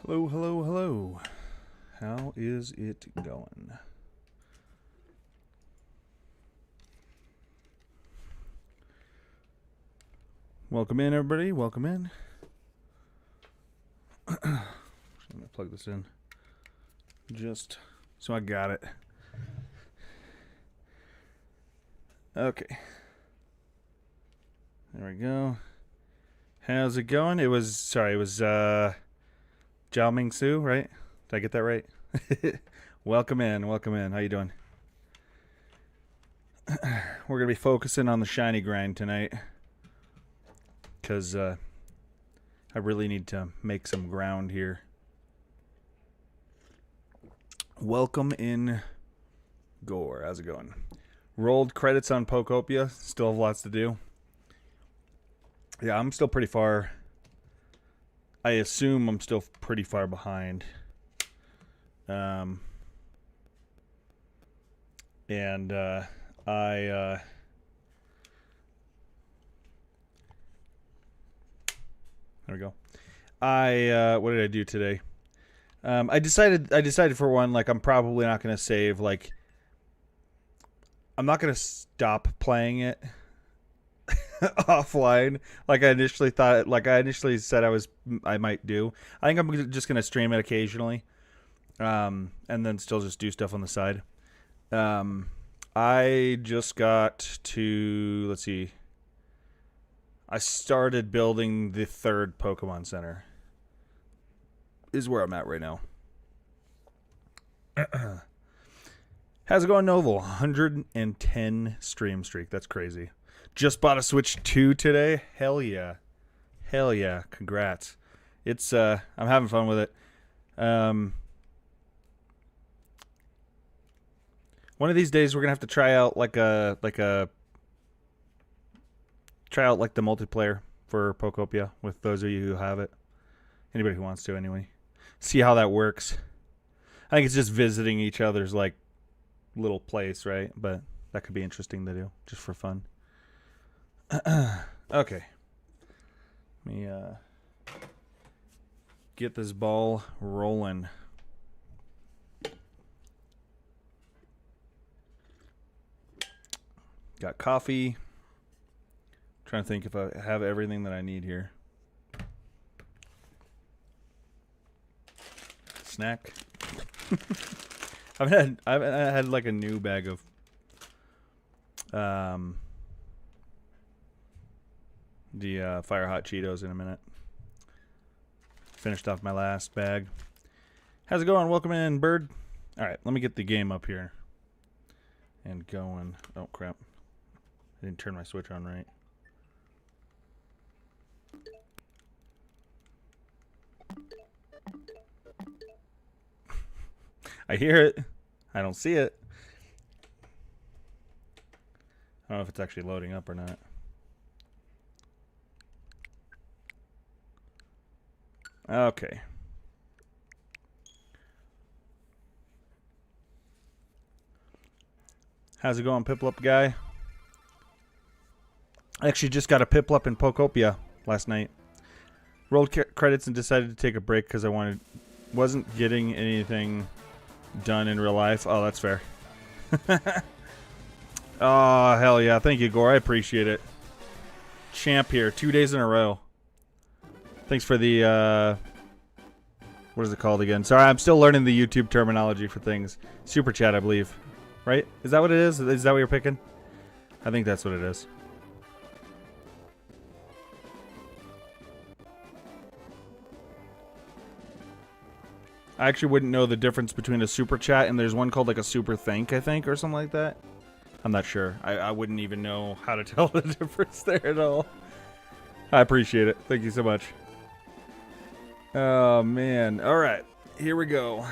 Hello, hello, hello. How is it going? Welcome in, everybody. Welcome in. I'm going to plug this in just so I got it. Okay. There we go. How's it going? It was Jiao Ming Su, right? Did I get that right? Welcome in, welcome in. How you doing? We're going to be focusing on the shiny grind tonight because I really need to make some ground here. Welcome in, Gore. How's it going? Rolled credits on Pocopia. Still have lots to do. Yeah, I'm still pretty far. I assume I'm still pretty far behind. There we go. What did I do today? I decided for one, like, I'm probably not going to save, like, I'm not going to stop playing it offline like I initially thought, like I initially said I might do. I think I'm just going to stream it occasionally, and then still just do stuff on the side. I just got to, let's see, I started building the third Pokemon Center is where I'm at right now. How's it going, Novel? 110 stream streak. That's crazy. Just bought a Switch 2 today. Hell yeah. Hell yeah. Congrats. It's I'm having fun with it. One of these days we're gonna have to try out the multiplayer for Pocopia with those of you who have it. Anybody who wants to, anyway. See how that works. I think it's just visiting each other's like little place, right? But that could be interesting to do just for fun. Okay. Let me get this ball rolling. Got coffee. Trying to think if I have everything that I need here. Snack. I've had like a new bag of the Fire Hot Cheetos in a minute. Finished off my last bag. How's it going? Welcome in, Bird. All right, let me get the game up here and going. Oh crap! I didn't turn my switch on right. I hear it. I don't see it. I don't know if it's actually loading up or not. Okay. How's it going, Piplup guy? I actually just got a Piplup in Pocopia last night. Rolled credits and decided to take a break because I wasn't getting anything done in real life. Oh, that's fair. Oh, hell yeah. Thank you, Gore. I appreciate it. Champ here. 2 days in a row. Thanks for the, what is it called again? Sorry, I'm still learning the YouTube terminology for things. Super chat, I believe. Right? Is that what it is? Is that what you're picking? I think that's what it is. I actually wouldn't know the difference between a super chat and there's one called like a super thank, I think, or something like that. I'm not sure. I wouldn't even know how to tell the difference there at all. I appreciate it. Thank you so much. Oh, man. All right. Here we go.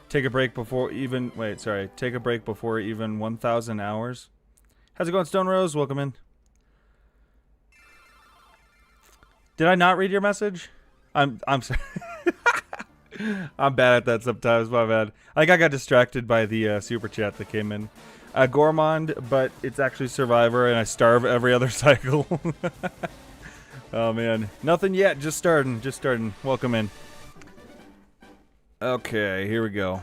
Take a break before even... Wait, sorry. Take a break before even 1,000 hours. How's it going, Stone Rose? Welcome in. Did I not read your message? I'm sorry. I'm bad at that sometimes. My bad. I think I got distracted by the super chat that came in. Gourmand, but it's actually Survivor, and I starve every other cycle. Oh, man. Nothing yet. Just starting. Just starting. Welcome in. Okay, here we go.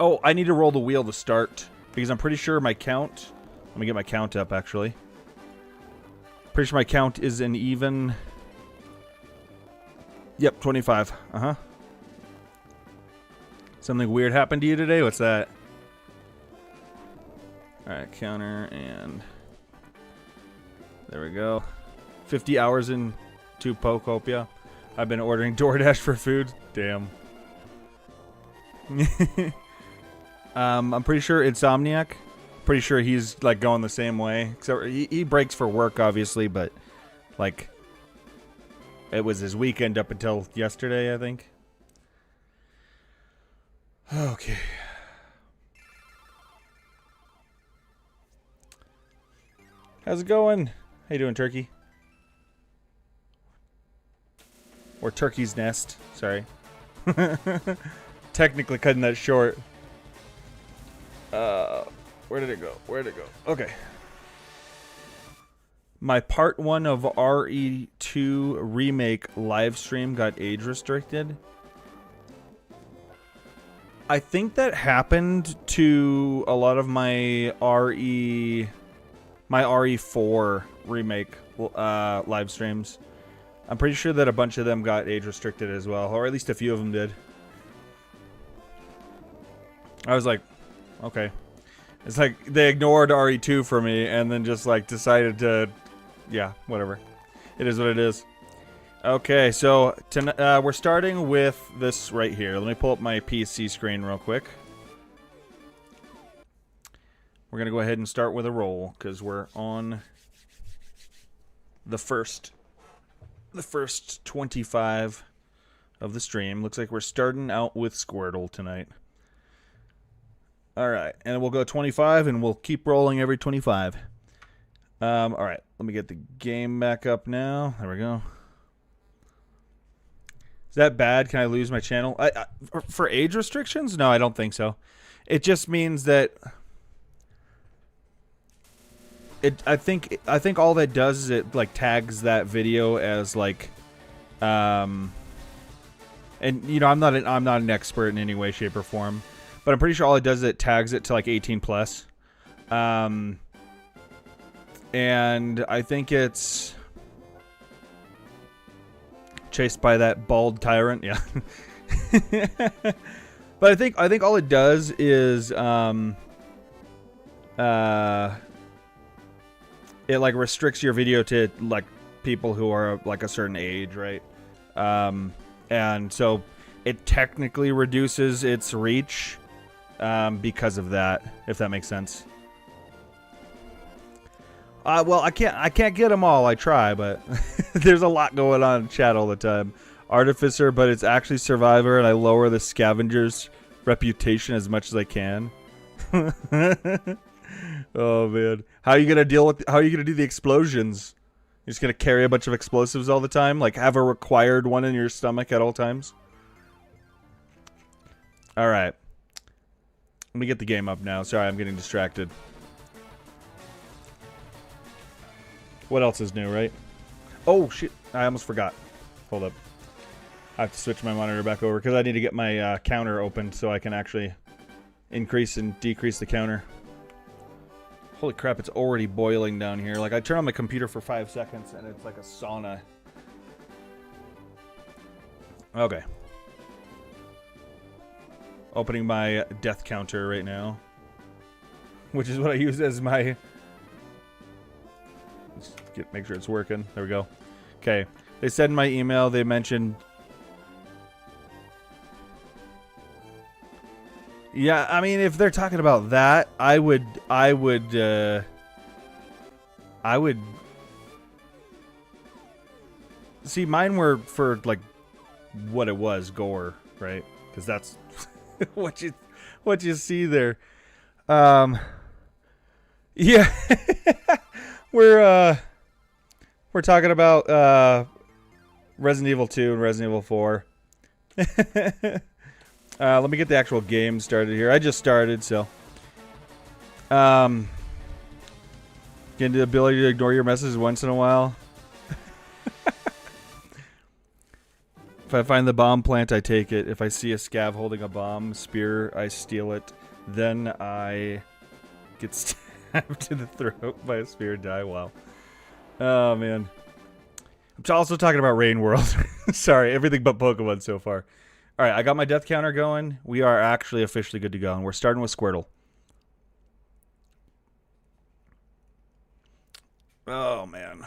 Oh, I need to roll the wheel to start, because I'm pretty sure my count... Let me get my count up, actually. Pretty sure my count is an even... Yep, 25. Uh-huh. Something weird happened to you today? What's that? Alright, counter, and... There we go. 50 hours into Pocopia. I've been ordering DoorDash for food. Damn. I'm pretty sure Insomniac. Pretty sure he's like going the same way. Except he breaks for work, obviously, but like it was his weekend up until yesterday, I think. Okay. How's it going? How you doing, Turkey? Or Turkey's Nest. Sorry. Technically cutting that short. Where did it go? Where did it go? Okay. My part 1 of RE2 remake live stream got age restricted. I think that happened to a lot of my RE4 remake live streams. I'm pretty sure that a bunch of them got age restricted as well, or at least a few of them did. I was like, okay. It's like they ignored RE2 for me and then just like decided to, yeah, whatever. It is what it is. Okay, so we're starting with this right here. Let me pull up my PC screen real quick. We're going to go ahead and start with a roll because we're on the first 25 of the stream. Looks like we're starting out with Squirtle tonight. Alright, and we'll go 25, and we'll keep rolling every 25. Alright, let me get the game back up now. There we go. Is that bad? Can I lose my channel? For age restrictions? No, I don't think so. It just means that... I think all that does is it, like, tags that video as, like... And, you know, I'm not an expert in any way, shape, or form. But I'm pretty sure all it does is it tags it to like 18 plus. And I think it's chased by that bald tyrant, yeah. But I think all it does is it like restricts your video to like people who are like a certain age, right? And so it technically reduces its reach. Because of that, if that makes sense. Well, I can't get them all. I try, but there's a lot going on in chat all the time. Artificer, but it's actually Survivor, and I lower the scavenger's reputation as much as I can. Oh man, how are you gonna do the explosions? You're just gonna carry a bunch of explosives all the time, like have a required one in your stomach at all times. All right. Let me get the game up now. Sorry, I'm getting distracted. What else is new, right? Oh, shit. I almost forgot. Hold up. I have to switch my monitor back over because I need to get my counter open so I can actually increase and decrease the counter. Holy crap, it's already boiling down here. Like, I turn on my computer for 5 seconds and it's like a sauna. Okay. Opening my death counter right now. Which is what I use as my... Let's make sure it's working. There we go. Okay. They said in my email, they mentioned... Yeah, I mean, if they're talking about that, I would... See, mine were for, like, what it was, gore, right? Because that's... what you see there. Yeah. We're talking about Resident Evil 2 and Resident Evil 4. Let me get the actual game started here. I just started, so. Getting the ability to ignore your messages once in a while. If I find the bomb plant, I take it. If I see a scav holding a bomb spear, I steal it. Then I get stabbed to the throat by a spear and die. Wow. Oh, man. I'm also talking about Rain World. Sorry, everything but Pokemon so far. All right, I got my death counter going. We are actually officially good to go, and we're starting with Squirtle. Oh, man.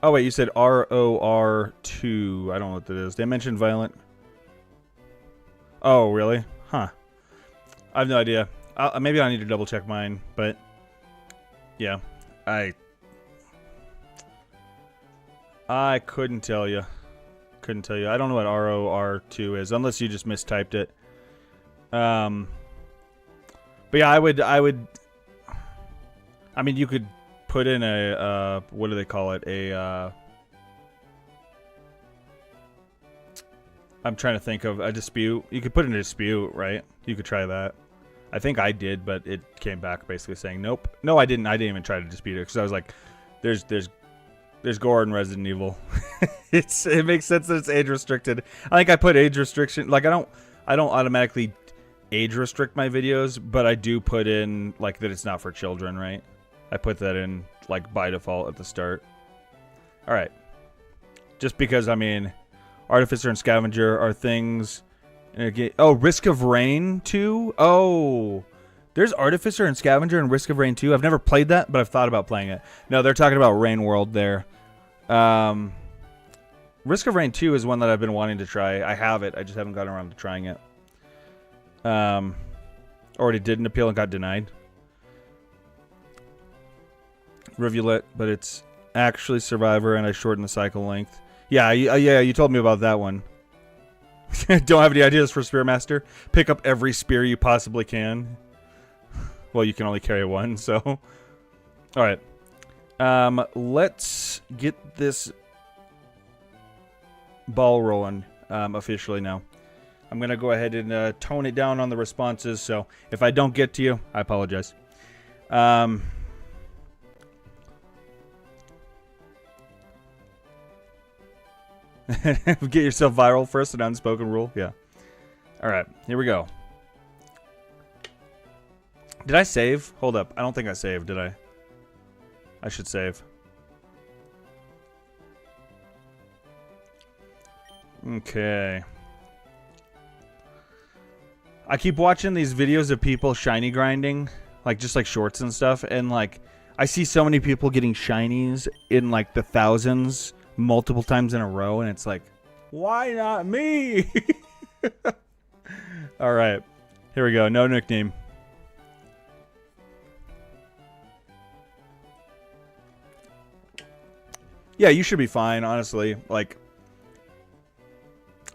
Oh, wait, you said ROR2. I don't know what that is. They mentioned violent. Oh, really? Huh. I have no idea. Maybe I need to double check mine, but yeah, I couldn't tell you. Couldn't tell you. I don't know what ROR2 is, unless you just mistyped it. But yeah, I mean, you could put in a what do they call it? I'm trying to think of a dispute. You could put in a dispute, right? You could try that. I think I did, but it came back basically saying nope. No, I didn't. I didn't even try to dispute it because I was like, there's gore in Resident Evil. It makes sense that it's age restricted. I think I put age restriction. Like I don't automatically age restrict my videos, but I do put in like that it's not for children, right? I put that in like by default at the start. All right. Just because, I mean, Artificer and Scavenger are things. Oh, Risk of Rain 2? Oh, there's Artificer and Scavenger and Risk of Rain 2. I've never played that, but I've thought about playing it. No, they're talking about Rain World there. Risk of Rain 2 is one that I've been wanting to try. I have it. I just haven't gotten around to trying it. Already did an appeal and got denied. Rivulet, but it's actually Survivor, and I shortened the cycle length. Yeah, yeah, you told me about that one. Don't have any ideas for Spearmaster? Pick up every spear you possibly can. Well, you can only carry one, so. Alright. Let's get this ball rolling officially now. I'm going to go ahead and tone it down on the responses, so if I don't get to you, I apologize. Get yourself viral first, an unspoken rule. Yeah. Alright, here we go. Did I save? Hold up. I don't think I saved, did I? I should save. Okay. I keep watching these videos of people shiny grinding, like just like shorts and stuff, and like I see so many people getting shinies in like the thousands multiple times in a row, and it's like, why not me? All right, here we go. No nickname. Yeah, you should be fine, honestly. Like,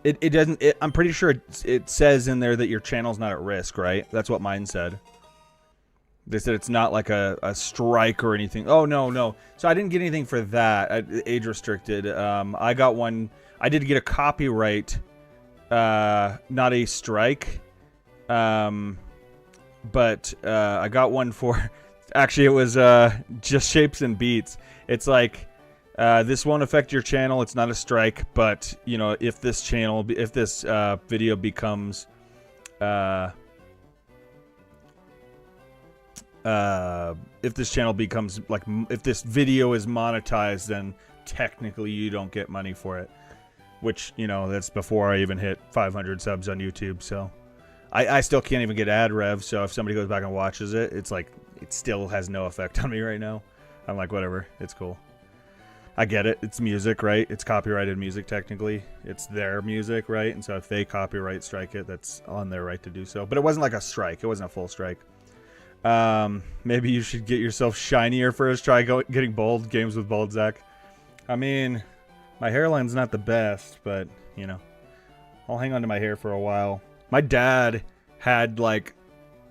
it doesn't. I'm pretty sure it says in there that your channel's not at risk, right? That's what mine said. They said it's not like a strike or anything. Oh, no. So I didn't get anything for that. Age restricted. I got one. I did get a copyright, not a strike. But I got one for... Actually, it was just Shapes and Beats. It's like... this won't affect your channel. It's not a strike, but you know, if this video becomes, if this channel becomes like, if this video is monetized, then technically you don't get money for it. Which, you know, that's before I even hit 500 subs on YouTube. So, I still can't even get ad rev. So if somebody goes back and watches it, it's like it still has no effect on me right now. I'm like, whatever, it's cool. I get it. It's music, right? It's copyrighted music, technically. It's their music, right? And so if they copyright strike it, that's on their right to do so. But it wasn't like a strike. It wasn't a full strike. Maybe you should get yourself shinier first. Try getting bald. Games with bald Zach. I mean, my hairline's not the best, but, you know, I'll hang on to my hair for a while. My dad had, like,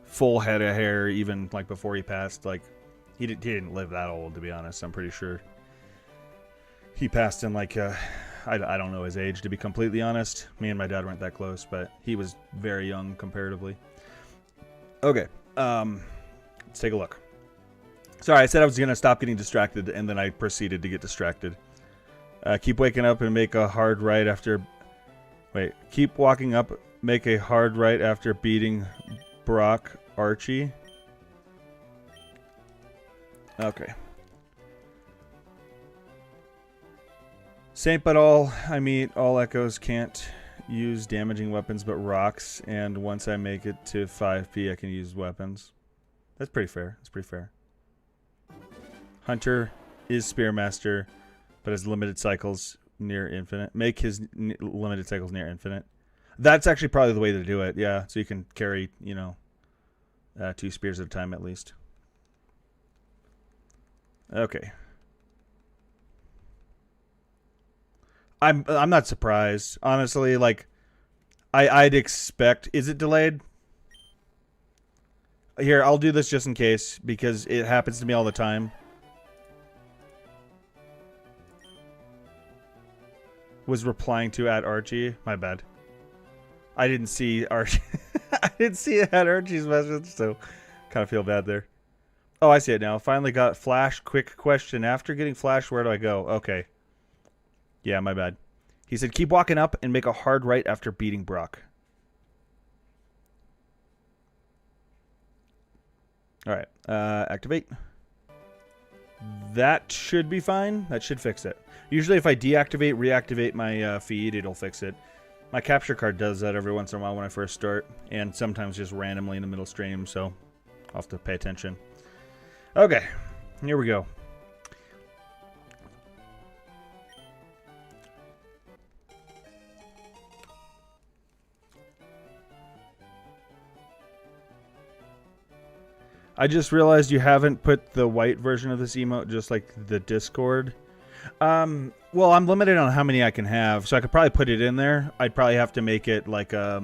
full head of hair even like before he passed. Like he didn't live that old, to be honest. I'm pretty sure he passed in like I don't know his age, to be completely honest. Me and my dad weren't that close, but he was very young comparatively. Okay, let's take a look. Sorry, I said I was gonna stop getting distracted, and then I proceeded to get distracted. Keep waking up and make a hard right after. Wait, keep walking up, make a hard right after beating Brock Archie. Okay. Saint but all I meet, all echoes can't use damaging weapons but rocks, and once I make it to 5p I can use weapons. That's pretty fair. That's pretty fair. Hunter is Spearmaster, but has limited cycles near infinite. Make his limited cycles near infinite. That's actually probably the way to do it, yeah. So you can carry, you know, 2 spears at a time at least. Okay. I'm not surprised, honestly. Like, I'd expect. Is it delayed? Here, I'll do this just in case because it happens to me all the time. Was replying to at Archie. My bad. I didn't see Archie. I didn't see it at Archie's message, so kind of feel bad there. Oh, I see it now. Finally got Flash. Quick question. After getting Flash, where do I go? Okay. Yeah, my bad. He said, keep walking up and make a hard right after beating Brock. All right. Activate. That should be fine. That should fix it. Usually if I deactivate, reactivate my feed, it'll fix it. My capture card does that every once in a while when I first start, and sometimes just randomly in the middle stream, so I'll have to pay attention. Okay, here we go. I just realized you haven't put the white version of this emote, just like the Discord. Well, I'm limited on how many I can have, so I could probably put it in there. I'd probably have to make it like I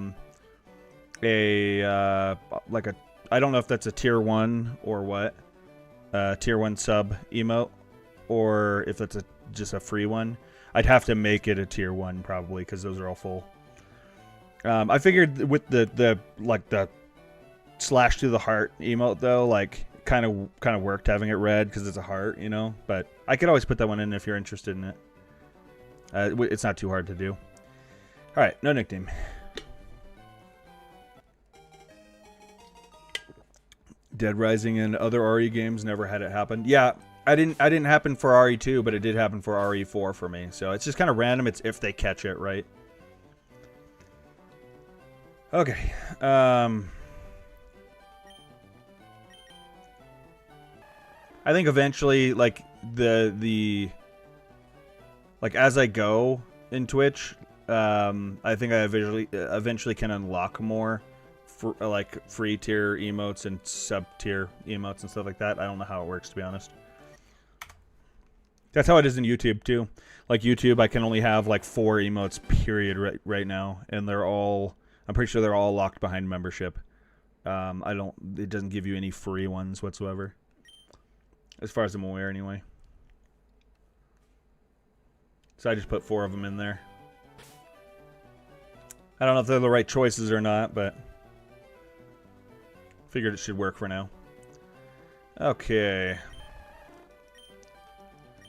don't know if that's a tier 1 or what, tier 1 sub emote, or if that's just a free one. I'd have to make it a tier 1 probably because those are all full. I figured with the slash through the heart emote though, like kind of worked having it red because it's a heart, you know. But I could always put that one in if you're interested in it. It's not too hard to do. All right, no nickname. Dead Rising and other RE games never had it happen. Yeah, I didn't happen for RE2, but it did happen for RE4 for me. So it's just kind of random. It's if they catch it, right? Okay. I think eventually, like like as I go in Twitch, I think I eventually can unlock more like free tier emotes and sub tier emotes and stuff like that. I don't know how it works, to be honest. That's how it is in YouTube too. Like YouTube, I can only have like 4 emotes period right now, and they're all, I'm pretty sure they're all locked behind membership. It doesn't give you any free ones whatsoever. As far as I'm aware, anyway. So I just put 4 of them in there. I don't know if they're the right choices or not, but figured it should work for now. Okay.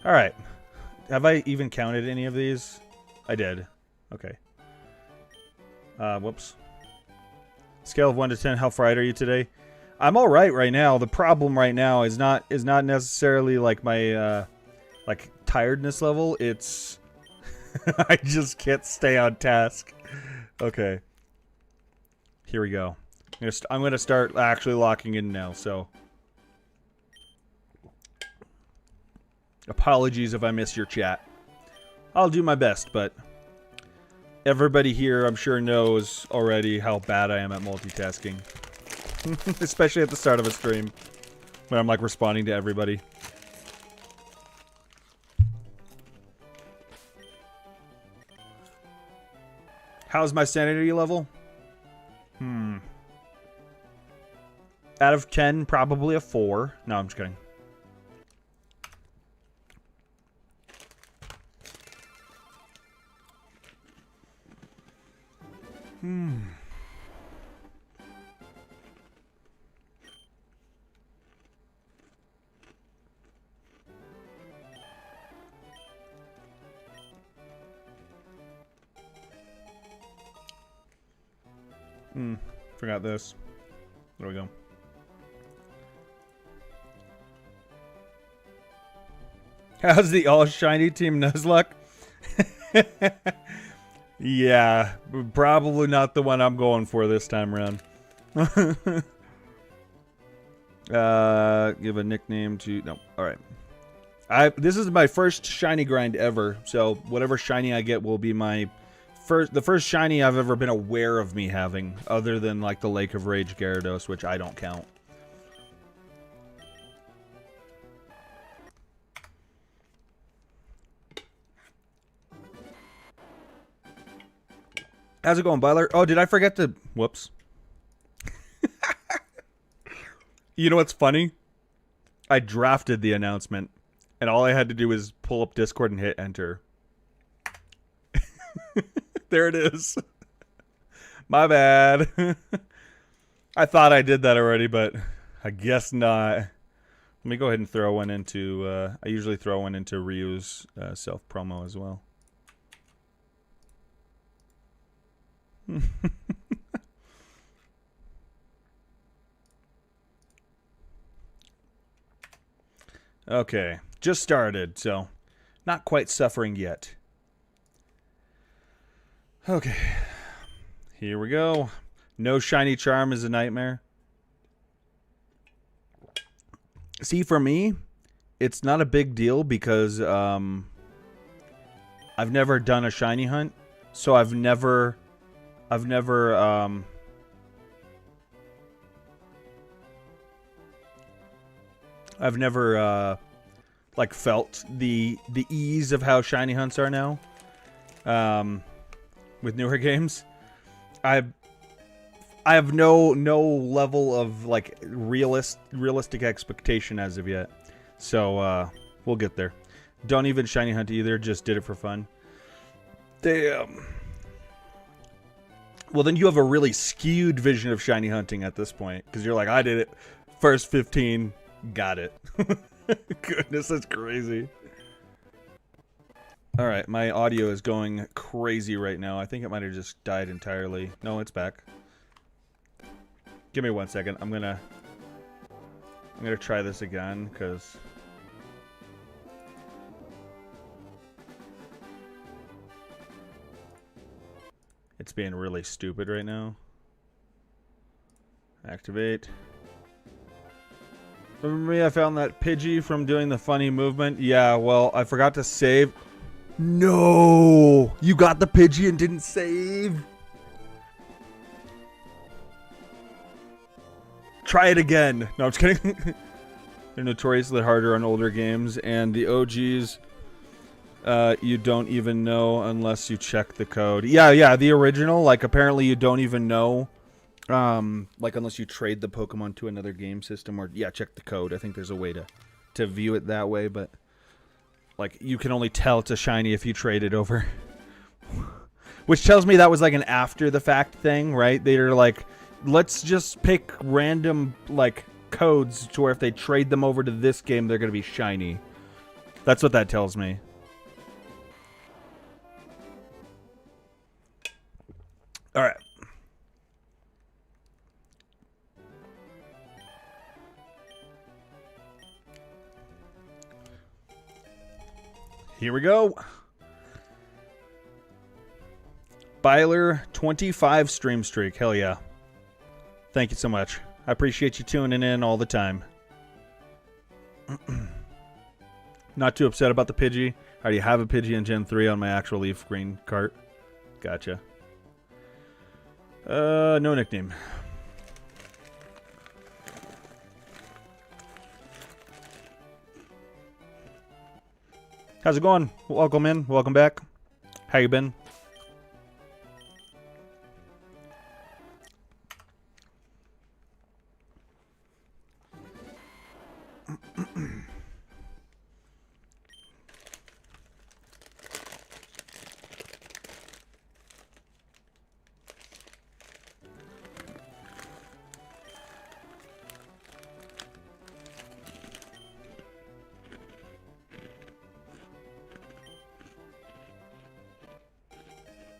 Alright. Have I even counted any of these? I did. Okay. Whoops. Scale of 1 to 10, how fried are you today? I'm all right now. The problem right now is not necessarily like my like tiredness level. It's I just can't stay on task. Okay. Here we go. I'm gonna start actually locking in now. So apologies if I miss your chat. I'll do my best, but everybody here I'm sure knows already how bad I am at multitasking. Especially at the start of a stream, when I'm like responding to everybody. How's my sanity level? Out of 10, probably a 4. No, I'm just kidding. Forgot this. There we go. How's the all shiny team Nuzlocke? Yeah, probably not the one I'm going for this time around. Give a nickname to... No, alright. This is my first shiny grind ever, so whatever shiny I get will be my... the first shiny I've ever been aware of me having, other than like the Lake of Rage Gyarados, which I don't count. How's it going, Byler? Oh, did I forget to... Whoops. You know what's funny? I drafted the announcement, and all I had to do was pull up Discord and hit enter. There it is. My bad. I thought I did that already, but I guess not. Let me go ahead and throw one into... I usually throw one into Ryu's self-promo as well. Okay, just started, so not quite suffering yet. Okay, here we go. No shiny charm is a nightmare. See, for me, it's not a big deal because I've never done a shiny hunt, so I've never like felt the ease of how shiny hunts are now. With newer games, I have no level of like realistic expectation as of yet. So we'll get there. Don't even shiny hunt either. Just did it for fun. Damn. Well, then you have a really skewed vision of shiny hunting at this point, because you're like, I did it. First 15, got it. Goodness, that's crazy. All right, my audio is going crazy right now. I think it might have just died entirely. No, it's back. Give me 1 second. I'm gonna try this again, because... it's being really stupid right now. Activate. Remember me? I found that Pidgey from doing the funny movement. Yeah, well, I forgot to save. No! You got the Pidgey and didn't save? Try it again. No, I'm just kidding. They're notoriously harder on older games, and the OGs... you don't even know unless you check the code. Yeah, the original, like, apparently you don't even know, like, unless you trade the Pokemon to another game system, or, yeah, check the code. I think there's a way to view it that way, but, like, you can only tell it's a shiny if you trade it over. Which tells me that was, like, an after-the-fact thing, right? They're like, let's just pick random, like, codes to where if they trade them over to this game, they're gonna be shiny. That's what that tells me. All right. Here we go. Byler 25 stream streak. Hell yeah. Thank you so much. I appreciate you tuning in all the time. Not too upset about the Pidgey. I already have a Pidgey in Gen 3 on my actual Leaf Green cart. Gotcha. No nickname. How's it going? Welcome in. Welcome back. How you been?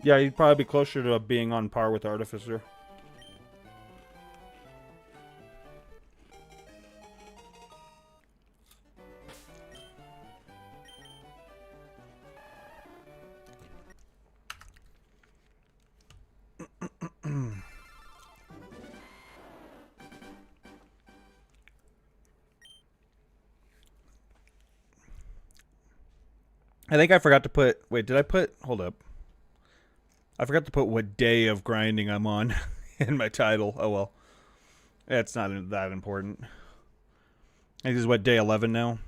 Yeah, he'd probably be closer to being on par with Artificer. I think I forgot to put... Wait, did I put... Hold up. I forgot to put what day of grinding I'm on in my title. Oh, well. It's not that important. I think this is what, day 11 now?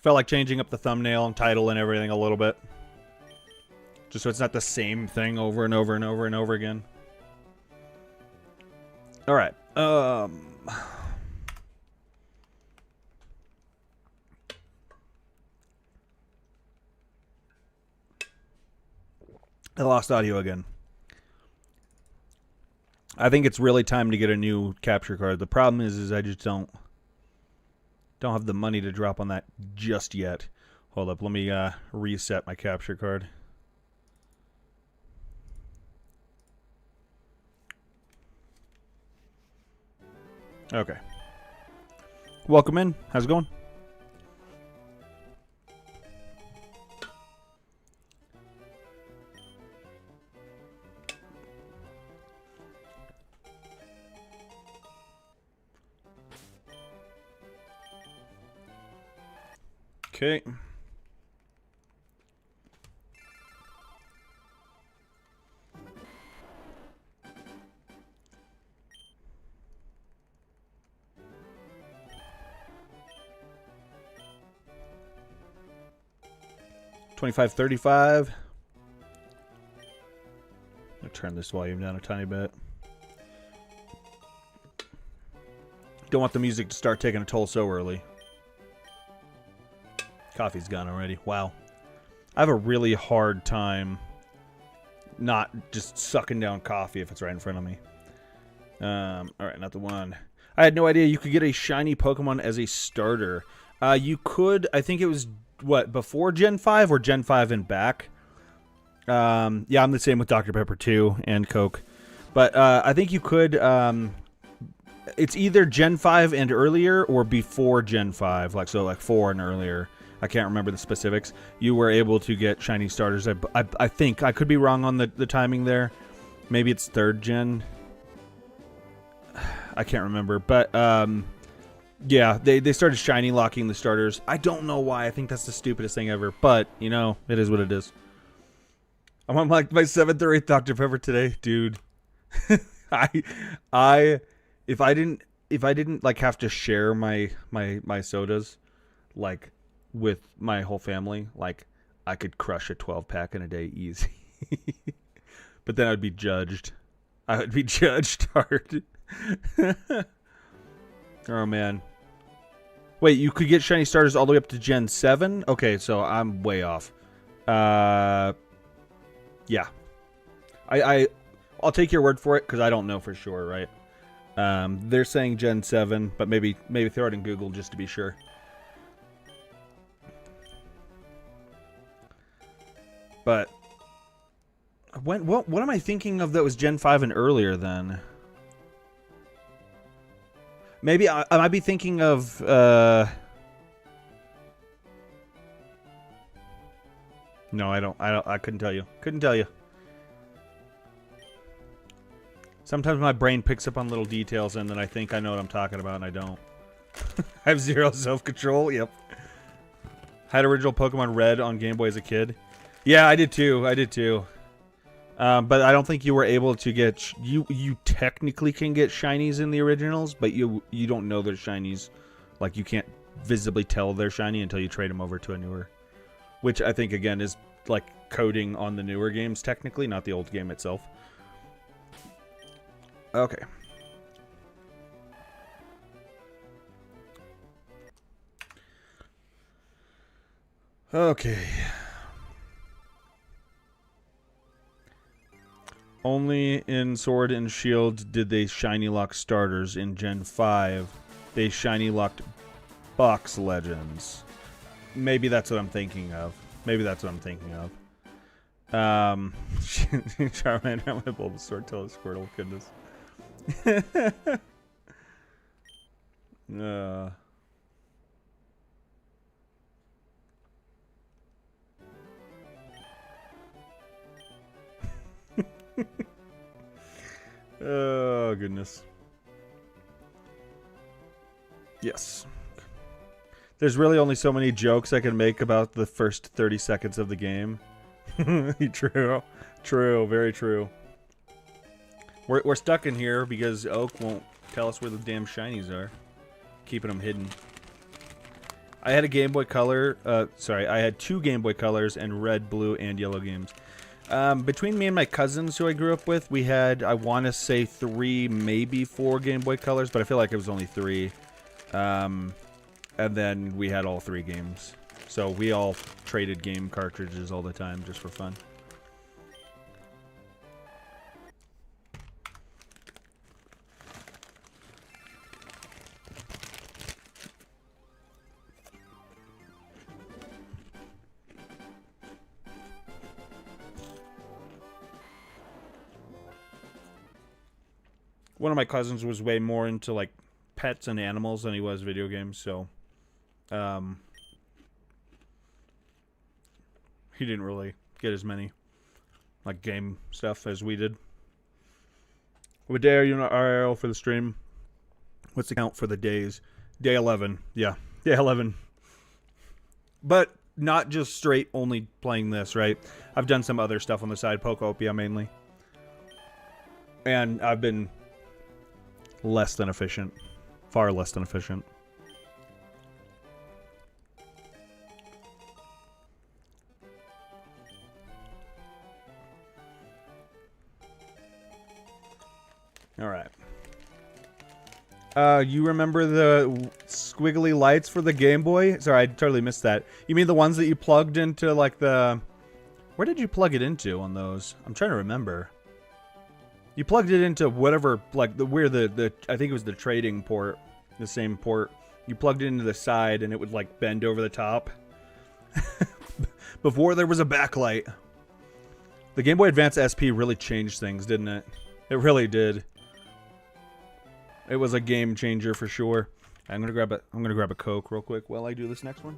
Felt like changing up the thumbnail and title and everything a little bit. Just so it's not the same thing over and over and over and over again. Alright. I lost audio again. I think it's really time to get a new capture card. The problem is I just don't have the money to drop on that just yet. Hold up, let me reset my capture card. Okay. Welcome in. How's it going? Okay. $25.35. I'll turn this volume down a tiny bit. Don't want the music to start taking a toll so early. Coffee's gone already. Wow. I have a really hard time not just sucking down coffee if it's right in front of me. Alright, not the one. I had no idea you could get a shiny Pokemon as a starter. You could, I think it was, what, before Gen 5 or Gen 5 and back? Yeah, I'm the same with Dr. Pepper too, and Coke. But I think you could, it's either Gen 5 and earlier or before Gen 5, like 4 and earlier. I can't remember the specifics. You were able to get shiny starters. I think. I could be wrong on the timing there. Maybe it's 3rd gen. I can't remember. But, yeah, they started shiny locking the starters. I don't know why. I think that's the stupidest thing ever. But, you know, it is what it is. I'm on like my 7th or 8th Dr. Pepper today. Dude. If I didn't like have to share my sodas, like, with my whole family, like, I could crush a 12-pack in a day easy. But then I'd be judged. I would be judged hard. Oh, man. Wait, you could get shiny starters all the way up to Gen 7? Okay, so I'm way off. Yeah. I'll take your word for it, because I don't know for sure, right? They're saying Gen 7, but maybe throw it in Google just to be sure. But what am I thinking of that was Gen 5 and earlier then? Maybe I might be thinking of No, I couldn't tell you. Couldn't tell you. Sometimes my brain picks up on little details and then I think I know what I'm talking about and I don't. I have zero self-control. Yep. Had original Pokemon Red on Game Boy as a kid. Yeah, I did too. But I don't think you were able to get... You technically can get shinies in the originals, but you don't know they're shinies. Like, you can't visibly tell they're shiny until you trade them over to a newer. Which I think, again, is like coding on the newer games, technically, not the old game itself. Okay. Okay. Only in Sword and Shield did they shiny lock starters. In Gen 5, they shiny locked box legends. Maybe that's what I'm thinking of. Charmander, I'm gonna Bulbasaur, tell Squirtle, goodness. Oh, goodness. Yes. There's really only so many jokes I can make about the first 30 seconds of the game. True. True. Very true. We're stuck in here because Oak won't tell us where the damn shinies are. Keeping them hidden. I had a Game Boy Color. I had 2 Game Boy Colors and red, blue, and yellow games. Between me and my cousins who I grew up with, we had, I want to say 3, maybe 4 Game Boy Colors, but I feel like it was only 3. And then we had all 3 games. So we all traded game cartridges all the time just for fun. One of my cousins was way more into like pets and animals than he was video games, so he didn't really get as many like game stuff as we did. What day are you on RL for the stream? What's the count for the days? Day 11. Yeah, day 11. But not just straight only playing this, right? I've done some other stuff on the side, Pocopia mainly. And I've been less than efficient. Far less than efficient. Alright. You remember the squiggly lights for the Game Boy? Sorry, I totally missed that. You mean the ones that you plugged into, like, the... Where did you plug it into on those? I'm trying to remember. You plugged it into whatever, like, where the I think it was the trading port. The same port. You plugged it into the side, and it would, like, bend over the top. Before there was a backlight. The Game Boy Advance SP really changed things, didn't it? It really did. It was a game changer for sure. I'm gonna grab a Coke real quick while I do this next one.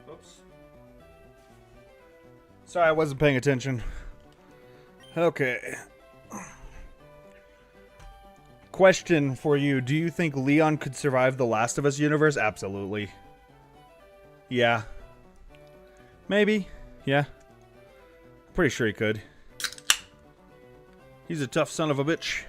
Oops. Sorry, I wasn't paying attention. Okay. Question for you. Do you think Leon could survive the Last of Us universe? Absolutely. Yeah. Maybe. Yeah. Pretty sure he could. He's a tough son of a bitch.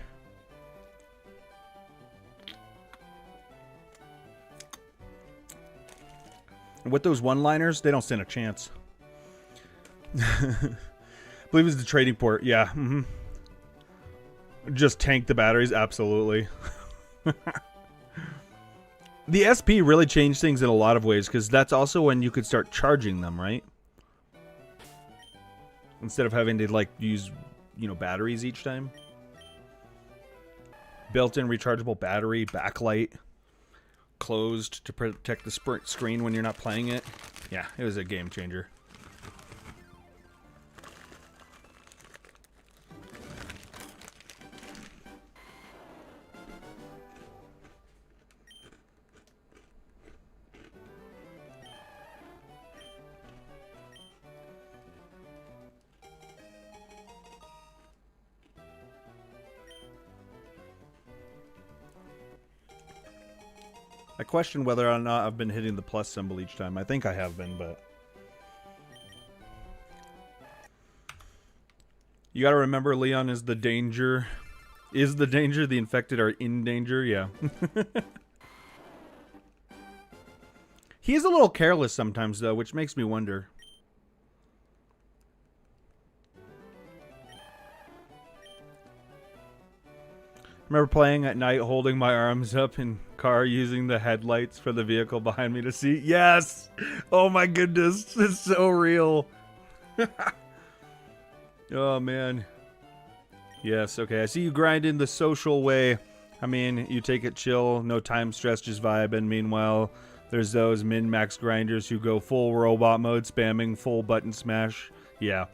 And with those one-liners, they don't stand a chance. I believe it's the trading port. Yeah. Mm-hmm. Just tank the batteries. Absolutely. The SP really changed things in a lot of ways, because that's also when you could start charging them, right? Instead of having to, like, use, you know, batteries each time. Built-in rechargeable battery, backlight. Closed to protect the screen when you're not playing it. Yeah, it was a game changer. I question whether or not I've been hitting the plus symbol each time. I think I have been, but... You gotta remember, Leon is the danger Is the danger the infected are in danger? Yeah. He is a little careless sometimes, though, which makes me wonder. I remember playing at night, holding my arms up in car, using the headlights for the vehicle behind me to see. Yes! Oh my goodness, it's so real. Oh man. Yes, okay, I see you grind in the social way. I mean, you take it chill, no time stress, just vibing. Meanwhile, there's those min-max grinders who go full robot mode, spamming full button smash. Yeah.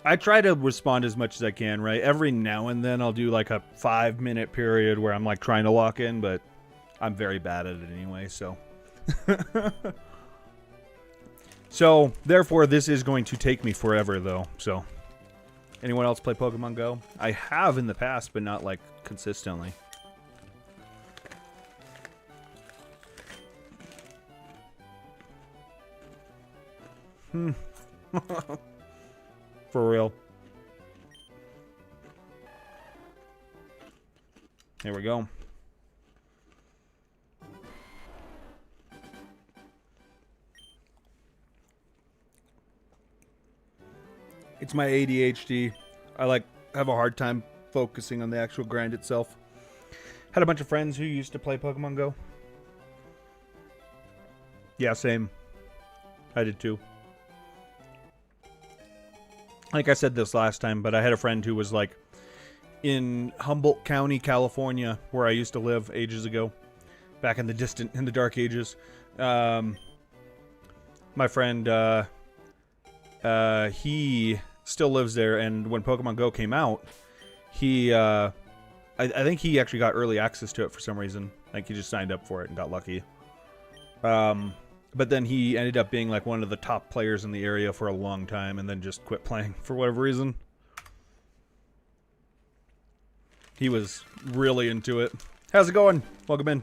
I try to respond as much as I can, right? Every now and then I'll do like a 5-minute period where I'm like trying to lock in, but I'm very bad at it anyway, so. So, therefore, this is going to take me forever, though, so. Anyone else play Pokemon Go? I have in the past, but not like consistently. For real. Here we go. It's my ADHD. I have a hard time focusing on the actual grind itself. Had a bunch of friends who used to play Pokemon Go. Yeah, same. I did too. Like I said this last time, but I had a friend who was like in Humboldt County, California, where I used to live ages ago, back in the dark ages. My friend, he still lives there, and when Pokemon Go came out, he, I think he actually got early access to it for some reason. Like he just signed up for it and got lucky. But then he ended up being like one of the top players in the area for a long time and then just quit playing for whatever reason. He was really into it. How's it going? Welcome in.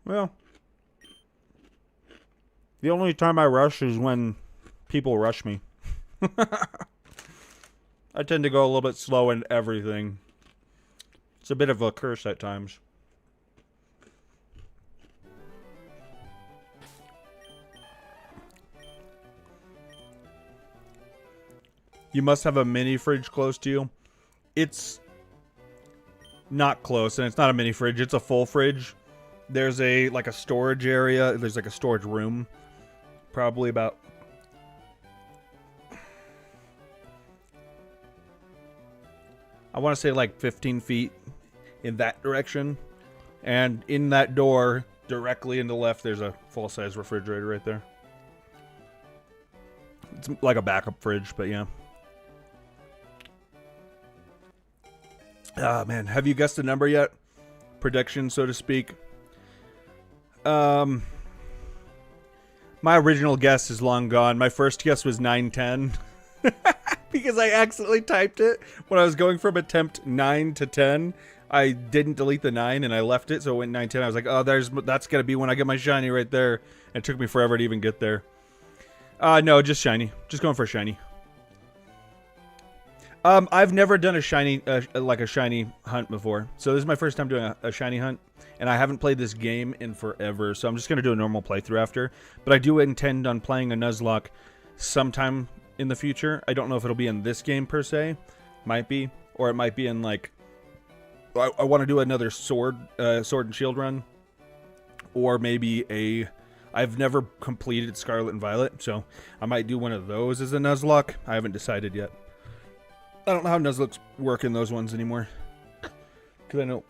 Well, the only time I rush is when people rush me. I tend to go a little bit slow in everything. It's a bit of a curse at times. You must have a mini fridge close to you. It's not close, and it's not a mini fridge. It's a full fridge. There's like a storage area. There's like a storage room. Probably about... I want to say like 15 feet in that direction. And in that door, directly in the left, there's a full-size refrigerator right there. It's like a backup fridge, but yeah. Ah, man. Have you guessed the number yet? Prediction, so to speak. My original guess is long gone. My first guess was 910. Because I accidentally typed it when I was going from attempt 9 to 10. I didn't delete the 9 and I left it, so it went 910. I was like, oh, that's gonna be when I get my shiny right there. And it took me forever to even get there. No, just shiny. Just going for a shiny. I've never done a shiny, like a shiny hunt before. So this is my first time doing a shiny hunt. And I haven't played this game in forever. So I'm just going to do a normal playthrough after. But I do intend on playing a Nuzlocke sometime in the future. I don't know if it'll be in this game per se. Might be. Or it might be in like... I want to do another sword and shield run. Or maybe a... I've never completed Scarlet and Violet. So I might do one of those as a Nuzlocke. I haven't decided yet. I don't know how Nuzlocks work in those ones anymore. Because I know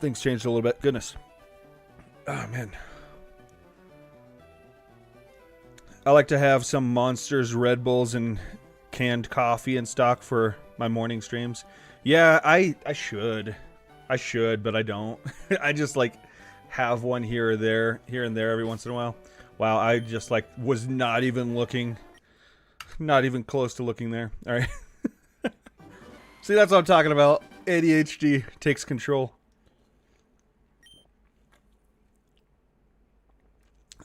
things changed a little bit. Goodness. Oh, man. I like to have some Monsters, Red Bulls, and canned coffee in stock for my morning streams. Yeah, I should. I should, but I don't. I just, like, have one here and there every once in a while. Wow, I just, like, was not even looking. Not even close to looking there. All right. See, that's what I'm talking about. ADHD takes control.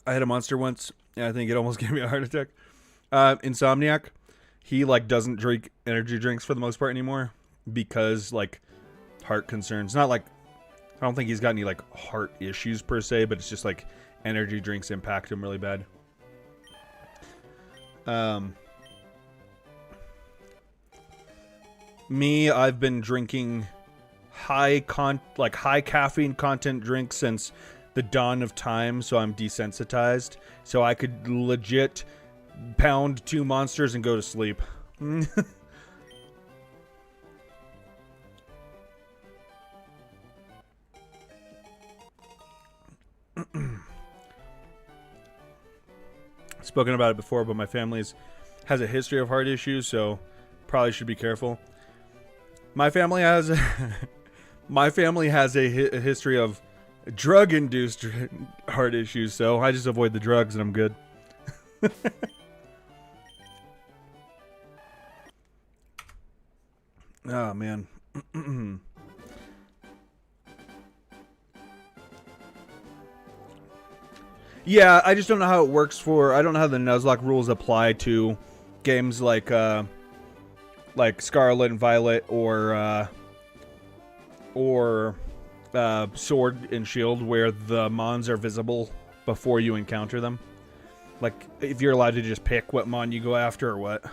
I had a monster once. Yeah, I think it almost gave me a heart attack. Insomniac, he like doesn't drink energy drinks for the most part anymore because like heart concerns. Not like I don't think he's got any like heart issues per se, but it's just like energy drinks impact him really bad. Me, I've been drinking high caffeine content drinks since the dawn of time, so I'm desensitized. So I could legit pound 2 monsters and go to sleep. Spoken about it before, but my family has a history of heart issues, so probably should be careful. My family has a history of drug-induced heart issues, so I just avoid the drugs and I'm good. Oh, man. Yeah, I just don't know how it works I don't know how the Nuzlocke rules apply to games like Scarlet and Violet or Sword and Shield, where the mons are visible before you encounter them. Like, if you're allowed to just pick what mon you go after or what.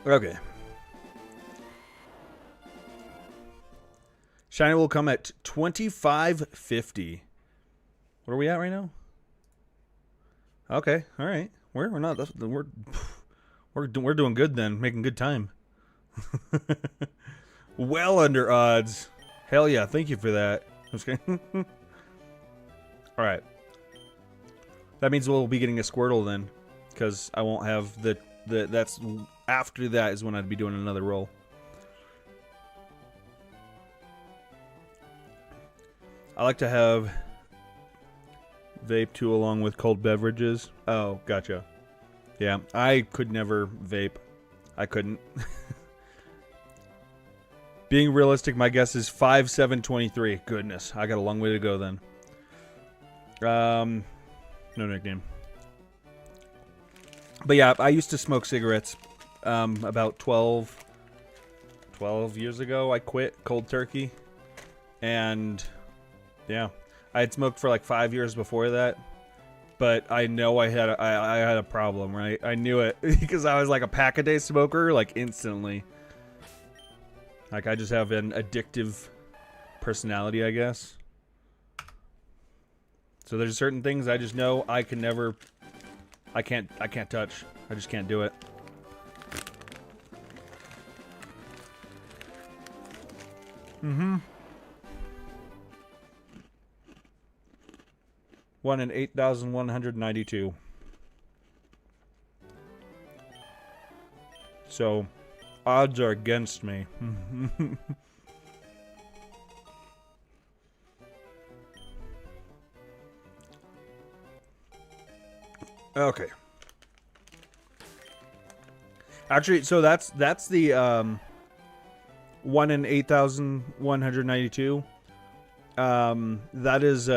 Okay. Shiny will come at 2550. What are we at right now? Okay, all right. We're doing good then, making good time. Well under odds. Hell yeah, thank you for that. Okay. All right. That means we'll be getting a Squirtle then, because I won't have that's after that is when I'd be doing another roll. I like to have vape too along with cold beverages. Oh, gotcha. Yeah, I could never vape. I couldn't. Being realistic, my guess is 5'7", 23. Goodness, I got a long way to go then. No nickname. But yeah, I used to smoke cigarettes. About 12 years ago, I quit cold turkey. And yeah, I had smoked for like 5 years before that. But I know I had a problem, right? I knew it because I was like a pack-a-day smoker, like instantly. Like I just have an addictive personality, I guess. So there's certain things I just know I can never, I can't touch. I just can't do it. Mm-hmm. 1 in 8,192. So, odds are against me. Okay. Actually, so that's the 1 in 8,192. That is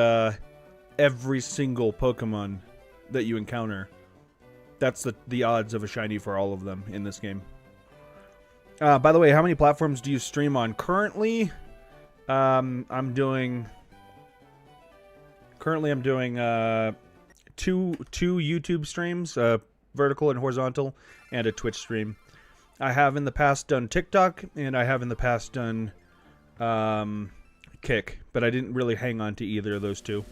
every single Pokemon that you encounter. That's the odds of a shiny for all of them in this game. By the way, how many platforms do you stream on currently? I'm doing two YouTube streams, vertical and horizontal, and a Twitch stream. I have in the past done TikTok, and I have in the past done Kick, but I didn't really hang on to either of those two.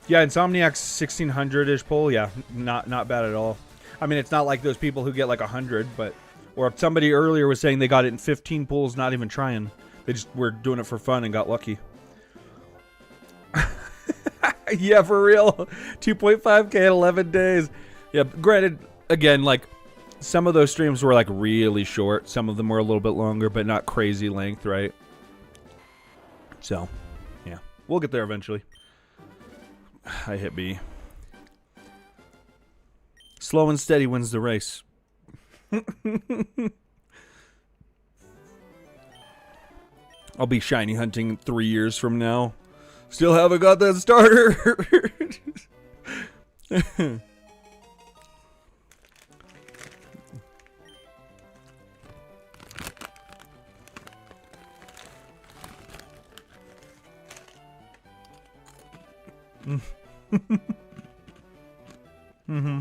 Yeah, Insomniac's 1600-ish pull. Yeah, not bad at all. I mean, it's not like those people who get like 100, but or somebody earlier was saying they got it in 15 pulls, not even trying. They just were doing it for fun and got lucky. Yeah, for real. 2.5k in 11 days. Yeah, granted, again, like some of those streams were like really short. Some of them were a little bit longer, but not crazy length, right? So, yeah, we'll get there eventually. I hit B. Slow and steady wins the race. I'll be shiny hunting 3 years from now. Still haven't got that starter. Mm-hmm.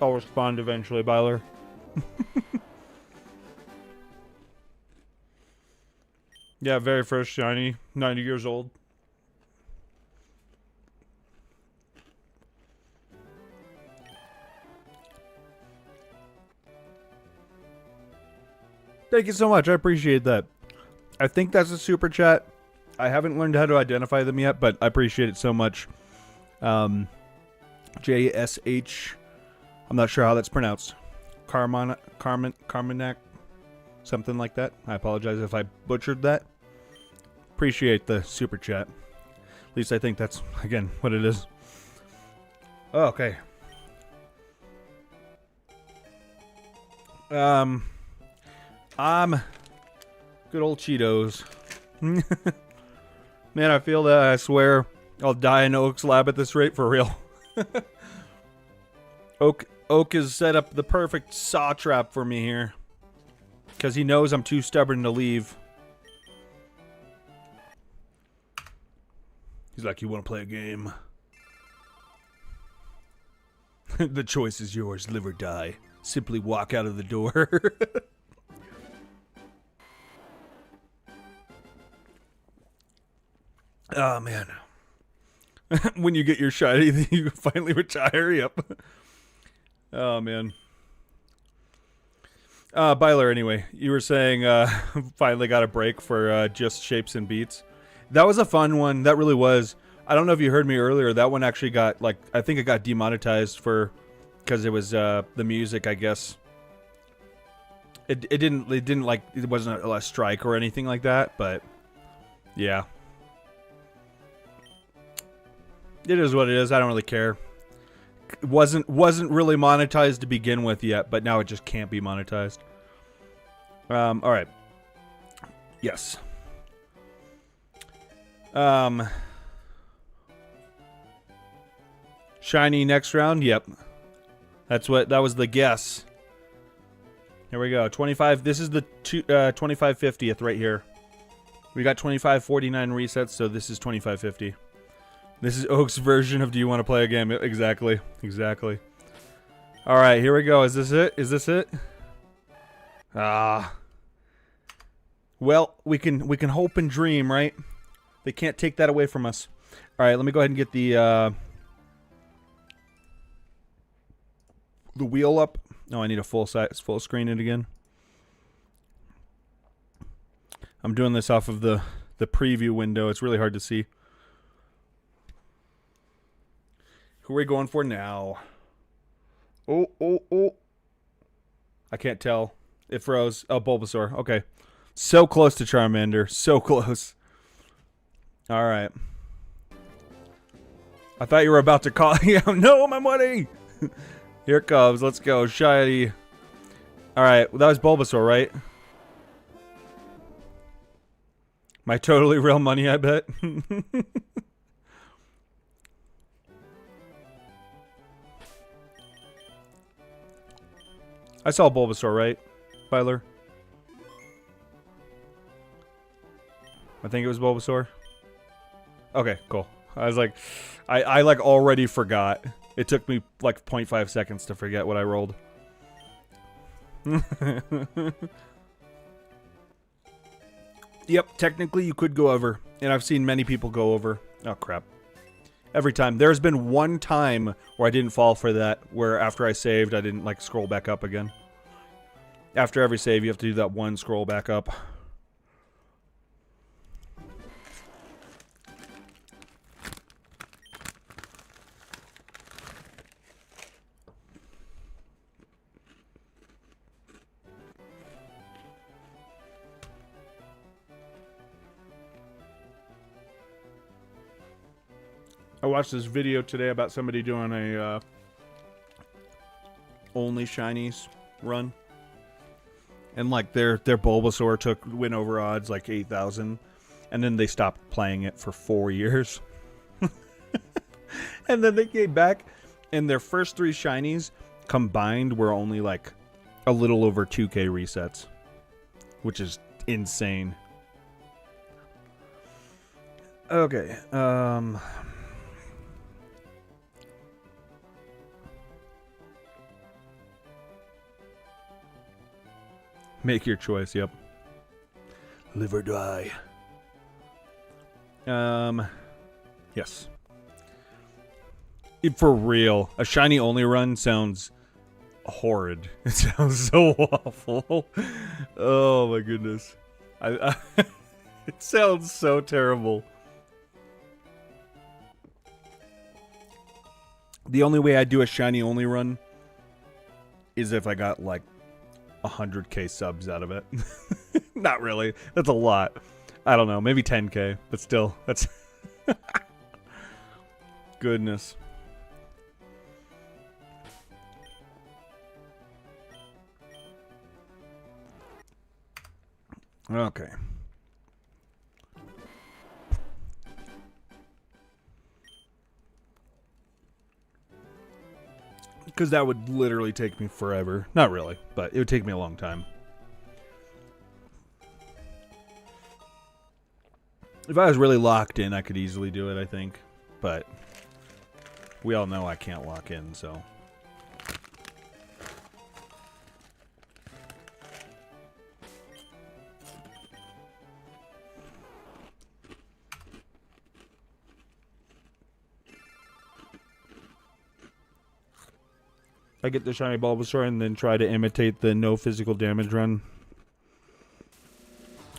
I'll respond eventually, Byler. Yeah, very first shiny, 90 years old. Thank you so much. I appreciate that. I think that's a super chat. I haven't learned how to identify them yet, but I appreciate it so much. JSH. I'm not sure how that's pronounced. Carmenac. Something like that. I apologize if I butchered that. Appreciate the super chat. At least I think that's, again, what it is. Oh, okay. Good old Cheetos. Man, I feel that. I swear I'll die in Oak's lab at this rate for real. Oak has set up the perfect saw trap for me here. Because he knows I'm too stubborn to leave. He's like, you want to play a game? The choice is yours, live or die. Simply walk out of the door. Oh, man. When you get your shiny, you finally retire. Yep. Oh, man. Byler, anyway, you were saying finally got a break for just shapes and beats. That was a fun one. That really was. I don't know if you heard me earlier. That one actually got, like, I think it got demonetized for, because it was the music, I guess. It didn't like, it wasn't a strike or anything like that, but yeah. It is what it is. I don't really care. It wasn't really monetized to begin with yet, but now it just can't be monetized. All right. Yes. Shiny next round. Yep. That was the guess. Here we go. 25. This is the 2550th right here. We got 2549 resets, so this is 2550. This is Oak's version of Do You Want to Play a Game? Exactly. Exactly. All right, here we go. Is this it? Is this it? Ah. Well, we can hope and dream, right? They can't take that away from us. All right, let me go ahead and get the wheel up. Oh, I need a full screen it again. I'm doing this off of the preview window. It's really hard to see. Who are we going for now? Oh. I can't tell. It froze. Oh, Bulbasaur. Okay. So close to Charmander. So close. All right. I thought you were about to call. Yeah, no, my money. Here it comes. Let's go. Shiny. All right. Well, that was Bulbasaur, right? My totally real money, I bet. I saw Bulbasaur, right, Byler? I think it was Bulbasaur. Okay, cool. I was like, I like already forgot. It took me like 0.5 seconds to forget what I rolled. Yep, technically you could go over. And I've seen many people go over. Oh, crap. Every time. There's been one time where I didn't fall for that, where after I saved, I didn't, like, scroll back up again. After every save, you have to do that one scroll back up. I watched this video today about somebody doing a only shinies run. And like their Bulbasaur went over odds like 8,000. And then they stopped playing it for 4 years. And then they came back, and their first 3 shinies combined were only like a little over 2K resets, which is insane. Okay, make your choice, yep. Live or die. Yes. For real, a shiny only run sounds horrid. It sounds so awful. Oh my goodness. It sounds so terrible. The only way I do a shiny only run is if I got like 100k subs out of it. Not really. That's a lot. I don't know. Maybe 10k, but still, that's goodness. Okay. Because that would literally take me forever. Not really, but it would take me a long time. If I was really locked in, I could easily do it, I think. But we all know I can't lock in, so... I get the shiny Bulbasaur and then try to imitate the no physical damage run.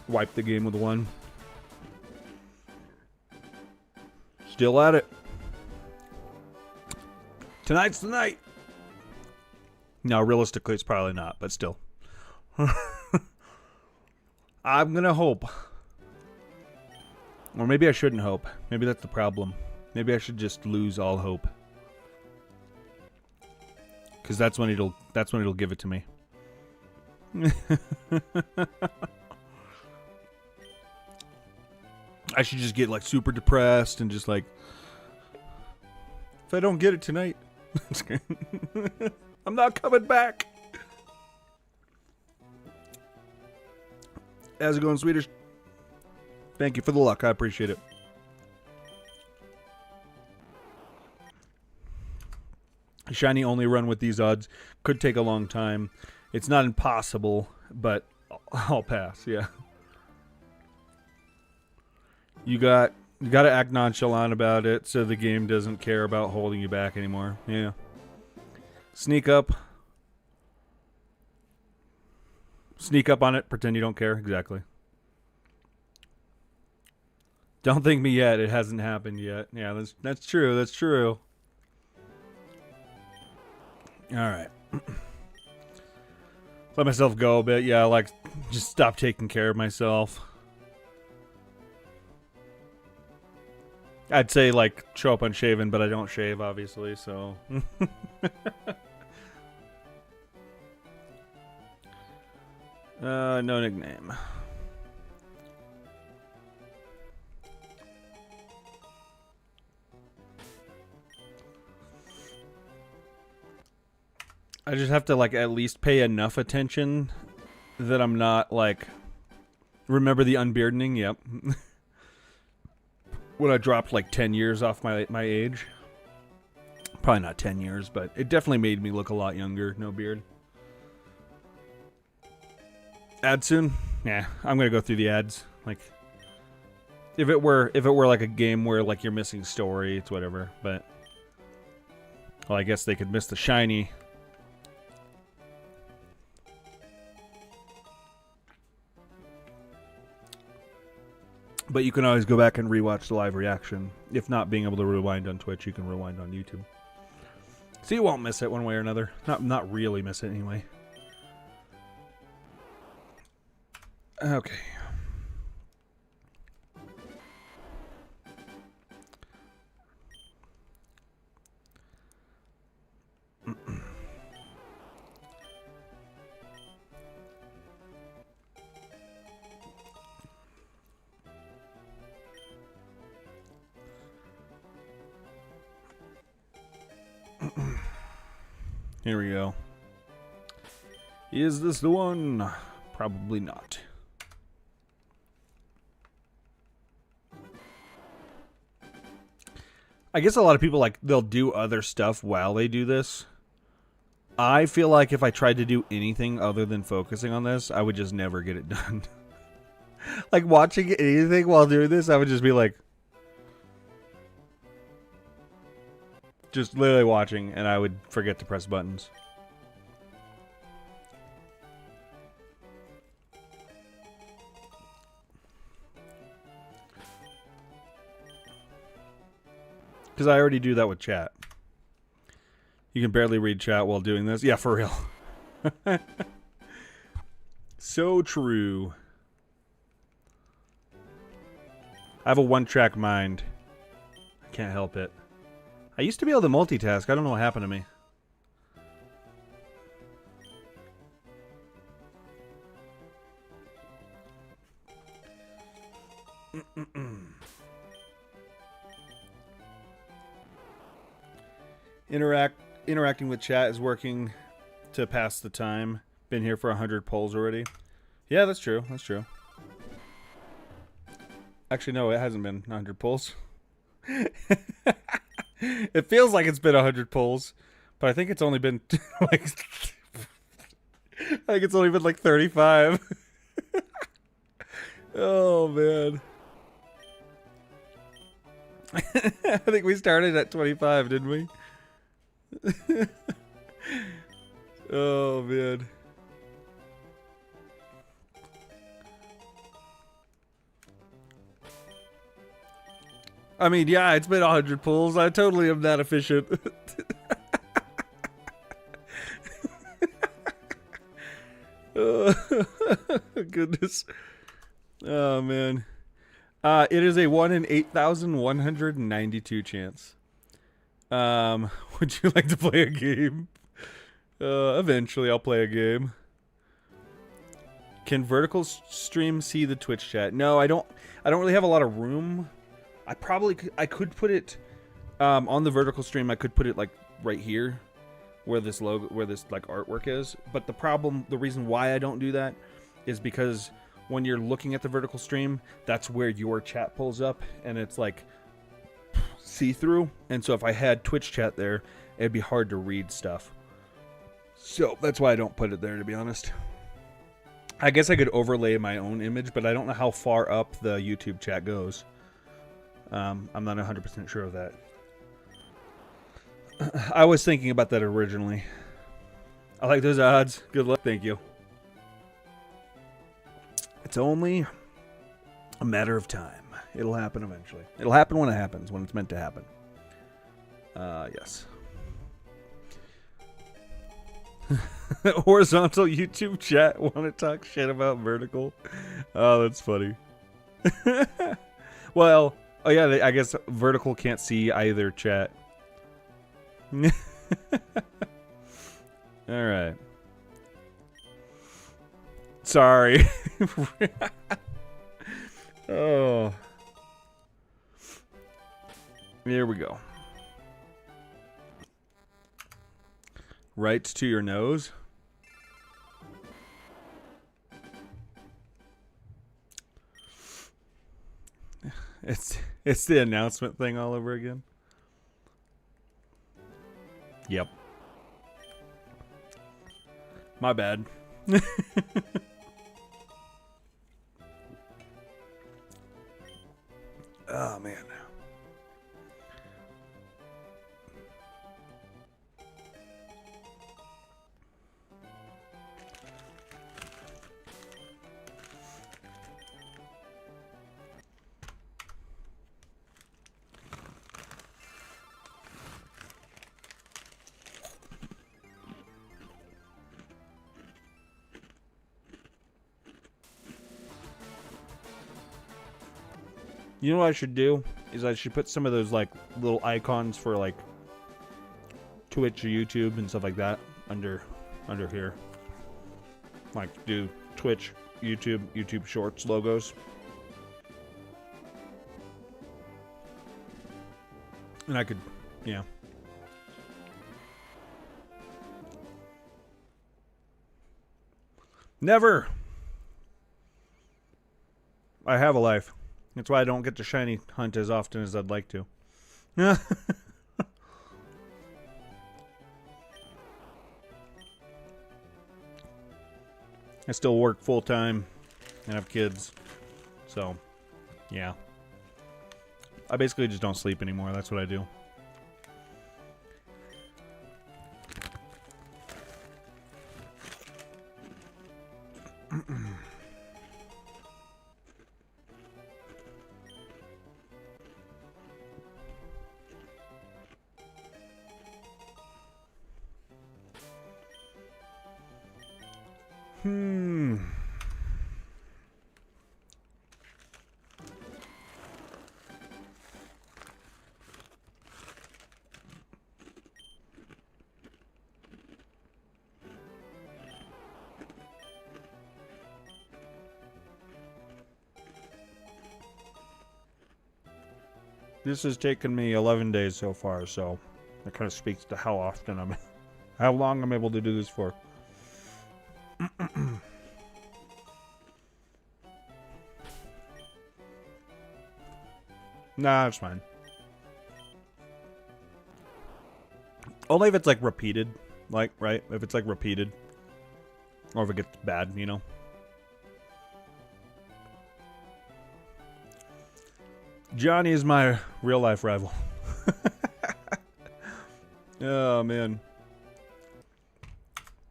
Wipe the game with 1. Still at it. Tonight's the night. No, realistically, it's probably not, but still. I'm gonna hope. Or maybe I shouldn't hope. Maybe that's the problem. Maybe I should just lose all hope. Because that's when it'll give it to me. I should just get like super depressed and just like, if I don't get it tonight, I'm not coming back. How's it going, Swedish? Thank you for the luck. I appreciate it. A shiny only run with these odds could take a long time. It's not impossible, but I'll pass. Yeah. You got to act nonchalant about it so the game doesn't care about holding you back anymore. Yeah. Sneak up. Sneak up on it. Pretend you don't care. Exactly. Don't thank me yet. It hasn't happened yet. Yeah, that's true. That's true. All right. Let myself go a bit. Yeah, like, just stop taking care of myself. I'd say, like, show up unshaven, but I don't shave, obviously, so... no nickname. I just have to, like, at least pay enough attention that I'm not, like... Remember the unbeardening? Yep. When I dropped, like, 10 years off my age. Probably not 10 years, but it definitely made me look a lot younger. No beard. Ad soon? Yeah, I'm gonna go through the ads. Like, if it were like a game where, like, you're missing story, it's whatever, but... Well, I guess they could miss the shiny... But you can always go back and rewatch the live reaction. If not being able to rewind on Twitch, you can rewind on YouTube. So you won't miss it one way or another. Not really miss it anyway. Okay. Here we go. Is this the one? Probably not. I guess a lot of people, like, they'll do other stuff while they do this. I feel like if I tried to do anything other than focusing on this, I would just never get it done. Like, watching anything while doing this, I would just be like... just literally watching, and I would forget to press buttons. Because I already do that with chat. You can barely read chat while doing this. Yeah, for real. So true. I have a one-track mind. I can't help it. I used to be able to multitask. I don't know what happened to me. Interacting with chat is working to pass the time. Been here for 100 polls already. Yeah, that's true. That's true. Actually, no, it hasn't been 100 polls. It feels like it's been 100 polls, but I think it's only been like I think it's only been like 35. Oh man. I think we started at 25, didn't we? Oh man. I mean, yeah, it's been 100 pulls. I totally am that efficient. Oh, goodness. Oh man. It is a 1 in 8,192 chance. Would you like to play a game? Eventually I'll play a game. Can vertical stream see the Twitch chat? No, I don't really have a lot of room. I could put it on the vertical stream. I could put it like right here where this logo, where this like artwork is. But the reason why I don't do that is because when you're looking at the vertical stream, that's where your chat pulls up and it's like see-through. And so if I had Twitch chat there, it'd be hard to read stuff. So that's why I don't put it there, to be honest. I guess I could overlay my own image, but I don't know how far up the YouTube chat goes. I'm not 100% sure of that. I was thinking about that originally. I like those odds. Good luck. Thank you. It's only a matter of time. It'll happen eventually. It'll happen when it happens, when it's meant to happen. Yes. Horizontal YouTube chat want to talk shit about vertical. Oh, that's funny. Well, oh yeah, I guess vertical can't see either chat. All right. Sorry. Oh. Here we go. Right to your nose. It's the announcement thing all over again. Yep. My bad. Oh man. You know what I should do? Is I should put some of those like little icons for like Twitch or YouTube and stuff like that under here. Like do Twitch, YouTube Shorts logos. And I could, yeah. Never. I have a life. That's why I don't get to shiny hunt as often as I'd like to. I still work full time and have kids. So, yeah. I basically just don't sleep anymore. That's what I do. This has taken me 11 days so far, so that kind of speaks to how often how long I'm able to do this for. Nah, it's fine. Only if it's like repeated, like, right? If it's like repeated. Or if it gets bad, you know? Johnny is my real life rival. Oh, man.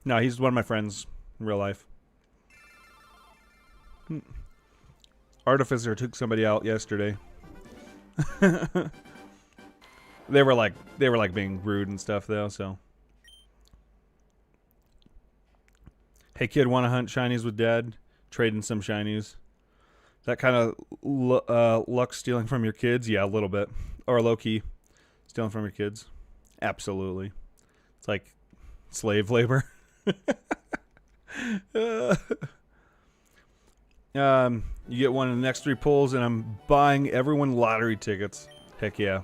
No, he's one of my friends in real life. Artificer took somebody out yesterday. They were like being rude and stuff though, so. Hey kid, wanna hunt shinies with dad? Trading some shinies. That kind of luck stealing from your kids? Yeah, a little bit. Or low-key stealing from your kids. Absolutely. It's like slave labor. You get one of the next 3 pulls, and I'm buying everyone lottery tickets. Heck yeah.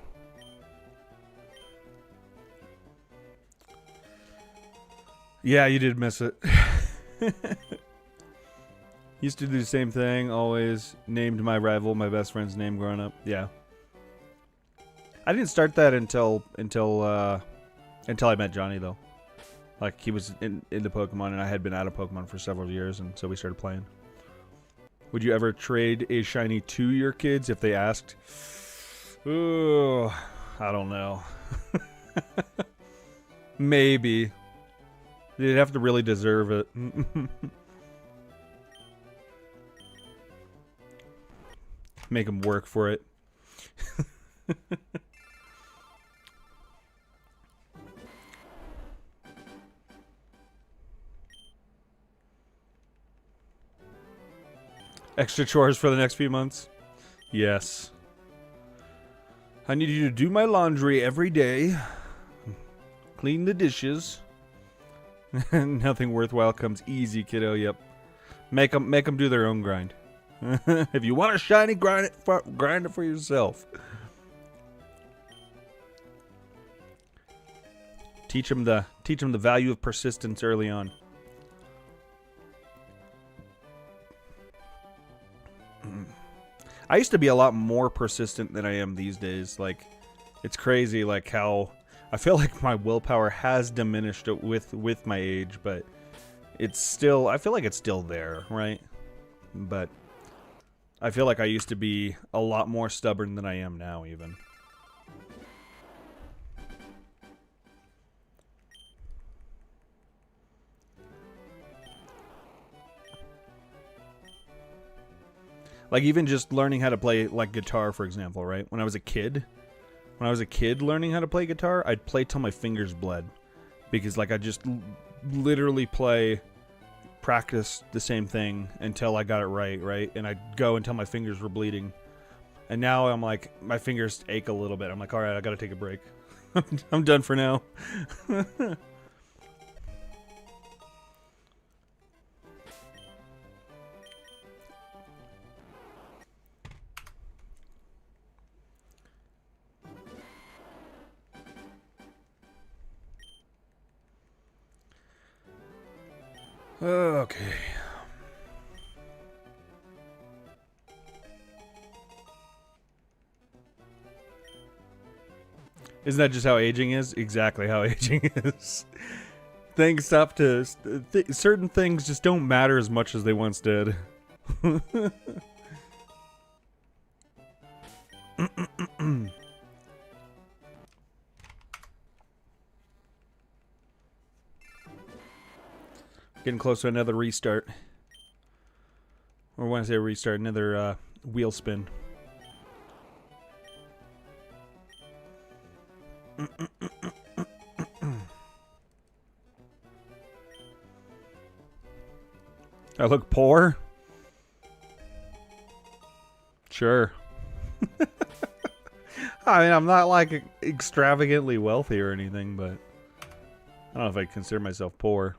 Yeah, you did miss it. Used to do the same thing, always named my rival my best friend's name growing up. Yeah. I didn't start that until I met Johnny though. Like he was into Pokemon and I had been out of Pokemon for several years, and so we started playing. Would you ever trade a shiny to your kids if they asked? Ooh, I don't know. Maybe. They'd have to really deserve it. Make them work for it. Extra chores for the next few months? Yes. I need you to do my laundry every day. Clean the dishes. Nothing worthwhile comes easy, kiddo. Yep. Make them do their own grind. If you want a shiny, grind it for yourself. Teach them the value of persistence early on. I used to be a lot more persistent than I am these days. Like, it's crazy, like how I feel like my willpower has diminished with my age, but it's still, I feel like it's still there, right? But I feel like I used to be a lot more stubborn than I am now, even. Like, even just learning how to play, like, guitar, for example, right? When I was a kid learning how to play guitar, I'd play till my fingers bled. Because, like, I just literally practice the same thing until I got it right? And I'd go until my fingers were bleeding. And now I'm like, my fingers ache a little bit. I'm like, alright, I gotta take a break. I'm done for now. Okay. Isn't that just how aging is? Exactly how aging is. Things stop to... certain things just don't matter as much as they once did. Getting close to another restart. Or when I say restart, another wheel spin. I look poor? Sure. I mean, I'm not like extravagantly wealthy or anything, but I don't know if I consider myself poor.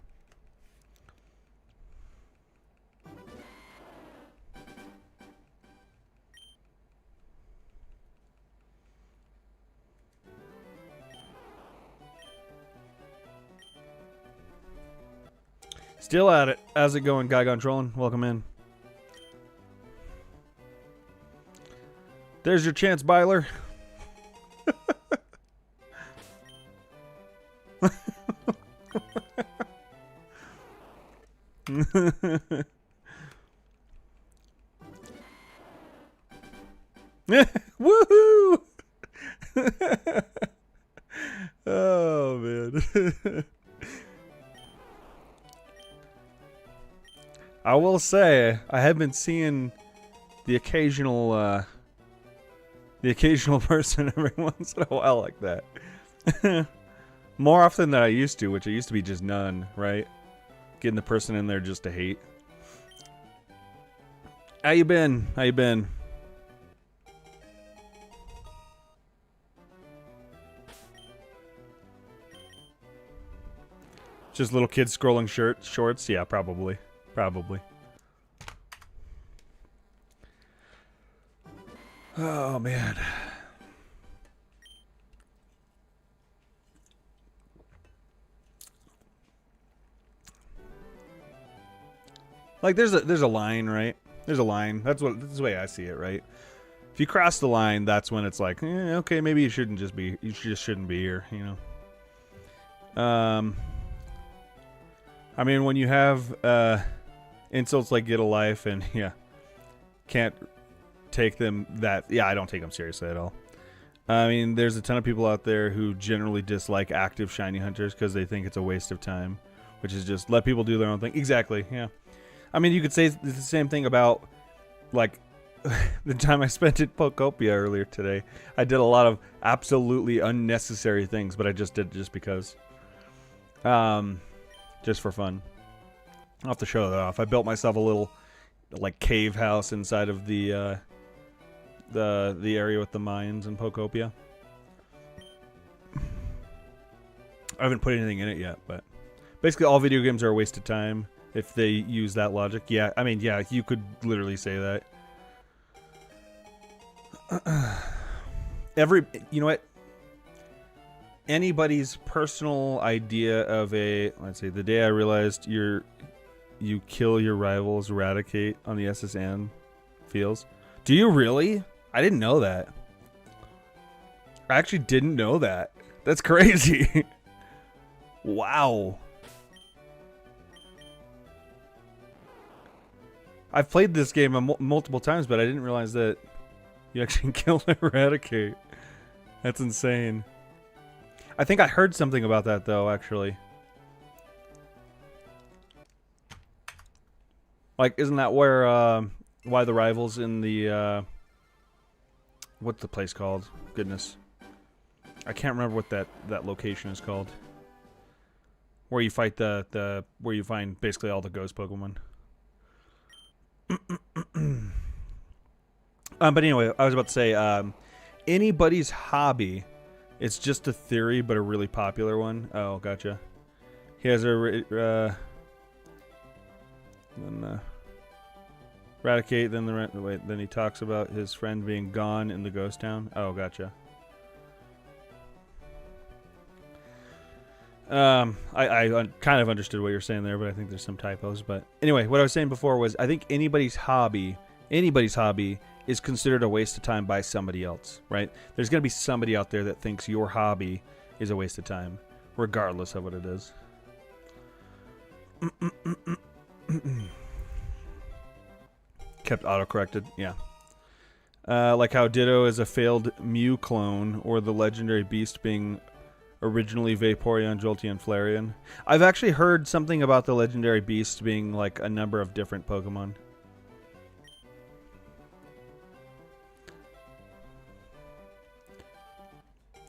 Still at it. How's it going, Guy Trolling? Welcome in. There's your chance, Byler. Woohoo! Oh, man. I will say, I have been seeing the occasional person every once in a while like that. More often than I used to, which it used to be just none, right? Getting the person in there just to hate. How you been? How you been? Just little kids scrolling shorts? Yeah, probably. Probably. Oh, man. Like, there's a line, right? There's a line. That's the way I see it, right? If you cross the line, that's when it's like, okay, maybe you just shouldn't be here, you know? I mean, when you have insults like "get a life" and yeah, can't take them I don't take them seriously at all. I mean, there's a ton of people out there who generally dislike active shiny hunters because they think it's a waste of time, which is just let people do their own thing. Exactly, yeah. I mean, you could say the same thing about, like, the time I spent at Pocopia earlier today. I did a lot of absolutely unnecessary things, but I just did it just because. Just for fun. I'll have to show that off. I built myself a little, like, cave house inside of the area with the mines in Pocopia. I haven't put anything in it yet, but basically all video games are a waste of time if they use that logic. Yeah, I mean, yeah, you could literally say that. You know what? Anybody's personal idea of let's see, the day I realized you kill your rivals, eradicate on the SSN feels. Do you really? I didn't know that. I actually didn't know that. That's crazy. Wow. I've played this game multiple times, but I didn't realize that you actually kill and eradicate. That's insane. I think I heard something about that, though, actually. Like, isn't that where, why the rivals in the, what's the place called? Goodness. I can't remember what that location is called. Where you fight where you find basically all the ghost Pokemon. But anyway, I was about to say, anybody's hobby, it's just a theory, but a really popular one. Oh, gotcha. He has a, eradicate, then he talks about his friend being gone in the ghost town. Oh, gotcha. I kind of understood what you're saying there, but I think there's some typos. But anyway, what I was saying before was I think anybody's hobby is considered a waste of time by somebody else, right? There's going to be somebody out there that thinks your hobby is a waste of time, regardless of what it is. Kept auto-corrected, yeah. Like how Ditto is a failed Mew clone, or the legendary beast being originally Vaporeon, Jolteon, Flareon. I've actually heard something about the legendary beast being like a number of different Pokemon.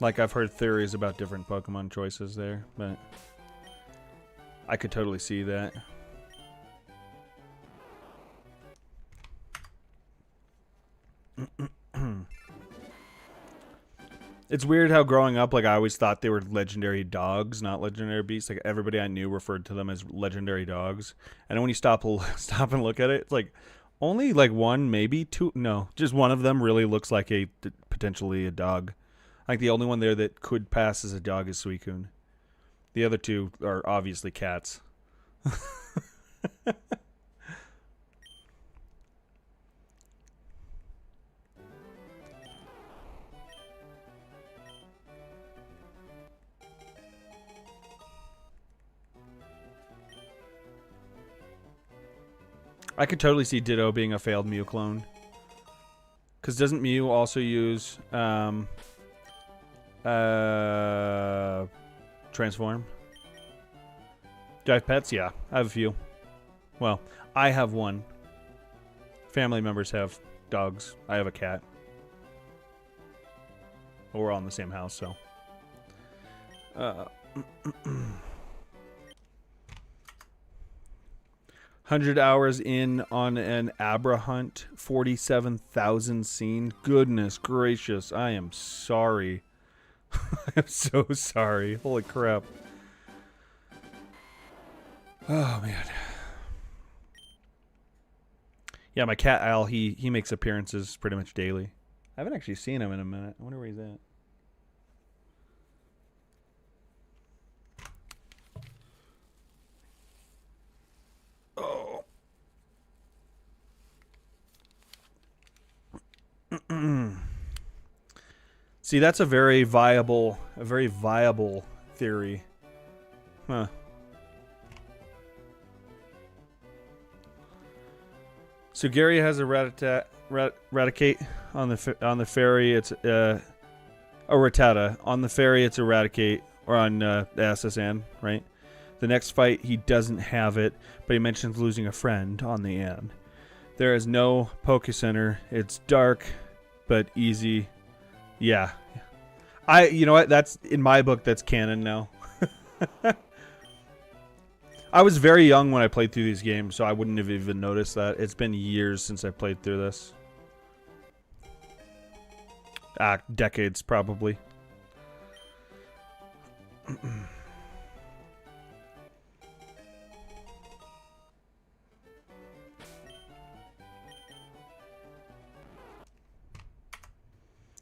Like, I've heard theories about different Pokemon choices there, but I could totally see that. It's weird how growing up, like, I always thought they were legendary dogs, not legendary beasts. Like, everybody I knew referred to them as legendary dogs. And then when you stop and look at it, it's like, only, like, one, maybe two, no, just one of them really looks like potentially a dog. Like, the only one there that could pass as a dog is Suicune. The other two are obviously cats. I could totally see Ditto being a failed Mew clone. Because doesn't Mew also use Transform? Do I have pets? Yeah, I have a few. Well, I have one. Family members have dogs. I have a cat. Well, we're all in the same house, so. 100 hours in on an Abra hunt. 47,000 seen. Goodness gracious. I am sorry. I'm so sorry. Holy crap. Oh, man. Yeah, my cat Al, he makes appearances pretty much daily. I haven't actually seen him in a minute. I wonder where he's at. Oh. See, that's a very viable theory. Huh. So Gary has a Raticate on the ferry. It's a Rattata on the ferry. It's Eradicate, or on the SSN, right? The next fight he doesn't have it, but he mentions losing a friend on the end. There is no Poke Center. It's dark, but easy. Yeah, you know what? That's in my book. That's canon now. I was very young when I played through these games, so I wouldn't have even noticed that. It's been years since I played through this. Decades, probably.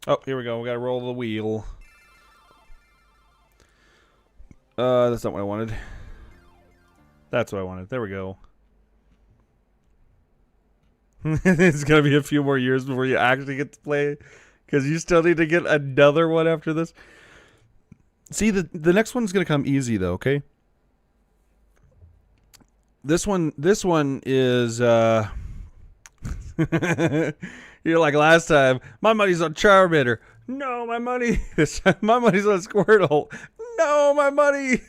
Oh, here we go. We gotta roll the wheel. That's not what I wanted. That's what I wanted. There we go. It's gonna be a few more years before you actually get to play, because you still need to get another one after this. See, the next one's gonna come easy though. Okay. This one is you're like last time. My money's on Charmander. No, my money. My money's on Squirtle. No, my money.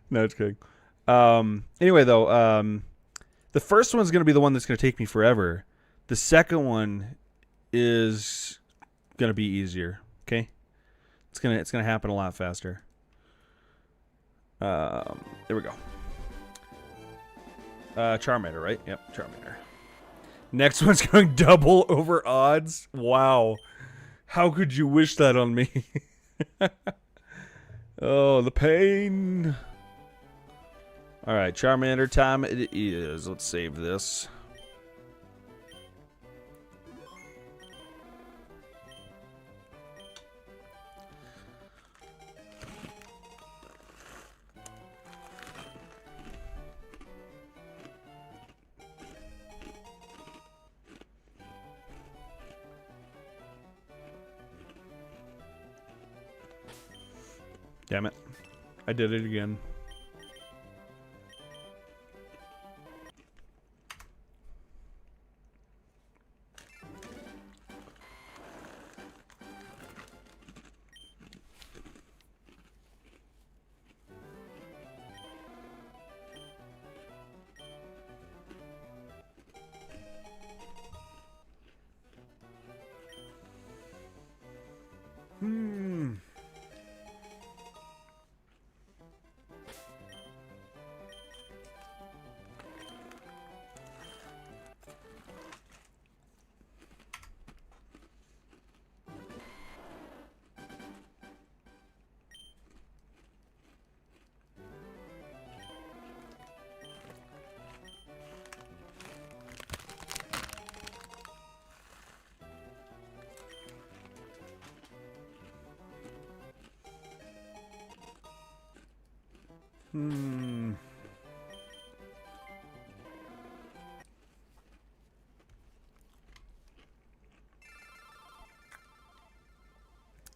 No, it's kidding. Anyway, though, the first one's going to be the one that's going to take me forever. The second one is going to be easier. Okay? It's going to happen a lot faster. There we go. Charmander, right? Yep, Charmander. Next one's going double over odds. Wow. How could you wish that on me? Oh, the pain. All right, Charmander time it is. Let's save this. Damn it. I did it again.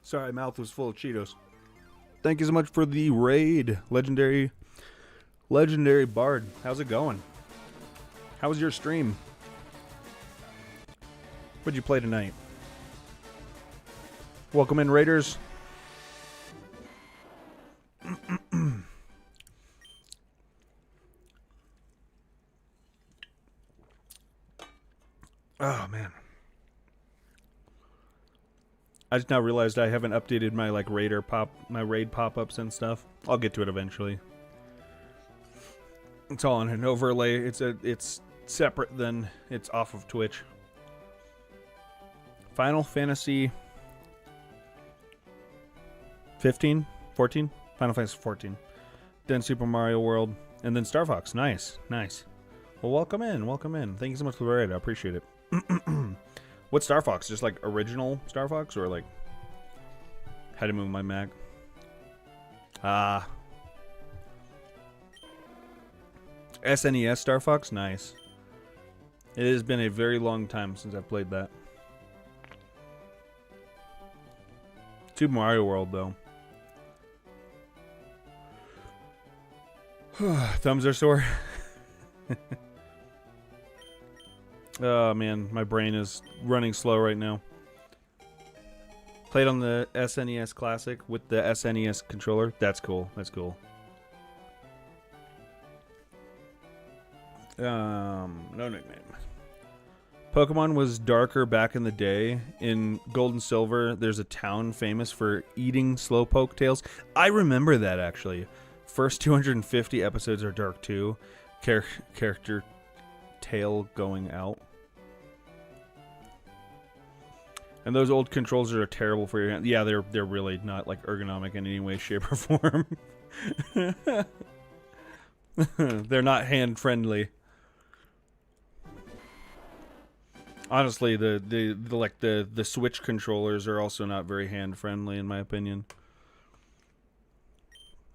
Sorry, mouth was full of Cheetos. Thank you so much for the raid, legendary Bard. How's it going? How was your stream? What'd you play tonight? Welcome in, Raiders. Oh man. I just now realized I haven't updated my raid pop-ups and stuff. I'll get to it eventually. It's all on an overlay. It's separate than it's off of Twitch. Final Fantasy 15, 14, Final Fantasy 14, then Super Mario World, and then Star Fox. Nice. Well, welcome in. Thank you so much for the raid. I appreciate it. What's Star Fox? Just like original Star Fox, or like had to move my Mac? SNES Star Fox, nice. It has been a very long time since I've played that. Super Mario World though. Thumbs are sore. Oh man, my brain is running slow right now. Played on the SNES Classic with the SNES controller. That's cool. No nickname. Pokemon was darker back in the day. In Gold and Silver, there's a town famous for eating slowpoke tails. I remember that actually. First 250 episodes are dark too. Character tail going out. And those old controls are terrible for your hand. Yeah, they're really not like ergonomic in any way, shape, or form. They're not hand friendly. Honestly, the Switch controllers are also not very hand friendly in my opinion.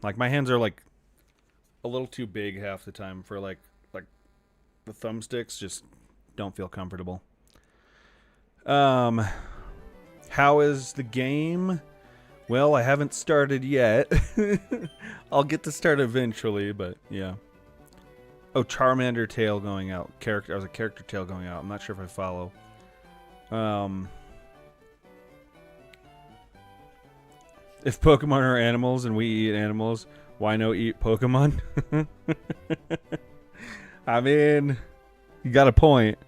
Like my hands are like a little too big half the time for like the thumbsticks just don't feel comfortable. How is the game? Well, I haven't started yet. I'll get to start eventually, but yeah. Oh, Charmander tail going out. I was a character tail going out. I'm not sure if I follow. If Pokemon are animals and we eat animals, why no eat Pokemon? I mean, you got a point.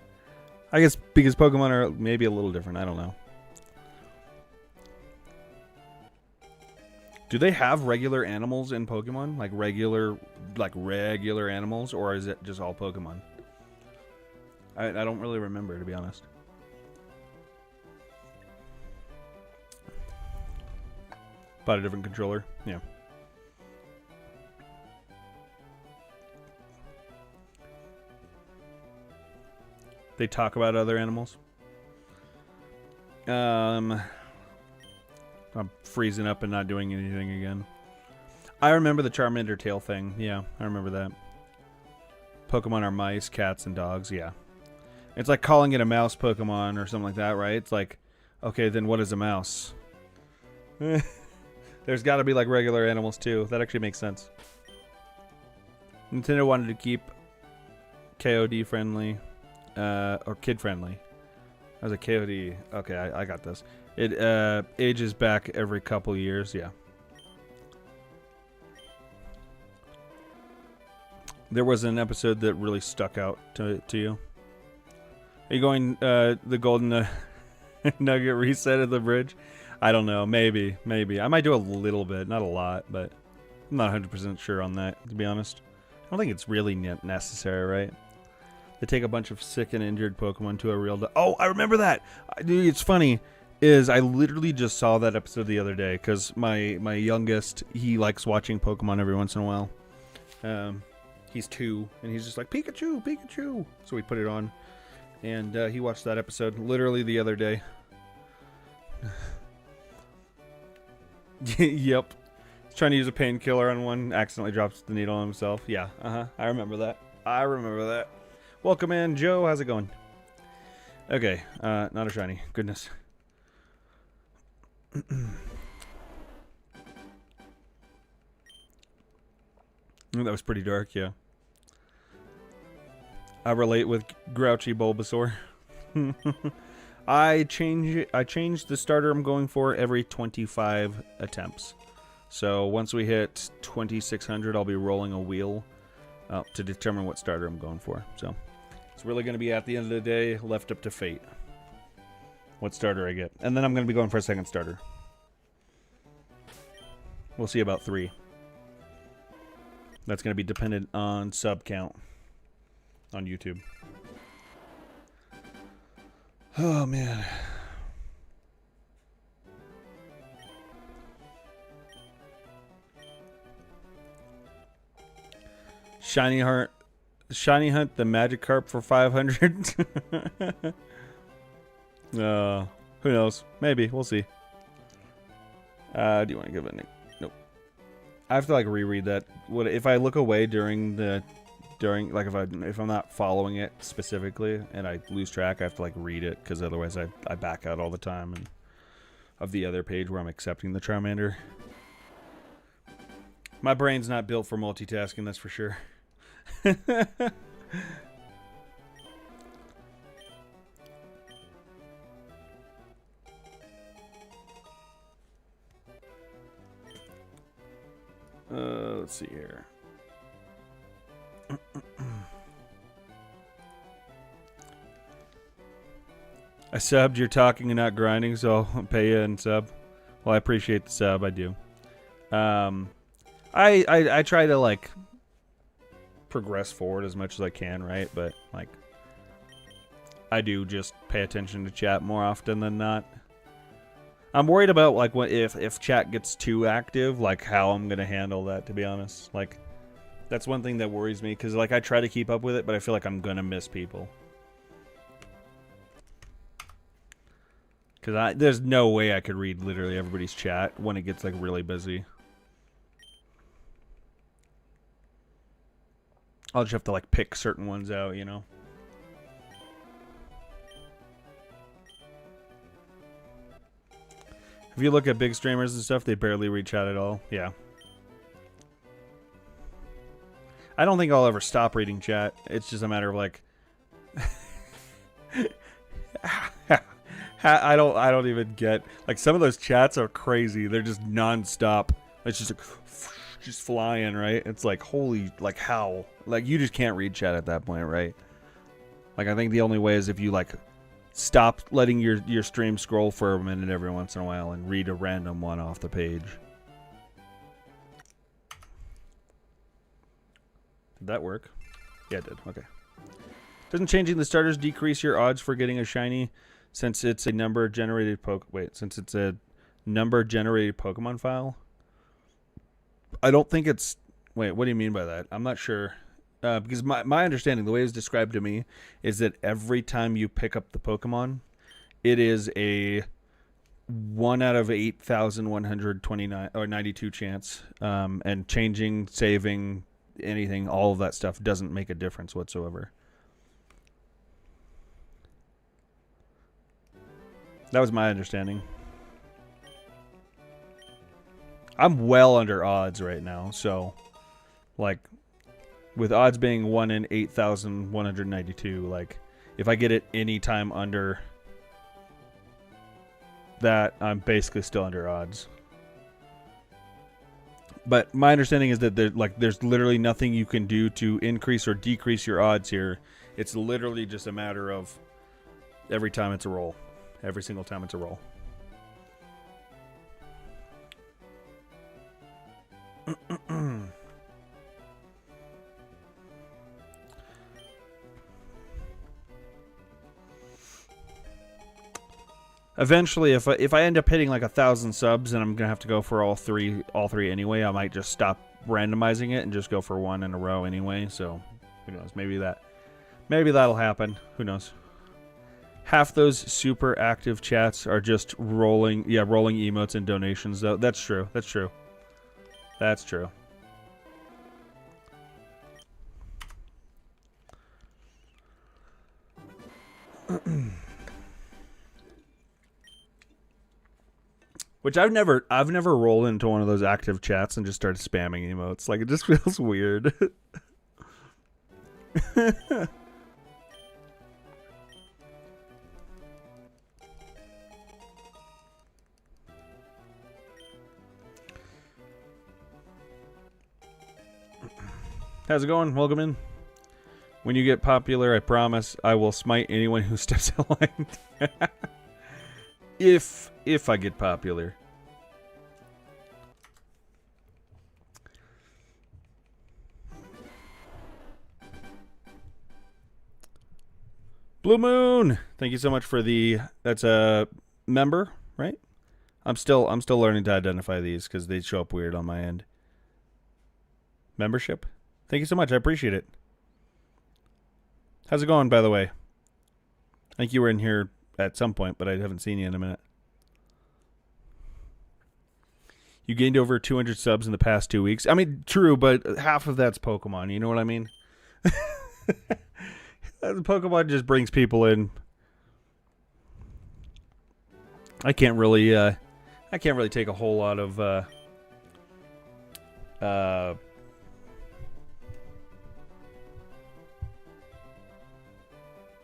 I guess because Pokemon are maybe a little different. I don't know. Do they have regular animals in Pokemon? Like regular animals, or is it just all Pokemon? I don't really remember, to be honest. Bought a different controller. Yeah. They talk about other animals. I'm freezing up and not doing anything again. I remember the Charmander tail thing. Yeah, I remember that. Pokemon are mice, cats, and dogs. Yeah. It's like calling it a mouse Pokemon or something like that, right? It's like, okay, then what is a mouse? There's got to be like regular animals too. That actually makes sense. Nintendo wanted to keep KOD friendly, or kid friendly. As a KOD, okay, I got this. It ages back every couple years, yeah. There was an episode that really stuck out to you. Are you going the golden nugget reset at the bridge? I don't know. Maybe. I might do a little bit, not a lot, but I'm not 100% sure on that, to be honest. I don't think it's really necessary, right? They take a bunch of sick and injured Pokemon to a real... Oh, I remember that! Dude, it's funny, is I literally just saw that episode the other day, because my youngest, he likes watching Pokemon every once in a while. He's 2, and he's just like, Pikachu, Pikachu! So we put it on, and he watched that episode literally the other day. Yep. He's trying to use a painkiller on one, accidentally drops the needle on himself. Yeah, I remember that. Welcome in, Joe. How's it going? Okay, not a shiny. Goodness. That was pretty dark, yeah. I relate with Grouchy Bulbasaur. I change the starter I'm going for every 25 attempts. So once we hit 2600, I'll be rolling a wheel to determine what starter I'm going for. So it's really going to be, at the end of the day, left up to fate what starter I get. And then I'm going to be going for a second starter. We'll see about 3. That's going to be dependent on sub count on YouTube. Oh, man. Shiny Hunt the Magikarp for 500. Who knows? Maybe. We'll see. Do you want to give it a... Nope. I have to like reread that. What if I look away during like if I'm not following it specifically and I lose track, I have to like read it, because otherwise I back out all the time and of the other page where I'm accepting the Charmander. My brain's not built for multitasking, that's for sure. Let's see here. I subbed, you're talking and not grinding, so I'll pay you and sub. Well, I appreciate the sub, I do. I try to like progress forward as much as I can, right? But like I do just pay attention to chat more often than not. I'm worried about like what if chat gets too active, like how I'm gonna handle that, to be honest. Like that's one thing that worries me, because like I try to keep up with it, but I feel like I'm gonna miss people. Because there's no way I could read literally everybody's chat when it gets like really busy. I'll just have to like pick certain ones out, you know. If you look at big streamers and stuff, they barely read chat at all. Yeah. I don't think I'll ever stop reading chat. It's just a matter of like I don't even get, like, some of those chats are crazy. They're just non-stop. It's just like just flying, right? It's like, holy, like, how? Like, you just can't read chat at that point, right? Like, I think the only way is if you like stop letting your stream scroll for a minute every once in a while and read a random one off the page. Did that work? Yeah, it did. Okay. Doesn't changing the starters decrease your odds for getting a shiny, since it's a number generated since it's a number generated Pokemon file? I don't think it's... Wait, what do you mean by that? I'm not sure. Because my understanding, the way it's described to me, is that every time you pick up the Pokemon, it is a 1 out of 8,129 or 92 chance. And changing, saving, anything, all of that stuff doesn't make a difference whatsoever. That was my understanding. I'm well under odds right now, so like with odds being 1 in 8,192, like if I get it any time under that, I'm basically still under odds. But my understanding is that there's literally nothing you can do to increase or decrease your odds here. It's literally just a matter of every time it's a roll. Every single time it's a roll. Eventually, if I end up hitting like 1,000 subs and I'm gonna have to go for all three anyway, I might just stop randomizing it and just go for one in a row anyway. So who knows? Maybe that'll happen. Who knows? Half those super active chats are just rolling emotes and donations. Though that's true. That's true. That's true. Which I've never rolled into one of those active chats and just started spamming emotes. Like, it just feels weird. How's it going? Welcome in. When you get popular, I promise I will smite anyone who steps in line. If I get popular. Blue Moon, thank you so much for that's a member, right? I'm still learning to identify these because they show up weird on my end. Membership. Thank you so much. I appreciate it. How's it going, by the way? I think you were in here at some point, but I haven't seen you in a minute. You gained over 200 subs in the past 2 weeks. I mean, true, but half of that's Pokemon. You know what I mean? Pokemon just brings people in. I can't really take a whole lot of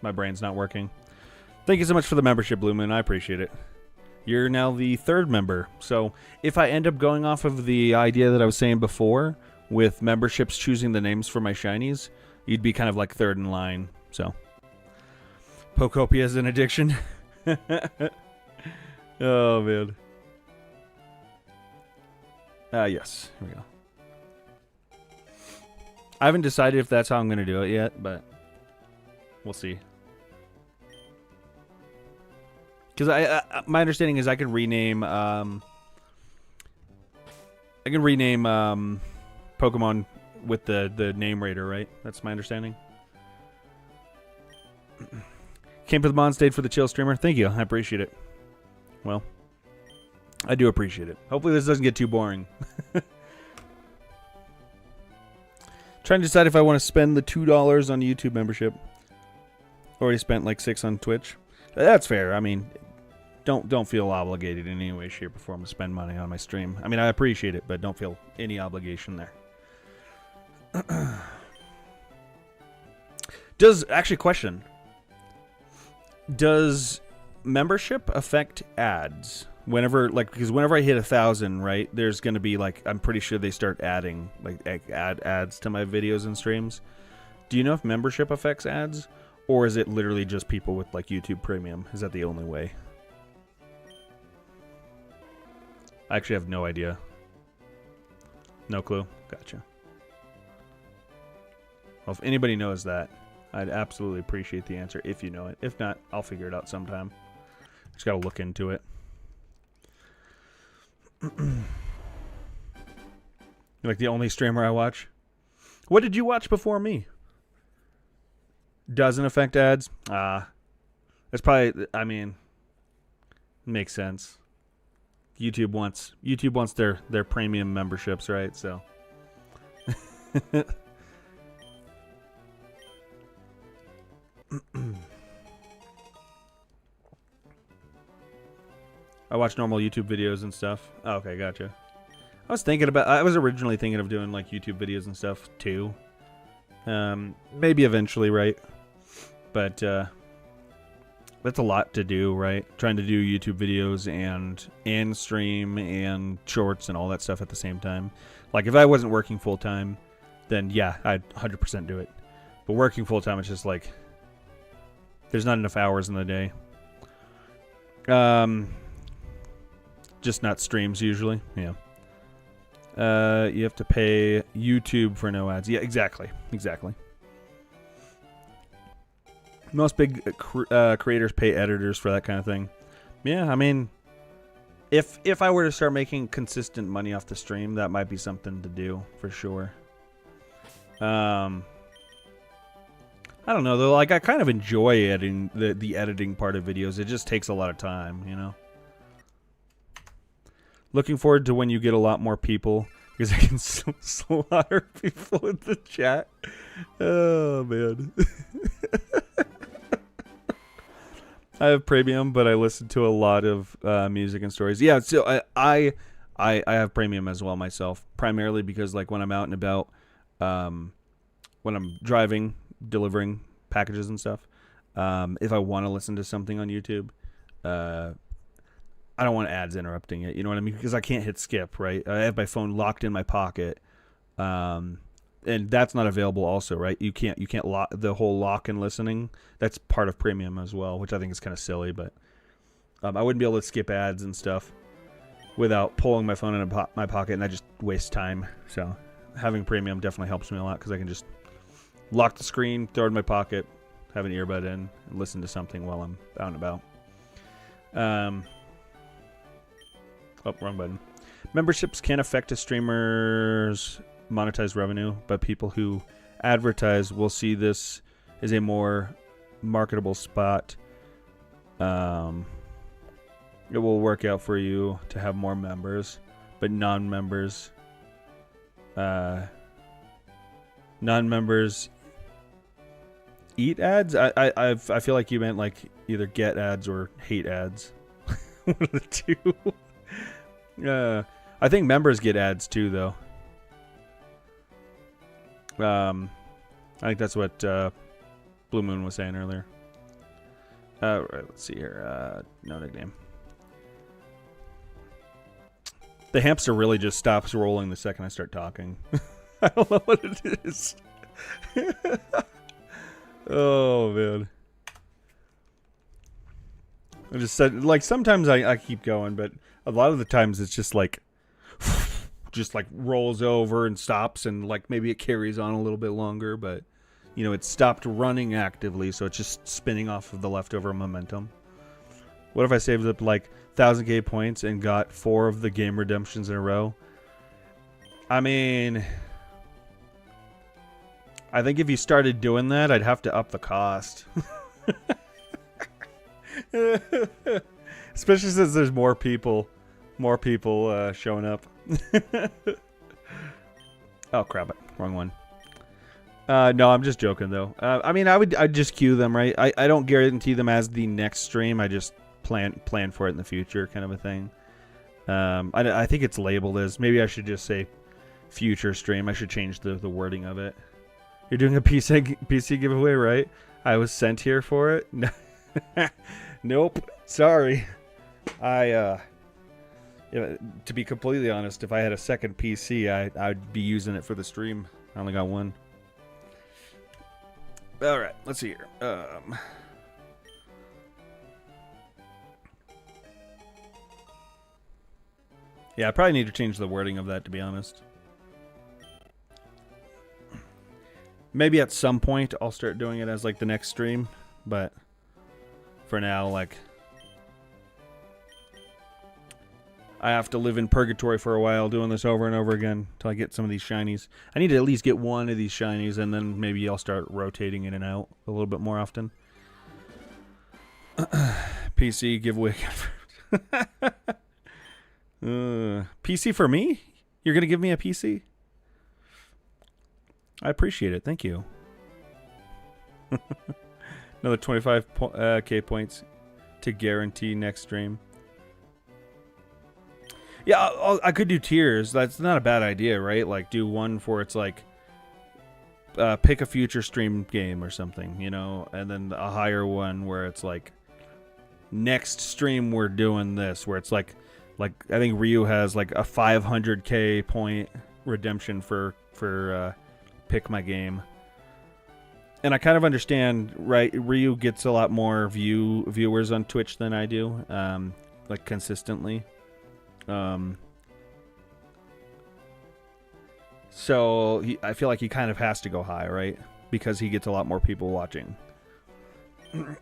my brain's not working. Thank you so much for the membership, Blue Moon. I appreciate it. You're now the 3rd member. So if I end up going off of the idea that I was saying before, with memberships choosing the names for my shinies, you'd be kind of like 3rd in line. So Pocopia is an addiction. Oh, man. Yes. Here we go. I haven't decided if that's how I'm going to do it yet, but we'll see. Because my understanding is I can rename Pokemon with the name raider, right? That's my understanding. Came to the Mon State for the chill streamer. Thank you. I appreciate it. Well, I do appreciate it. Hopefully this doesn't get too boring. Trying to decide if I want to spend the $2 on YouTube membership. Already spent like $6 on Twitch. That's fair. I mean, don't feel obligated in any way, shape, or form to spend money on my stream. I mean, I appreciate it, but don't feel any obligation there. Question. Does membership affect ads? Because whenever I hit 1,000, right, there's going to be I'm pretty sure they start adding ads to my videos and streams. Do you know if membership affects ads? Or is it literally just people with YouTube Premium? Is that the only way? I actually have no idea. No clue. Gotcha. Well, if anybody knows that, I'd absolutely appreciate the answer if you know it. If not, I'll figure it out sometime. Just gotta look into it. You're like the only streamer I watch. What did you watch before me? Doesn't affect ads? That's probably, I mean, makes sense. YouTube wants their premium memberships, right? So I watch normal YouTube videos and stuff. Oh, okay, gotcha. I was originally thinking of doing like YouTube videos and stuff too. Maybe eventually, right? But that's a lot to do, right? Trying to do YouTube videos and stream and shorts and all that stuff at the same time. Like if I wasn't working full time, then yeah, I'd 100% do it. But working full time, it's just like there's not enough hours in the day. Just not streams usually. Yeah. You have to pay YouTube for no ads. Yeah, exactly. Most big creators pay editors for that kind of thing. Yeah, I mean, if I were to start making consistent money off the stream, that might be something to do for sure. I don't know though. Like I kind of enjoy editing the editing part of videos. It just takes a lot of time, you know. Looking forward to when you get a lot more people because I can slaughter people in the chat. Oh man. I have premium, but I listen to a lot of music and stories. Yeah, so I have premium as well myself, primarily because like when I'm out and about, when I'm driving, delivering packages and stuff, if I want to listen to something on YouTube, I don't want ads interrupting it. You know what I mean? Because I can't hit skip, right? I have my phone locked in my pocket, and that's not available also, right? You can't lock the whole lock and listening. That's part of premium as well, which I think is kind of silly, but I wouldn't be able to skip ads and stuff without pulling my phone in my pocket, and I just waste time. So having premium definitely helps me a lot because I can just lock the screen, throw it in my pocket, have an earbud in, and listen to something while I'm out and about. Oh, wrong button. Memberships can affect a streamer's monetized revenue, but people who advertise will see this as a more marketable spot. It will work out for you to have more members, but non-members eat ads. I feel like you meant like either get ads or hate ads. One of the two. I think members get ads too, though. I think that's what Blue Moon was saying earlier. Right, let's see here. No nickname. The hamster really just stops rolling the second I start talking. I don't know what it is. Oh man. I just said, like, sometimes I keep going, but a lot of the times it's just like rolls over and stops, and like maybe it carries on a little bit longer, but you know, it stopped running actively, so it's just spinning off of the leftover momentum. What if I saved up like 1000k points and got 4 of the game redemptions in a row? I mean, I think if you started doing that, I'd have to up the cost. Especially since there's more people showing up. Oh crap! Wrong one. No, I'm just joking though. I mean, I'd just queue them, right? I don't guarantee them as the next stream. I just plan for it in the future, kind of a thing. I think it's labeled as, maybe I should just say future stream. I should change the wording of it. You're doing a PC giveaway, right? I was sent here for it. Nope. Sorry. To be completely honest, if I had a second PC, I'd be using it for the stream. I only got one. All right, let's see here. Yeah, I probably need to change the wording of that, to be honest. Maybe at some point I'll start doing it as like the next stream, but for now, like, I have to live in purgatory for a while doing this over and over again until I get some of these shinies. I need to at least get one of these shinies, and then maybe I'll start rotating in and out a little bit more often. PC giveaway. PC for me? You're going to give me a PC? I appreciate it. Thank you. Another 25k points to guarantee next stream. Yeah, I could do tiers. That's not a bad idea, right? Like do one for it's like pick a future stream game or something, you know, and then a higher one where it's like next stream we're doing this, where it's like I think Ryu has like a 500k point redemption for pick my game. And I kind of understand, right? Ryu gets a lot more viewers on Twitch than I do, like consistently. So I feel like he kind of has to go high, right? Because he gets a lot more people watching.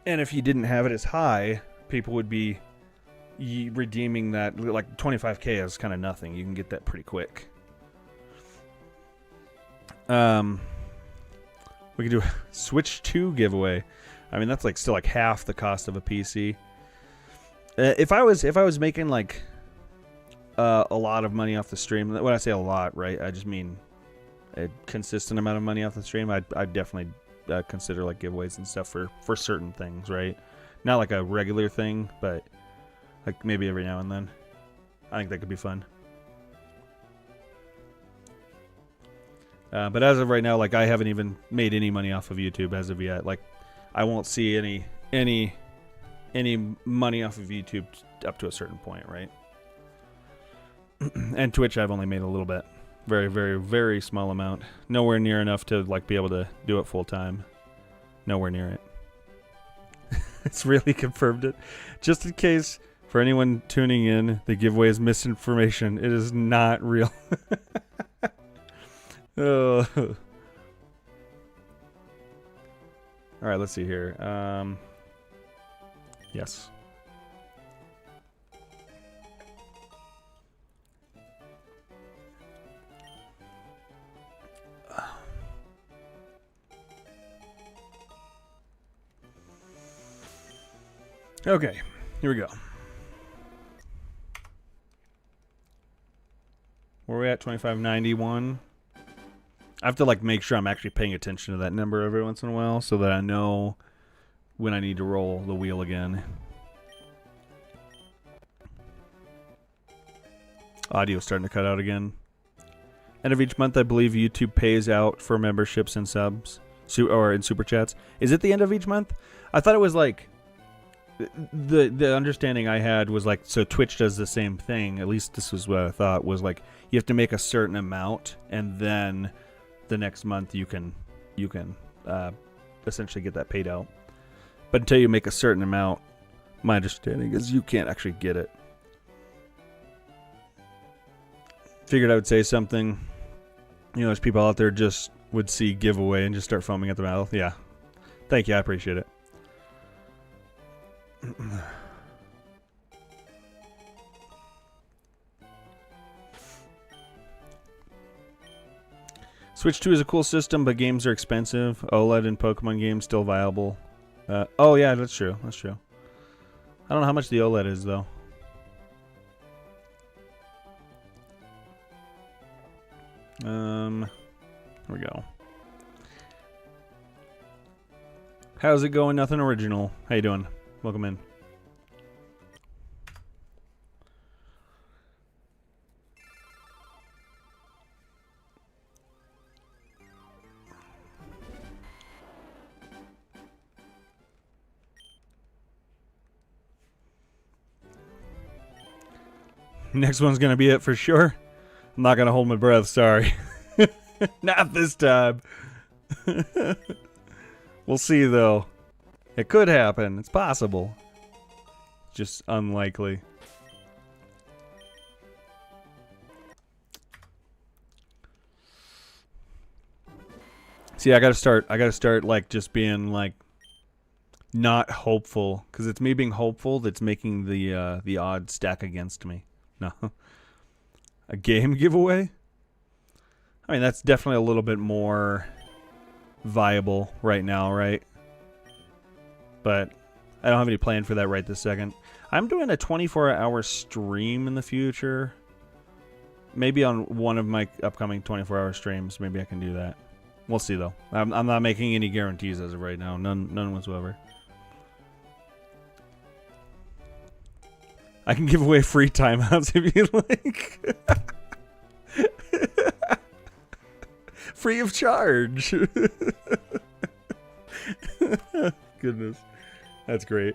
And if he didn't have it as high, people would be redeeming that. Like 25k is kind of nothing. You can get that pretty quick. We could do a Switch 2 giveaway. I mean, that's like still like half the cost of a PC. If I was making like a lot of money off the stream, when I say a lot, right, I just mean a consistent amount of money off the stream, I'd definitely consider like giveaways and stuff for certain things, right? Not like a regular thing, but like maybe every now and then. I think that could be fun. But as of right now, like I haven't even made any money off of YouTube as of yet. Like I won't see any money off of YouTube up to a certain point, right? And Twitch I've only made a little bit. Very, very, very small amount. Nowhere near enough to like be able to do it full time. Nowhere near it. It's really confirmed it. Just in case for anyone tuning in, the giveaway is misinformation. It is not real. Oh. All right, let's see here. Yes. Okay, here we go. Where are we at? 2591. I have to like make sure I'm actually paying attention to that number every once in a while so that I know when I need to roll the wheel again. Audio's starting to cut out again. End of each month, I believe YouTube pays out for memberships and subs, or in super chats. Is it the end of each month? I thought it was like the understanding I had was like, so Twitch does the same thing. At least this was what I thought, was like you have to make a certain amount and then the next month you can essentially get that paid out. But until you make a certain amount, my understanding is you can't actually get it. Figured I would say something. You know, there's people out there just would see giveaway and just start foaming at the mouth. Yeah. Thank you, I appreciate it. Switch 2 is a cool system, but games are expensive. OLED and Pokemon games still viable. Oh yeah, that's true. That's true. I don't know how much the OLED is though. Here we go. How's it going? Nothing original. How you doing? Welcome in. Next one's gonna be it for sure. I'm not gonna hold my breath, sorry. Not this time. We'll see though. It could happen. It's possible. Just unlikely. See, I gotta start like just being like not hopeful, because it's me being hopeful that's making the odds stack against me. No. A game giveaway? I mean, that's definitely a little bit more viable right now, right? But I don't have any plan for that right this second. I'm doing a 24-hour stream in the future. Maybe on one of my upcoming 24-hour streams, maybe I can do that. We'll see, though. I'm not making any guarantees as of right now. None whatsoever. I can give away free timeouts if you like. Free of charge. Goodness. That's great.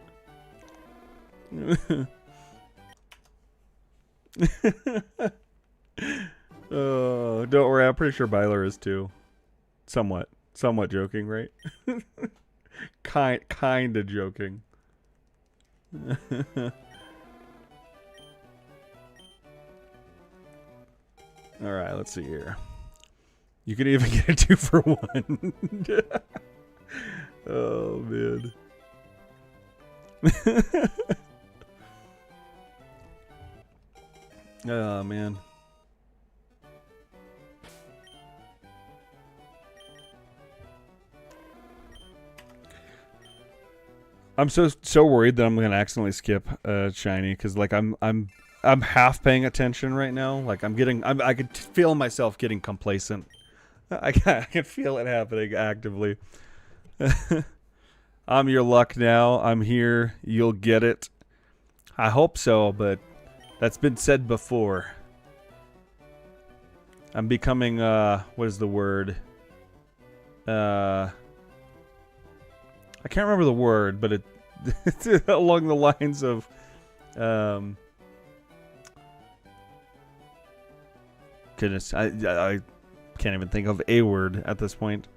Oh, don't worry. I'm pretty sure Byler is too. Somewhat joking, right? Kind of joking. All right, let's see here. You could even get a 2 for 1. Oh man. Oh man. I'm so worried that I'm gonna accidentally skip shiny because like I'm half paying attention right now. Like I could feel myself getting complacent. I can feel it happening actively. I'm your luck now. I'm here. You'll get it. I hope so, but that's been said before. I'm becoming what is the word? I can't remember the word, but it's along the lines of goodness, I can't even think of a word at this point.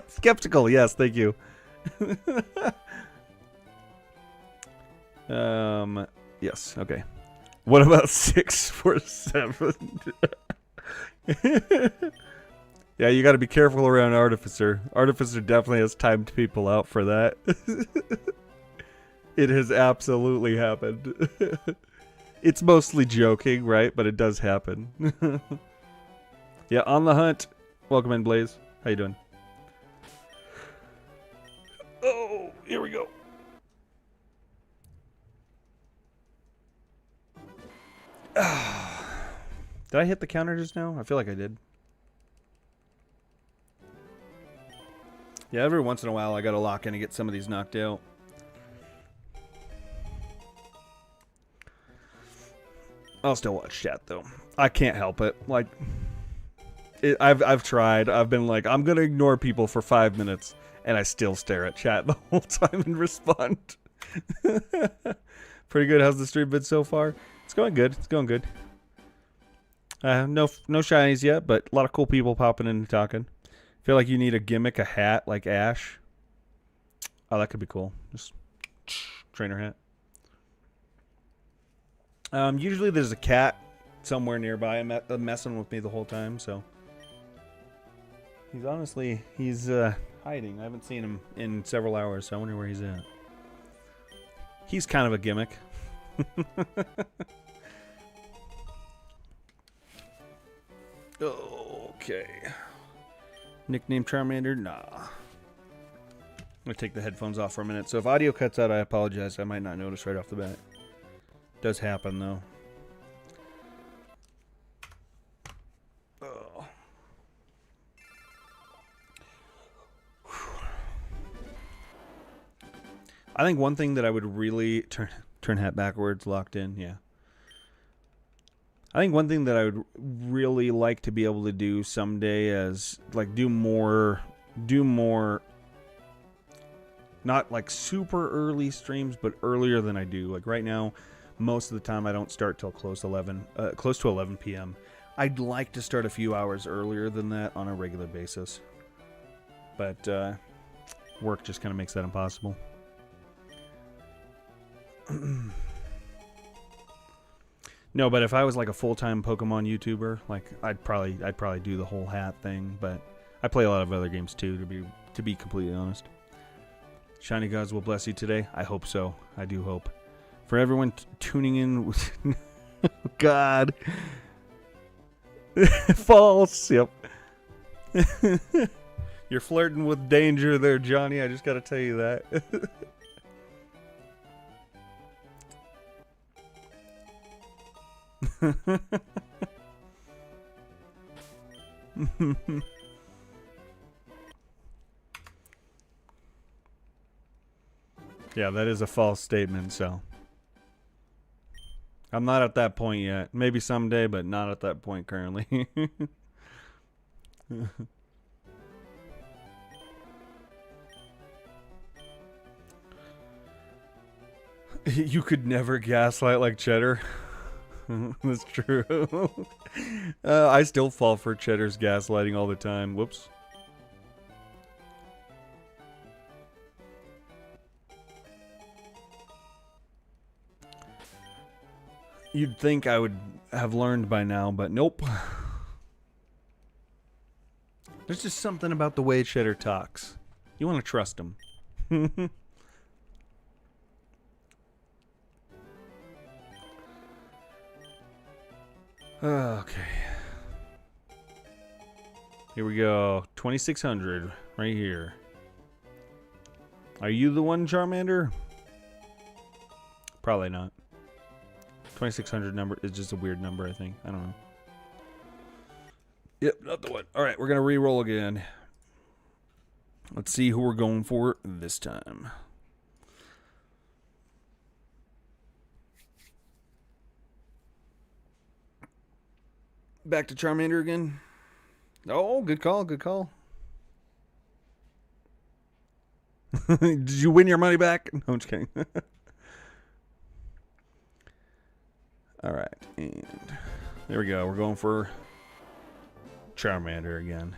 Skeptical, yes, thank you. Yes, okay. What about 6 for 7? Yeah, you got to be careful around Artificer. Artificer definitely has timed people out for that. It has absolutely happened. It's mostly joking, right? But it does happen. Yeah, on the hunt. Welcome in, Blaze. How you doing? Oh, here we go. Did I hit the counter just now? I feel like I did. Yeah, every once in a while I gotta lock in and get some of these knocked out. I'll still watch chat though. I can't help it. Like, I've tried. I've been like, I'm gonna ignore people for 5 minutes, and I still stare at chat the whole time and respond. Pretty good. How's the stream been so far? It's going good. It's going good. No shinies yet, but a lot of cool people popping in and talking. Feel like you need a gimmick, a hat like Ash. Oh, that could be cool. Just trainer hat. Usually there's a cat somewhere nearby messing with me the whole time, so he's hiding. I haven't seen him in several hours, so I wonder where he's at. He's kind of a gimmick. Okay. Nickname Charmander? Nah. I'm going to take the headphones off for a minute. So if audio cuts out, I apologize. I might not notice right off the bat. Does happen, though. Oh. I think one thing that I would really... Turn hat backwards, locked in, yeah. I think one thing that I would really like to be able to do someday is like do more not like super early streams, but earlier than I do. Like right now, most of the time I don't start till close to 11 p.m. I'd like to start a few hours earlier than that on a regular basis. But work just kind of makes that impossible. No, but if I was like a full-time Pokemon YouTuber, like I'd probably do the whole hat thing. But I play a lot of other games too, to be completely honest. Shiny gods will bless you today. I hope so. I do hope. For everyone tuning in, God, false. Yep. You're flirting with danger there, Johnny. I just got to tell you that. Yeah, that is a false statement, so. I'm not at that point yet. Maybe someday, but not at that point currently. You could never gaslight like Cheddar. That's true. I still fall for Cheddar's gaslighting all the time. Whoops. You'd think I would have learned by now, but nope. There's just something about the way Cheddar talks. You want to trust him. Okay. Here we go. 2600 right here. Are you the one, Charmander? Probably not. 2600 number is just a weird number, I think. I don't know. Yep, not the one. Alright, we're going to re-roll again. Let's see who we're going for this time. Back to Charmander again. Oh, good call, good call. Did you win your money back? No, I'm just kidding. Alright, and there we go. We're going for Charmander again.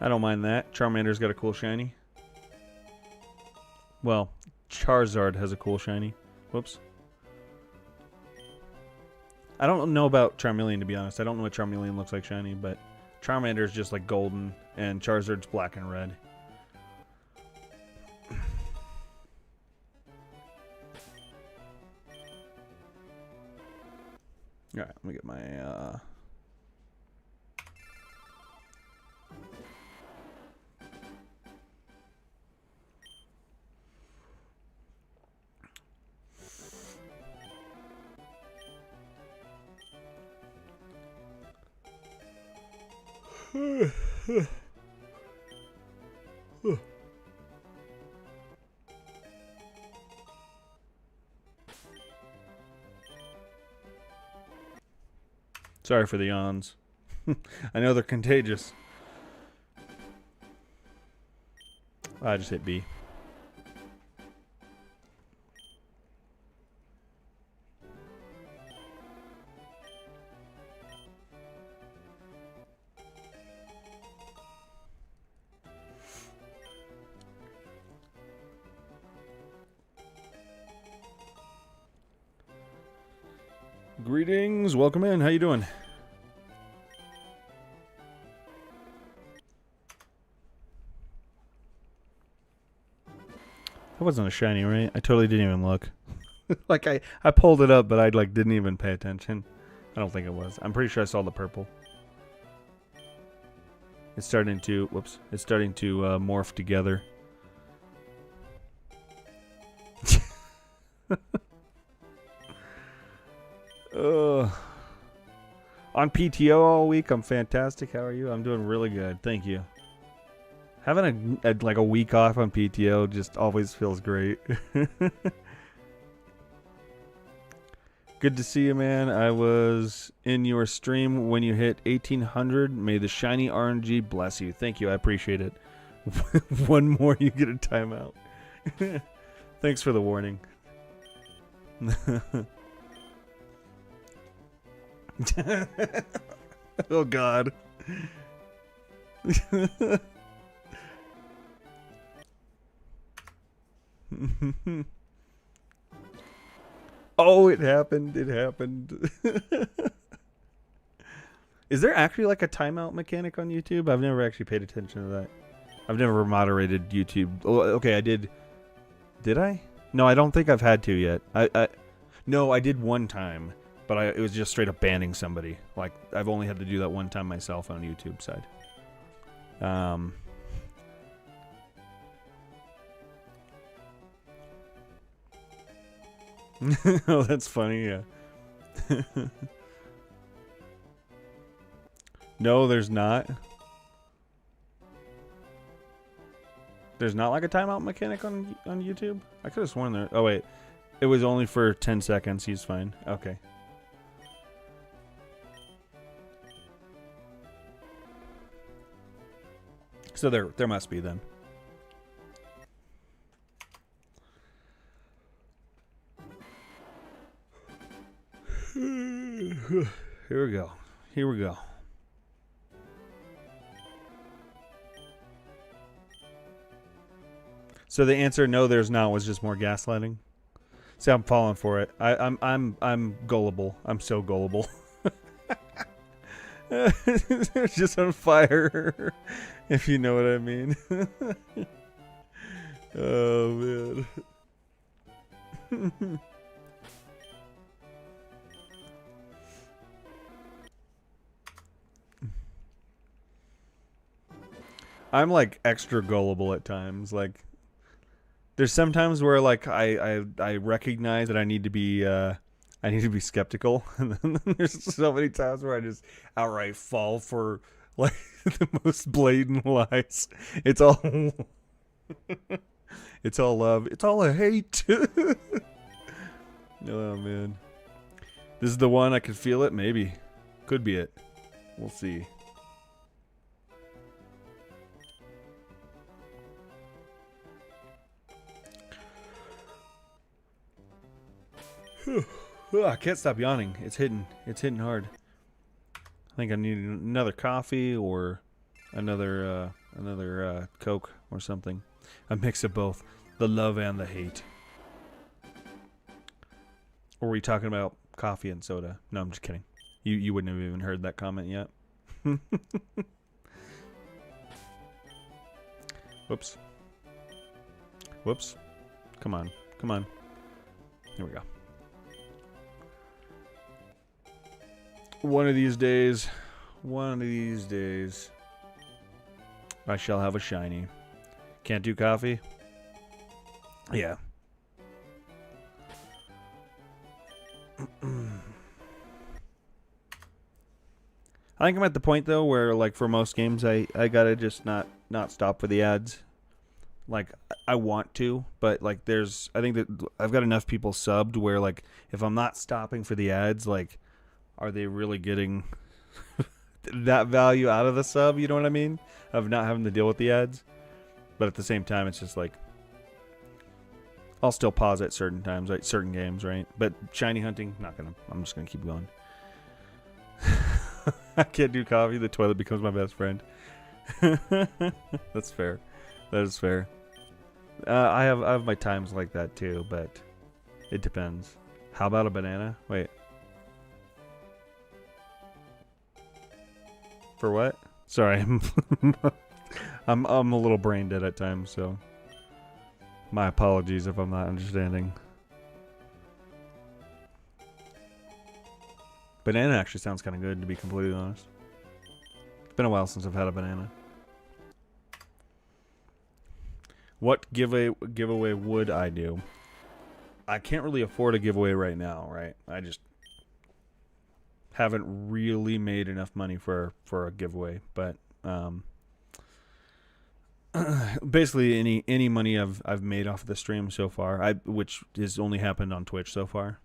I don't mind that. Charmander's got a cool shiny. Well, Charizard has a cool shiny. Whoops. I don't know about Charmeleon, to be honest. I don't know what Charmeleon looks like shiny, but Charmander's just like golden, and Charizard's black and red. Alright, let me get my, Sorry for the yawns. I know they're contagious. I just hit B. Greetings, welcome in. How you doing? That wasn't a shiny, right? I totally didn't even look. Like I pulled it up, but I like didn't even pay attention. I don't think it was. I'm pretty sure I saw the purple. It's starting to it's starting to morph together. On PTO all week, I'm fantastic. How are you? I'm doing really good. Thank you. Having like a week off on PTO just always feels great. Good to see you, man. I was in your stream when you hit 1800. May the shiny RNG bless you. Thank you. I appreciate it. One more, you get a timeout. Thanks for the warning. Oh God. Oh, it happened. It happened. Is there actually like a timeout mechanic on YouTube? I've never actually paid attention to that. I've never moderated YouTube. Oh, okay, I did. Did I? No, I don't think I've had to yet. No, I did one time. But it was just straight up banning somebody. Like, I've only had to do that one time myself on YouTube side. Oh, that's funny, yeah. No, there's not. There's not like a timeout mechanic on YouTube? I could have sworn there. Oh, wait. It was only for 10 seconds. He's fine. Okay. So there must be then. Here we go. Here we go. So the answer, no, there's not, was just more gaslighting. See, I'm falling for it. I'm gullible. I'm so gullible. They're just on fire, if you know what I mean. Oh man. I'm like extra gullible at times. Like, there's sometimes where like I recognize that I need to be skeptical, and then there's so many times where I just outright fall for like the most blatant lies. It's all it's all love. It's all a hate. Oh man, this is the one. I could feel it. Maybe, could be it. We'll see. I can't stop yawning. It's hitting hard. I think I need another coffee or another Coke or something. A mix of both, the love and the hate. Or are we talking about coffee and soda? No, I'm just kidding. You wouldn't have even heard that comment yet. Whoops. Whoops. Come on. Come on. Here we go. One of these days, I shall have a shiny. Can't do coffee? Yeah. I think I'm at the point though where, like, for most games I gotta just not stop for the ads. Like, I want to, but like I think that I've got enough people subbed where, like, if I'm not stopping for the ads, like, are they really getting that value out of the sub? You know what I mean? Of not having to deal with the ads. But at the same time, it's just like, I'll still pause at certain times, like certain games, right? But shiny hunting, not gonna. I'm just gonna keep going. I can't do coffee. The toilet becomes my best friend. That's fair. That is fair. I have my times like that too, but it depends. How about a banana? Wait. For what? Sorry, I'm a little brain dead at times, so my apologies if I'm not understanding. Banana actually sounds kind of good, to be completely honest. It's been a while since I've had a banana. What giveaway would I do? I can't really afford a giveaway right now, right? I just haven't really made enough money for a giveaway, but basically any money I've made off of the stream so far, which has only happened on Twitch so far,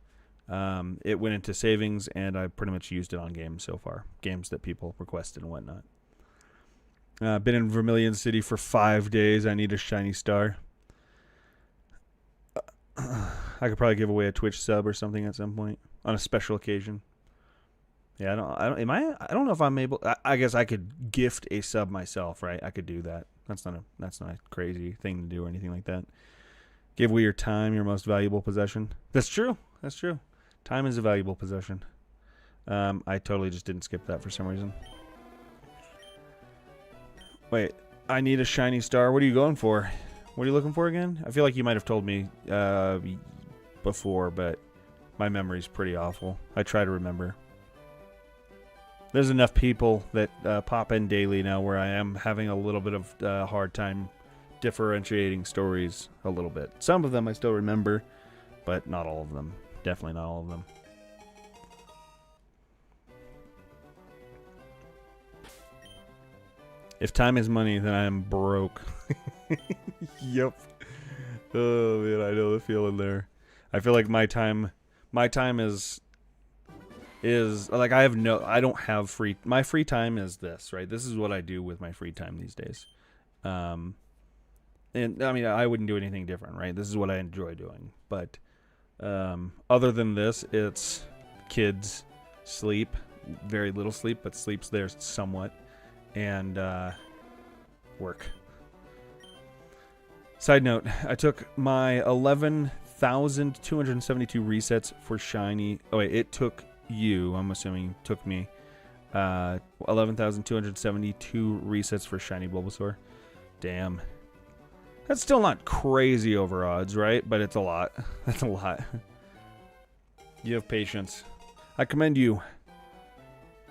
it went into savings, and I pretty much used it on games so far, games that people requested and whatnot. Been in Vermilion City for 5 days. I need a shiny star. I could probably give away a Twitch sub or something at some point on a special occasion. Yeah, I don't know if I'm able. I guess I could gift a sub myself, right? I could do that. That's not a crazy thing to do or anything like that. Give away your time, your most valuable possession. That's true. That's true. Time is a valuable possession. I totally just didn't skip that for some reason. Wait, I need a shiny star. What are you going for? What are you looking for again? I feel like you might have told me before, but my memory's pretty awful. I try to remember. There's enough people that pop in daily now where I am having a little bit of hard time differentiating stories a little bit. Some of them I still remember, but not all of them. Definitely not all of them. If time is money, then I am broke. Yep. Oh man, I know the feeling there. I feel like my time is like I don't have my free time is this, right? This is what I do with my free time these days. And I mean, I wouldn't do anything different, right? This is what I enjoy doing. But other than this, it's kids, sleep, very little sleep, but sleep's there somewhat, and work. Side note, I took my 11,272 resets for shiny. Oh wait, it took you, I'm assuming, took me 11,272 resets for shiny Bulbasaur. Damn. That's still not crazy over odds, right? But it's a lot. That's a lot. You have patience. I commend you.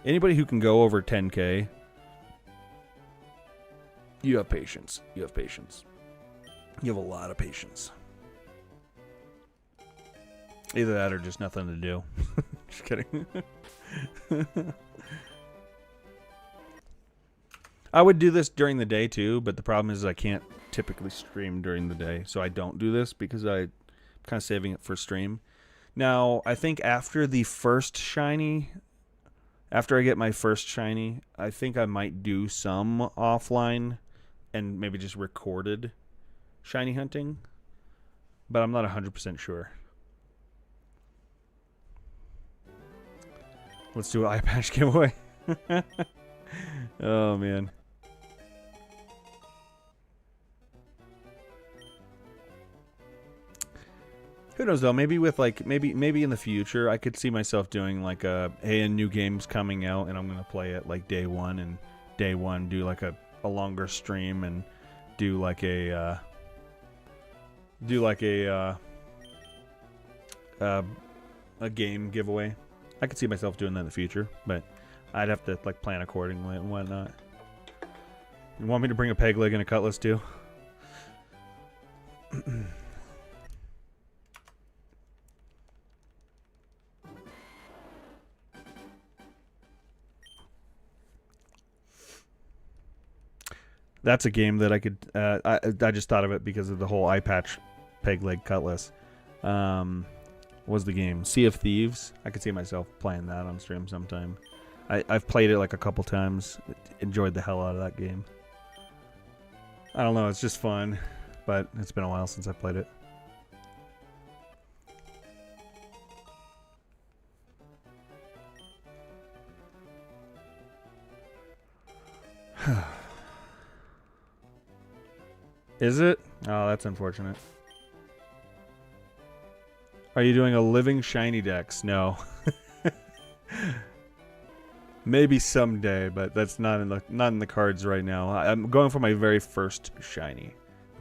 Anybody who can go over 10K, you have patience. You have patience. You have a lot of patience. Either that or just nothing to do. Just kidding. I would do this during the day too, but the problem is I can't typically stream during the day, so I don't do this because I'm kind of saving it for stream. Now, I think after the first shiny, after I get my first shiny, I think I might do some offline and maybe just recorded shiny hunting, but I'm not 100% sure. Let's do an eye patch giveaway. Oh man. Who knows though? Maybe with like maybe in the future I could see myself doing like a new game's coming out and I'm gonna play it like day one, and day one do like a longer stream and do like a game giveaway. I could see myself doing that in the future, but I'd have to like plan accordingly and whatnot. You want me to bring a peg leg and a cutlass too? That's a game that I could. I just thought of it because of the whole eye patch, peg leg cutlass. Was the game Sea of Thieves? I could see myself playing that on stream sometime. I've played it like a couple times. Enjoyed the hell out of that game. I don't know. It's just fun, but it's been a while since I played it. Is it? Oh, that's unfortunate. Are you doing a living shiny dex? No. Maybe someday, but that's not in the cards right now. I'm going for my very first shiny.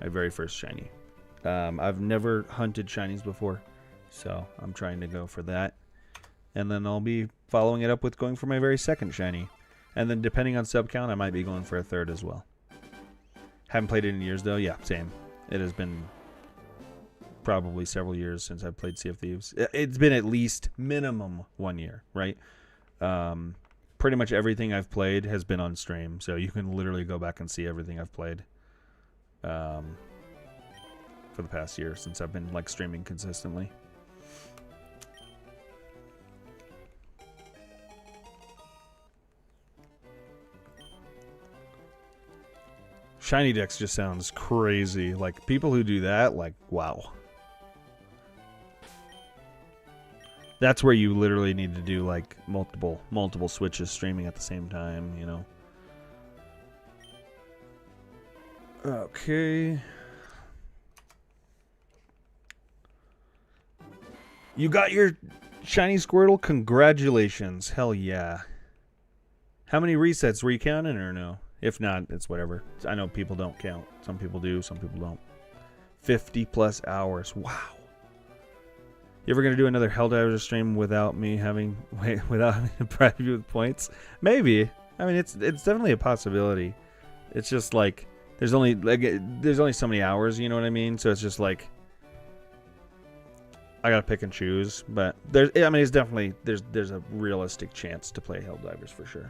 I've never hunted shinies before, so I'm trying to go for that. And then I'll be following it up with going for my very second shiny. And then depending on sub count, I might be going for a third as well. Haven't played it in years though. Yeah, same. It has been probably several years since I've played Sea of Thieves. It's been at least minimum 1 year, right? Pretty much everything I've played has been on stream, so you can literally go back and see everything I've played for the past year since I've been like streaming consistently. Shiny decks just sounds crazy. Like, people who do that, like, wow. That's where you literally need to do, like, multiple switches streaming at the same time, you know. Okay. You got your shiny Squirtle? Congratulations. Hell yeah. How many resets were you counting or no? If not, it's whatever. I know people don't count. Some people do, some people don't. 50 plus hours. Wow. You ever gonna do another Helldivers stream without me having to bribe you with points? Maybe. I mean, it's definitely a possibility. It's just like there's only so many hours. You know what I mean? So it's just like I gotta pick and choose. But it's definitely there's a realistic chance to play Helldivers for sure.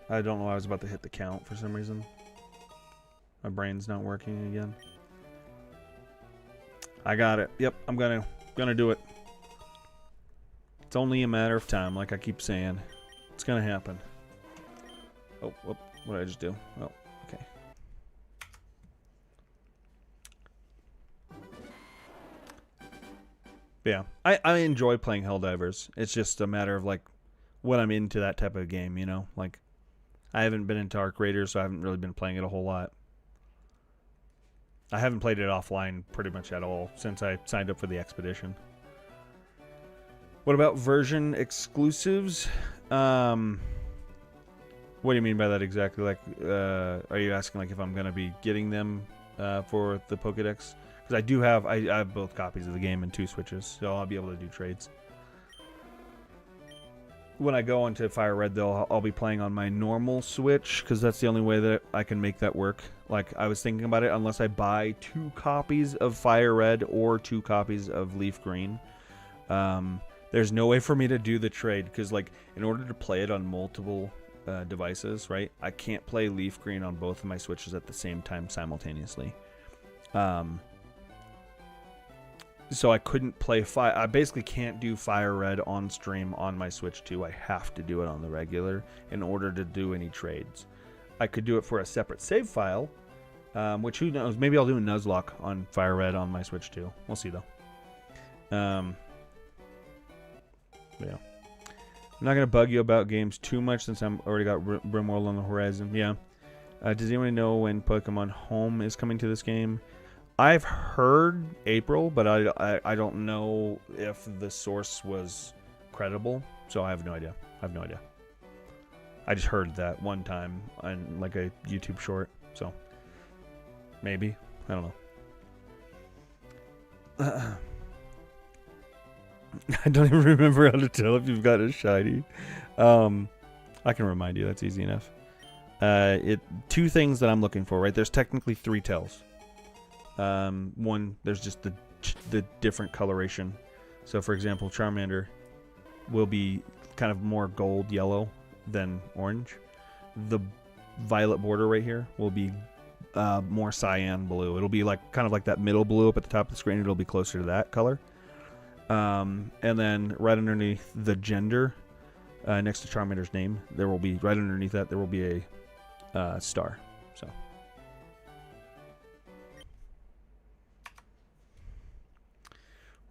I don't know. I was about to hit the count for some reason. My brain's not working again. I got it. Yep, I'm gonna do it. It's only a matter of time, like I keep saying. It's gonna happen. Oh, whoop. What did I just do? Oh, okay. But yeah, I enjoy playing Helldivers. It's just a matter of like when I'm into that type of game, you know? Like, I haven't been into Arc Raiders, so I haven't really been playing it a whole lot. I haven't played it offline pretty much at all since I signed up for the expedition. What about version exclusives? What do you mean by that exactly? Like, are you asking like if I'm gonna be getting them for the Pokédex? Because I have both copies of the game and 2 Switches, so I'll be able to do trades. When I go into Fire Red, though, I'll be playing on my normal Switch, because that's the only way that I can make that work. Like, I was thinking about it, unless I buy 2 copies of Fire Red or 2 copies of Leaf Green, there's no way for me to do the trade, because, like, in order to play it on multiple devices, right, I can't play Leaf Green on both of my Switches at the same time simultaneously. So I couldn't play I basically can't do Fire Red on stream on my Switch 2. I have to do it on the regular in order to do any trades. I could do it for a separate save file, which who knows? Maybe I'll do a Nuzlocke on Fire Red on my Switch 2. We'll see though. Yeah. I'm not gonna bug you about games too much since I'm already got Brimworld on the horizon. Yeah. Does anyone know when Pokemon Home is coming to this game? I've heard April, but I don't know if the source was credible, so I have no idea. I just heard that one time on like a YouTube short, so maybe. I don't know. I don't even remember how to tell if you've got a shiny. I can remind you. That's easy enough. 2 things that I'm looking for, right? There's technically 3 tells. One, there's just the different coloration. So, for example, Charmander will be kind of more gold yellow than orange. The violet border right here will be more cyan blue. It'll be like kind of like that middle blue up at the top of the screen. It'll be closer to that color. And then right underneath the gender, next to Charmander's name, there will be right underneath that there will be a star. So.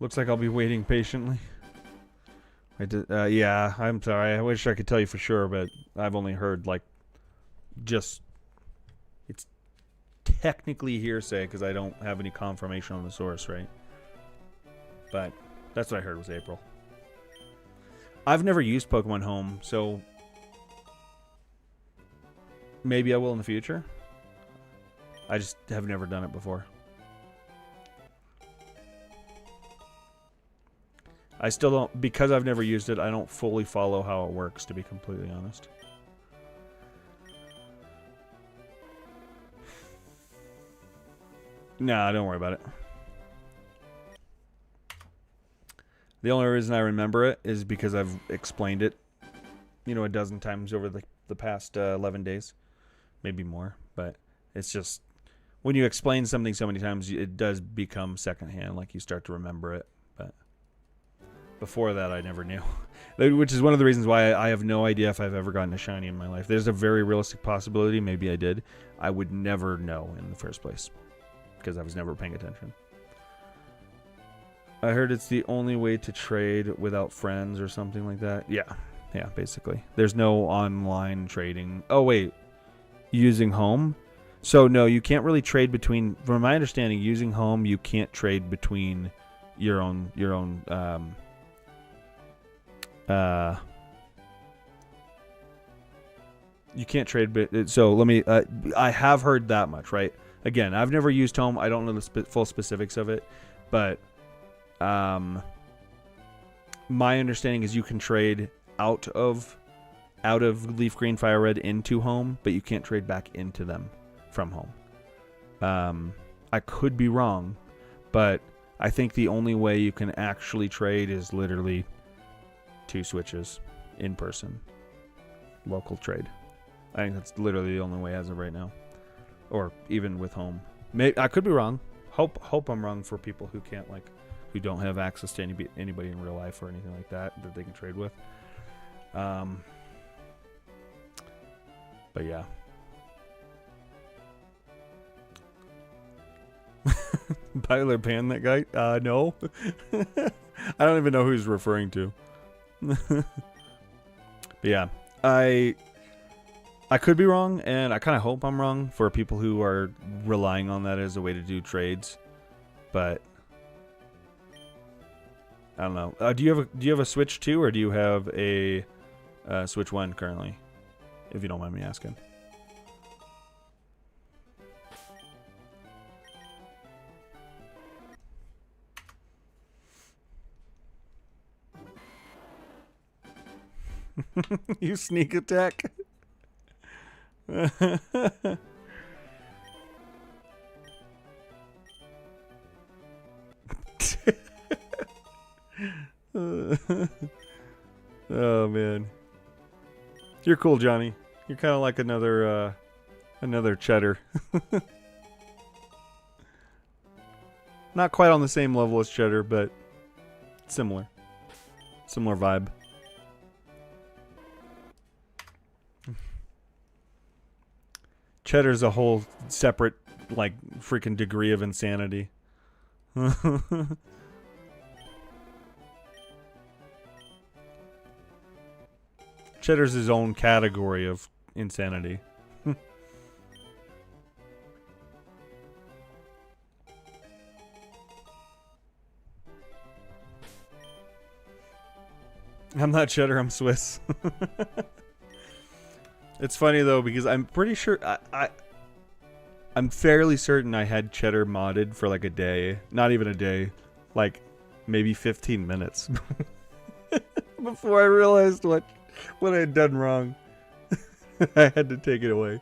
Looks like I'll be waiting patiently. Yeah, I'm sorry. I wish I could tell you for sure, but I've only heard, like, just... It's technically hearsay because I don't have any confirmation on the source, right? But that's what I heard was April. I've never used Pokemon Home, so... Maybe I will in the future. I just have never done it before. I still don't, because I've never used it, I don't fully follow how it works, to be completely honest. Nah, don't worry about it. The only reason I remember it is because I've explained it, you know, a dozen times over the past 11 days. Maybe more, but it's just, when you explain something so many times, it does become secondhand, like you start to remember it. Before that, I never knew. Which is one of the reasons why I have no idea if I've ever gotten a shiny in my life. There's a very realistic possibility. Maybe I did. I would never know in the first place. Because I was never paying attention. I heard it's the only way to trade without friends or something like that. Yeah. Yeah, basically. There's no online trading. Oh, wait. Using Home? So, no, you can't really trade between... From my understanding, using Home, you can't trade between your own you can't trade, but so let me. I have heard that much, right? Again, I've never used Home. I don't know the full specifics of it, but my understanding is you can trade out of Leaf Green, Fire Red into Home, but you can't trade back into them from Home. I could be wrong, but I think the only way you can actually trade is literally 2 switches in person, local trade. I think that's literally the only way as of right now. Or even with home. I could be wrong. Hope I'm wrong for people who can't, like, who don't have access to anybody in real life or anything like that they can trade with. But yeah. Byler banned that guy? No. I don't even know who he's referring to. But yeah, I could be wrong, and I kind of hope I'm wrong for people who are relying on that as a way to do trades. But I don't know. Do you have a Switch 2, or do you have a Switch 1 currently? If you don't mind me asking. You sneak attack. Oh man, you're cool, Johnny. You're kind of like another Cheddar. Not quite on the same level as Cheddar, but similar vibe. Cheddar's a whole separate, like, freaking degree of insanity. Cheddar's his own category of insanity. I'm not Cheddar, I'm Swiss. It's funny though, because I'm pretty sure I'm fairly certain I had Cheddar modded for like a day. Not even a day. Like maybe 15 minutes. Before I realized what I had done wrong. I had to take it away.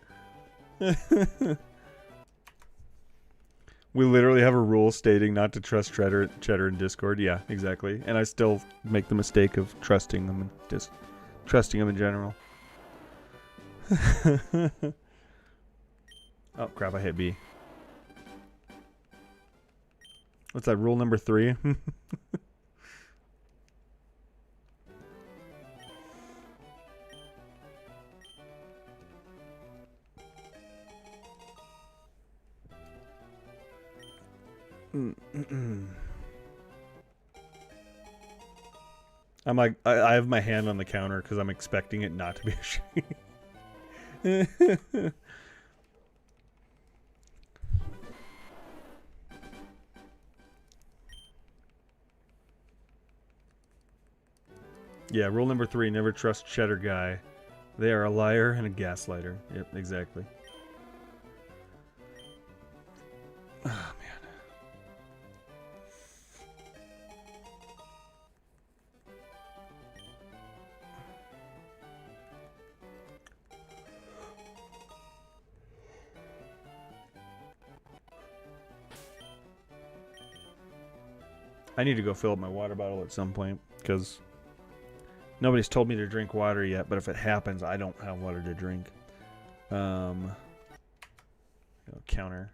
We literally have a rule stating not to trust Cheddar in Discord. Yeah, exactly. And I still make the mistake of trusting them and just trusting them in general. Oh crap, I hit B. What's that, rule number 3? I'm like, I have my hand on the counter because I'm expecting it not to be a shame. Yeah, rule number 3, never trust Cheddar guy. They are a liar and a gaslighter. Yep, exactly. Oh, man. I need to go fill up my water bottle at some point, because nobody's told me to drink water yet, but if it happens, I don't have water to drink. Counter.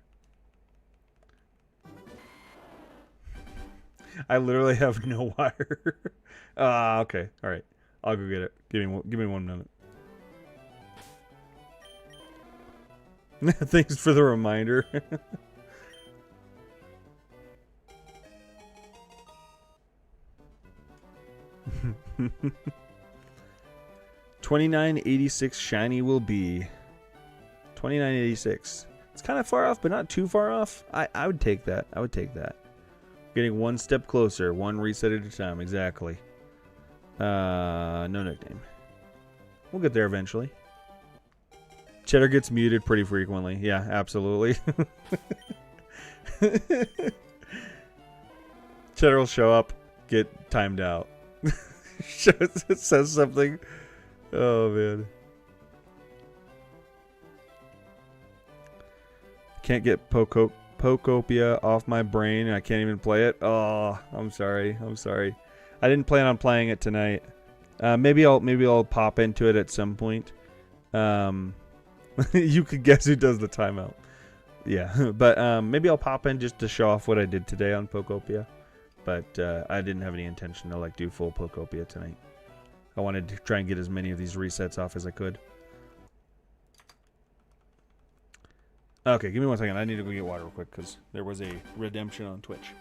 I literally have no water. Okay. All right. I'll go get it. Give me 1 minute. Thanks for the reminder. $29.86 shiny will be. $29.86. It's kind of far off, but not too far off. I would take that. I would take that. Getting one step closer, one reset at a time. Exactly. No nickname. We'll get there eventually. Cheddar gets muted pretty frequently. Yeah, absolutely. Cheddar will show up, get timed out. It says something. Oh man. Can't get Pocopia off my brain. I can't even play it. Oh, I'm sorry. I'm sorry. I didn't plan on playing it tonight. Maybe I'll pop into it at some point. You could guess who does the timeout. Yeah, but maybe I'll pop in just to show off what I did today on Pocopia. But I didn't have any intention to like do full Pocopia tonight. I wanted to try and get as many of these resets off as I could. Okay, give me 1 second. I need to go get water real quick because there was a redemption on Twitch.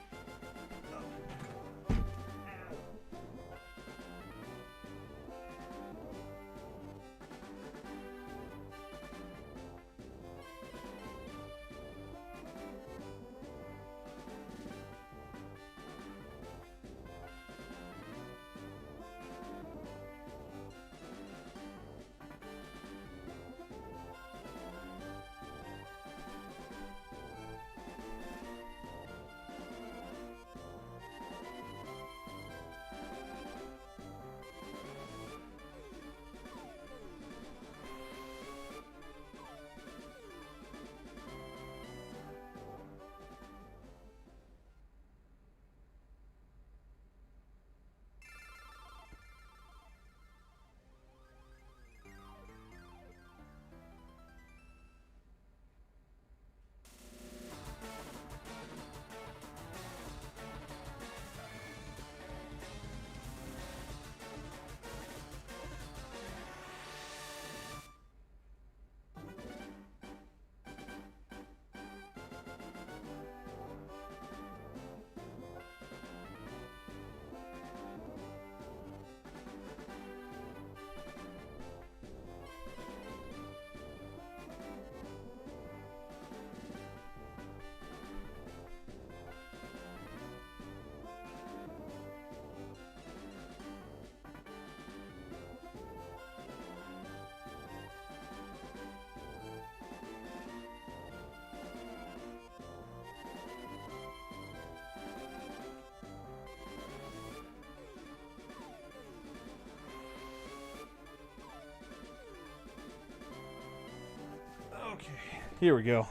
Okay, here we go.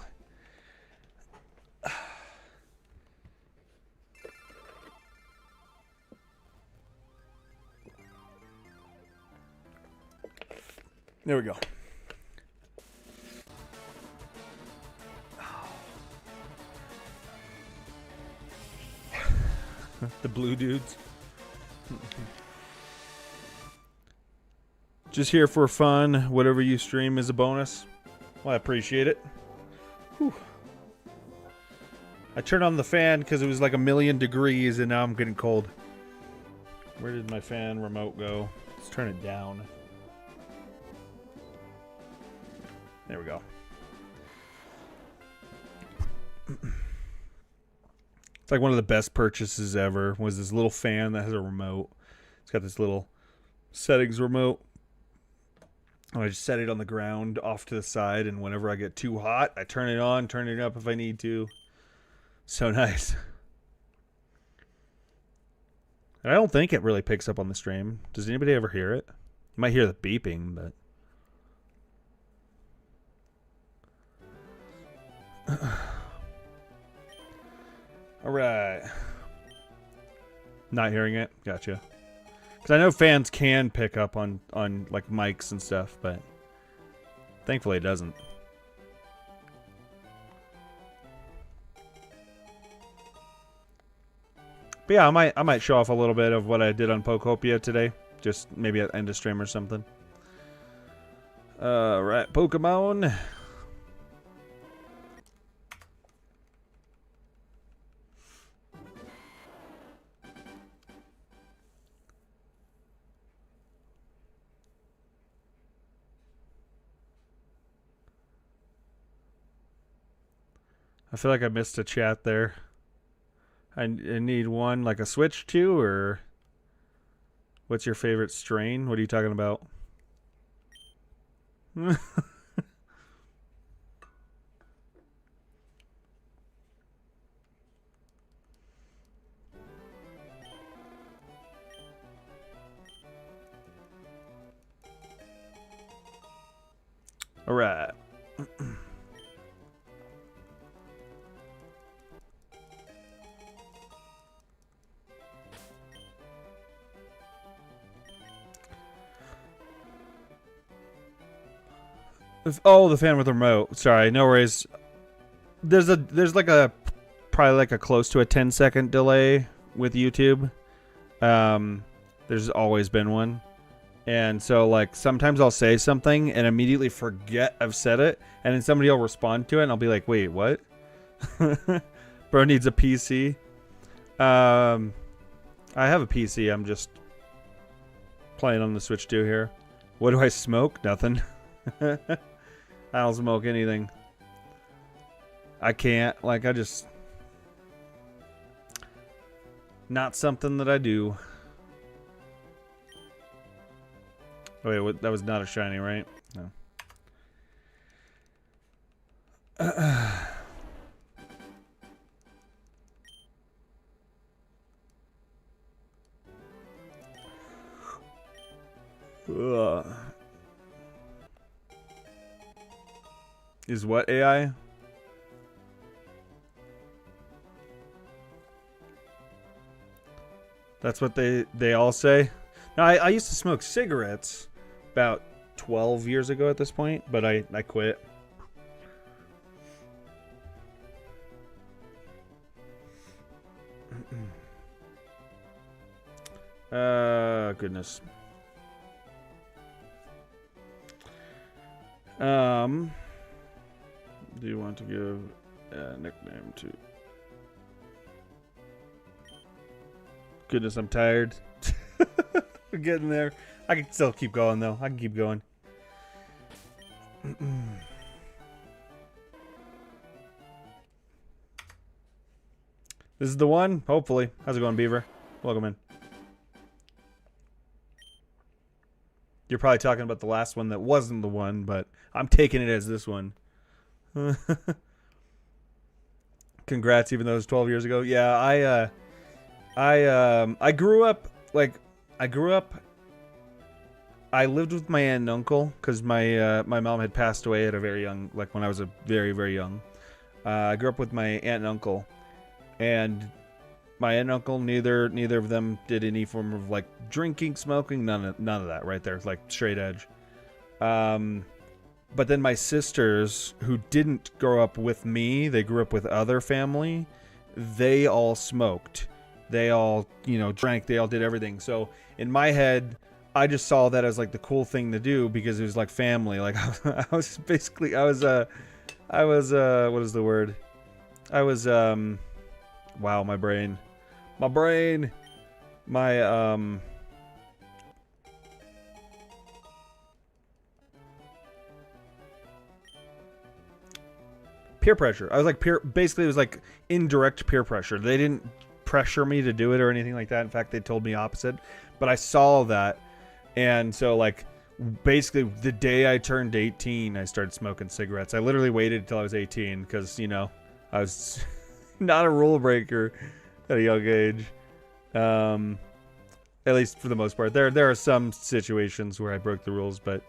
There we go. The blue dudes. Just here for fun. Whatever you stream is a bonus. Well, I appreciate it. Whew. I turned on the fan because it was like 1,000,000 degrees and now I'm getting cold. Where did my fan remote go? Let's turn it down. There we go. It's like one of the best purchases ever was this little fan that has a remote. It's got this little settings remote. And I just set it on the ground off to the side, and whenever I get too hot, I turn it on, turn it up if I need to. So nice. And I don't think it really picks up on the stream. Does anybody ever hear it? You might hear the beeping, but... Alright. Not hearing it? Gotcha. Because I know fans can pick up on like mics and stuff, but thankfully it doesn't. But yeah, I might show off a little bit of what I did on Pocopia today. Just maybe at the end of stream or something. Right, Pokemon. I feel like I missed a chat there. I need one, like a Switch 2, or what's your favorite strain? What are you talking about? All right. Oh, the fan with the remote. Sorry, no worries. There's like a probably like a close to a 10-second delay with YouTube. There's always been one. And so like sometimes I'll say something and immediately forget I've said it, and then somebody will respond to it and I'll be like, "Wait, what?" Bro needs a PC. I have a PC. I'm just playing on the Switch 2 here. What do I smoke? Nothing. I don't smoke anything. I can't. Like, I just... Not something that I do. Oh, wait, what? That was not a shiny, right? No. Is what AI? That's what they all say. Now, I used to smoke cigarettes about 12 years ago at this point, but I quit. Goodness. Do you want to give a nickname to... Goodness, I'm tired. We're getting there. I can still keep going, though. I can keep going. This is the one? Hopefully. How's it going, Beaver? Welcome in. You're probably talking about the last one that wasn't the one, but I'm taking it as this one. Congrats, even though it was 12 years ago. Yeah, I grew up, I lived with my aunt and uncle because my mom had passed away at a very young, like when I was a very, very young. I grew up with my aunt and uncle, and my aunt and uncle, neither of them did any form of like drinking, smoking, none of that right there, like straight edge. But then my sisters, who didn't grow up with me, they grew up with other family, they all smoked. They all, you know, drank, they all did everything. So in my head, I just saw that as like the cool thing to do because it was like family. Like I was what is the word? Wow, my brain. Peer pressure. I was like basically it was like indirect peer pressure. They didn't pressure me to do it or anything like that. In fact, they told me opposite. But I saw that, and so like basically the day I turned 18, I started smoking cigarettes. I literally waited until I was 18 because, you know, I was not a rule breaker at a young age. At least for the most part. There are some situations where I broke the rules, but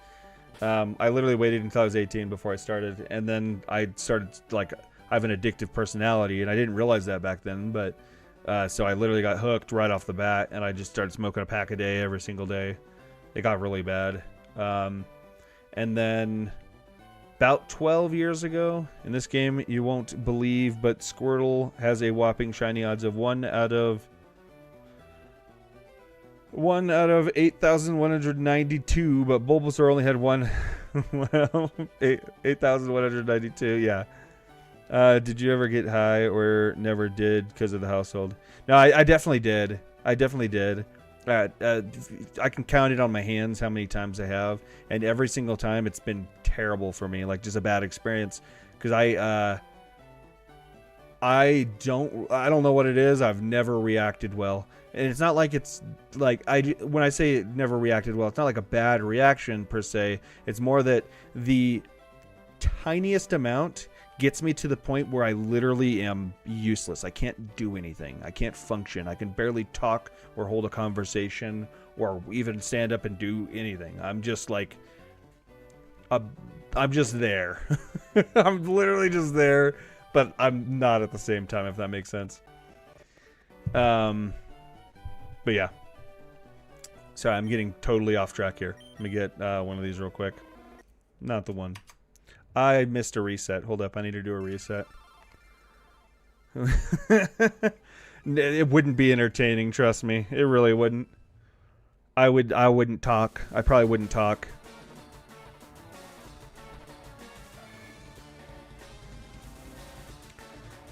I literally waited until I was 18 before I started, and then I started, like, I have an addictive personality, and I didn't realize that back then, but so I literally got hooked right off the bat, and I just started smoking a pack a day every single day. It got really bad. And then about 12 years ago, in this game, you won't believe, but Squirtle has a whopping shiny odds of 1 out of 8,192, but Bulbasaur only had one. Well, 8,192, yeah. Did you ever get high or never did because of the household? No, I definitely did. I can count it on my hands how many times I have, and every single time it's been terrible for me, like just a bad experience, because I don't know what it is. I've never reacted well. And it's not like it's like when I say it never reacted well, it's not like a bad reaction per se. It's more that the tiniest amount gets me to the point where I literally am useless. I can't do anything. I can't function. I can barely talk or hold a conversation or even stand up and do anything. I'm just like, I'm just there. I'm literally just there, but I'm not at the same time, if that makes sense. But yeah. Sorry, I'm getting totally off track here. Let me get one of these real quick. Not the one. I missed a reset. Hold up, I need to do a reset. It wouldn't be entertaining, trust me. It really wouldn't. I wouldn't talk. I probably wouldn't talk.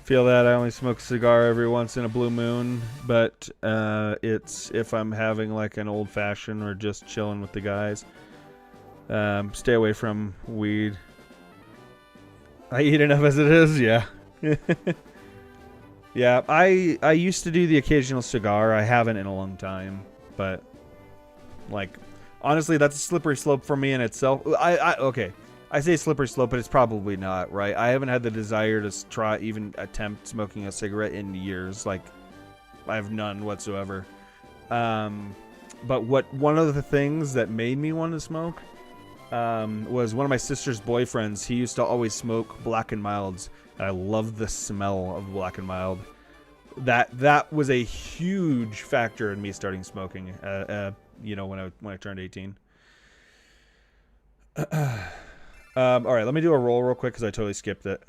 Feel that I only smoke a cigar every once in a blue moon, but it's if I'm having like an old fashioned or just chilling with the guys. Stay away from weed. I eat enough as it is, yeah. Yeah, I used to do the occasional cigar. I haven't in a long time, but like honestly, that's a slippery slope for me in itself. Okay. I say slippery slope, but it's probably not, right? I haven't had the desire to try, even attempt smoking a cigarette in years. Like, I have none whatsoever. But one of the things that made me want to smoke was one of my sister's boyfriends. He used to always smoke Black and Milds. And I love the smell of Black and Mild. That was a huge factor in me starting smoking. You know, when I turned 18. All right, let me do a roll real quick because I totally skipped it.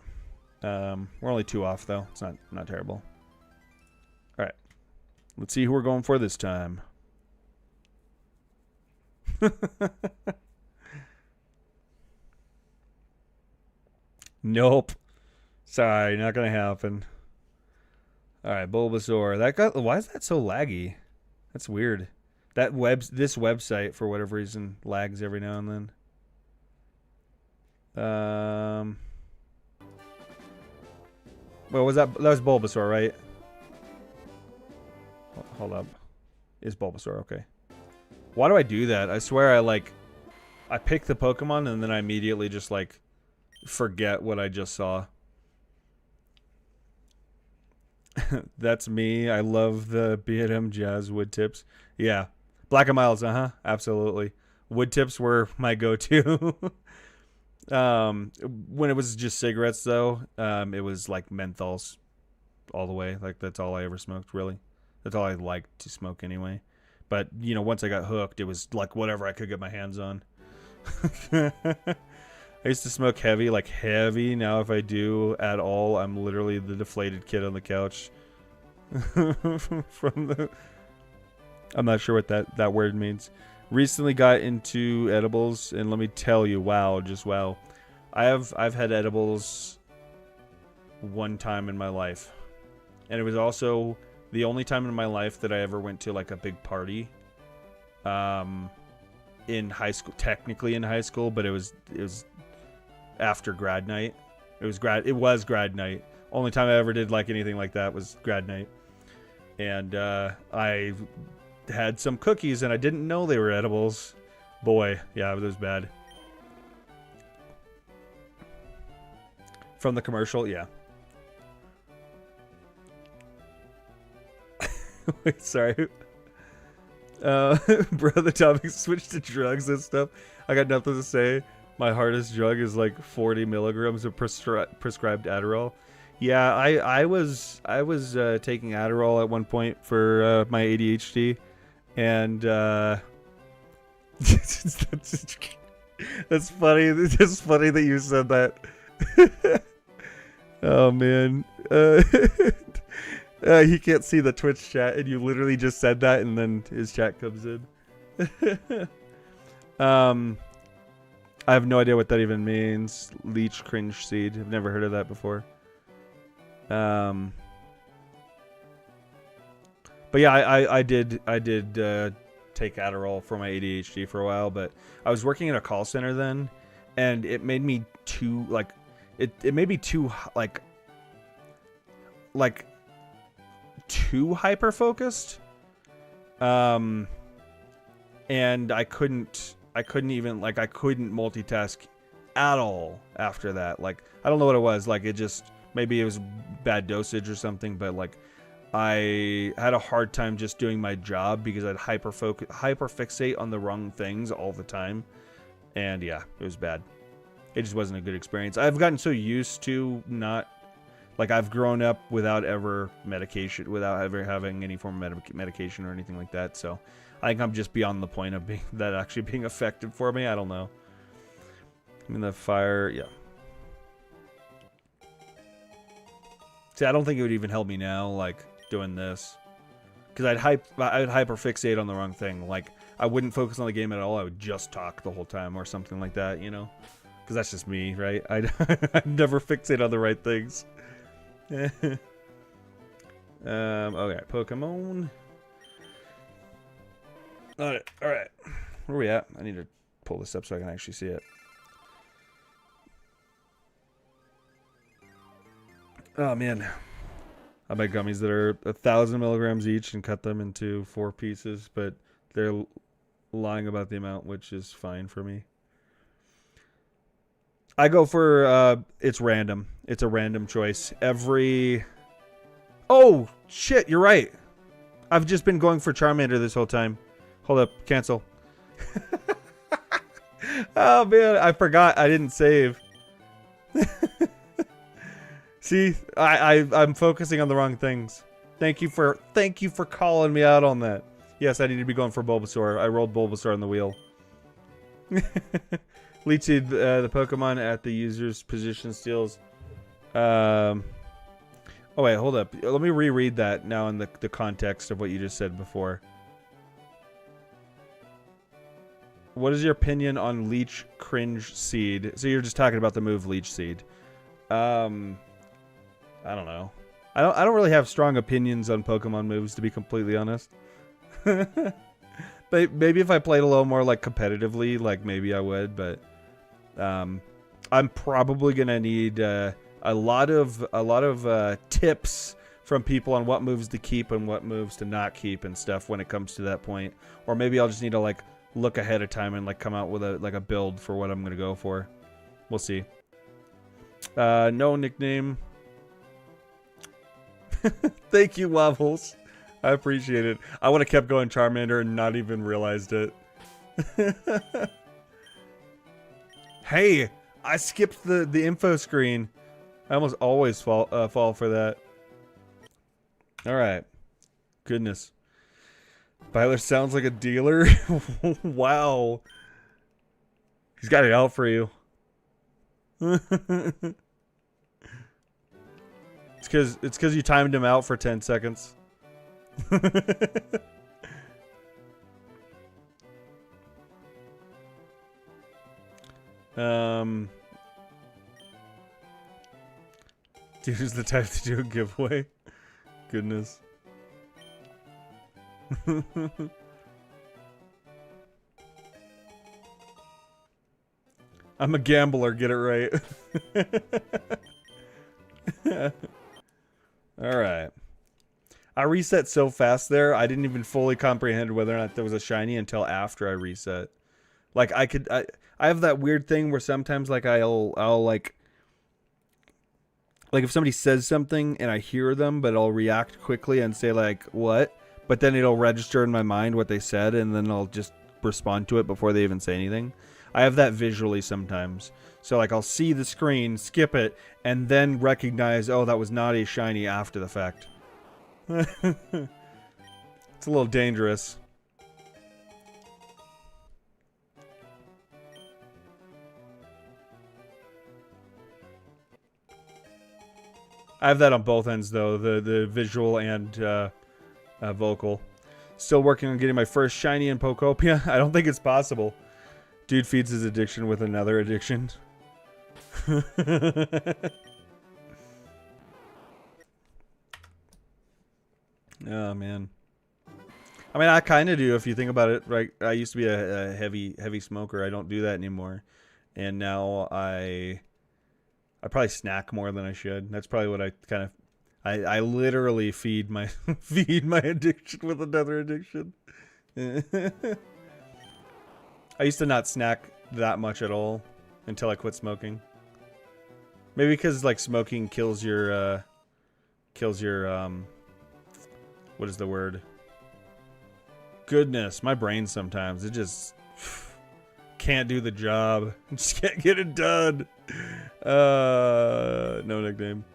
We're only 2 off though. It's not terrible. All right, let's see who we're going for this time. Nope. Sorry, not gonna happen. All right, Bulbasaur. Why is that so laggy? That's weird. This website for whatever reason lags every now and then. Well, was that was Bulbasaur, right? Hold up. Is Bulbasaur okay? Why do I do that? I swear I pick the Pokemon and then I immediately just like forget what I just saw. That's me. I love the B&M Jazz wood tips. Yeah. Black and Milds, absolutely. Wood tips were my go-to. When it was just cigarettes though, it was like menthols all the way. Like that's all I ever smoked, really. That's all I liked to smoke anyway. But you know, once I got hooked, it was like whatever I could get my hands on. I used to smoke heavy. Now if I do at all, I'm literally the deflated kid on the couch. I'm not sure what that word means. Recently got into edibles, and let me tell you, wow, just wow. I've had edibles one time in my life, and it was also the only time in my life that I ever went to like a big party. In high school, technically in high school, but it was after grad night. It was grad night. Only time I ever did like anything like that was grad night, and I had some cookies and I didn't know they were edibles. Boy, yeah, it was bad. From the commercial, yeah. Wait, sorry. Bro, the topic switched to drugs and stuff. I got nothing to say. My hardest drug is like 40 milligrams of prescribed Adderall. Yeah, I was taking Adderall at one point for my ADHD, and that's funny. It's funny that you said that. Oh man, he can't see the Twitch chat, and you literally just said that, and then his chat comes in. I have no idea what that even means. Leech cringe seed. I've never heard of that before. But yeah, I did take Adderall for my ADHD for a while, but I was working in a call center then, and it made me too it made me too too hyper focused. And I couldn't even I couldn't multitask at all after that. Like I don't know what it was. Like it just maybe it was bad dosage or something, but like I had a hard time just doing my job because I'd hyper fixate on the wrong things all the time. And yeah, it was bad. It just wasn't a good experience. I've gotten so used to not I've grown up without ever medication, without ever having any form of medication or anything like that. So I think I'm just beyond the point of actually being effective for me. I don't know. I mean, the fire, yeah. See, I don't think it would even help me now, like, doing this. Because I'd hyperfixate on the wrong thing. Like, I wouldn't focus on the game at all. I would just talk the whole time or something like that, you know? Because that's just me, right? I'd never fixate on the right things. Okay, Pokemon. Alright. Where are we at? I need to pull this up so I can actually see it. Oh, man. I buy gummies that are 1,000 milligrams each and cut them into 4 pieces, but they're lying about the amount, which is fine for me. I go for, it's random. It's a random choice. Oh, shit, you're right. I've just been going for Charmander this whole time. Hold up, cancel. Oh, man, I forgot. I didn't save. See, I'm focusing on the wrong things. Thank you for calling me out on that. Yes, I need to be going for Bulbasaur. I rolled Bulbasaur on the wheel. Lead seed the Pokemon at the user's position steals. Oh wait, hold up. Let me reread that now in the context of what you just said before. What is your opinion on Leech Cringe Seed? So you're just talking about the move Leech Seed. I don't know. I don't really have strong opinions on Pokemon moves, to be completely honest. But maybe if I played a little more like competitively, like maybe I would. But I'm probably gonna need a lot of tips from people on what moves to keep and what moves to not keep and stuff when it comes to that point. Or maybe I'll just need to like look ahead of time and like come out with a build for what I'm gonna go for. We'll see. No nickname. Thank you, Wobbles. I appreciate it. I would have kept going Charmander and not even realized it. Hey, I skipped the info screen. I almost always fall for that. All right. Goodness. Byler sounds like a dealer. Wow. He's got it out for you. It's because you timed him out for 10 seconds. Dude is the type to do a giveaway. Goodness. I'm a gambler, get it right. Alright. I reset so fast there, I didn't even fully comprehend whether or not there was a shiny until after I reset. Like, I have that weird thing where sometimes, like, I'll like if somebody says something and I hear them, but I'll react quickly and say, like, what? But then it'll register in my mind what they said, and then I'll just respond to it before they even say anything. I have that visually sometimes. So, like, I'll see the screen, skip it, and then recognize, oh, that was not a shiny after the fact. It's a little dangerous. I have that on both ends, though, the visual and vocal. Still working on getting my first shiny in Pocopia. I don't think it's possible. Dude feeds his addiction with another addiction. Oh, man. I mean, I kind of do if you think about it, right? I used to be a heavy smoker. I don't do that anymore. And now I probably snack more than I should. That's probably what I kind of... I literally feed my addiction with another addiction. I used to not snack that much at all until I quit smoking. Maybe because like smoking kills your what is the word? Goodness, my brain sometimes it just can't do the job. Just can't get it done. No nickname.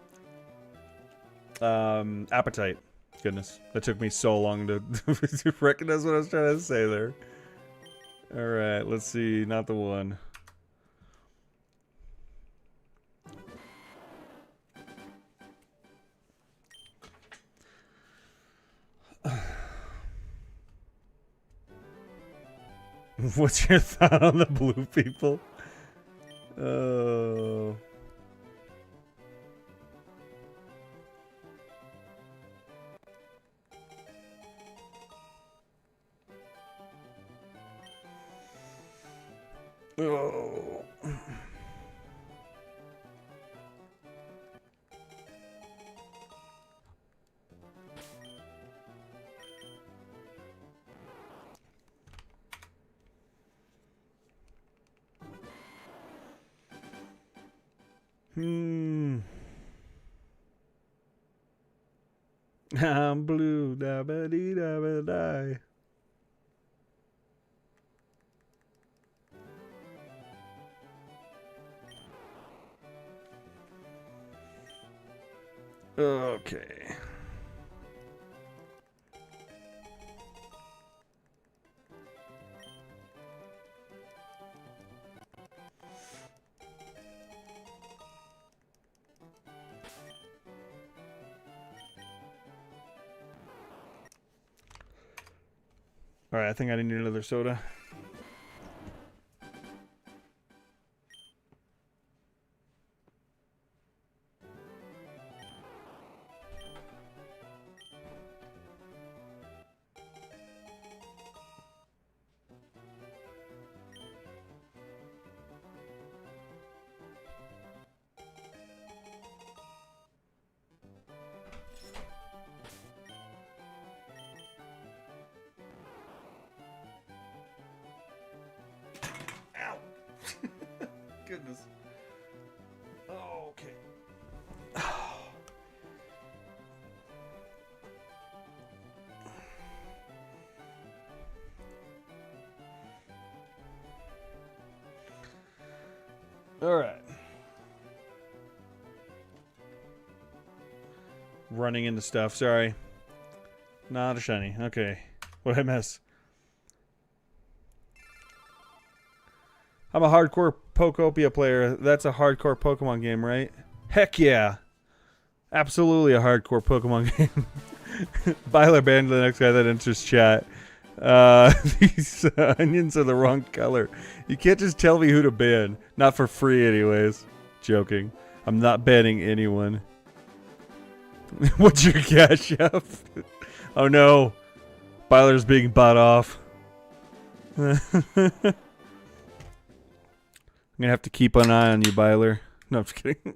Appetite. Goodness, that took me so long to recognize what I was trying to say there. All right, let's see. Not the one. What's your thought on the blue people? Oh. Oh. I'm blue, da ba dee da ba die. Okay. All right, I think I need another soda. Goodness. Oh, okay. All right. Running into stuff. Sorry. Not a shiny. Okay. What did I miss? I'm a hardcore Pocopia player. That's a hardcore Pokemon game, right? Heck yeah. Absolutely a hardcore Pokemon game. Byler banned the next guy that enters chat. These onions are the wrong color. You can't just tell me who to ban. Not for free anyways. Joking. I'm not banning anyone. What's your cash up? Oh no. Byler's being bought off. I'm gonna have to keep an eye on you, Byler. No, I'm just kidding.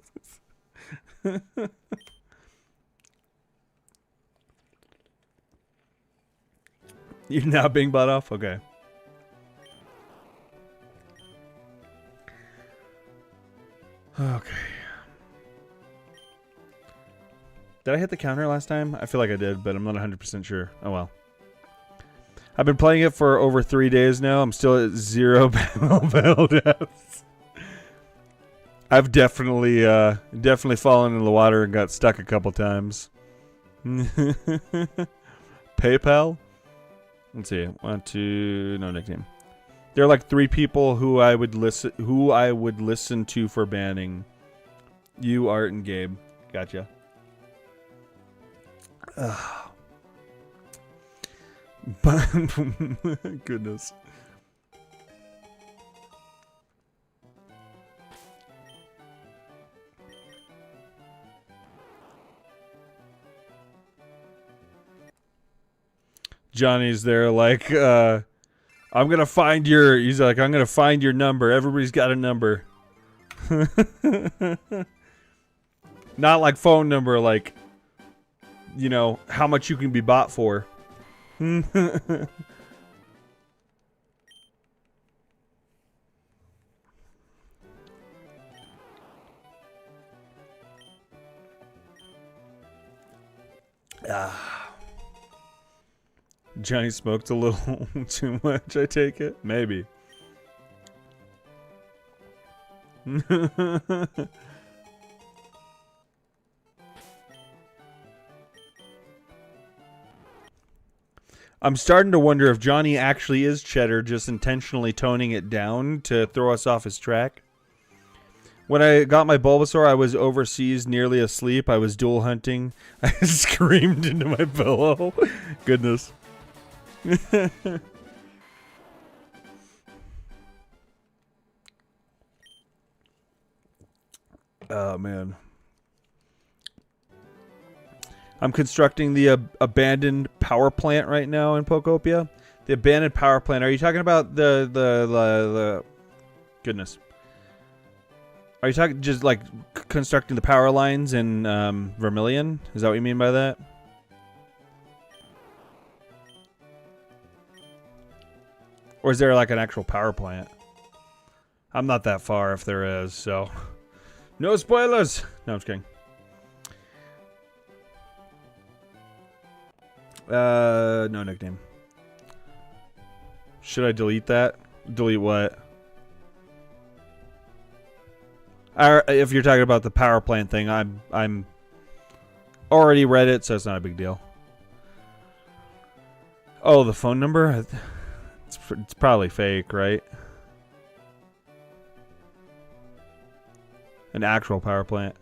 You're now being bought off? Okay. Okay. Did I hit the counter last time? I feel like I did, but I'm not 100% sure. Oh well. I've been playing it for over 3 days now. I'm still at 0 battle deaths. I've definitely fallen in the water and got stuck a couple times. PayPal? Let's see. 1, 2, no nickname. There are like 3 people who I would listen to for banning. You, Art, and Gabe. Gotcha. Goodness. Johnny's there like, I'm gonna find your, he's like, I'm gonna find your number. Everybody's got a number. Not like phone number, like, you know, how much you can be bought for. Johnny smoked a little too much, I take it? Maybe. I'm starting to wonder if Johnny actually is cheddar, just intentionally toning it down to throw us off his track. When I got my Bulbasaur, I was overseas, nearly asleep. I was dual hunting. I screamed into my pillow. Goodness. Oh, man. I'm constructing the abandoned power plant right now in Pocopia. The abandoned power plant. Are you talking about the goodness? Are you talking just like constructing the power lines in Vermilion? Is that what you mean by that? Or is there like an actual power plant? I'm not that far if there is, so no spoilers. No, I'm just kidding. No nickname. Should I delete that? Delete what? If you're talking about the power plant thing, I'm already read it, so it's not a big deal. Oh, the phone number? It's probably fake, right? An actual power plant.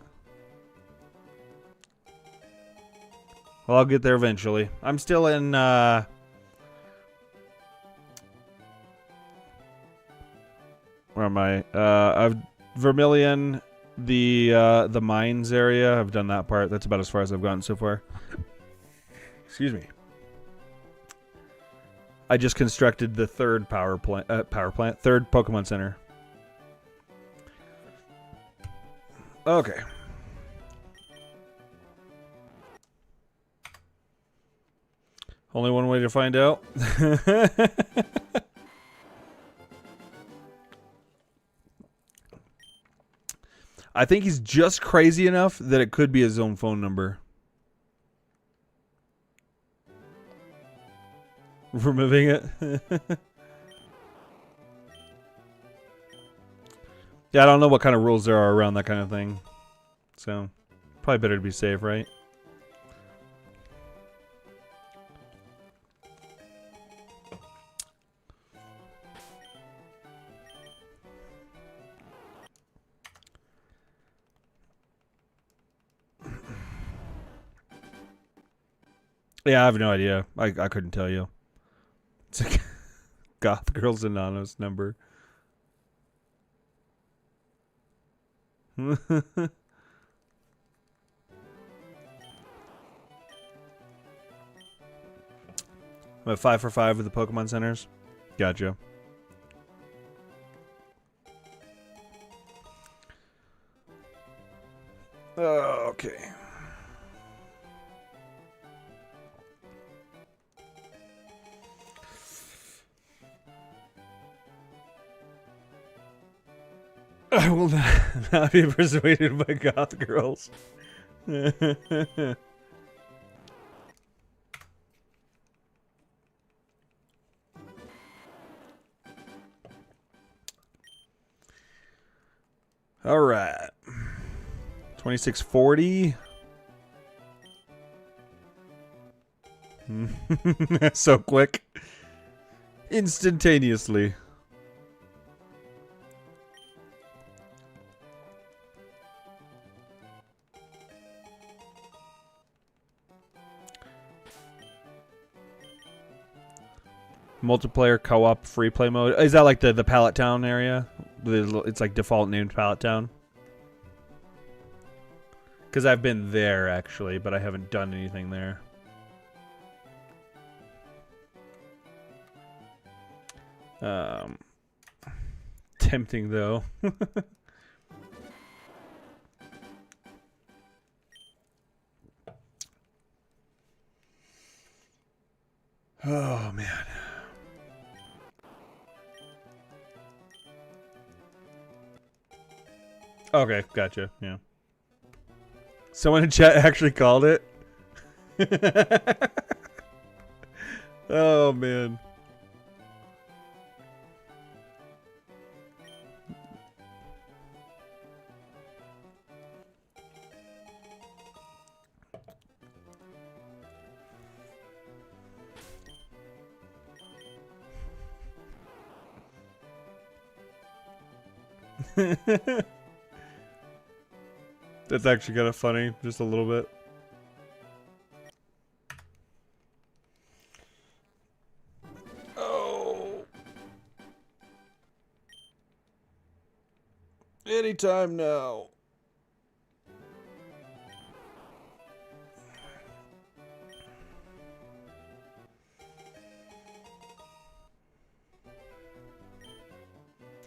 Well, I'll get there eventually. I'm still in, where am I? I've Vermilion, the mines area. I've done that part. That's about as far as I've gotten so far. Excuse me. I just constructed the third power plant, third Pokemon Center. Okay. Only one way to find out. I think he's just crazy enough that it could be his own phone number. Removing it. Yeah, I don't know what kind of rules there are around that kind of thing. So, probably better to be safe, right? Yeah, I have no idea. I couldn't tell you. It's a Goth Girls Anonymous number. I'm at 5 for 5 with the Pokemon centers. Gotcha. Okay. I will not be persuaded by goth girls. All right. 2640. So quick. Instantaneously. Multiplayer co-op free play mode. Is that like the Pallet Town area? It's like default named Pallet Town. Because I've been there actually, but I haven't done anything there. Tempting though. Oh man. Okay, gotcha. Yeah. Someone in chat actually called it. Oh man. That's actually kind of funny, just a little bit. Oh. Anytime now.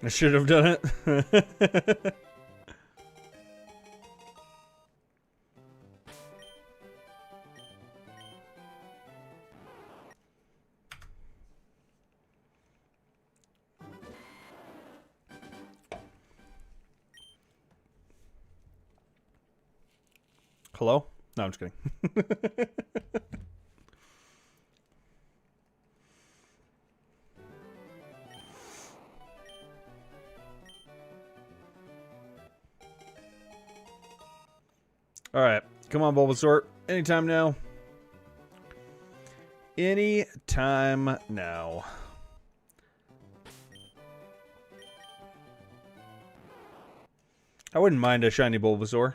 I should have done it. Hello? No, I'm just kidding. Alright. Come on, Bulbasaur. Anytime now. Anytime now. I wouldn't mind a shiny Bulbasaur.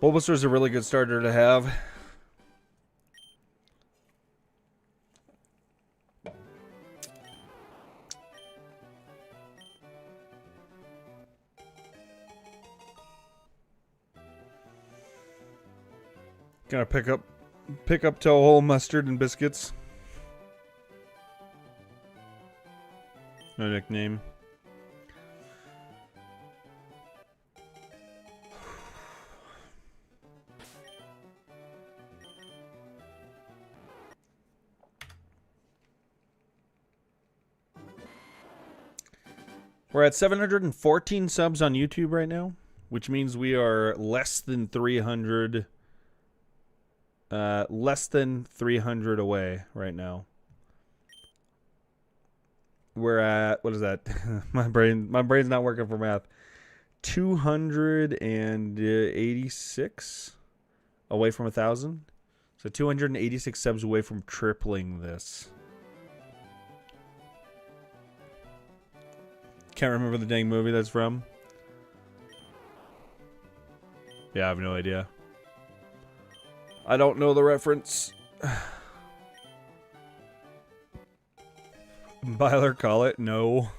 Bulbasaur's a really good starter to have. Gonna pick up toe hole mustard and biscuits. No nickname. We're at 714 subs on YouTube right now, which means we are less than 300 away right now. We're at, what is that? my brain's not working for math. 286 away from 1,000. So 286 subs away from tripling this. Can't remember the dang movie that's from. Yeah, I have no idea. I don't know the reference. Byler, call it? No.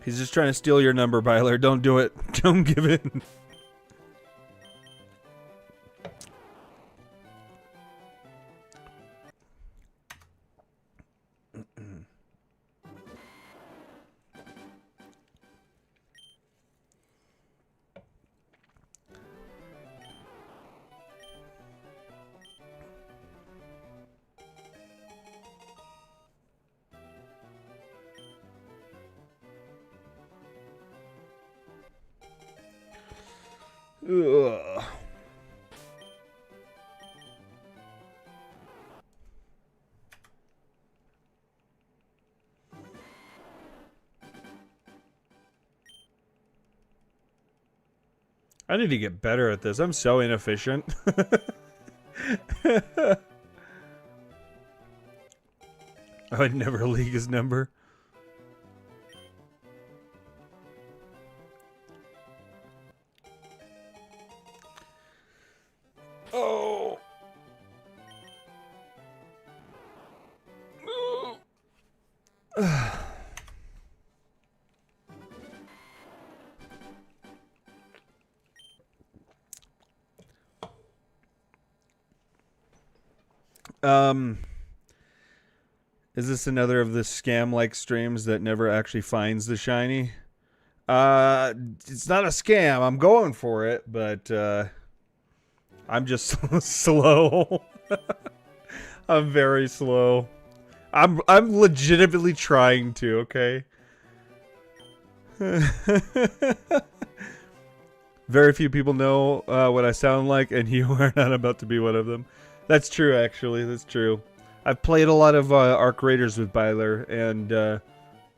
He's just trying to steal your number, Byler. Don't do it. Don't give it. Ugh. I need to get better at this. I'm so inefficient. I'd never leak his number. Oh. Is this another of the scam-like streams that never actually finds the shiny? It's not a scam. I'm going for it, but I'm just slow. I'm very slow. I'm legitimately trying to, okay? Very few people know what I sound like, and you are not about to be one of them. That's true, actually. That's true. I've played a lot of Arc Raiders with Byler, and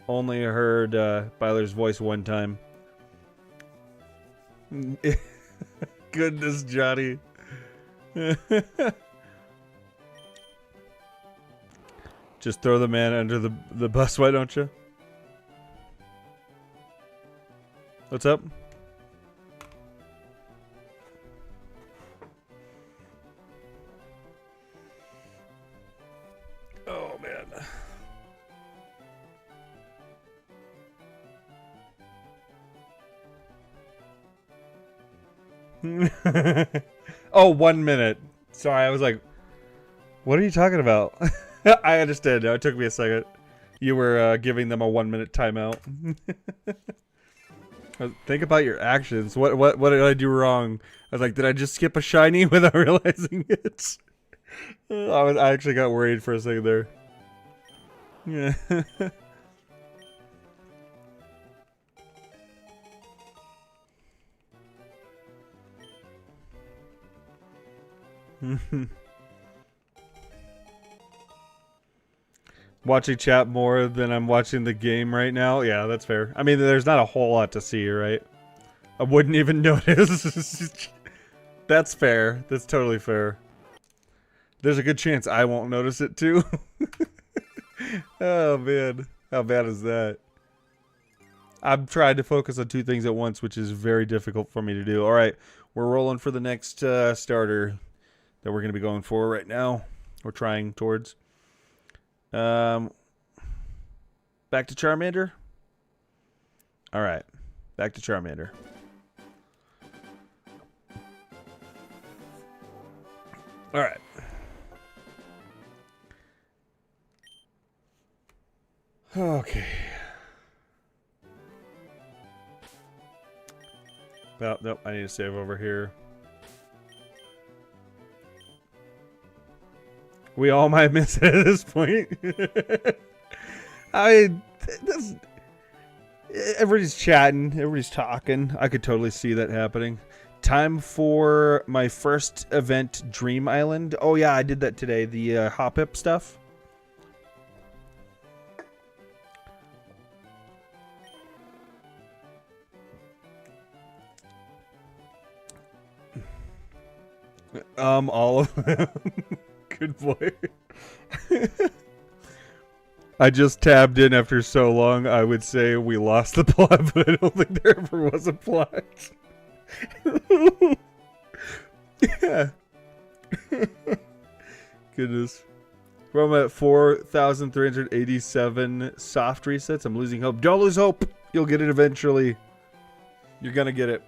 only heard Byler's voice one time. Goodness, Johnny. Just throw the man under the bus, why don't you? What's up? Oh, man. Oh, 1 minute. Sorry, I was like, what are you talking about? I understand now. It took me a second. You were giving them a 1 minute timeout. Think about your actions. What did I do wrong? I was like, did I just skip a shiny without realizing it? I actually got worried for a second there. Yeah. Watching chat more than I'm watching the game right now. Yeah, that's fair. I mean, there's not a whole lot to see, right? I wouldn't even notice. That's fair. That's totally fair. There's a good chance I won't notice it too. Oh man, how bad is that? I'm trying to focus on two things at once, which is very difficult for me to do. All right, we're rolling for the next starter that we're going to be going for right now. We're trying towards. Back to Charmander. All right, back to Charmander. All right. Okay. Well, nope, I need to save over here. We all might miss it at this point. Everybody's chatting, everybody's talking. I could totally see that happening. Time for my first event, Dream Island. Oh yeah, I did that today. The Hop-Hip stuff. All of them. Good boy. I just tabbed in after so long. I would say we lost the plot, but I don't think there ever was a plot. Yeah. Goodness. Well, I'm at 4,387 soft resets. I'm losing hope. Don't lose hope. You'll get it eventually. You're gonna get it.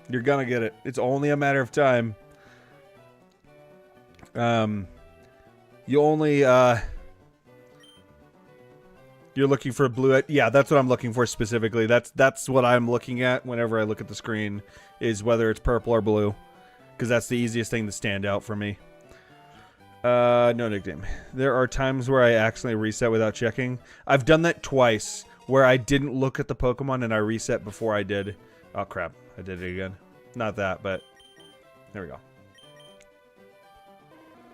You're gonna get it. It's only a matter of time. You only, you're looking for a blue. Yeah, that's what I'm looking for specifically. That's what I'm looking at whenever I look at the screen, is whether it's purple or blue, because that's the easiest thing to stand out for me. No nickname. There are times where I accidentally reset without checking. I've done that twice, where I didn't look at the Pokemon and I reset before I did. Oh crap, I did it again. Not that, but there we go.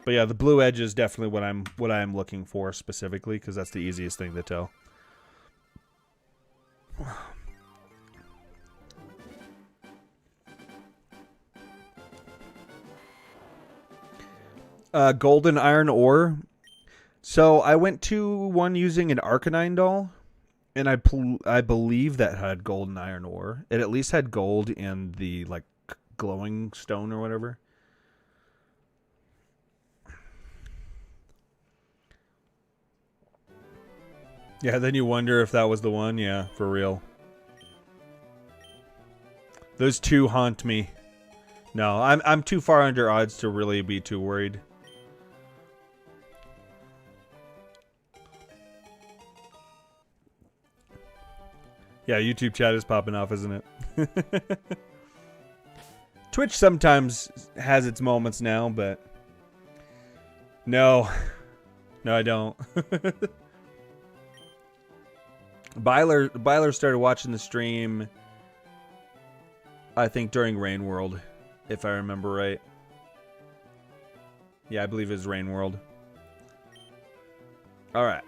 But yeah, the blue edge is definitely what I'm looking for specifically, because that's the easiest thing to tell. Golden iron ore. So I went to one using an Arcanine doll, and I believe that had golden iron ore. It at least had gold in the like glowing stone or whatever. Yeah, then you wonder if that was the one. Yeah, for real. Those two haunt me. No, I'm too far under odds to really be too worried. Yeah, YouTube chat is popping off, isn't it? Twitch sometimes has its moments now, but no. No, I don't. Byler started watching the stream, I think, during Rain World, if I remember right. Yeah, I believe it was Rain World. Alright.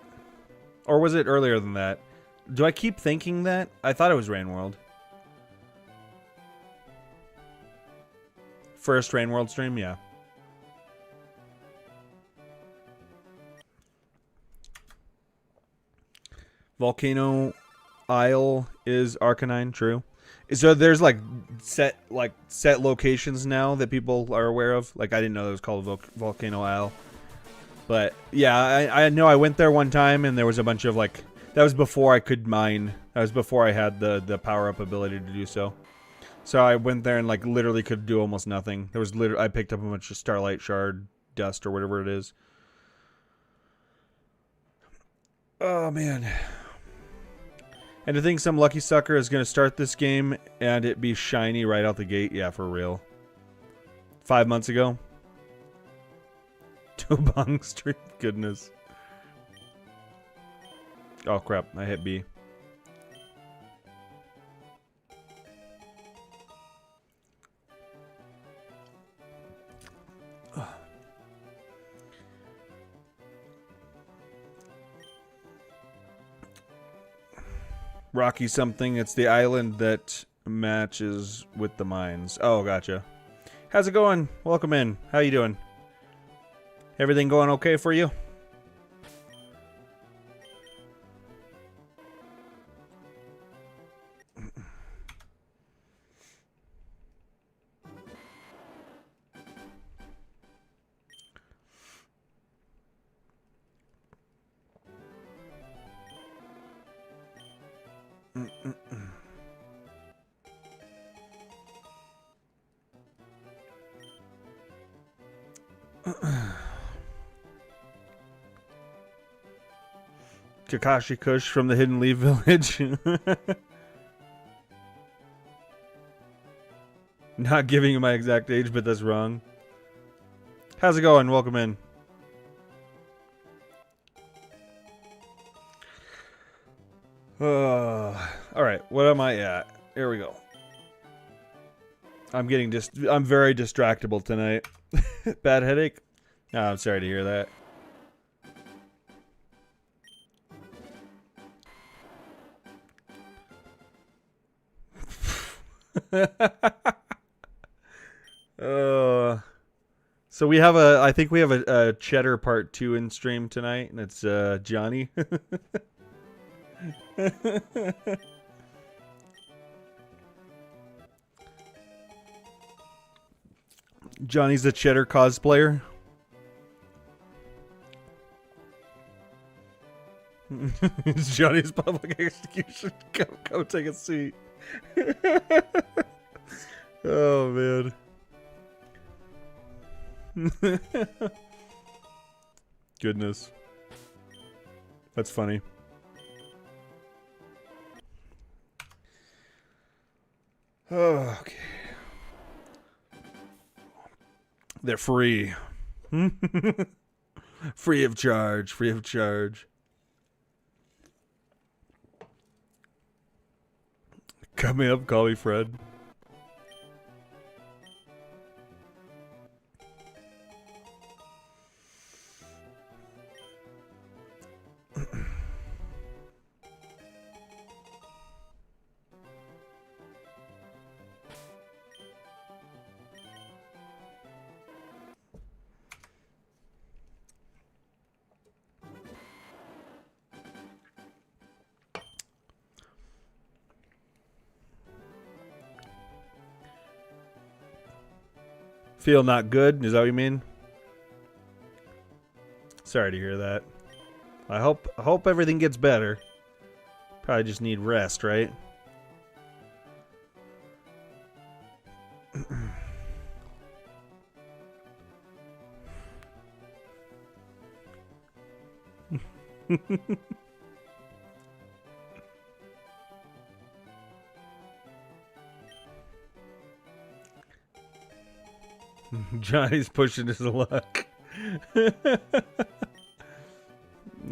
Or was it earlier than that? Do I keep thinking that? I thought it was Rain World. First Rain World stream, yeah. Volcano Isle is Arcanine, true. So there's like set locations now that people are aware of. Like I didn't know it was called Volcano Isle. But yeah, I know I went there one time and there was a bunch of like, that was before I could mine. That was before I had the power up ability to do so. So I went there and like literally could do almost nothing. There was literally I picked up a bunch of Starlight Shard dust or whatever it is. Oh man. And to think some lucky sucker is going to start this game and it be shiny right out the gate. Yeah, for real. 5 months ago. 2 bong stream. Goodness. Oh crap, I hit B. Rocky something. It's the island that matches with the mines. Oh, gotcha. How's it going? Welcome in. How you doing? Everything going okay for you? Kakashi Kush from the Hidden Leaf Village. Not giving you my exact age, but that's wrong. How's it going? Welcome in. Alright, what am I at? Here we go. I'm very distractible tonight. Bad headache? Oh, I'm sorry to hear that. So we have I think we have a Cheddar Part 2 in stream tonight, and it's Johnny. Johnny's a Cheddar cosplayer. It's Johnny's public execution. Go take a seat. Oh man. Goodness. That's funny. Oh, okay. They're free. Free of charge. Free of charge. Coming up, call me Fred. Feel not good? Is that what you mean? Sorry to hear that. I hope everything gets better. Probably just need rest, right? Johnny's pushing his luck.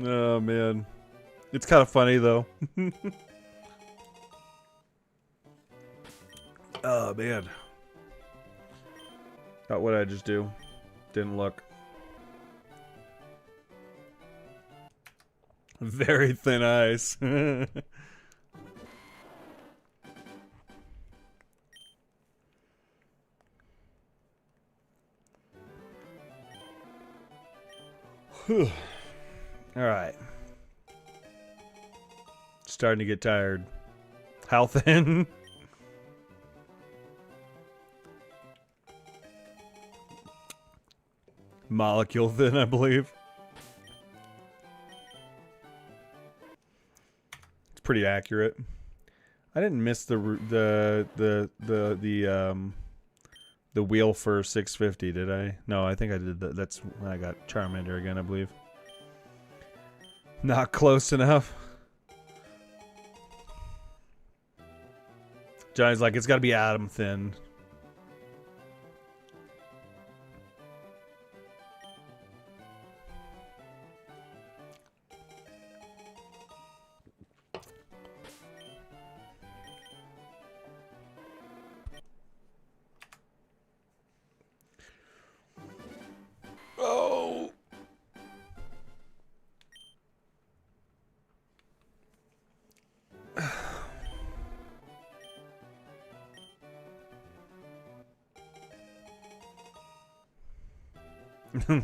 Oh man, it's kind of funny though. Oh man, what did I just do? Didn't look. Very thin ice. Alright. Starting to get tired. How thin? Molecule thin, I believe. It's pretty accurate. I didn't miss the wheel for 650, did I? No, I think I did that. That's when I got Charmander again, I believe. Not close enough. Johnny's like, it's got to be Adam thin. Oh. No,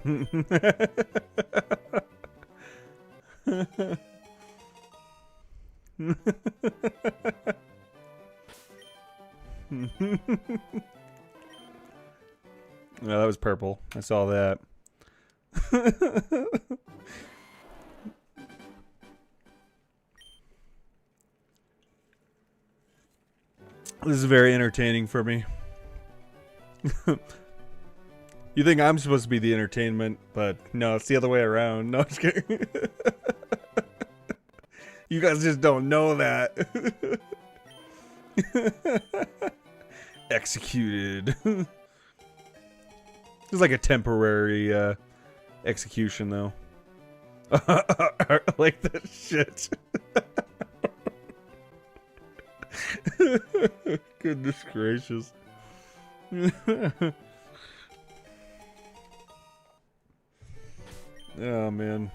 that was purple. I saw that. This is very entertaining for me. You think I'm supposed to be the entertainment, but no, it's the other way around. No, I'm just kidding. You guys just don't know that. Executed. It's like a temporary execution, though. Like that shit. Goodness gracious. Oh, man.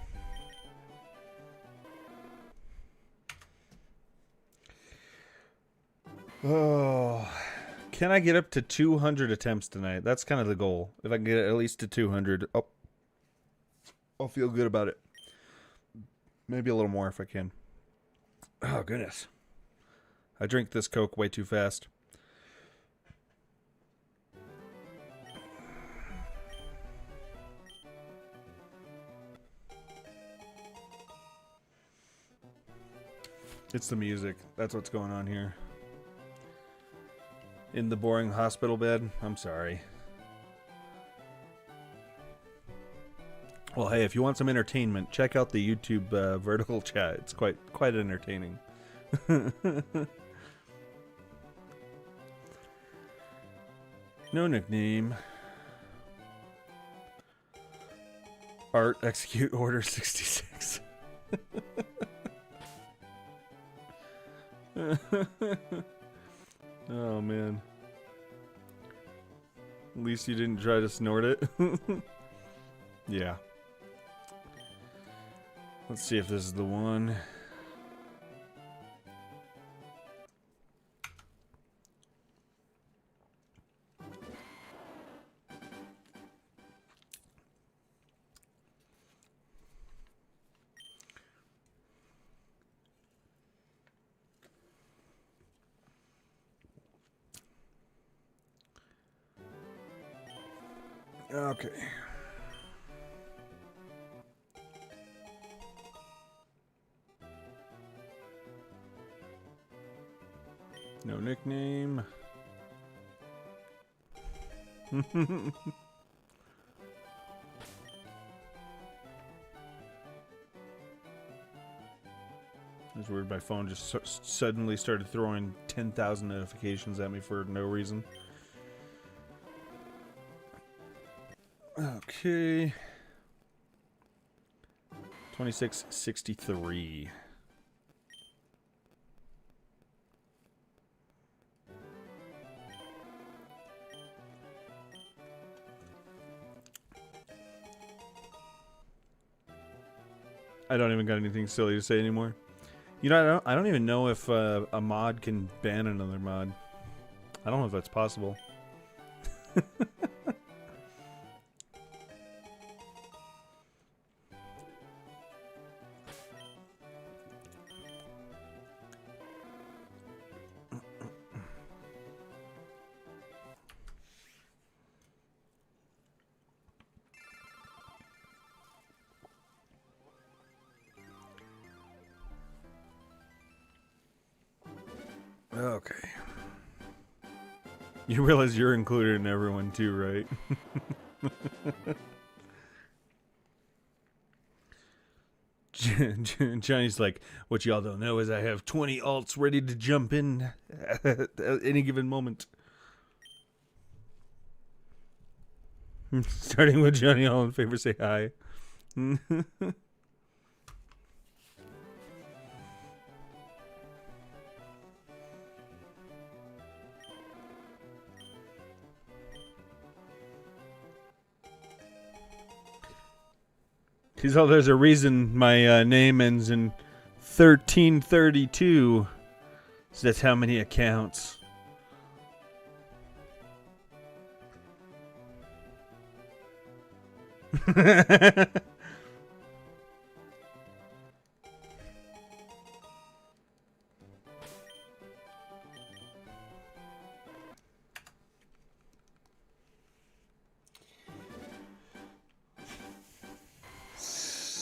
Oh. Can I get up to 200 attempts tonight? That's kind of the goal. If I can get at least to 200, I'll feel good about it. Maybe a little more if I can. Oh, goodness. I drink this Coke way too fast. It's the music. That's what's going on here. In the boring hospital bed. I'm sorry. Well, hey, if you want some entertainment, check out the YouTube vertical chat. It's quite entertaining. No nickname. Art, execute order 66. Oh, man. At least you didn't try to snort it. Yeah. Let's see if this is the one. Okay. No nickname. It's weird, my phone just suddenly started throwing 10,000 notifications at me for no reason. Okay. 2663. I don't even got anything silly to say anymore. You know, I don't even know if a mod can ban another mod. I don't know if that's possible. Okay. You realize you're included in everyone too, right? Johnny's like, what y'all don't know is I have 20 alts ready to jump in at any given moment. Starting with Johnny, all in favor, say hi. He's all, there's a reason my name ends in 1332. So that's how many accounts.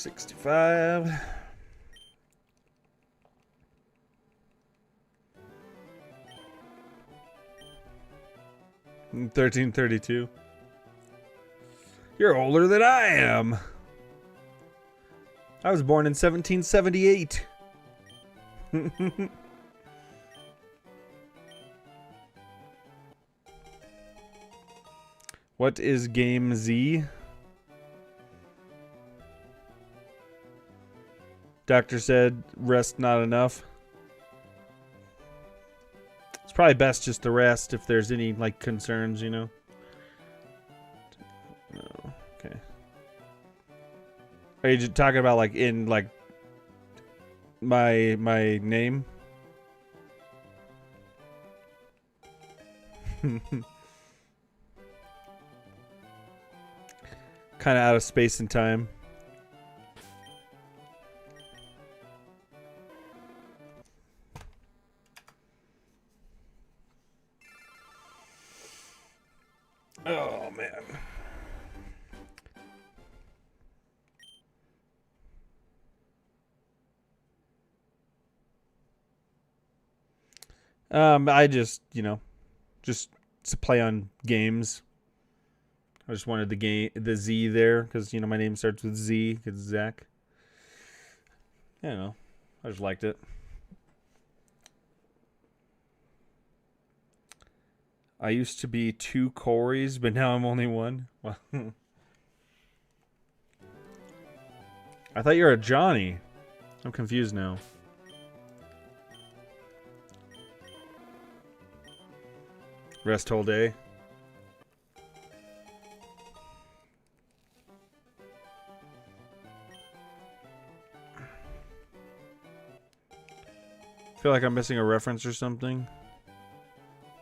$65. 1332. You're older than I am. I was born in 1778. What is Game Z? Doctor said rest not enough. It's probably best just to rest if there's any like concerns, you know. No. Okay. Are you just talking about like in like my name? Kind of out of space and time. Oh man. I just, you know, just to play on games. I just wanted the Z there because, you know, my name starts with Z because Zach. I don't know. I just liked it. I used to be 2 Corys, but now I'm only 1. Well, I thought you were a Johnny. I'm confused now. Rest whole day. Feel like I'm missing a reference or something.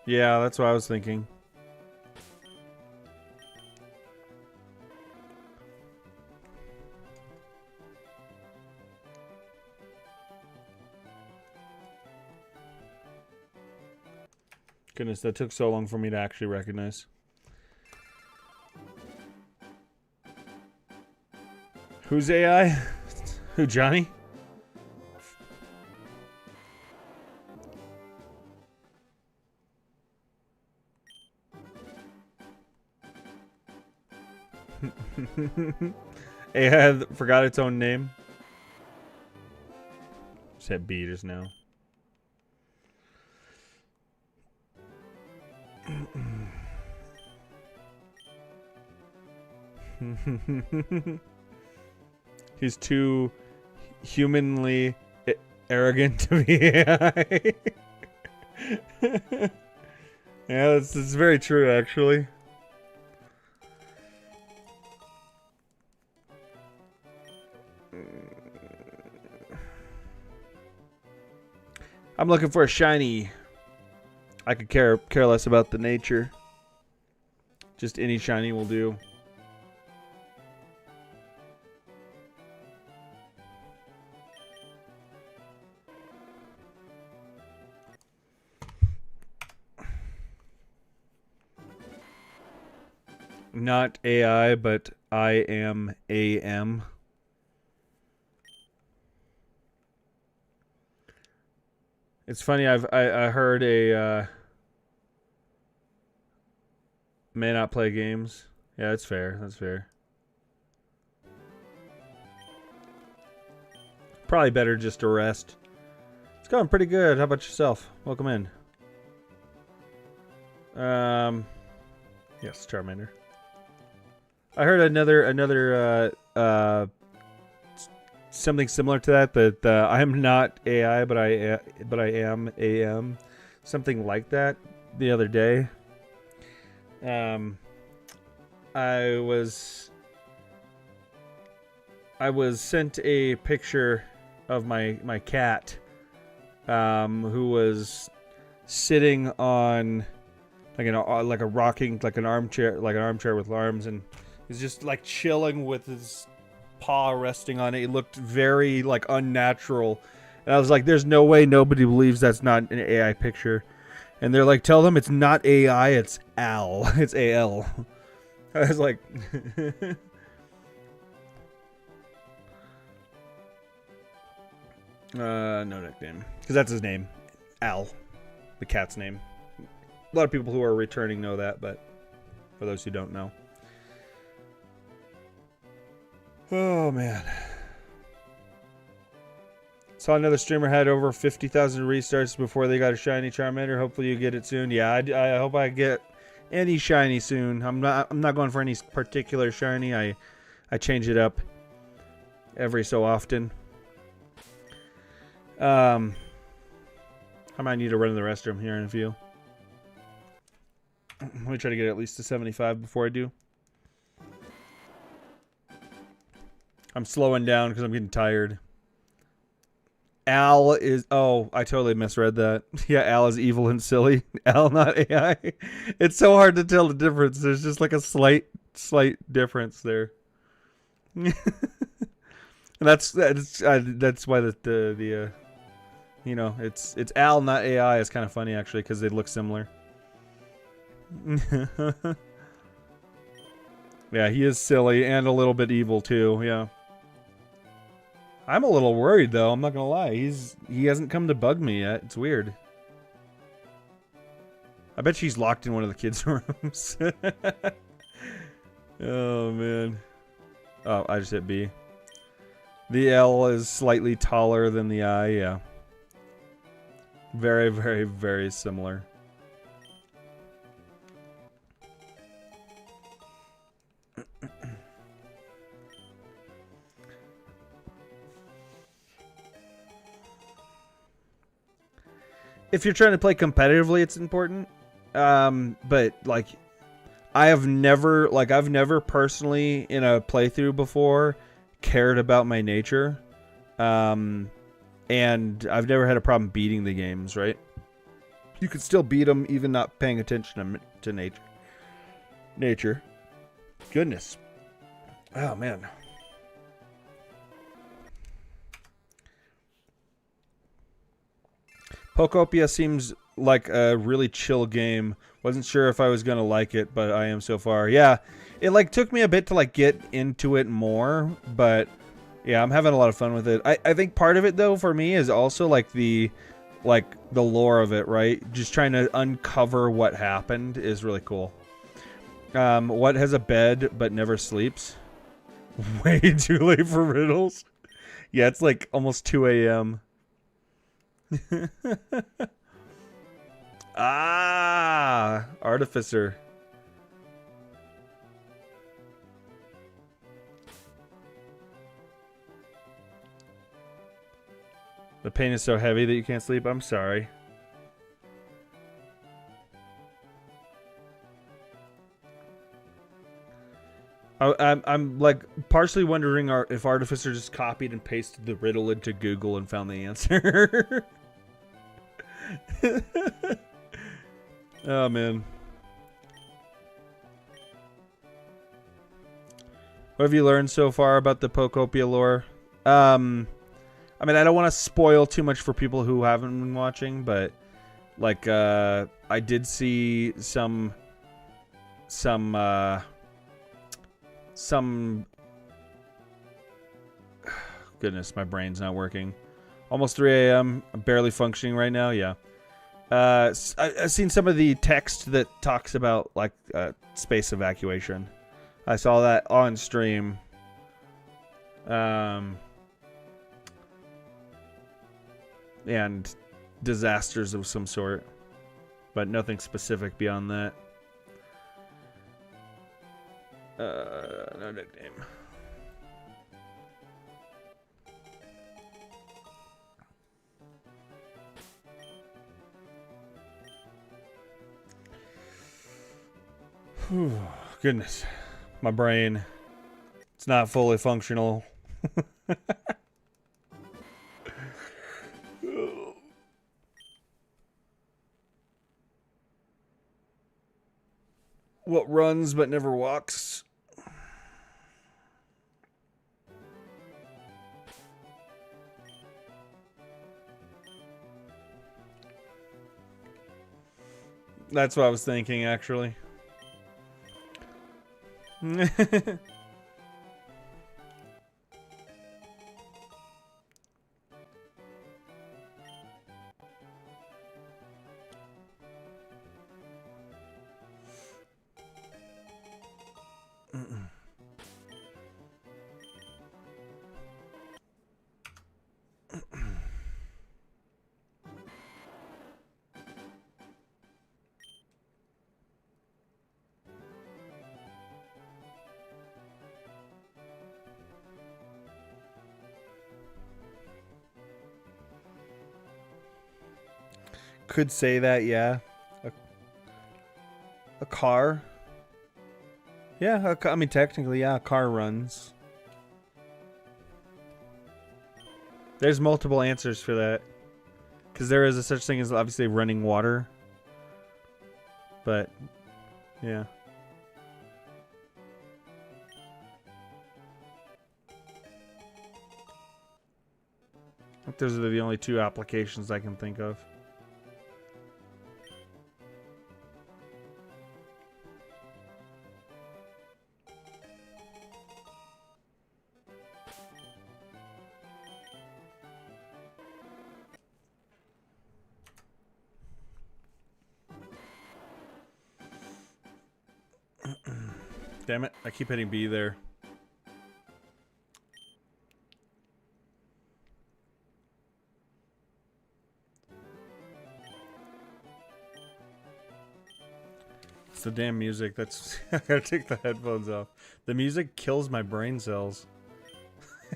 Yeah, that's what I was thinking. Goodness, that took so long for me to actually recognize. Who's AI? Who, Johnny? AI forgot its own name. Said B just now. He's too humanly arrogant to be AI. Yeah, that's very true, actually. I'm looking for a shiny. I could care less about the nature. Just any shiny will do. Not AI, but I am AM. It's funny. I heard a may not play games. Yeah, that's fair. That's fair. Probably better just to rest. It's going pretty good. How about yourself? Welcome in. Yes, Charmander. I heard another something similar to that. That I am not AI, but I am AM. Something like that. The other day. I was sent a picture of my cat, who was sitting on like an armchair with arms, and he's just like chilling with his paw resting on it. It looked very like unnatural, and I was like, "There's no way nobody believes that's not an AI picture." And they're like, "Tell them it's not AI, it's Al. It's AL." I was like, no nickname, because that's his name, Al, the cat's name. A lot of people who are returning know that, but for those who don't know. Oh, man. Saw another streamer had over 50,000 restarts before they got a shiny Charmander. Hopefully you get it soon. Yeah, I hope I get any shiny soon. I'm not going for any particular shiny. I change it up every so often. I might need to run to the restroom here in a few. Let me try to get at least to 75 before I do. I'm slowing down because I'm getting tired. Al is... Oh, I totally misread that. Yeah, Al is evil and silly. Al, not AI. It's so hard to tell the difference. There's just like a slight difference there. And that's why the you know, it's Al, not AI. It's kind of funny actually because they look similar. Yeah, he is silly and a little bit evil too. Yeah. I'm a little worried though, I'm not gonna lie. He hasn't come to bug me yet. It's weird. I bet she's locked in one of the kids' rooms. Oh man. Oh, I just hit B. The L is slightly taller than the I, yeah. Very, very, very similar. If you're trying to play competitively, it's important. But like, I've never personally in a playthrough before cared about my nature. And I've never had a problem beating the games, right? You could still beat them even not paying attention to nature. Goodness. Oh, man. Pocopia seems like a really chill game. Wasn't sure if I was going to like it, but I am so far. Yeah, it like took me a bit to like get into it more, but yeah, I'm having a lot of fun with it. I think part of it though for me is also like the lore of it, right? Just trying to uncover what happened is really cool. What has a bed but never sleeps? Way too late for riddles. Yeah, it's like almost 2 a.m. Ah, Artificer. The pain is so heavy that you can't sleep. I'm sorry. I'm like partially wondering if Artificer just copied and pasted the riddle into Google and found the answer. Oh man. What have you learned so far about the Pocopia lore? I mean, I don't want to spoil too much for people who haven't been watching, but like I did see some goodness, my brain's not working. Almost 3 a.m. I'm barely functioning right now. Yeah. I've seen some of the text that talks about like space evacuation. I saw that on stream. And disasters of some sort, but nothing specific beyond that. No nickname. Whew, goodness, my brain, it's not fully functional. What runs but never walks? That's what I was thinking, actually. Could say that, yeah. A car? Yeah, I mean, technically, yeah, a car runs. There's multiple answers for that. Because there is a such thing as, obviously, running water. But, yeah. I think those are the only two applications I can think of. Damn it, I keep hitting B there. It's the damn music. That's I gotta take the headphones off. The music kills my brain cells.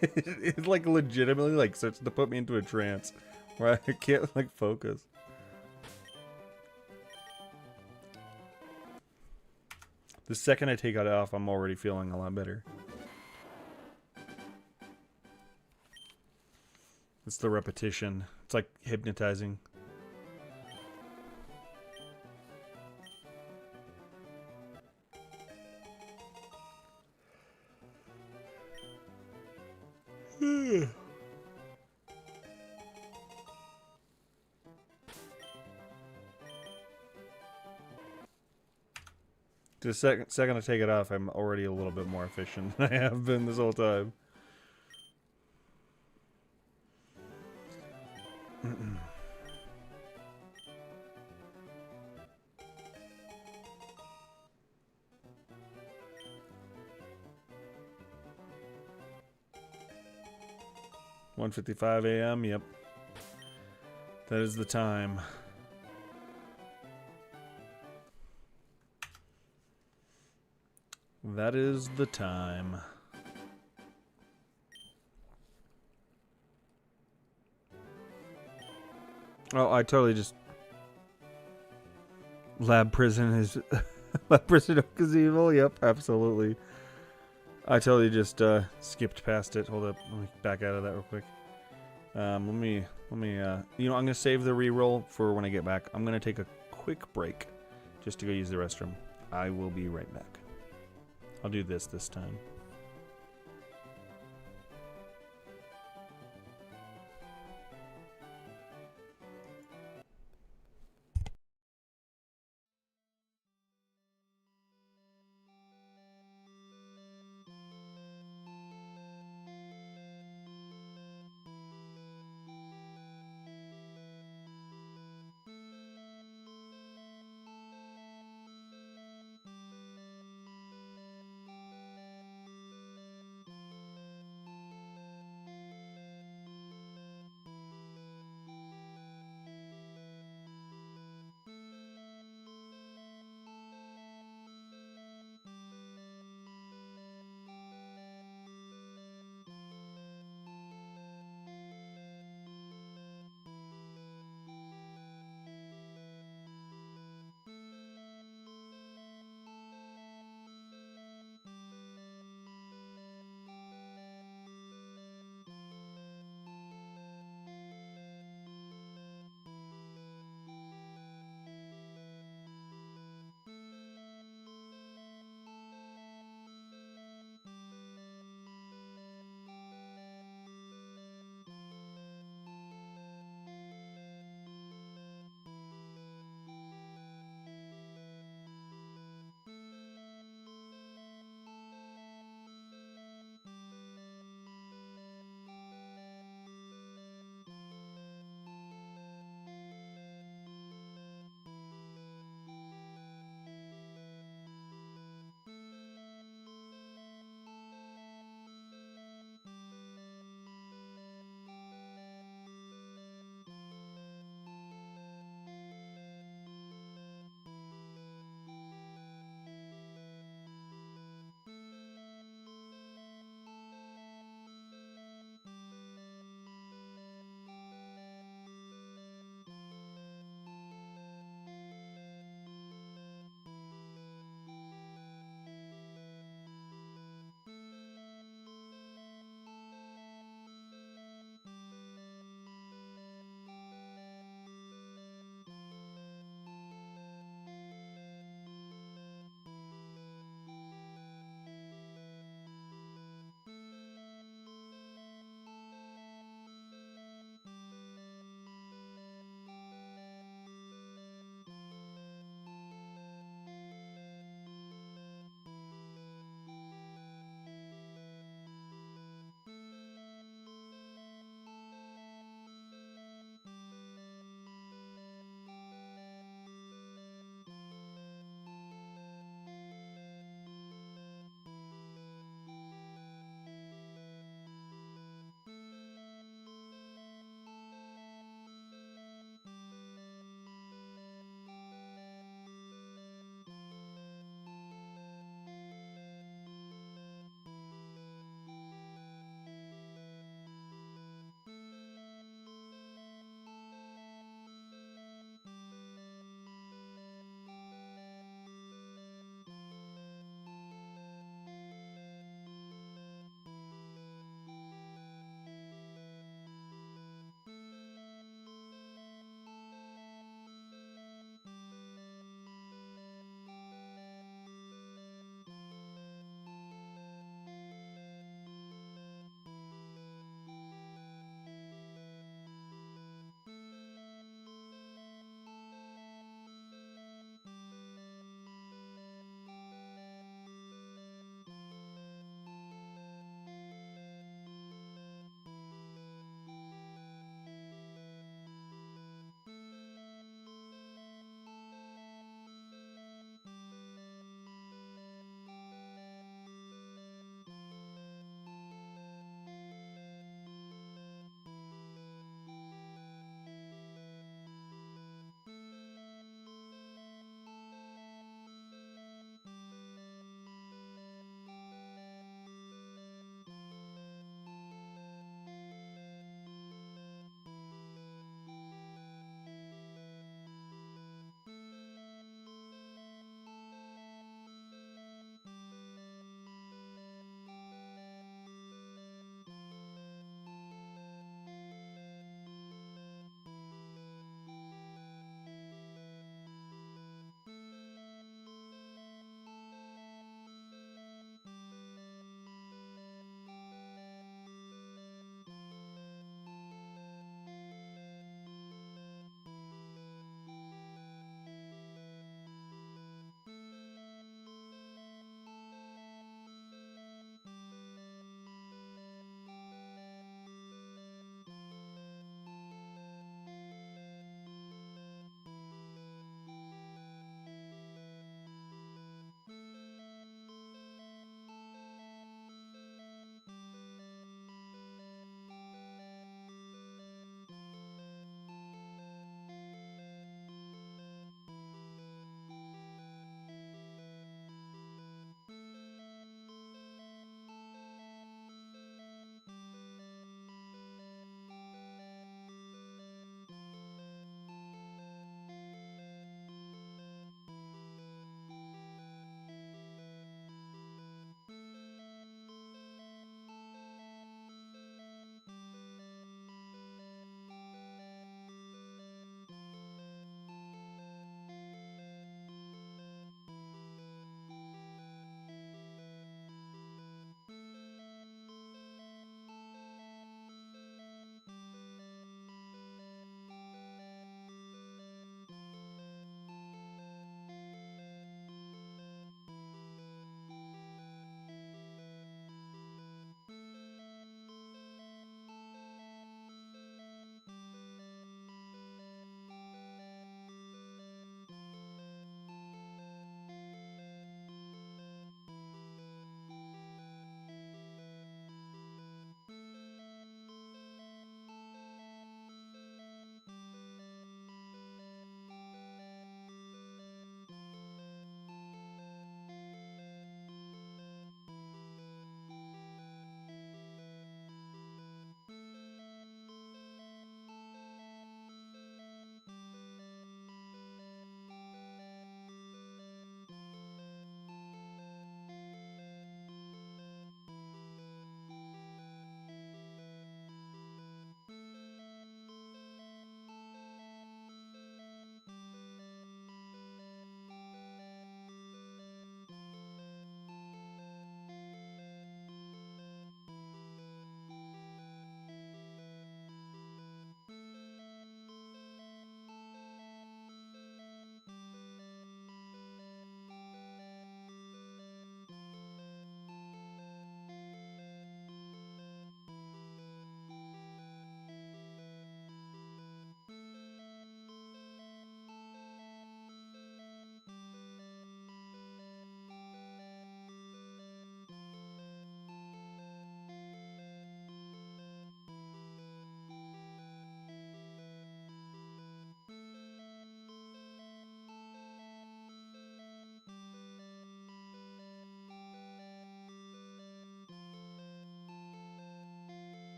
It like legitimately like starts to put me into a trance where I can't like focus. The second I take it off, I'm already feeling a lot better. It's the repetition. It's like hypnotizing. The second I take it off, I'm already a little bit more efficient than I have been this whole time. 1:55 a.m. Yep, that is the time. That is the time. Oh, I totally just... Lab prison is... Lab prison is evil? Yep, absolutely. I totally just skipped past it. Hold up, let me back out of that real quick. Let me, you know, I'm gonna save the reroll for when I get back. I'm gonna take a quick break just to go use the restroom. I will be right back. I'll do this time.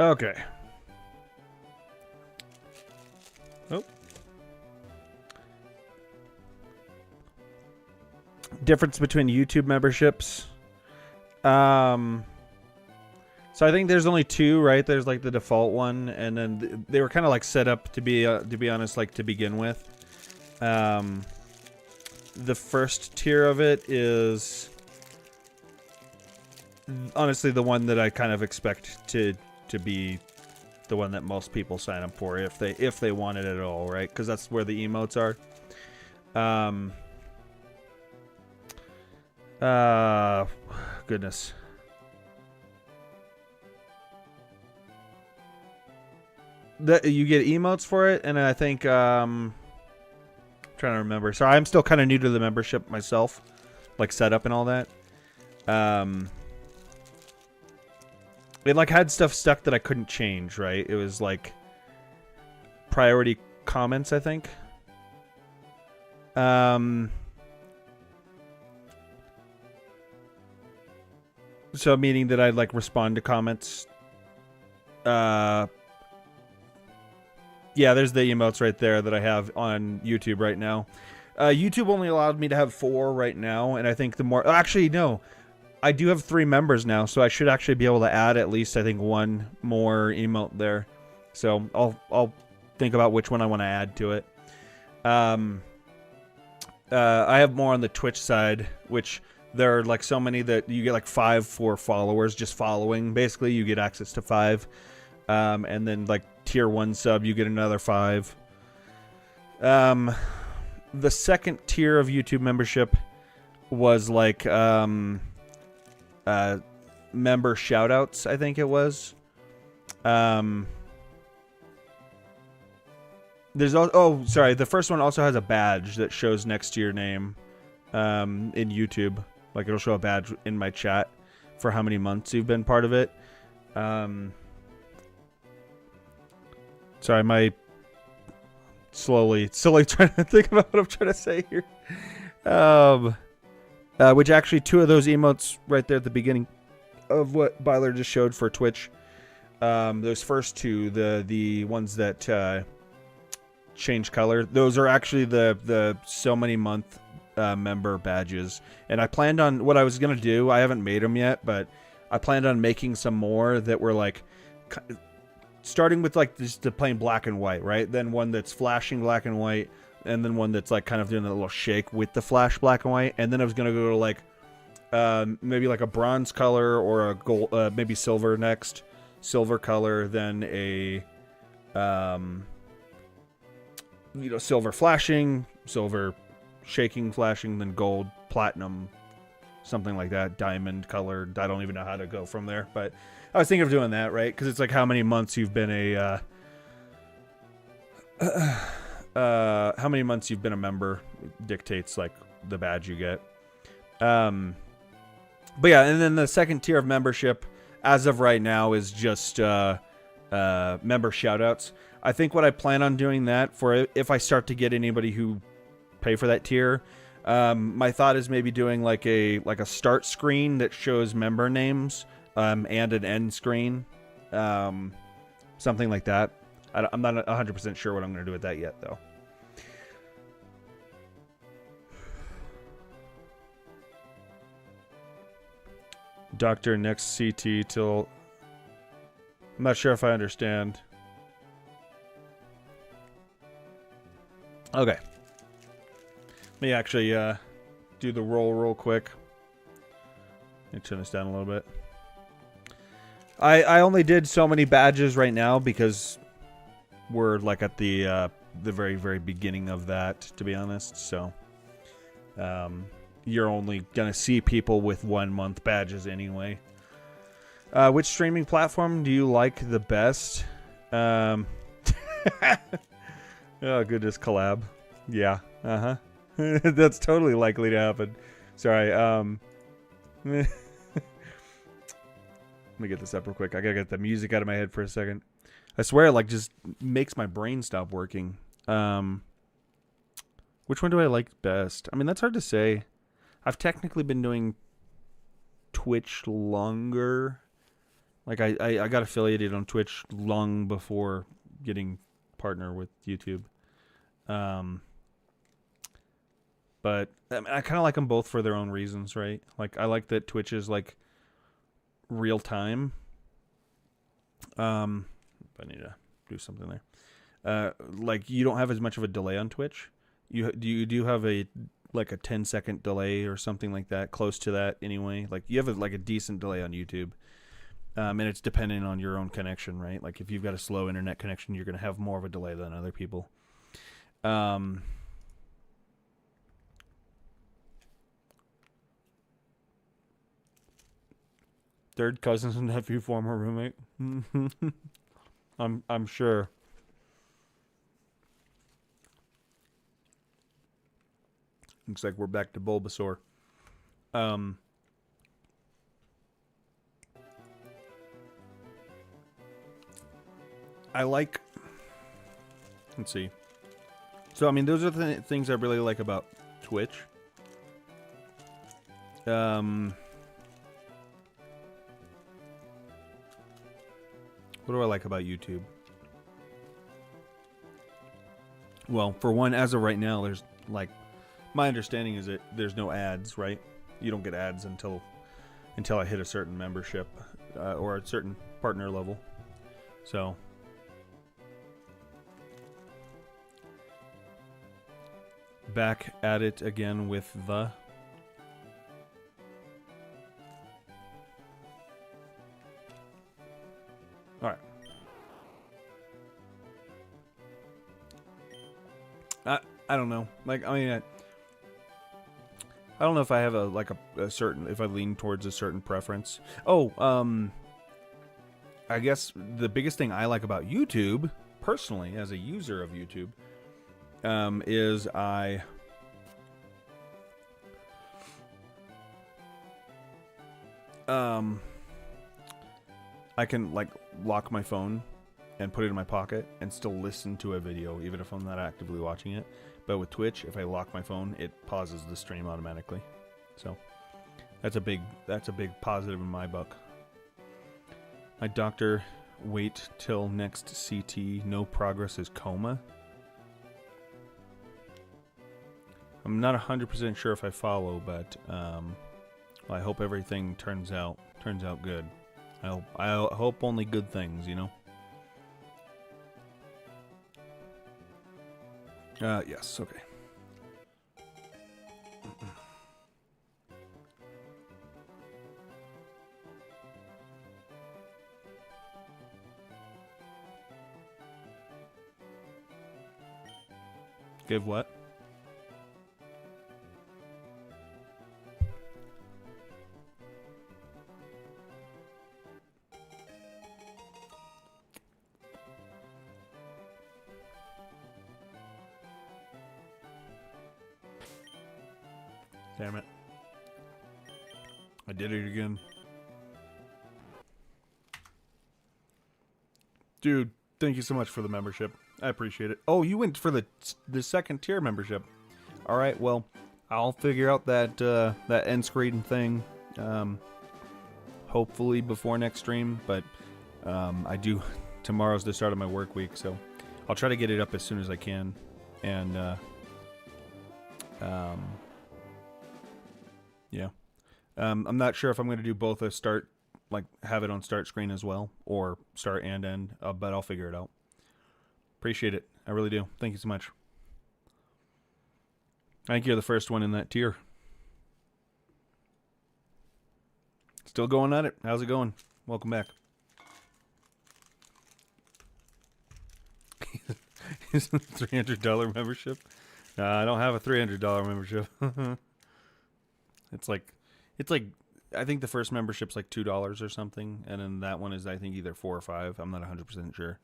Okay. Oh. Difference between YouTube memberships. So I think there's only two, right? There's like the default one, and then they were kind of like set up to be honest, like to begin with. The first tier of it is honestly the one that I kind of expect to be the one that most people sign up for if they want it at all, right? Because that's where the emotes are. Goodness. You get emotes for it, and I think trying to remember. Sorry, I'm still kind of new to the membership myself, like setup and all that. It like had stuff stuck that I couldn't change, right? It was like priority comments, I think. So meaning that I'd like respond to comments. Yeah, there's the emotes right there that I have on YouTube right now. YouTube only allowed me to have 4 right now, and I think the more... Actually, no. I do have 3 members now, so I should actually be able to add at least, I think, 1 more emote there. So I'll think about which one I want to add to it. I have more on the Twitch side, which there are like so many that you get like 5 for followers just following. Basically, you get access to 5. And then like tier 1 sub, you get another 5. The second tier of YouTube membership was like member shoutouts, I think it was. There's sorry, the first one also has a badge that shows next to your name in YouTube. Like it'll show a badge in my chat for how many months you've been part of it. Sorry, my slowly trying to think about what I'm trying to say here. Which actually 2 of those emotes right there at the beginning of what Byler just showed for Twitch. Those first 2, the ones that change color, those are actually the so many month member badges. And I planned on what I was gonna do. I haven't made them yet, but I planned on making some more that were like. Starting with like just the plain black and white, right? Then one that's flashing black and white, and then one that's like kind of doing a little shake with the flash black and white. And then I was gonna go to like maybe like a bronze color or a gold, maybe silver next, silver color, then a silver flashing, silver shaking flashing, then gold, platinum, something like that, diamond colored. I don't even know how to go from there, but I was thinking of doing that, right? Because it's like how many months you've been a how many months you've been a member dictates like the badge you get. But yeah, and then the second tier of membership as of right now is just member shoutouts. I think what I plan on doing that for if I start to get anybody who pay for that tier, my thought is maybe doing like a start screen that shows member names. And an end screen, something like that. I'm not 100% sure what I'm going to do with that yet, though. Doctor next CT till... I'm not sure if I understand. Okay. Let me actually do the roll real quick. Let me turn this down a little bit. I only did so many badges right now because we're like at the very, very beginning of that, to be honest. So you're only going to see people with 1 month badges anyway. Which streaming platform do you like the best? Oh, goodness, collab. Yeah, that's totally likely to happen. Sorry, let me get this up real quick. I gotta get the music out of my head for a second. I swear it like just makes my brain stop working. Which one do I like best? I mean, that's hard to say. I've technically been doing Twitch longer Like I got affiliated on Twitch long before getting partner with YouTube. But I kind of like them both for their own reasons, right? Like I like that Twitch is like real time. I need to do something there. Like you don't have as much of a delay on Twitch. You do have a like a 10-second delay or something like that, close to that anyway. Like you have like a decent delay on YouTube. And it's dependent on your own connection, right? Like if you've got a slow internet connection, you're going to have more of a delay than other people. Third cousin's nephew, former roommate. I'm sure. Looks like we're back to Bulbasaur. I like. Let's see. So I mean, those are the things I really like about Twitch. What do I like about YouTube? Well, for one, as of right now, there's like, my understanding is that there's no ads, right? You don't get ads until I hit a certain membership or a certain partner level. So back at it again with the. All right. I don't know. Like I mean, I don't know if I have a certain, if I lean towards a certain preference. Oh, I guess the biggest thing I like about YouTube, personally, as a user of YouTube, is I can like lock my phone and put it in my pocket and still listen to a video even if I'm not actively watching it. But with Twitch, if I lock my phone, it pauses the stream automatically. So that's a big positive in my book. My doctor, wait till next CT, no progress is coma. I'm not 100% sure if I follow, but well, I hope everything turns out good. I hope only good things, you know. Yes, okay. Give what? Damn it. I did it again. Dude, thank you so much for the membership. I appreciate it. Oh, you went for the second tier membership. All right, well, I'll figure out that that end screen thing hopefully before next stream, but I do tomorrow's the start of my work week, so I'll try to get it up as soon as I can. And yeah. I'm not sure if I'm going to do both a start, like have it on start screen as well, or start and end, but I'll figure it out. Appreciate it. I really do. Thank you so much. I think you're the first one in that tier. Still going at it. How's it going? Welcome back. Is it a $300 membership? I don't have a $300 membership. It's like I think the first membership's like $2 or something, and then that one is I think either $4 or $5. I'm not 100% sure.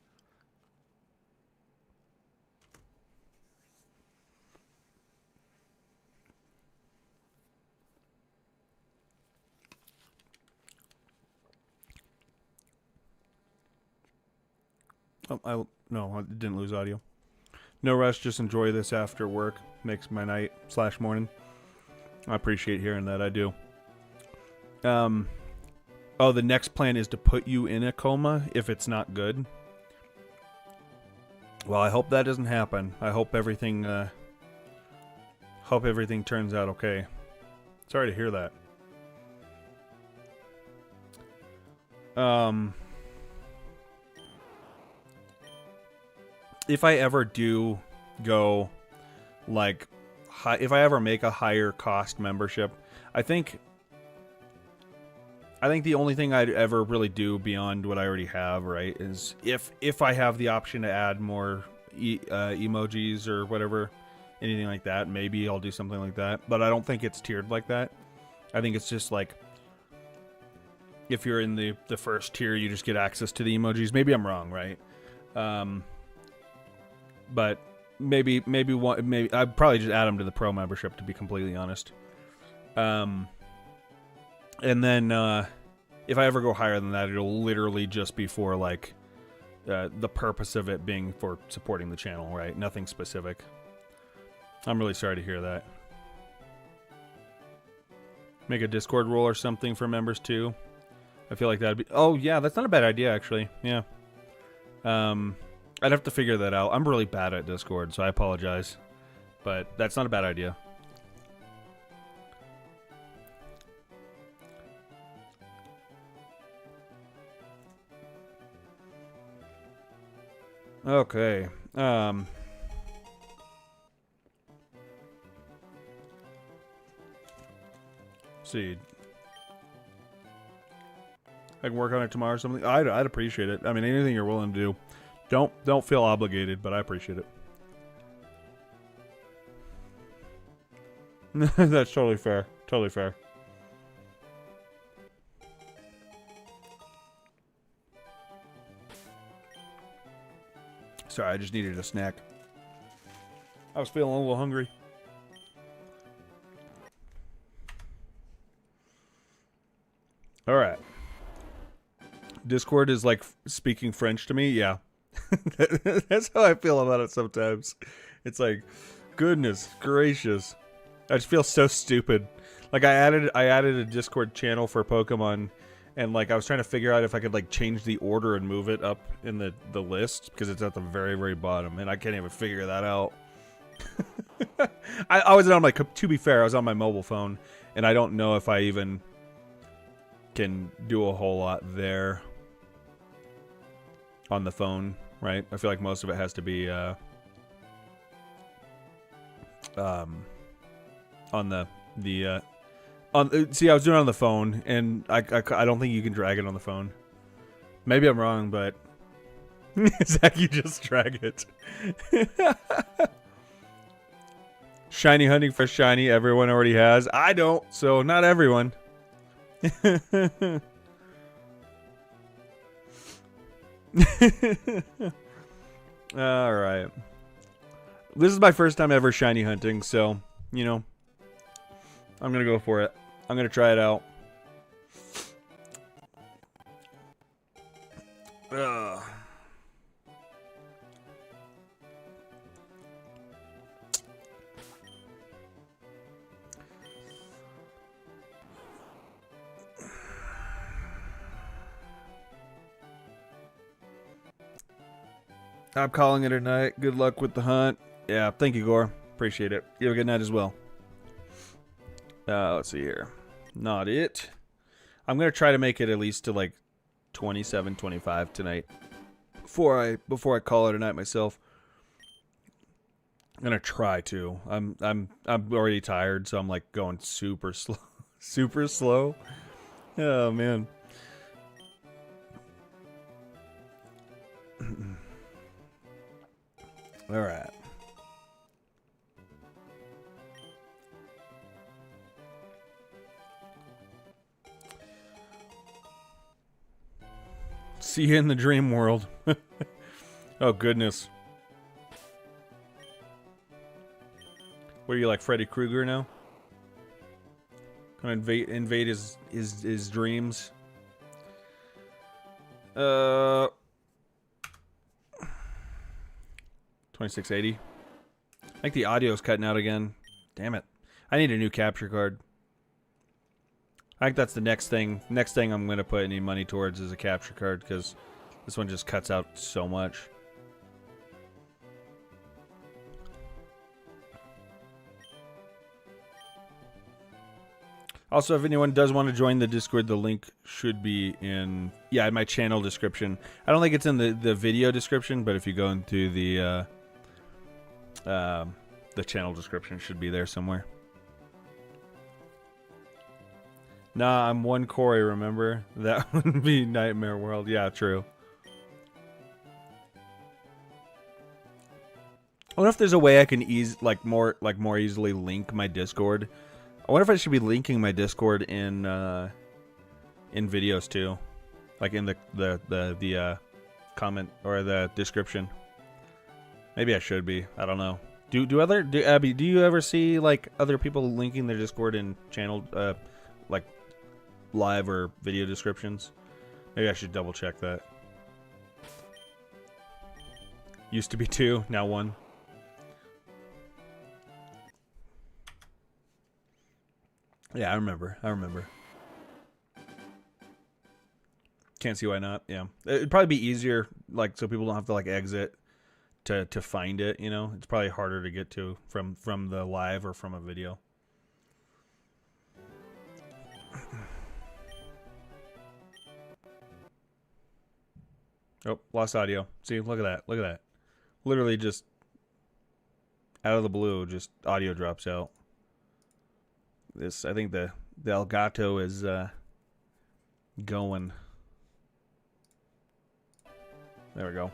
Oh, no, I didn't lose audio. No rush, just enjoy this after work. Makes my night / morning. I appreciate hearing that. I do. Oh, the next plan is to put you in a coma if it's not good. Well, I hope that doesn't happen. I hope everything turns out okay. Sorry to hear that. If I ever do go, like, if I ever make a higher cost membership, I think the only thing I'd ever really do beyond what I already have, right, is if I have the option to add more emojis or whatever, anything like that, maybe I'll do something like that. But I don't think it's tiered like that. I think it's just like, if you're in the first tier, you just get access to the emojis. Maybe I'm wrong, right? But maybe I'd probably just add them to the pro membership, to be completely honest. And then if I ever go higher than that, it'll literally just be for like the purpose of it being for supporting the channel, right? Nothing specific. I'm really sorry to hear that. Make a Discord rule or something for members too. I feel like that'd be... Oh, yeah, that's not a bad idea, actually. Yeah. I'd have to figure that out. I'm really bad at Discord, so I apologize. But that's not a bad idea. Okay. Let's see. I can work on it tomorrow or something. I'd appreciate it. I mean, anything you're willing to do. Don't feel obligated, but I appreciate it. That's totally fair. Totally fair. Sorry, I just needed a snack. I was feeling a little hungry. All right. Discord is like speaking French to me. Yeah. That's how I feel about it sometimes. It's like, goodness gracious. I just feel so stupid. Like I added a Discord channel for Pokemon, and like I was trying to figure out if I could like change the order and move it up in the list, because it's at the very, very bottom, and I can't even figure that out. I was on my, to be fair, I was on my mobile phone, and I don't know if I even can do a whole lot there on the phone, right? I feel like most of it has to be on see, I was doing it on the phone, and I don't think you can drag it on the phone. Maybe I'm wrong, but Zach, you just drag it. Shiny hunting for shiny, everyone already has. I don't, so not everyone. Alright. This is my first time ever shiny hunting, so, you know, I'm gonna go for it. I'm gonna try it out. I'm calling it a night. Good luck with the hunt. Yeah, thank you, Gore. Appreciate it. You have a good night as well. Let's see here. Not it. I'm going to try to make it at least to like 27, 25 tonight. Before I call it a night myself. I'm going to try to. I'm already tired, so I'm like going super slow. Super slow. Oh, man. All right. See you in the dream world. Oh, goodness. What are you, like Freddy Krueger now? Gonna invade his dreams. 2680. I think the audio's cutting out again. Damn it. I need a new capture card. I think that's the next thing. Next thing I'm going to put any money towards is a capture card, because this one just cuts out so much. Also, if anyone does want to join the Discord, the link should be in my channel description. I don't think it's in the video description, but if you go into the channel description, it should be there somewhere. Nah, I'm one Corey, remember? That would be Nightmare World. Yeah, true. I wonder if there's a way I can more easily link my Discord. I wonder if I should be linking my Discord in videos too, like in the comment or the description. Maybe I should be. I don't know. Abby, do you ever see like other people linking their Discord in channel like live or video descriptions? Maybe I should double check that. Used to be 2, now 1. Yeah, I remember. Can't see why not. Yeah, it'd probably be easier, like, so people don't have to like exit to find it. You know, it's probably harder to get to from the live or from a video. Oh, lost audio. See, look at that. Look at that. Literally just out of the blue, just audio drops out. This, I think the Elgato is going. There we go.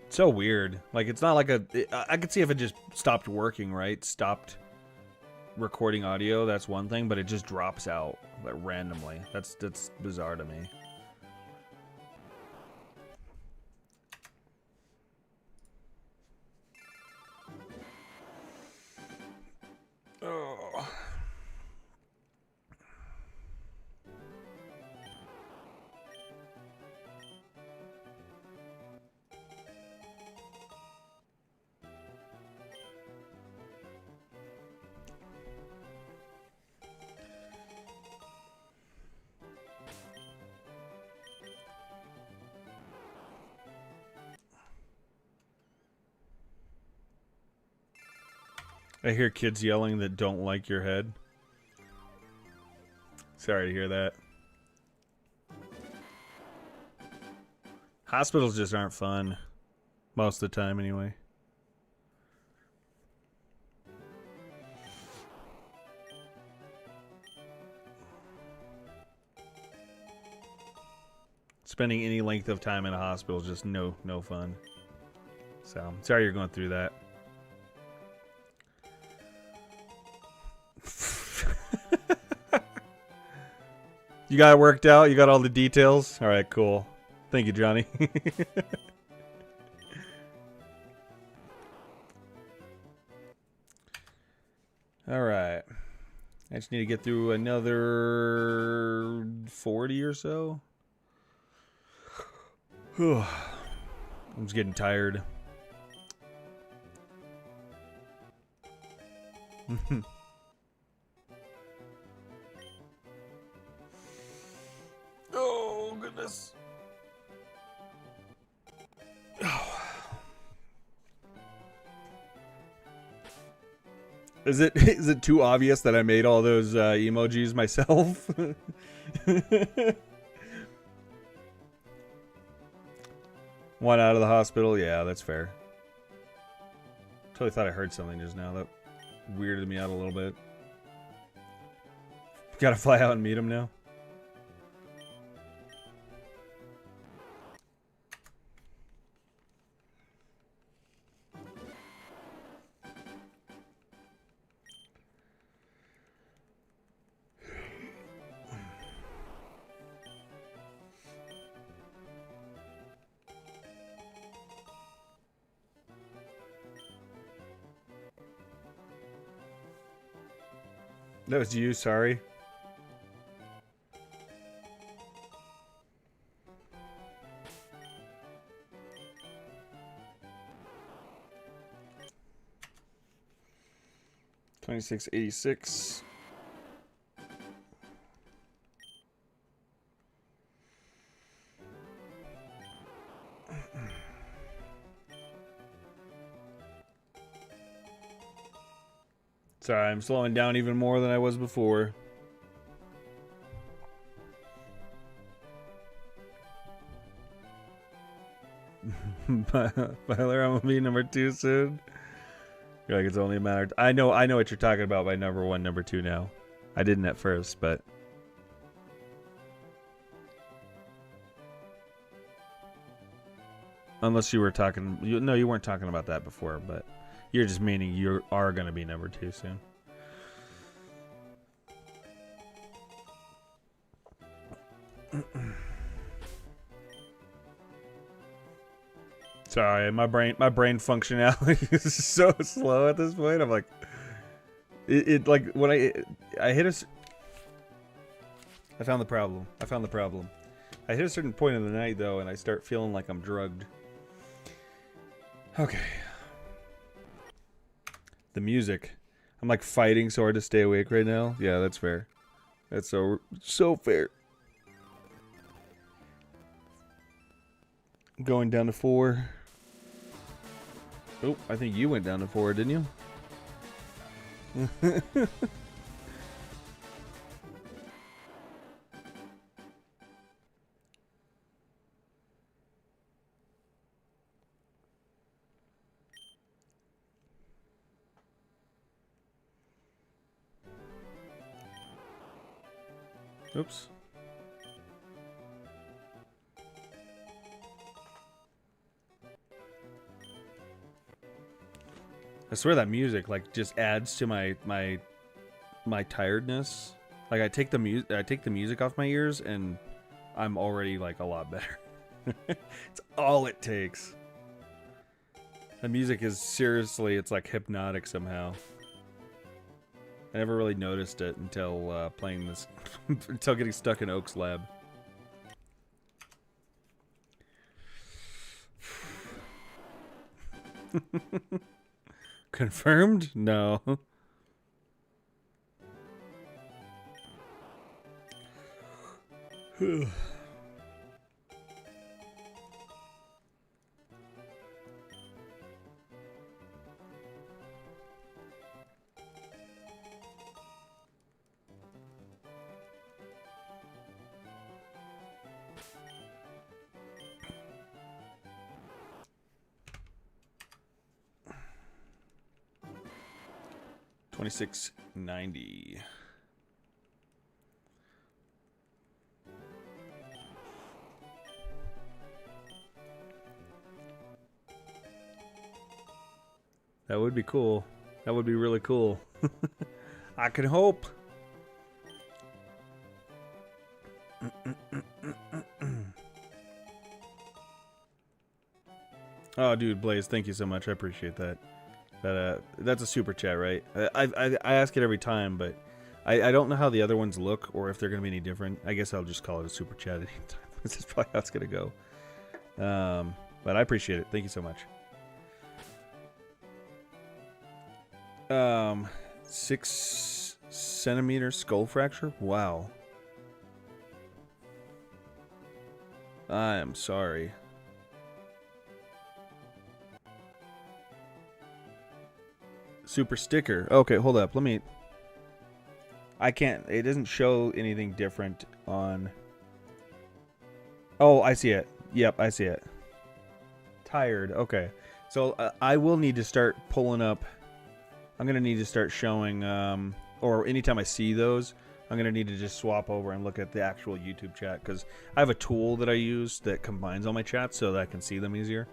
It's so weird. Like, it's not like I could see if it just stopped working, right? Stopped recording audio, that's one thing, but it just drops out like randomly. That's bizarre to me. Oh. I hear kids yelling that don't like your head. Sorry to hear that. Hospitals just aren't fun. Most of the time, anyway. Spending any length of time in a hospital is just no fun. So, sorry you're going through that. You got it worked out? You got all the details? Alright, cool. Thank you, Johnny. Alright. I just need to get through another 40 or so. I'm just getting tired. Oh, goodness. Oh. Is it too obvious that I made all those emojis myself? One out of the hospital? Yeah, that's fair. Totally thought I heard something just now. That weirded me out a little bit. Gotta fly out and meet him now. That was you, sorry. 2686. Sorry, I'm slowing down even more than I was before. Byler, I'm gonna be number 2 soon. You're like, it's only a matter. I know what you're talking about by number 1, number 2 now. I didn't at first, but unless you were talking, no, you weren't talking about that before, but you're just meaning you are gonna be number 2 soon. Sorry, my brain functionality is so slow at this point. I'm like, it like when I hit a. I found the problem. I hit a certain point in the night though, and I start feeling like I'm drugged. Okay. The music. I'm like fighting so hard to stay awake right now. Yeah, that's fair. That's so fair. Going down to 4. Oh, I think you went down to 4, didn't you? Oops. I swear that music like just adds to my tiredness. Like I take the music off my ears and I'm already like a lot better. It's all it takes. The music is seriously, it's like hypnotic somehow. I never really noticed it until playing this, until getting stuck in Oak's lab. Confirmed? No. $26.90. That would be cool. That would be really cool. I can hope. Oh, dude, Blaze, thank you so much. I appreciate that. That's a super chat, right? I ask it every time, but I don't know how the other ones look or if they're going to be any different. I guess I'll just call it a super chat anytime. This is probably how it's going to go. But I appreciate it. Thank you so much. 6 centimeter skull fracture? Wow. I am sorry. Super sticker. Okay, hold up. Let me... I can't... It doesn't show anything different on... Oh, I see it. Yep, I see it. Tired. Okay. So I will need to start pulling up... I'm going to need to start showing... or anytime I see those, I'm going to need to just swap over and look at the actual YouTube chat. Because I have a tool that I use that combines all my chats so that I can see them easier.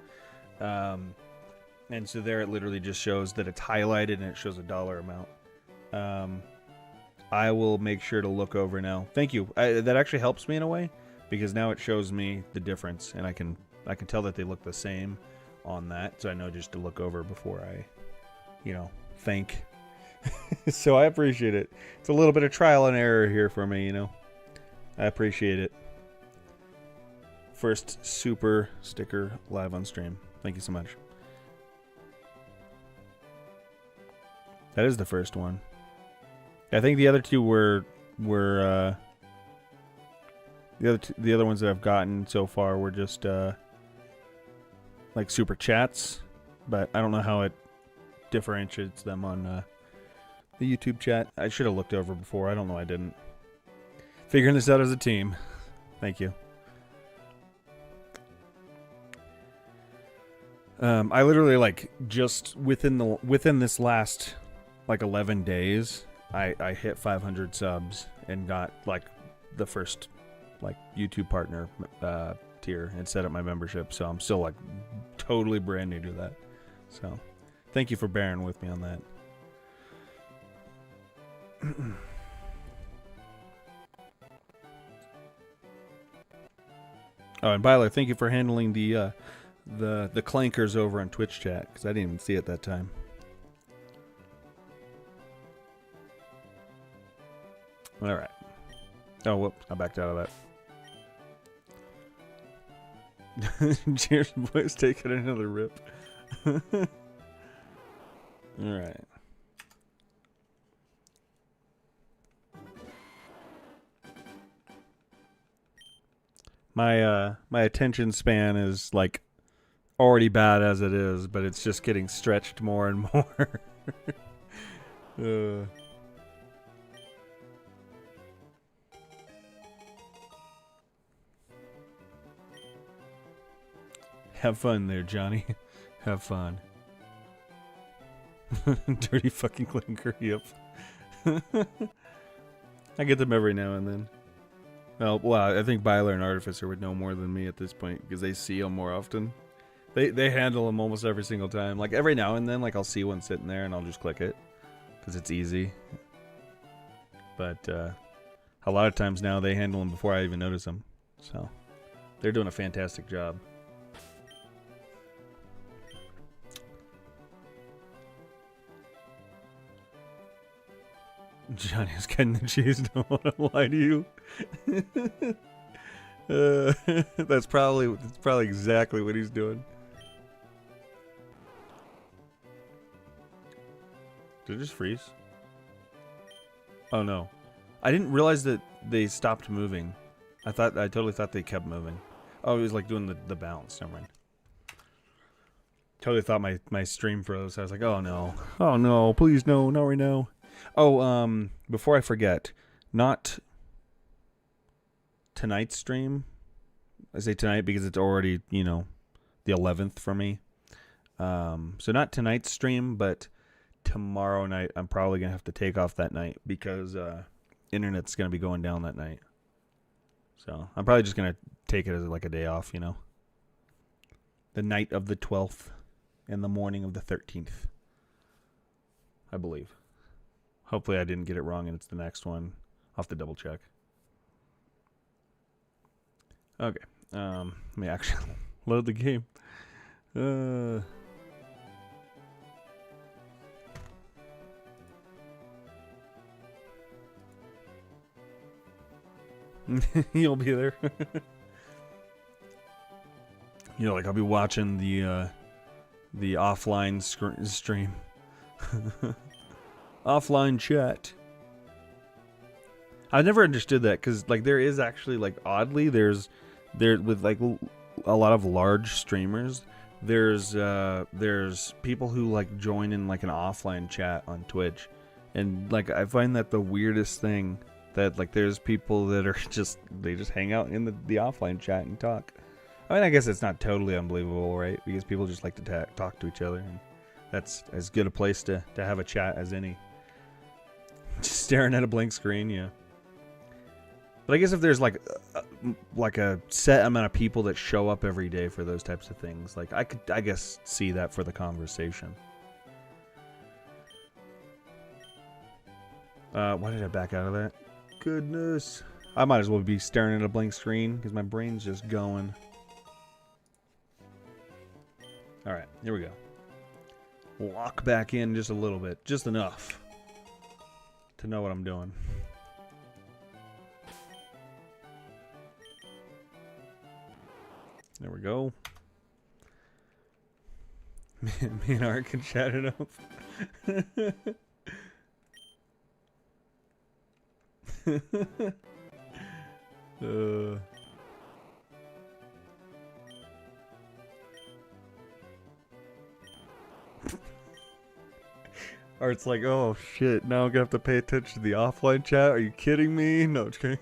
And so there it literally just shows that it's highlighted and it shows a dollar amount. I will make sure to look over now. Thank you. That actually helps me in a way because now it shows me the difference and I can tell that they look the same on that. So I know just to look over before I, think. So I appreciate it. It's a little bit of trial and error here for me, I appreciate it. First super sticker live on stream. Thank you so much. That is the first one. I think the other two were the other ones that I've gotten so far were just like super chats, but I don't know how it differentiates them on the YouTube chat. I should have looked over before. I don't know. I didn't. Figuring this out as a team. Thank you. I literally like just within this last like 11 days, I hit 500 subs and got like the first like YouTube partner tier and set up my membership. So I'm still like totally brand new to that. So thank you for bearing with me on that. Oh, and Byler, thank you for handling the clankers over on Twitch chat, because I didn't even see it that time. All right. Oh, whoops! I backed out of that. Cheers, boys! Taking another rip. All right. My attention span is like already bad as it is, but it's just getting stretched more and more. Have fun there, Johnny. Have fun. Dirty fucking clinker, yep. I get them every now and then. Well, I think Byler and Artificer would know more than me at this point, because they see them more often. They handle them almost every single time. Like every now and then, like I'll see one sitting there and I'll just click it, because it's easy. But a lot of times now they handle them before I even notice them. So they're doing a fantastic job. Johnny's getting the cheese. Don't want to lie to you. That's probably exactly what he's doing. Did it just freeze? Oh no, I didn't realize that they stopped moving. I totally thought they kept moving. Oh, it was like doing the bounce. Never mind. Totally thought my stream froze. I was like, oh no, please no, not right now. Oh, before I forget, not tonight's stream. I say tonight because it's already, you know, the 11th for me. So not tonight's stream, but tomorrow night I'm probably going to have to take off that night because internet's going to be going down that night. So I'm probably just going to take it as like a day off, you know. The night of the 12th and the morning of the 13th, I believe. Hopefully I didn't get it wrong and it's the next one. I'll have to double check. Okay. Let me actually load the game. You'll be there. You know, like I'll be watching the offline stream. Offline chat. I've never understood that because like there is actually like oddly there with like a lot of large streamers there's people who like join in like an offline chat on Twitch, and like I find that the weirdest thing that like there's people that are they just hang out in the offline chat and talk. I mean, I guess it's not totally unbelievable, right? Because people just like to talk to each other, and that's as good a place to have a chat as any. Just staring at a blank screen, yeah. But I guess if there's like a set amount of people that show up every day for those types of things, like I guess see that for the conversation. Why did I back out of that? Goodness. I might as well be staring at a blank screen because my brain's just going. Alright, here we go. Lock back in just a little bit. Just enough to know what I'm doing. There we go. Me and Art can chat it up. Or it's like, oh shit, now I'm gonna have to pay attention to the offline chat. Are you kidding me? No, it's kidding.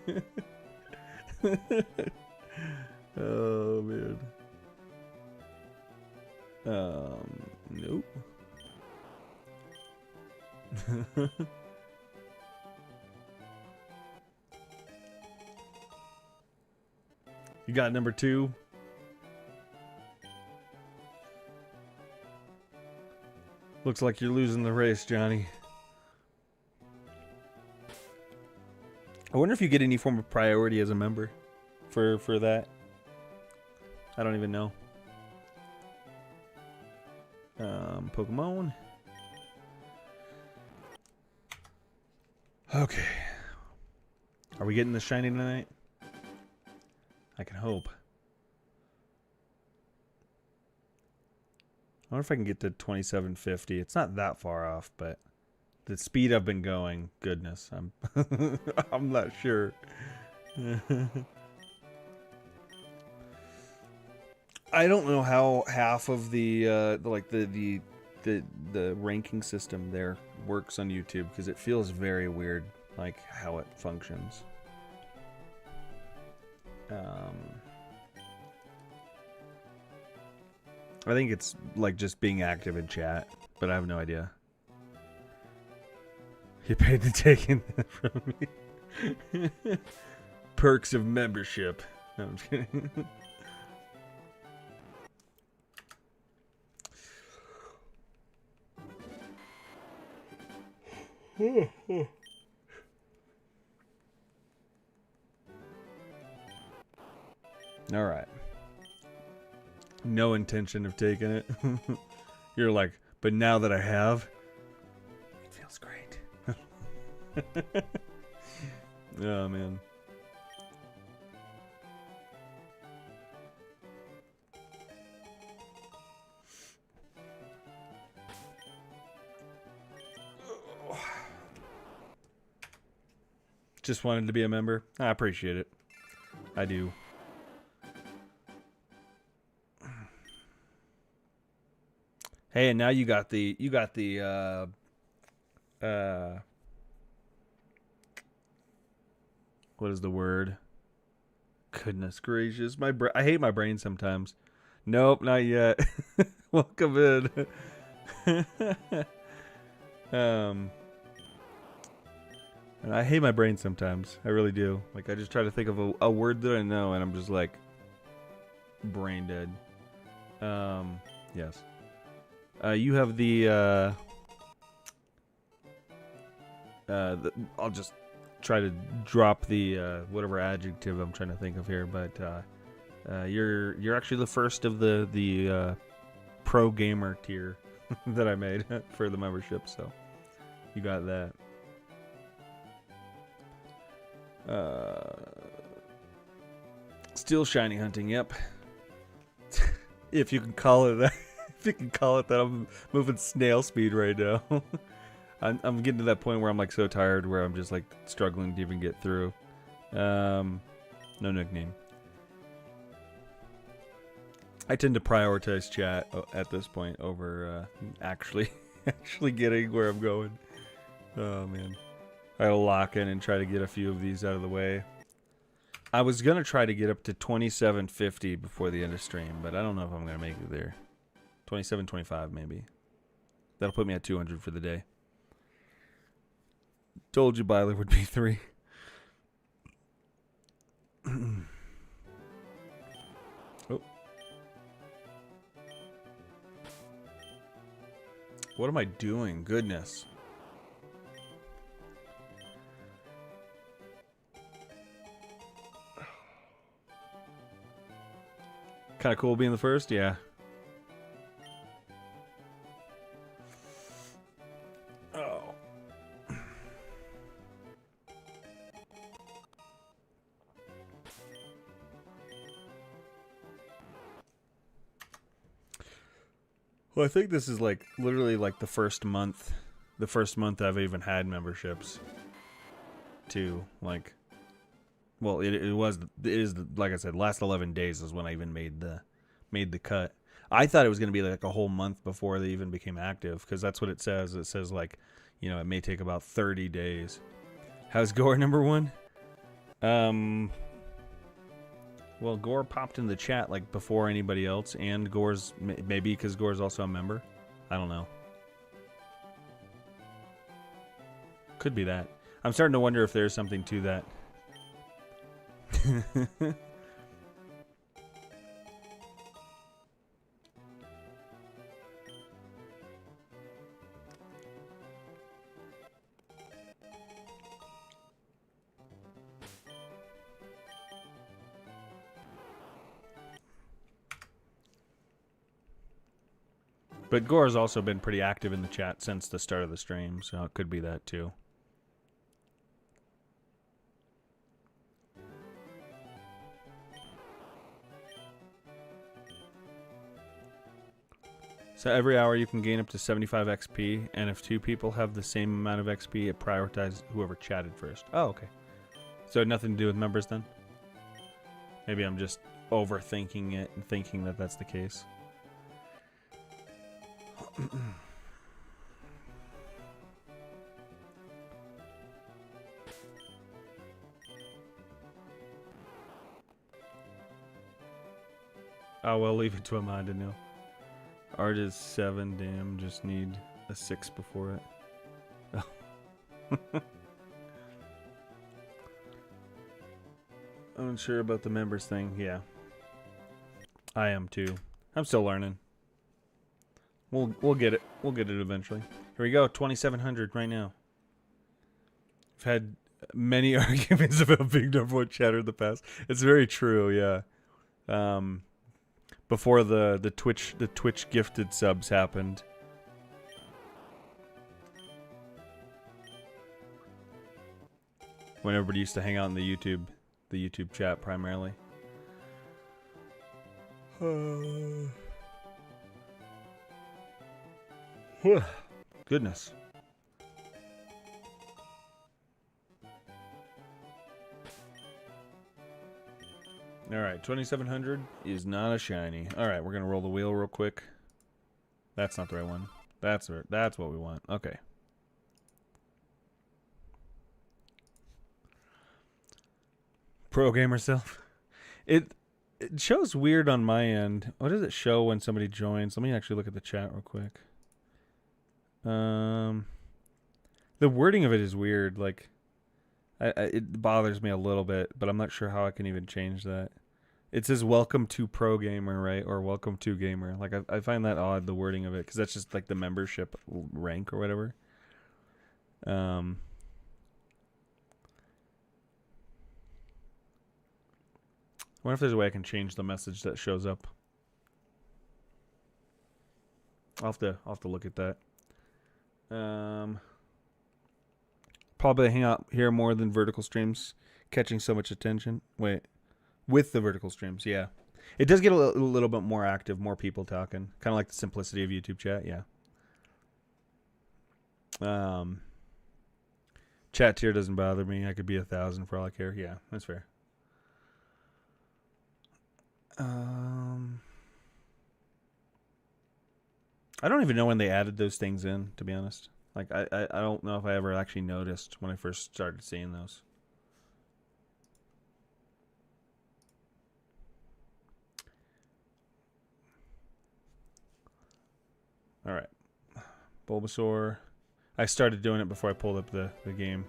Oh man. Nope. You got number 2. Looks like you're losing the race, Johnny. I wonder if you get any form of priority as a member for that. I don't even know. Pokemon. Okay. Are we getting the shiny tonight? I can hope. I wonder if I can get to 2750. It's not that far off, but the speed I've been going, goodness, I'm I'm not sure. I don't know how half of the ranking system there works on YouTube, because it feels very weird, like how it functions. I think it's like just being active in chat, but I have no idea. You paid to take it from me. Perks of membership. No, I'm just kidding. All right. No intention of taking it. You're like, but now that I have, it feels great. Oh, man. Just wanted to be a member. I appreciate it. I do. Hey, and now you got the what is the word? Goodness gracious, I hate my brain sometimes. Nope, not yet. Welcome in. And I hate my brain sometimes. I really do. Like, I just try to think of a word that I know, and I'm just like brain dead. Yes. You have I'll just try to drop the whatever adjective I'm trying to think of here, but you're actually the first of the pro gamer tier that I made for the membership, so you got that. Still shiny hunting, yep. If you can call it that. If you can call it that, I'm moving snail speed right now. I'm getting to that point where I'm like so tired where I'm just like struggling to even get through. No nickname. I tend to prioritize chat at this point over actually getting where I'm going. Oh man. I'll lock in and try to get a few of these out of the way. I was going to try to get up to 2750 before the end of stream, but I don't know if I'm going to make it there. 2725 maybe. That'll put me at 200 for the day. Told you Byler would be 3. Oh. What am I doing? Goodness. Kind of cool being the first, yeah. Oh. Well, I think this is like literally like the first month I've even had memberships. too. Like, well, it is like I said, last 11 days is when I even made the cut. I thought it was going to be like a whole month before they even became active, because that's what it says. It says like, you know, it may take about 30 days. How's Gore number 1? Well, Gore popped in the chat like before anybody else, and Gore's maybe because Gore's also a member. I don't know. Could be that. I'm starting to wonder if there's something to that. But Gore's also been pretty active in the chat since the start of the stream, so it could be that too. So every hour you can gain up to 75 XP, and if 2 people have the same amount of XP, it prioritizes whoever chatted first. Oh, okay. So nothing to do with members then? Maybe I'm just overthinking it and thinking that that's the case. Oh, well, leave it to Amanda to know. Art is 7, damn, just need a 6 before it. Oh. I'm unsure about the members thing, yeah. I am too. I'm still learning. We'll get it. We'll get it eventually. Here we go, 2,700 right now. I've had many arguments about being number 1 chatter in the past. It's very true, yeah. Before the Twitch gifted subs happened. When everybody used to hang out in the YouTube chat primarily. Goodness. Alright, 2,700 is not a shiny. Alright, we're gonna roll the wheel real quick. That's not the right one. That's what we want. Okay. Pro gamer self. It shows weird on my end. What does it show when somebody joins? Let me actually look at the chat real quick. The wording of it is weird. Like, it bothers me a little bit, but I'm not sure how I can even change that. It says "Welcome to Pro Gamer," right, or "Welcome to Gamer." Like, I find that odd, the wording of it, because that's just like the membership rank or whatever. I wonder if there's a way I can change the message that shows up. I'll have to look at that. Probably hang out here more than vertical streams, catching so much attention. Wait, with the vertical streams, yeah. It does get a little bit more active, more people talking. Kind of like the simplicity of YouTube chat, yeah. Chat tier doesn't bother me. I could be 1,000 for all I care. Yeah, that's fair. I don't even know when they added those things in, to be honest. Like, I don't know if I ever actually noticed when I first started seeing those. Alright. Bulbasaur. I started doing it before I pulled up the game.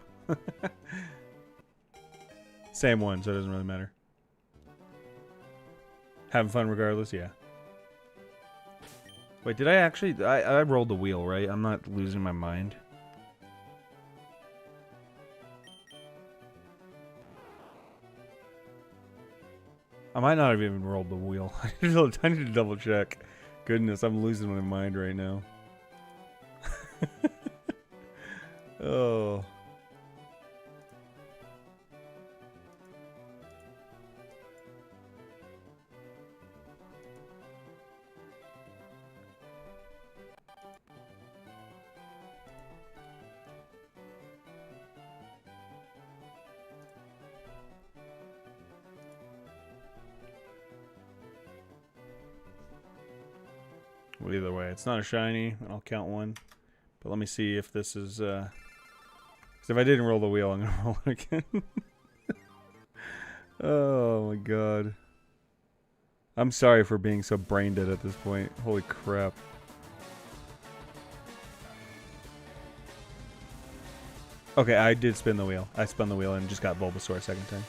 Same one, so it doesn't really matter. Having fun regardless, yeah. Wait, did I actually... I rolled the wheel, right? I'm not losing my mind. I might not have even rolled the wheel. I need to double check. Goodness, I'm losing my mind right now. Oh... Well, either way, it's not a shiny. I'll count one. But let me see if this is... 'cause if I didn't roll the wheel, I'm going to roll it again. Oh my god. I'm sorry for being so brain dead at this point. Holy crap. Okay, I did spin the wheel. I spun the wheel and just got Bulbasaur a second time.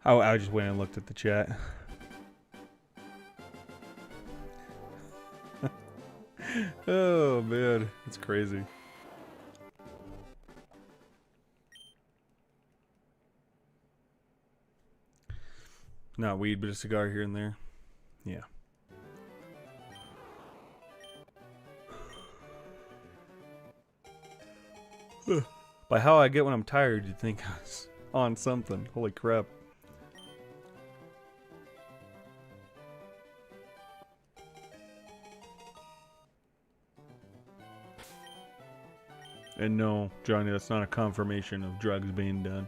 I just went and looked at the chat. Oh man, it's crazy. Not weed, but a cigar here and there. Yeah. By how I get when I'm tired, you'd think I was on something. Holy crap. And no, Johnny, that's not a confirmation of drugs being done.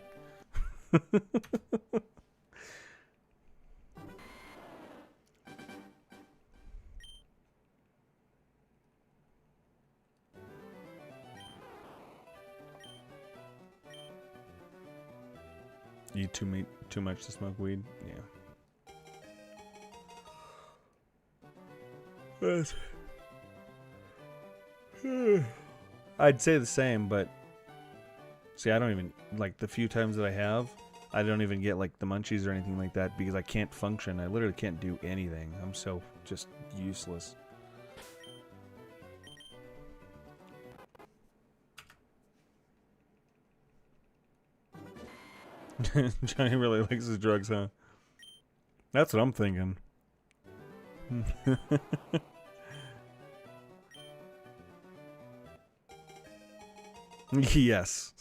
You too much to smoke weed? Yeah. I'd say the same, but see, I don't even, like, the few times that I have, I don't even get, like, the munchies or anything like that because I can't function. I literally can't do anything. I'm so just useless. Johnny really likes his drugs, huh? That's what I'm thinking. Yes.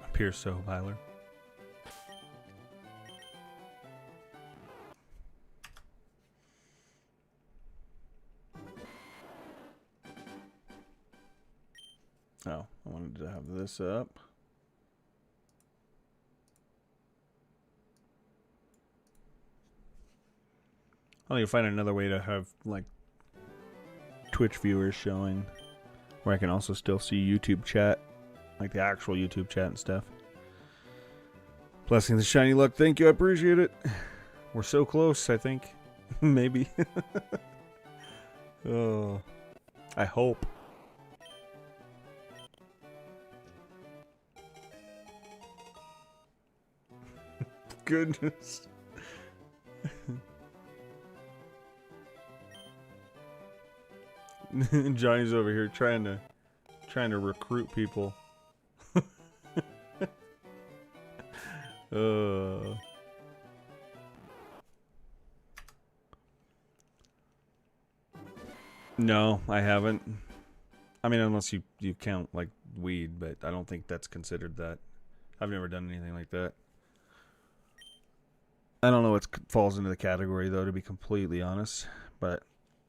Appears so, Hyler. Oh, I wanted to have this up. I need to find another way to have, like, Twitch viewers showing where I can also still see YouTube chat, like the actual YouTube chat and stuff. Blessing the shiny luck. Thank you. I appreciate it. We're so close, I think. Maybe. Oh, I hope. Goodness. Johnny's over here trying to recruit people. No, I haven't. I mean, unless you count like weed, but I don't think that's considered that. I've never done anything like that. I don't know what falls into the category though, to be completely honest. But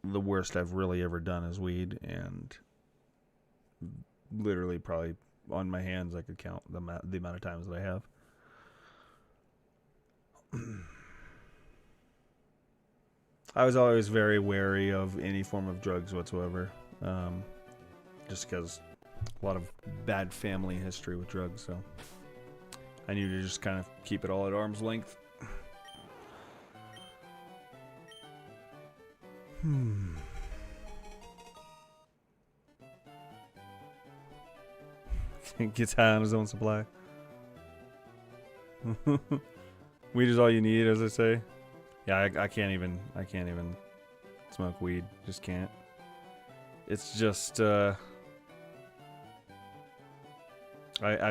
the worst I've really ever done is weed, and literally probably on my hands I could count the amount of times that I have. I was always very wary of any form of drugs whatsoever, just because a lot of bad family history with drugs, so I knew to just kind of keep it all at arm's length. Gets high on his own supply. Weed is all you need, as I say. Yeah, I can't even smoke weed. Just can't. It's just I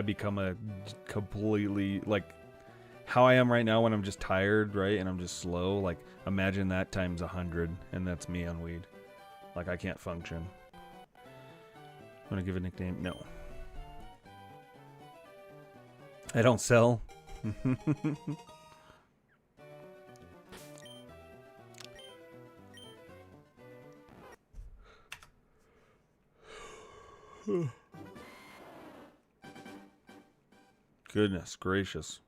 become a completely, like, how I am right now when I'm just tired, right, and I'm just slow. Like, imagine that times 100, and that's me on weed. Like, I can't function. Want to give a nickname? No. I don't sell. Goodness gracious.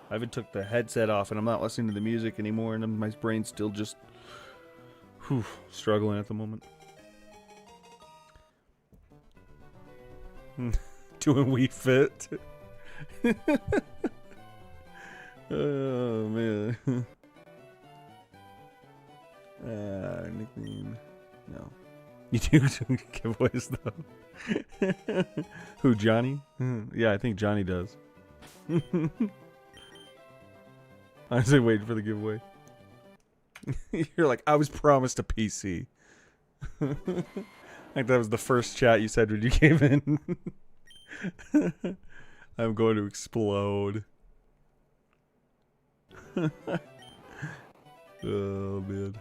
I even took the headset off and I'm not listening to the music anymore, and my brain's still just struggling at the moment. Doing Wii Fit. Oh man. Nickname. No. You do giveaways though. Who, Johnny? Yeah, I think Johnny does. I was waiting for the giveaway. You're like, I was promised a PC. I think that was the first chat you said when you came in. I'm going to explode. Oh, man.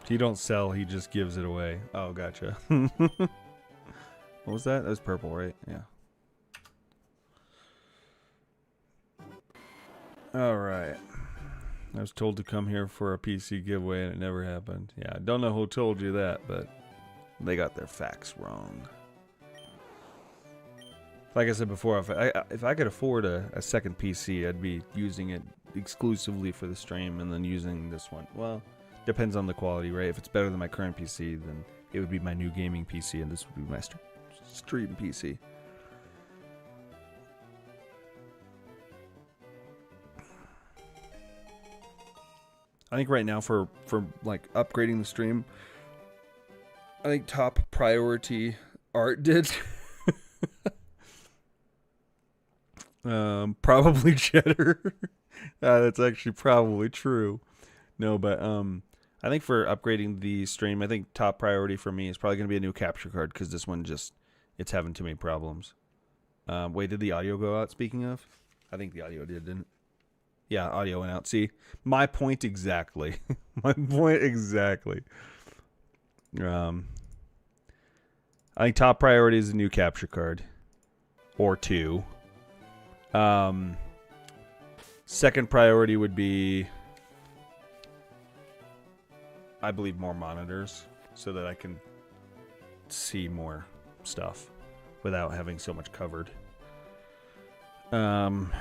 He don't sell, he just gives it away. Oh, gotcha. What was that? That was purple, right? Yeah. Alright. I was told to come here for a PC giveaway and it never happened. Yeah, I don't know who told you that, but they got their facts wrong. Like I said before, if I could afford a second PC, I'd be using it exclusively for the stream and then using this one. Well, depends on the quality, right? If it's better than my current PC, then it would be my new gaming PC, and this would be my stream PC. I think right now for like upgrading the stream, I think top priority Art did. Probably Cheddar. That's actually probably true. No, but I think for upgrading the stream, I think top priority for me is probably going to be a new capture card, because this one it's having too many problems. Wait, did the audio go out, speaking of? I think the audio did, didn't it? Yeah, audio went out. See, my point exactly. My point exactly. I think top priority is a new capture card. Or two. Second priority would be, I believe, more monitors, so that I can see more stuff without having so much covered. And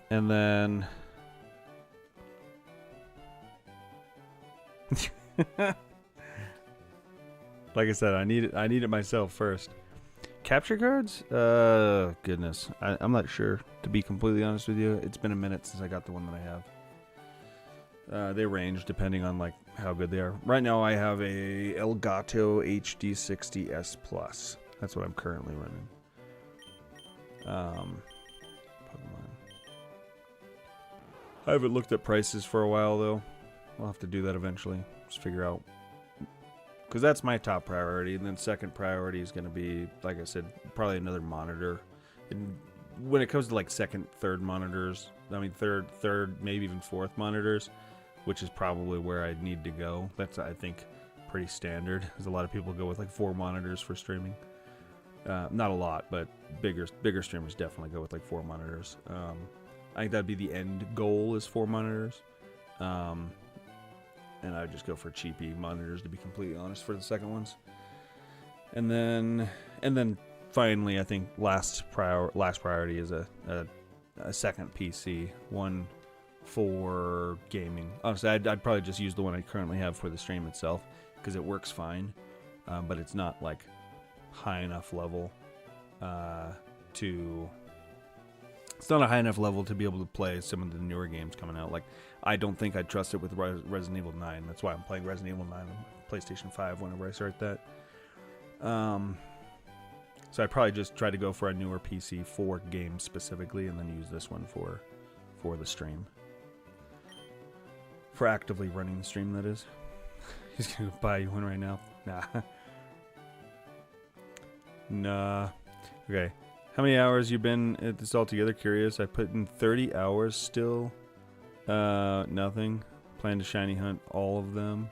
then like I said, I need it myself first. Capture cards? Goodness. I'm not sure, to be completely honest with you. It's been a minute since I got the one that I have. They range depending on like how good they are. Right now I have a Elgato HD60S Plus. That's what I'm currently running. Pokemon. I haven't looked at prices for a while though. I'll have to do that eventually. Just figure out, because that's my top priority, and then second priority is going to be, like I said, probably another monitor. And when it comes to like second, third monitors, I mean third, maybe even fourth monitors, which is probably where I need to go. That's, I think, pretty standard, because a lot of people go with like 4 monitors for streaming. Not a lot, but bigger streamers definitely go with like 4 monitors. I think that'd be the end goal, is 4 monitors. And I would just go for cheapy monitors, to be completely honest, for the second ones. And then finally, I think last priority is a second PC, one for gaming. Honestly, I'd probably just use the one I currently have for the stream itself, because it works fine, but it's not like high enough level It's not a high enough level to be able to play some of the newer games coming out. Like, I don't think I'd trust it with Resident Evil 9. That's why I'm playing Resident Evil 9 on PlayStation 5 whenever I start that. So I'd probably just try to go for a newer PC for games specifically, and then use this one for the stream. For actively running the stream, that is. He's gonna buy you one right now. Nah. Okay. How many hours you been at this altogether? Curious. I put in 30 hours still. Nothing. Plan to shiny hunt all of them.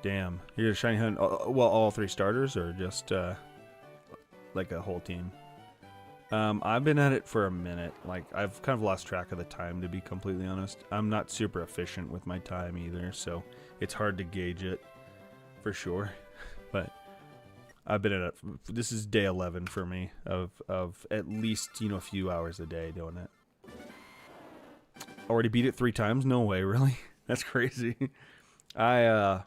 Damn. You're gonna shiny hunt, well, all 3 starters, or just like a whole team? I've been at it for a minute. Like, I've kind of lost track of the time, to be completely honest. I'm not super efficient with my time either, so it's hard to gauge it for sure. But I've been at it. This is day 11 for me of at least, a few hours a day doing it. Already beat it 3 times? No way, really? That's crazy. I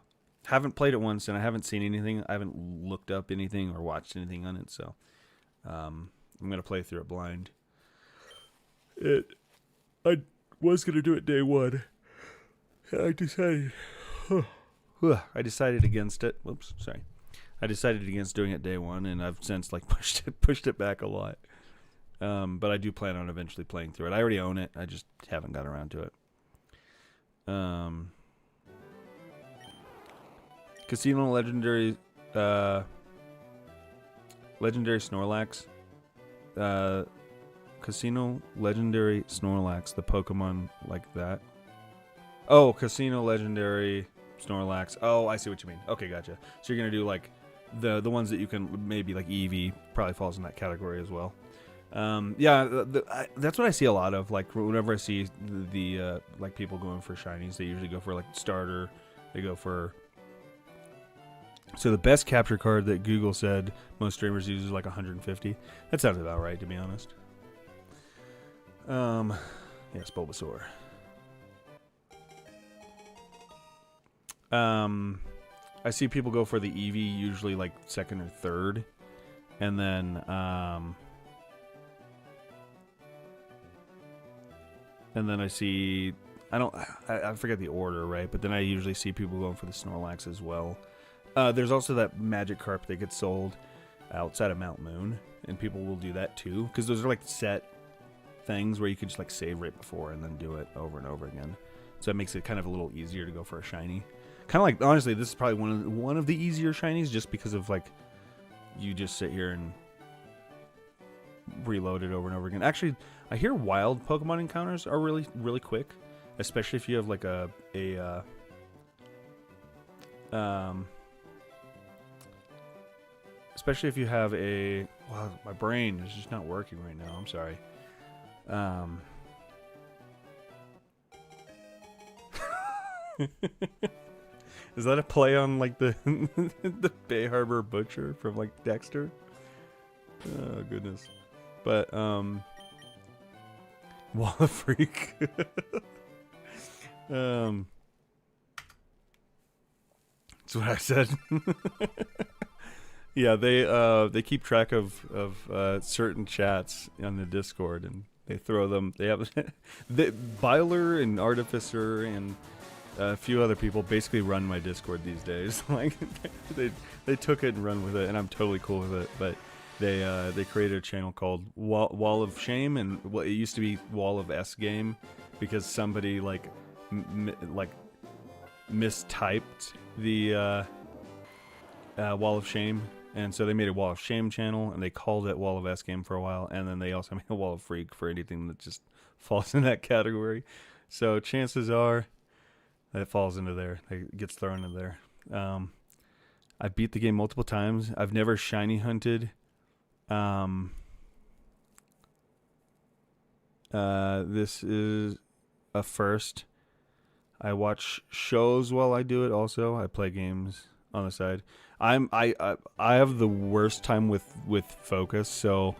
haven't played it once, and I haven't seen anything. I haven't looked up anything or watched anything on it, so I'm going to play through it blind. I was going to do it day 1. I decided against it. Whoops, sorry. I decided against doing it day 1, and I've since pushed it back a lot. But I do plan on eventually playing through it. I already own it. I just haven't got around to it. Casino Legendary Snorlax. Casino Legendary Snorlax, the Pokemon like that. Oh, Casino Legendary Snorlax. Oh, I see what you mean. Okay, gotcha. So you're gonna do like the ones that you can maybe like Eevee probably falls in that category as well. Yeah, that's what I see a lot of. Like whenever I see the like people going for shinies, they usually go for like starter. They go for. So the best capture card that Google said most streamers use is like 150. That sounds about right, to be honest. Yes, Bulbasaur. I see people go for the Eevee usually like 2nd or 3rd, and then I see I forget the order, right? But then I usually see people going for the Snorlax as well. There's also that Magic Carp that gets sold outside of Mount Moon, and people will do that too, because those are like set things where you can just like save right before and then do it over and over again. So it makes it kind of a little easier to go for a shiny. Kind of like, honestly, this is probably one of the easier shinies, just because of like you just sit here and reload it over and over again. Actually, I hear wild Pokemon encounters are really, really quick, especially if you have like especially if you have a. Wow, my brain is just not working right now. I'm sorry. Is that a play on like the the Bay Harbor Butcher from like Dexter? Oh goodness. But Wall Freak. That's what I said. Yeah, they keep track of certain chats on the Discord, and they throw them. They have Byler and Artificer and a few other people basically run my Discord these days. Like they took it and run with it, and I'm totally cool with it. But they created a channel called Wall of Shame, and it used to be Wall of S Game, because somebody like mistyped the Wall of Shame. And so they made a Wall of Shame channel, and they called it Wall of S Game for a while, and then they also made a Wall of Freak for anything that just falls in that category. So chances are that it falls into there. It gets thrown in there. I beat the game multiple times. I've never shiny hunted. This is a first. I watch shows while I do it also. I play games on the side. I have the worst time with focus, so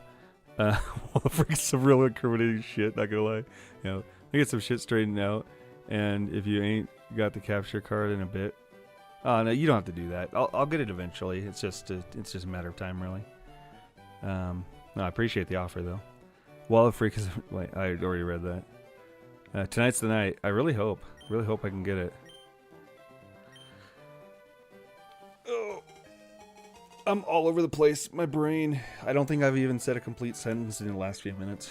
freaking some real incriminating shit, not gonna lie. I get some shit straightened out, and if you ain't got the capture card in a bit, no, you don't have to do that. I'll get it eventually. It's just a matter of time, really. No, I appreciate the offer though. Wall of Freak is like, I already read that. Tonight's the night. I really hope I can get it. Oh, I'm all over the place. My brain. I don't think I've even said a complete sentence in the last few minutes.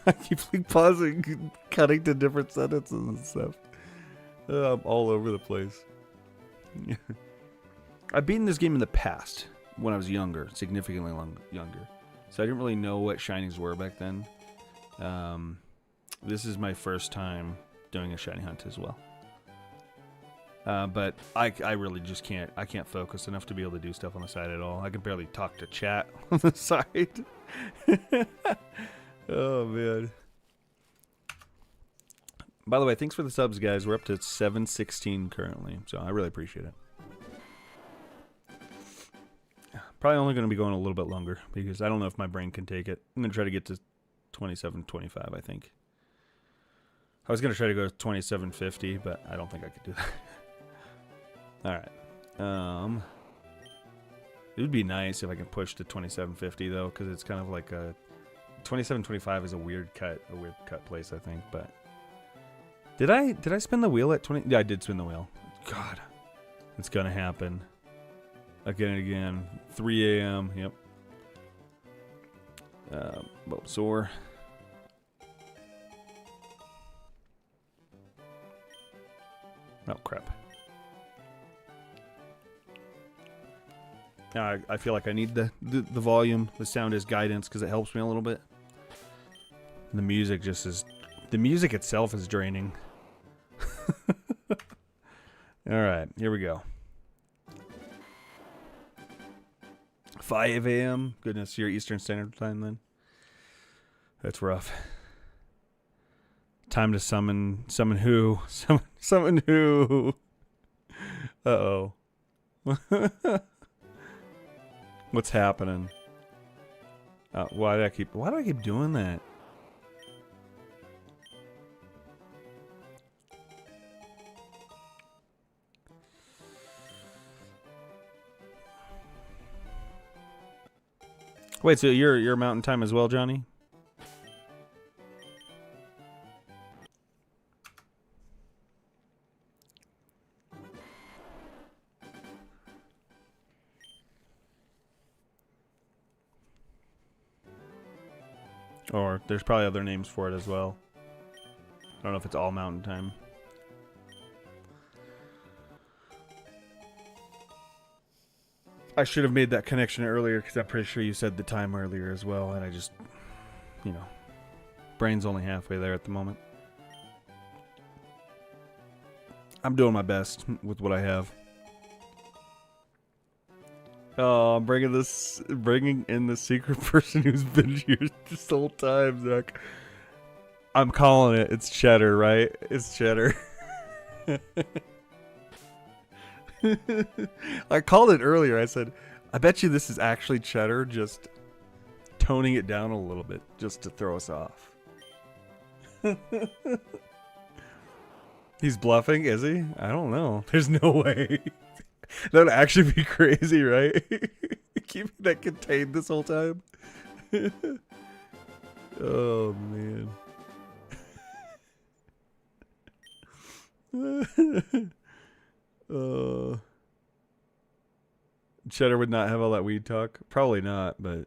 I keep like pausing, cutting to different sentences and stuff. I'm all over the place. I've beaten this game in the past when I was younger, significantly younger. So I didn't really know what shinies were back then. This is my first time doing a shiny hunt as well. But I really just can't. I can't focus enough to be able to do stuff on the side at all. I can barely talk to chat on the side. Oh, man. By the way, thanks for the subs, guys. We're up to 716 currently, so I really appreciate it. Probably only going to be going a little bit longer because I don't know if my brain can take it. I'm going to try to get to 2725, I think. I was going to try to go to 2750, but I don't think I could do that. Alright. It would be nice if I can push to 2750, though, because it's kind of like a... 2725 is a weird cut place, I think, but... Did I spin the wheel at 20? Yeah, I did spin the wheel. God. It's going to happen. Again and again. 3 a.m. Yep. Bulbasaur. Oh, crap. I feel like I need the volume. The sound is guidance because it helps me a little bit. The music just is... The music itself is draining. Alright, here we go. 5 a.m. Goodness, you're Eastern Standard Time then. That's rough. Time to summon who? Summon who? Uh-oh. What's happening? Why do I keep doing that? Wait, so you're Mountain Time as well, Johnny? Or there's probably other names for it as well. I don't know if it's all Mountain Time. I should have made that connection earlier because I'm pretty sure you said the time earlier as well, and I just, you know, brain's only halfway there at the moment. I'm doing my best with what I have. Oh, I'm bringing in the secret person who's been here this whole time, Zach. I'm calling it. It's Cheddar, right? It's Cheddar. I called it earlier. I said, I bet you this is actually Cheddar, just toning it down a little bit just to throw us off. He's bluffing, is he? I don't know. There's no way. That would actually be crazy, right? Keeping that contained this whole time. Oh, man. Cheddar would not have all that weed talk. Probably not, but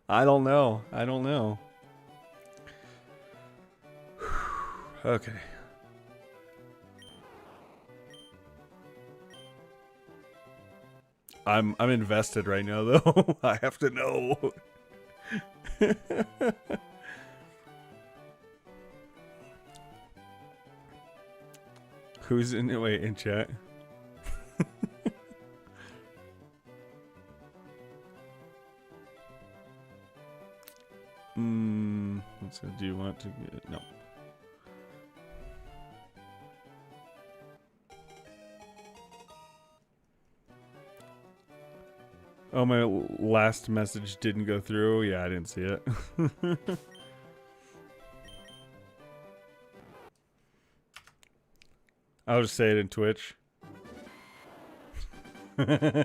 I don't know. I don't know. Okay. I'm invested right now, though. I have to know. Who's in chat? Let's see, do you want to get no? Oh, my last message didn't go through. Yeah, I didn't see it. I'll just say it in Twitch. I'm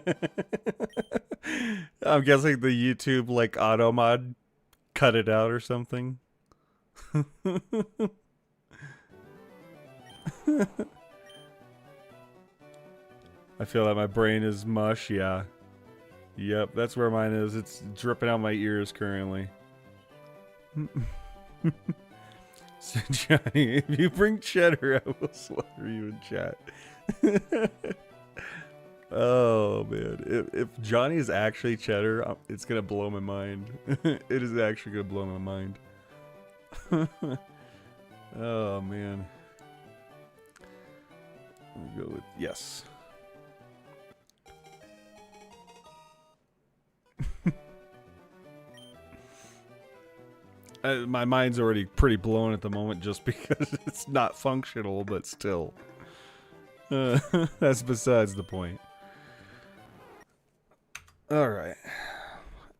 guessing the YouTube like auto mod cut it out or something. I feel like my brain is mush. Yeah. Yep, that's where mine is. It's dripping out my ears currently. So, Johnny, if you bring Cheddar, I will slaughter you in chat. Oh, man. If Johnny is actually Cheddar, it's going to blow my mind. It is actually going to blow my mind. Oh, man. Let me go with yes. My mind's already pretty blown at the moment just because it's not functional, but still. That's besides the point. Alright.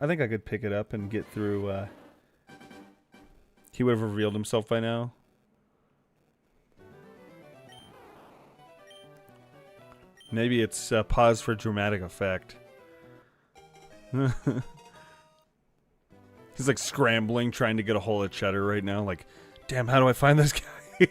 I think I could pick it up and get through, he would have revealed himself by now. Maybe it's pause for dramatic effect. He's like scrambling, trying to get a hold of Cheddar right now. Like, damn, how do I find this guy?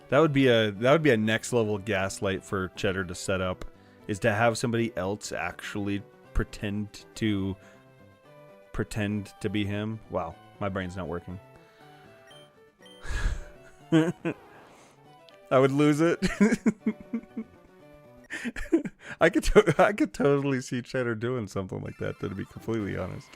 That would be a next level gaslight for Cheddar to set up, is to have somebody else actually pretend to be him. Wow, my brain's not working. I would lose it. I could totally see Cheddar doing something like that, to be completely honest.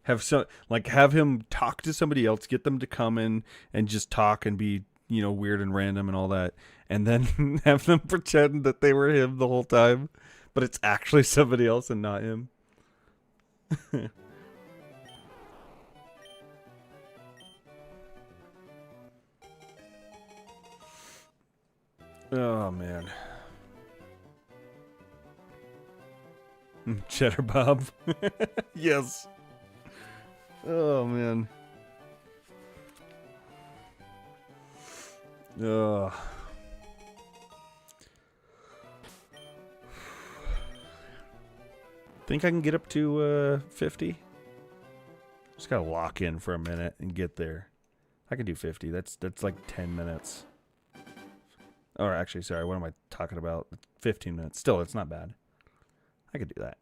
Have him talk to somebody else, get them to come in and just talk and be, you know, weird and random and all that, and then have them pretend that they were him the whole time, but it's actually somebody else and not him. Oh man. Cheddar Bob. Yes. Oh man. Ugh. Think I can get up to 50? Just gotta lock in for a minute and get there. I can do 50. That's like 10 minutes. Or actually, sorry, what am I talking about? 15 minutes. Still, it's not bad. I could do that.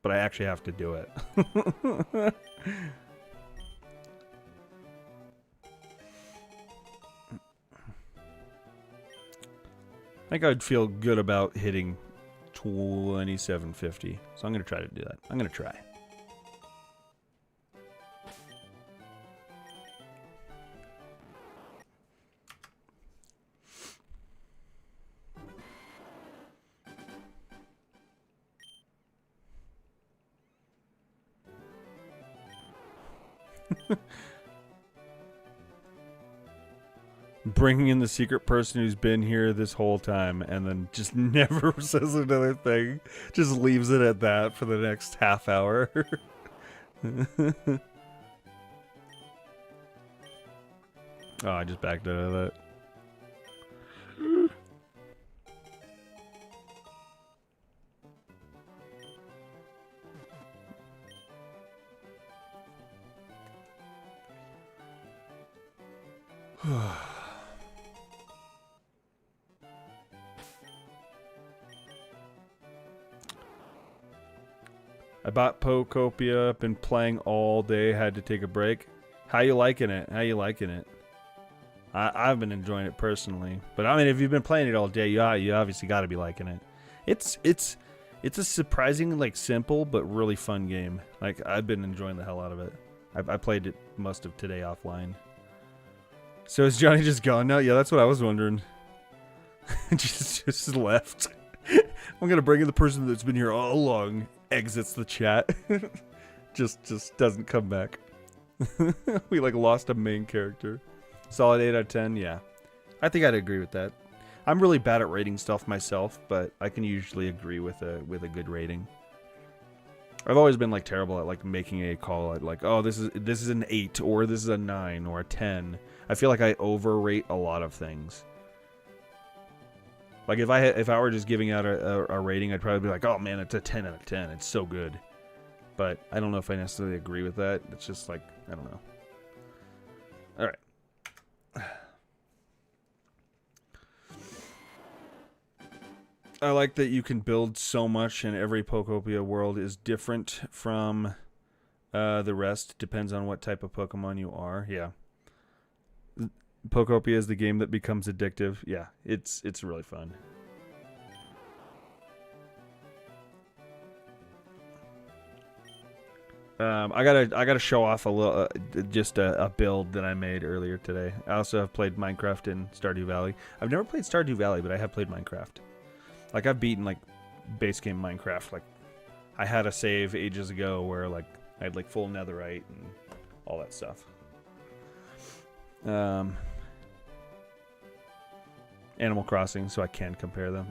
But I actually have to do it. I think I'd feel good about hitting 2750. So I'm going to try to do that. I'm going to try. Bringing in the secret person who's been here this whole time and then just never says another thing. Just leaves it at that for the next half hour. Oh, I just backed out of that. I bought Pocopia, been playing all day, had to take a break. How you liking it? How you liking it? I've been enjoying it personally. But I mean, if you've been playing it all day, you obviously got to be liking it. It's a surprisingly like simple but really fun game. Like I've been enjoying the hell out of it. I played it most of today offline. So is Johnny just gone now? Yeah, that's what I was wondering. just left. I'm gonna bring in the person that's been here all along. Exits the chat. just doesn't come back. We like lost a main character. Solid 8 out of 10. Yeah, I think I'd agree with that. I'm really bad at rating stuff myself, but I can usually agree with a good rating. I've always been like terrible at like making a call at like, oh, this is an 8 or this is a 9 or a 10. I feel like I overrate a lot of things. Like if I were just giving out a rating, I'd probably be like, oh man, it's a 10 out of 10. It's so good. But I don't know if I necessarily agree with that. It's just like, I don't know. All right. I like that you can build so much and every Pocopia world is different from the rest. Depends on what type of Pokemon you are. Yeah. Pocopia is the game that becomes addictive. Yeah, it's really fun. I gotta show off a little, just a build that I made earlier today. I also have played Minecraft in Stardew Valley. I've never played Stardew Valley, but I have played Minecraft. Like I've beaten like base game Minecraft. Like I had a save ages ago where like I had like full netherite and all that stuff. Animal Crossing, so I can compare them.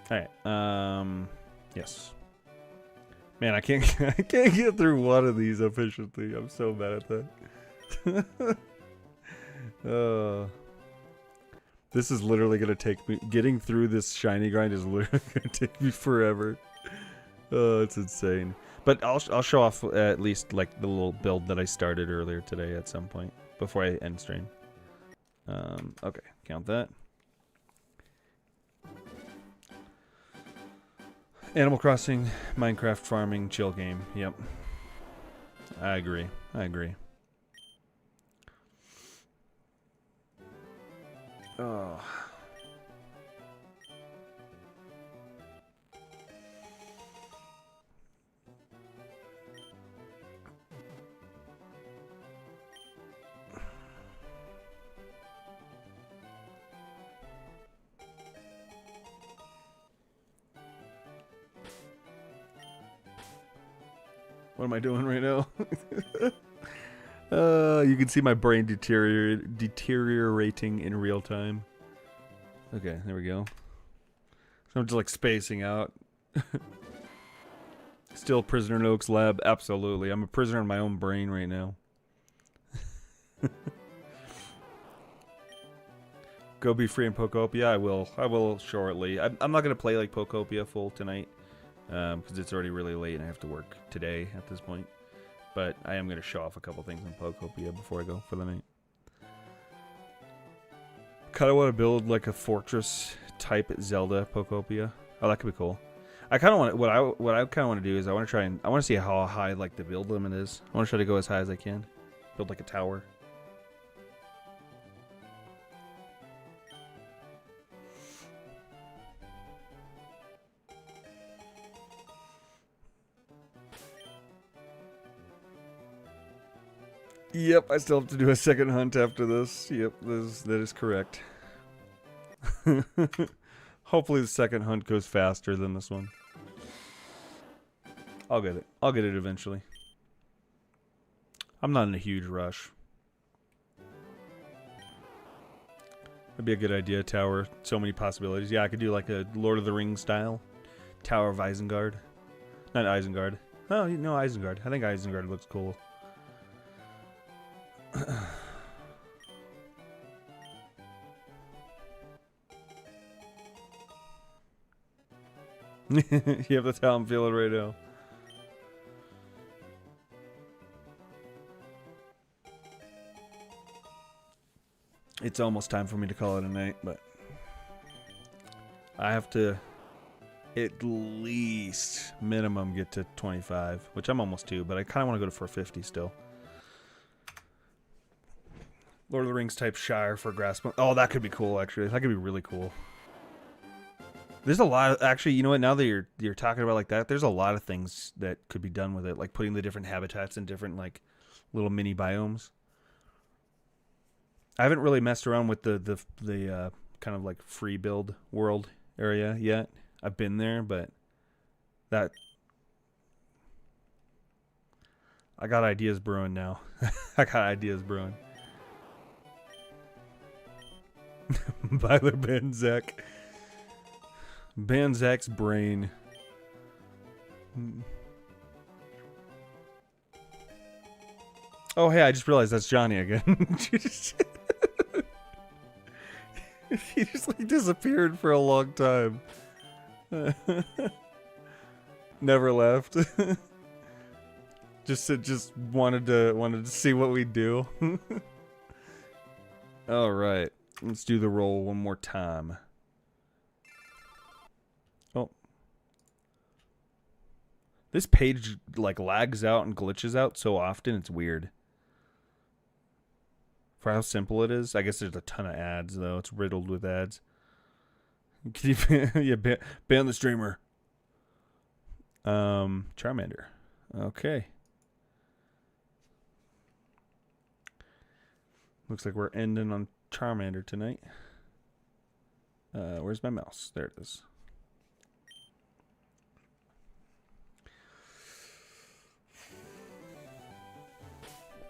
Yeah. All right. Yes. Man, I can't get through one of these efficiently. I'm so bad at that. This is literally gonna take me. Getting through this shiny grind is literally gonna take me forever. Oh, it's insane. But I'll show off at least like the little build that I started earlier today at some point before I end stream. Okay, count that. Animal Crossing, Minecraft farming, chill game. Yep. I agree. Oh. What am I doing right now? You can see my brain deteriorating in real time. Okay, there we go. So I'm just like spacing out. Still prisoner in Oak's lab? Absolutely. I'm a prisoner in my own brain right now. Go be free in Pocopia? I will shortly. I'm not going to play like Pocopia full tonight. Because it's already really late and I have to work today at this point. But I am going to show off a couple things in Pocopia before I go for the night. Kind of want to build like a fortress type Zelda Pocopia. Oh, that could be cool. I kind of want what I kind of want to do is I want to see how high like the build limit is. I want to try to go as high as I can. Build like a tower. Yep, I still have to do a second hunt after this. Yep, that is correct. Hopefully the second hunt goes faster than this one. I'll get it. I'll get it eventually. I'm not in a huge rush. That'd be a good idea, tower. So many possibilities. Yeah, I could do like a Lord of the Rings style. Tower of Isengard. Not Isengard. Oh, no, Isengard. I think Isengard looks cool. Yep, that's how I'm feeling right now. It's almost time for me to call it a night, but I have to at least minimum get to 25, which I'm almost to, but I kind of want to go to 450 still. Lord of the Rings type Shire for Grasp. Oh, that could be cool, actually. That could be really cool. There's a lot of, actually, you know what, now that you're talking about like that, there's a lot of things that could be done with it, like putting the different habitats in different like little mini biomes. I haven't really messed around with the kind of like free build world area yet. I've been there, but that I got ideas brewing now. I got ideas brewing. Byler Banzak. Banzak's brain. Oh, hey, I just realized that's Johnny again. He just like disappeared for a long time. Never left. just wanted to see what we do. All right. Let's do the roll one more time. Oh. This page like lags out and glitches out so often, it's weird. For how simple it is. I guess there's a ton of ads though. It's riddled with ads. Can you ban the streamer? Charmander. Okay. Looks like we're ending on Charmander tonight. Where's my mouse? There it is.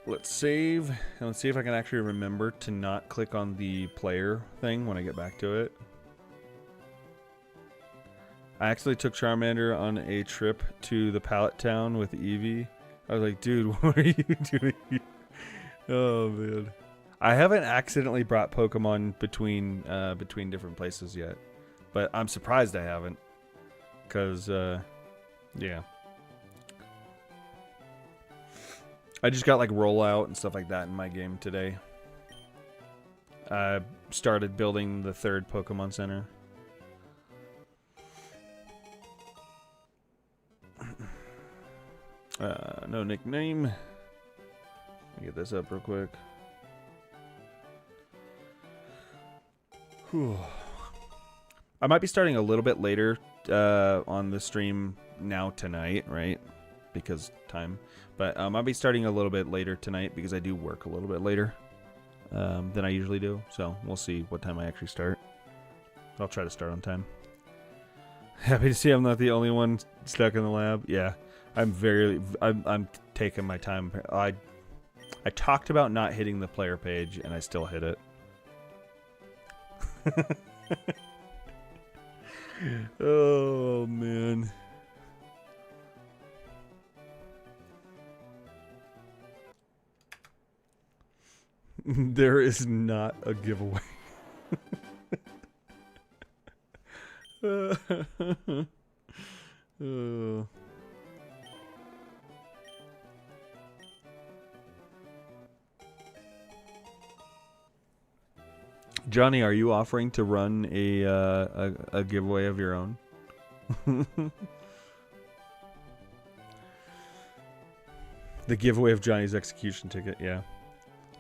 Let's save, and let's see if I can actually remember to not click on the player thing when I get back to it. I actually took Charmander on a trip to the Pallet Town with Eevee. I was like, dude, what are you doing? Oh, man. I haven't accidentally brought Pokemon between different places yet. But I'm surprised I haven't. Because, yeah. I just got like rollout and stuff like that in my game today. I started building the 3rd Pokemon Center. No nickname. Let me get this up real quick. Whew. I might be starting a little bit later on the stream now tonight, right? Because time. But I'll be starting a little bit later tonight because I do work a little bit later than I usually do. So we'll see what time I actually start. I'll try to start on time. Happy to see I'm not the only one stuck in the lab. Yeah, I'm taking my time. I talked about not hitting the player page and I still hit it. Oh man. There is not a giveaway. Johnny, are you offering to run a giveaway of your own? The giveaway of Johnny's execution ticket, yeah.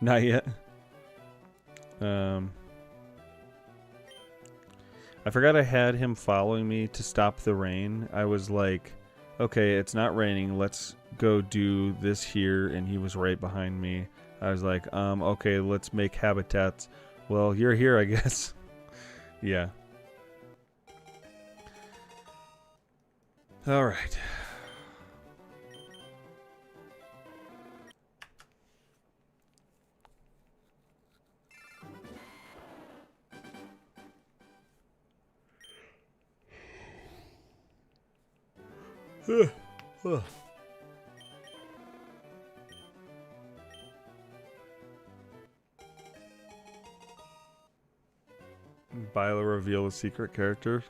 Not yet. I forgot I had him following me to stop the rain. I was like, okay, it's not raining. Let's go do this here. And he was right behind me. I was like, okay, let's make habitats. Well, you're here, I guess. Yeah. All right. Bila reveal a secret character.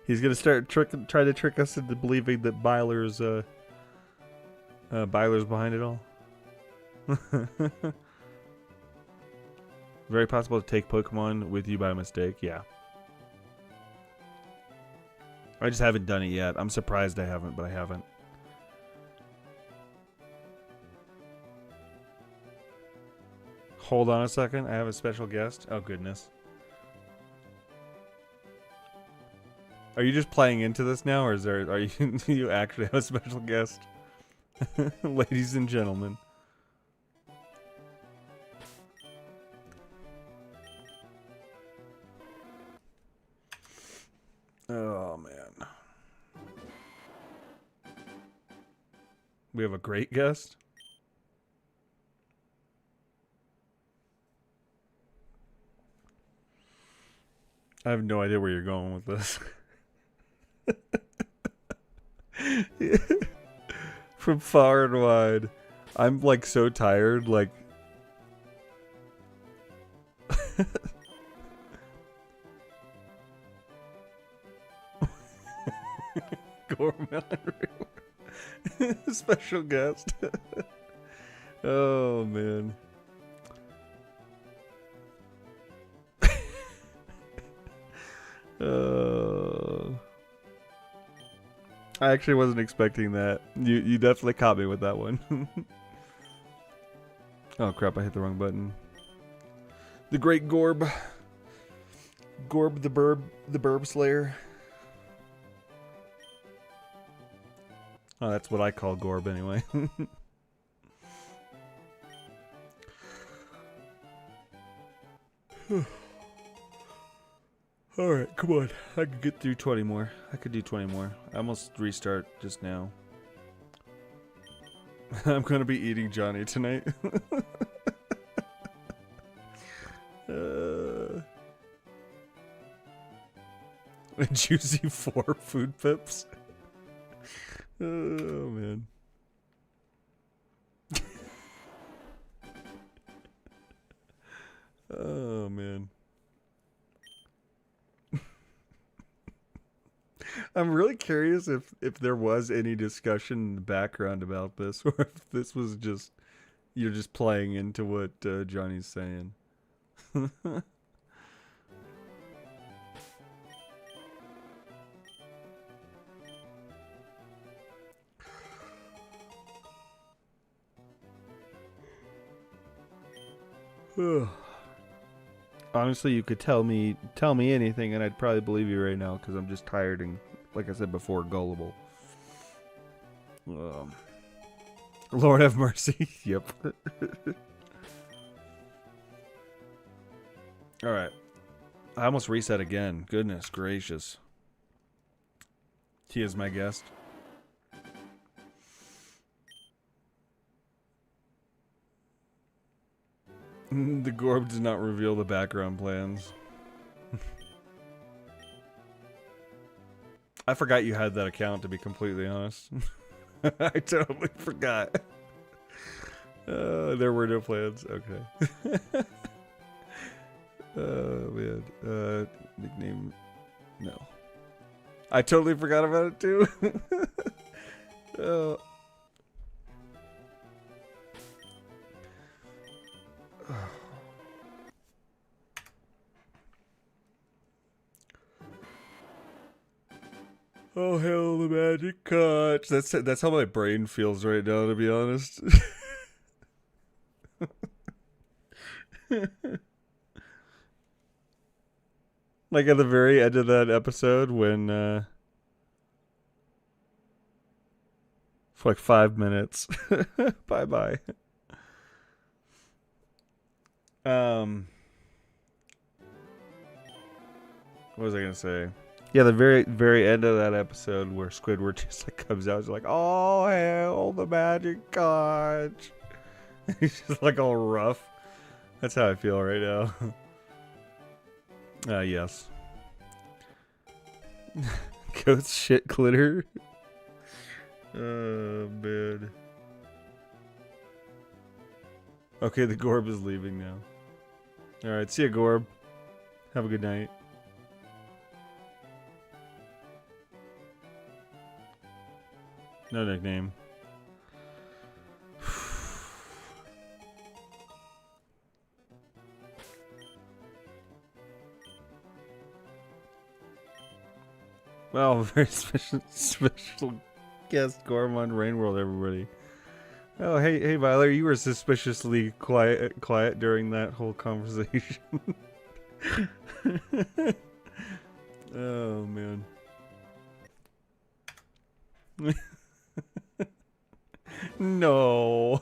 He's gonna start try to trick us into believing that Byler's behind it all. Very possible to take Pokemon with you by mistake. Yeah. I just haven't done it yet. I'm surprised I haven't, but I haven't. Hold on a second. I have a special guest. Oh, goodness. Are you just playing into this now, or are you you actually have a special guest? Ladies and gentlemen. Oh, man. We have a great guest. I have no idea where you're going with this. From far and wide. I'm like so tired, like Gorman. Special guest. Oh man. I actually wasn't expecting that. You definitely caught me with that one. Oh crap, I hit the wrong button. The Great Gorb. Gorb the Burb Slayer. Oh, that's what I call Gorb anyway. Alright, come on. I could get through 20 more. I could do 20 more. I almost restart just now. I'm gonna be eating Johnny tonight. Juicy 4 food pips. Oh, man. Oh, man. I'm really curious if there was any discussion in the background about this, or if this was just, you're just playing into what Johnny's saying. Honestly, you could tell me anything, and I'd probably believe you right now because I'm just tired and, like I said before, gullible. Lord have mercy. Yep. All right. I almost reset again. Goodness gracious. He is my guest. The Gorb does not reveal the background plans. I forgot you had that account, to be completely honest. I totally forgot. There were no plans. Okay. Oh, man. Nickname. No. I totally forgot about it, too. Oh, hell, the magic touch. That's how my brain feels right now, to be honest. Like at the very end of that episode when for like 5 minutes. Bye-bye. What was I gonna say? Yeah, the very end of that episode where Squidward just like comes out, he's like, "Oh hell, the magic touch." He's just like all rough. That's how I feel right now. Yes. Ghost shit glitter. Oh man. Okay, the Gorb is leaving now. All right, see ya, Gorb. Have a good night. No nickname. Well, very special guest Gormon Rainworld, everybody. Oh, hey, Violet, you were suspiciously quiet during that whole conversation. Oh man. No.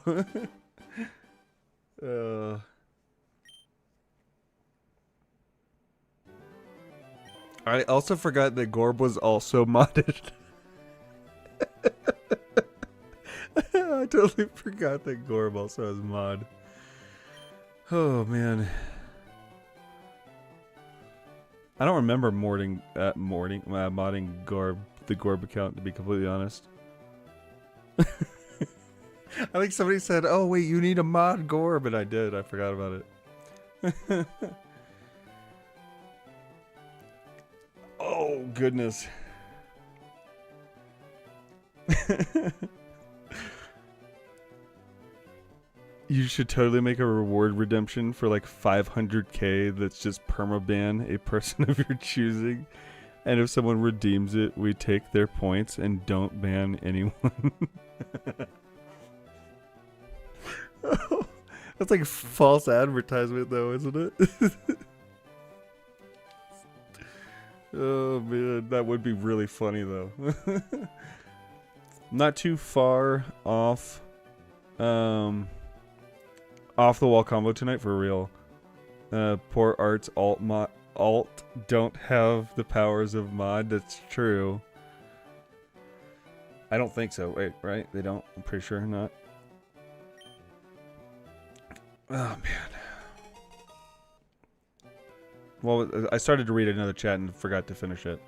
I also forgot that Gorb was also modded. I totally forgot that Gorb also has mod. Oh man. I don't remember modding Gorb, the Gorb account, to be completely honest. I think somebody said, "Oh wait, you need a mod Gorb," and I did. I forgot about it. Oh goodness. You should totally make a reward redemption for like 500k that's just permaban a person of your choosing. And if someone redeems it, we take their points and don't ban anyone. Oh, that's like false advertisement though, isn't it? Oh man, that would be really funny though. Not too far off the wall combo tonight for real. Poor Art's alt don't have the powers of mod. That's true. I don't think so. Wait, right? They don't? I'm pretty sure not. Oh man. Well, I started to read another chat and forgot to finish it.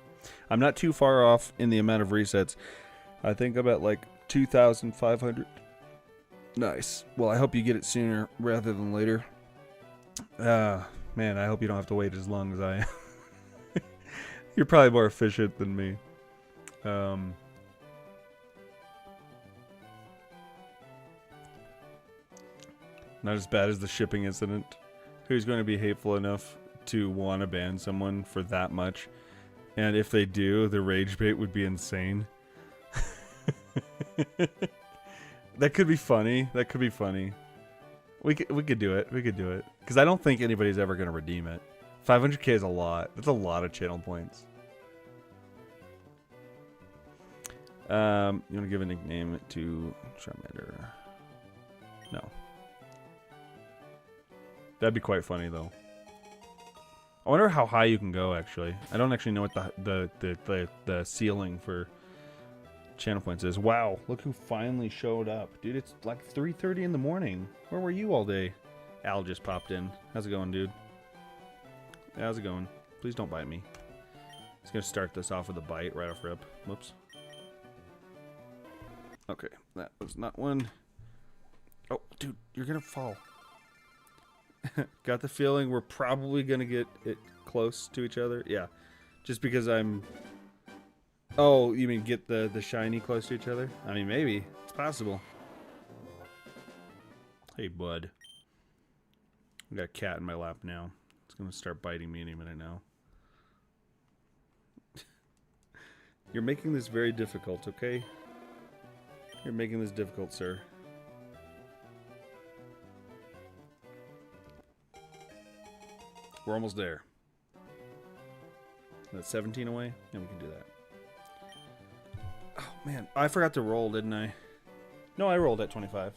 I'm not too far off in the amount of resets. I think I'm at like 2,500. Nice. Well, I hope you get it sooner rather than later. Man, I hope you don't have to wait as long as I am. You're probably more efficient than me. Not as bad as the shipping incident. Who's going to be hateful enough to want to ban someone for that much? And if they do, the rage bait would be insane. That could be funny. That could be funny. We could do it. We could do it. Because I don't think anybody's ever going to redeem it. 500k is a lot. That's a lot of channel points. You want to give a nickname to Charmander? No. That'd be quite funny though. I wonder how high you can go actually. I don't actually know what the ceiling for channel points is. Wow, look who finally showed up. Dude, it's like 3:30 in the morning. Where were you all day? Al just popped in. How's it going, dude? How's it going? Please don't bite me. It's gonna start this off with a bite right off rip. Whoops. Okay, that was not one. Oh, dude, you're gonna fall. Got the feeling we're probably gonna get it close to each other. Yeah, just because I'm. Oh, you mean get the shiny close to each other? I mean, maybe it's possible. Hey, bud. I got a cat in my lap now. It's gonna start biting me any minute now. You're making this very difficult, okay? You're making this difficult, sir. We're almost there. That's 17 away? Yeah, we can do that. Oh, man. I forgot to roll, didn't I? No, I rolled at 25.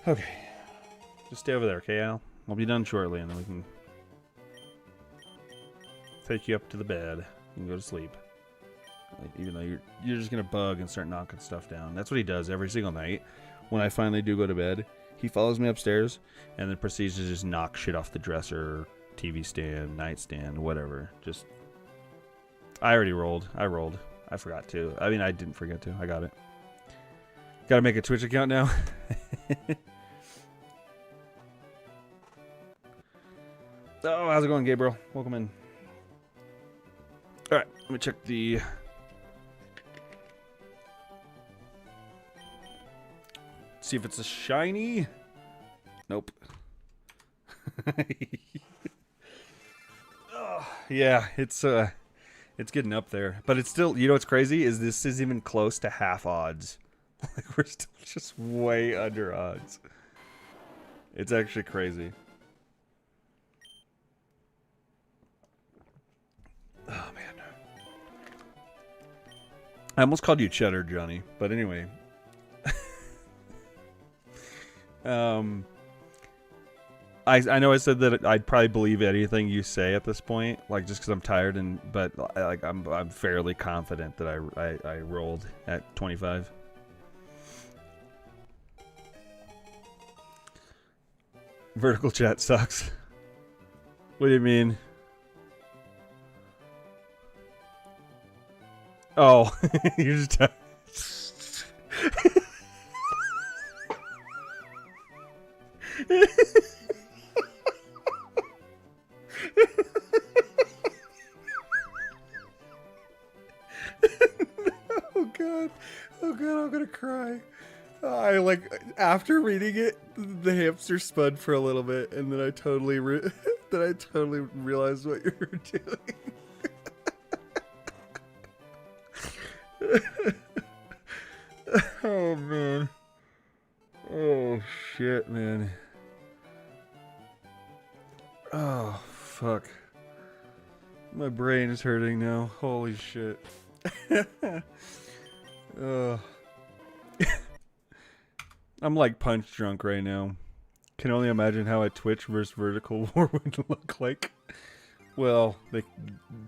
Okay. Just stay over there, okay, Al? I'll be done shortly, and then we can take you up to the bed and go to sleep. Like, even though you're just going to bug and start knocking stuff down. That's what he does every single night. When I finally do go to bed, he follows me upstairs and then proceeds to just knock shit off the dresser, TV stand, nightstand, whatever. Just, I already rolled. I rolled. I forgot to. I mean, I didn't forget to. I got it. Got to make a Twitch account now. Oh, how's it going, Gabriel? Welcome in. All right, let me check the. See if it's a shiny. Nope. Oh, yeah, it's getting up there, but it's still. You know what's crazy is this is even close to half odds. Like we're still just way under odds. It's actually crazy. Oh man. I almost called you Cheddar, Johnny, but anyway. I know I said that I'd probably believe anything you say at this point, like just because I'm tired, but like I'm fairly confident that I rolled at 25. Vertical chat sucks. What do you mean? Oh, you're just. Oh god, I'm gonna cry. I like after reading it, the hamster spun for a little bit, and then I totally realized what you were doing. Oh man. Oh shit, man. Oh, fuck. My brain is hurting now. Holy shit. I'm like punch drunk right now. Can only imagine how a Twitch versus Vertical War would look like. Well,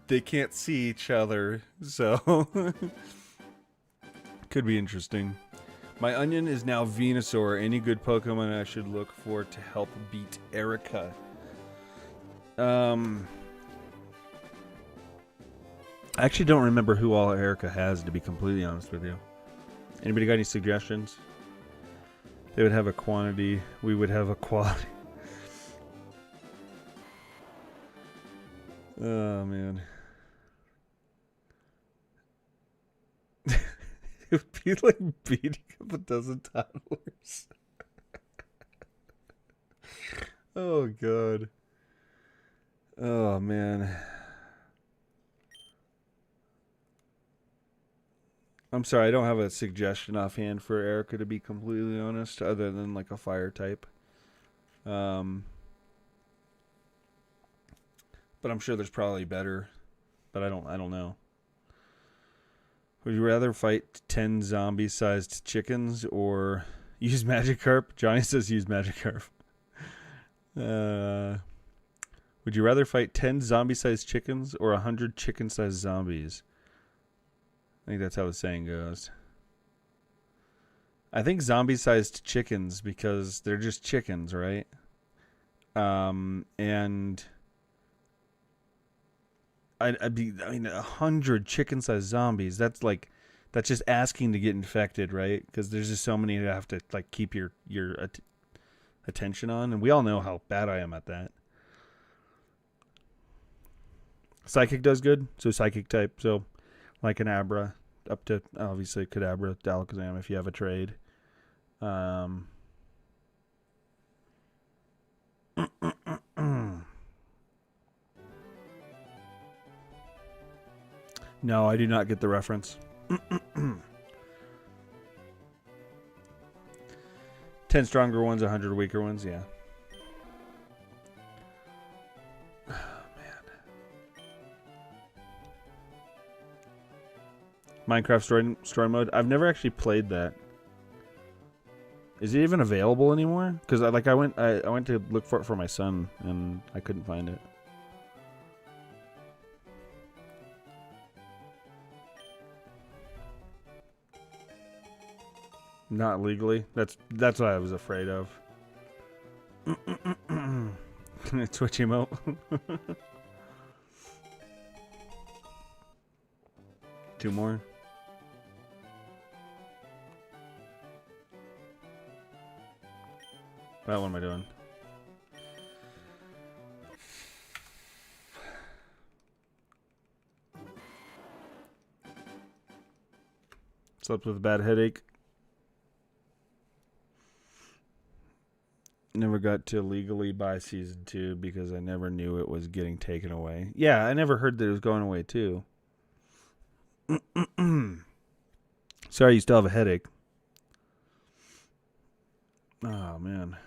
they can't see each other, so could be interesting. My onion is now Venusaur. Any good Pokemon I should look for to help beat Erica? I actually don't remember who all Erica has, to be completely honest with you. Anybody got any suggestions? They would have a quantity. We would have a quality. Oh, man. It would be like beating up a dozen toddlers. Oh, God. Oh, man. I'm sorry, I don't have a suggestion offhand for Erica, to be completely honest, other than like a fire type. But I'm sure there's probably better, but I don't know. Would you rather fight 10 zombie-sized chickens or use Magikarp? Johnny says use Magikarp. Would you rather fight 10 zombie-sized chickens or 100 chicken-sized zombies? I think that's how the saying goes. I think zombie-sized chickens because they're just chickens, right? And I mean, 100 chicken-sized zombies. That's just asking to get infected, right? Because there's just so many to have to like keep your attention on, and we all know how bad I am at that. Psychic does good, so psychic type. So like an Abra, up to obviously Kadabra, Alakazam if you have a trade. No, I do not get the reference. 10 stronger ones, 100 weaker ones, yeah. Minecraft story mode. I've never actually played that. Is it even available anymore? Because I went to look for it for my son and I couldn't find it. Not legally. That's what I was afraid of. Twitch emote. Two more. What am I doing? Slept with a bad headache. Never got to legally buy season 2 because I never knew it was getting taken away. Yeah, I never heard that it was going away too. Sorry, you still have a headache. Oh, man.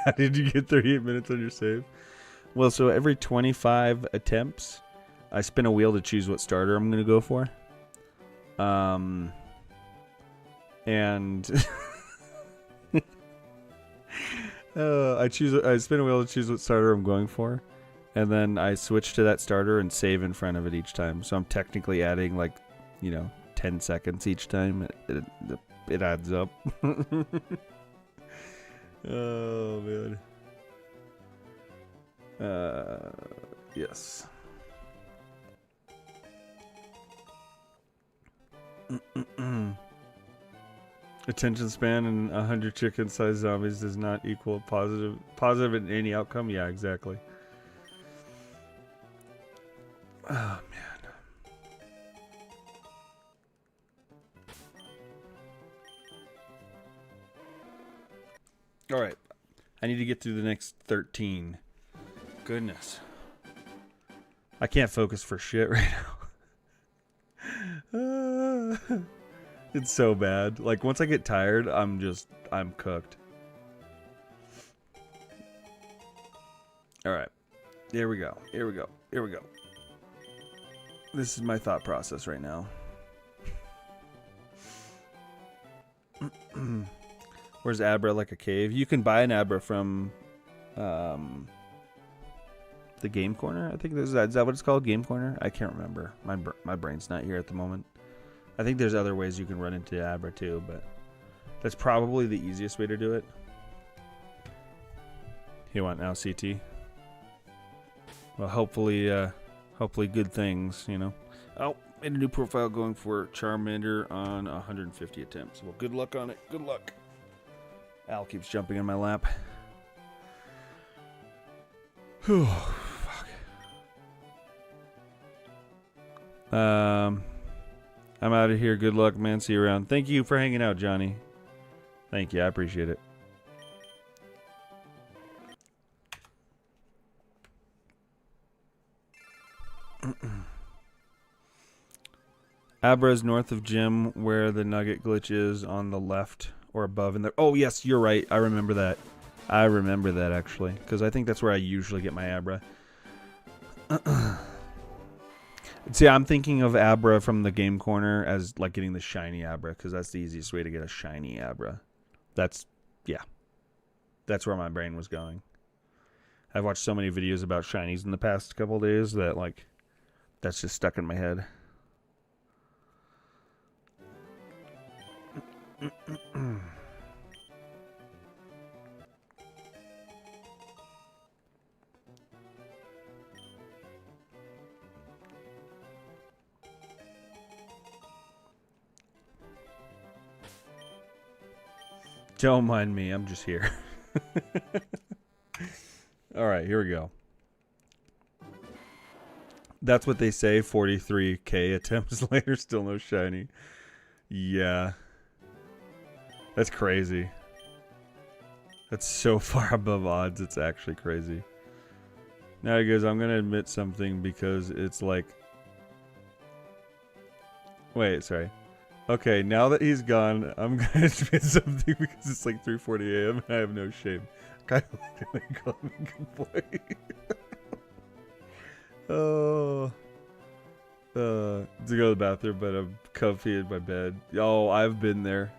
How did you get 38 minutes on your save? Well, so every 25 attempts, I spin a wheel to choose what starter I'm going to go for. And I spin a wheel to choose what starter I'm going for, and then I switch to that starter and save in front of it each time. So I'm technically adding 10 seconds each time. It adds up. Oh, man. Yes. Attention span and 100 chicken-sized zombies does not equal positive in any outcome. Yeah, exactly. Oh, man. All right. I need to get through the next 13. Goodness. I can't focus for shit right now. It's so bad. Like, once I get tired, I'm cooked. Alright. Here we go. Here we go. Here we go. This is my thought process right now. Where's Abra like a cave? You can buy an Abra from the Game Corner. I think is that what it's called? Game Corner? I can't remember. My brain's not here at the moment. I think there's other ways you can run into Abra too, but that's probably the easiest way to do it. You want now CT? Well, hopefully good things, you know. Oh, made a new profile going for Charmander on 150 attempts. Well, good luck on it. Good luck. Al keeps jumping in my lap. Whew, fuck. I'm out of here. Good luck, man. See you around. Thank you for hanging out, Johnny. Thank you. I appreciate it. Abra's north of Gym, where the nugget glitch is on the left or above. In there. Oh, yes, you're right. I remember that. I remember that, actually. Because I think that's where I usually get my Abra. See, I'm thinking of Abra from the Game Corner as, like, getting the shiny Abra. Because that's the easiest way to get a shiny Abra. That's, yeah. That's where my brain was going. I've watched so many videos about shinies in the past couple of days that, like, that's just stuck in my head. Don't mind me, I'm just here. Alright, here we go. That's what they say, 43k attempts later, still no shiny. Yeah. That's crazy. That's so far above odds, it's actually crazy. Now, guys, I'm going to admit something because it's like... Wait, sorry. Okay, now that he's gone, I'm going to admit something because it's like 3:40 a.m. and I have no shame. Kind of like call me good boy. Oh. To go to the bathroom, but I'm comfy in my bed. Oh, I've been there.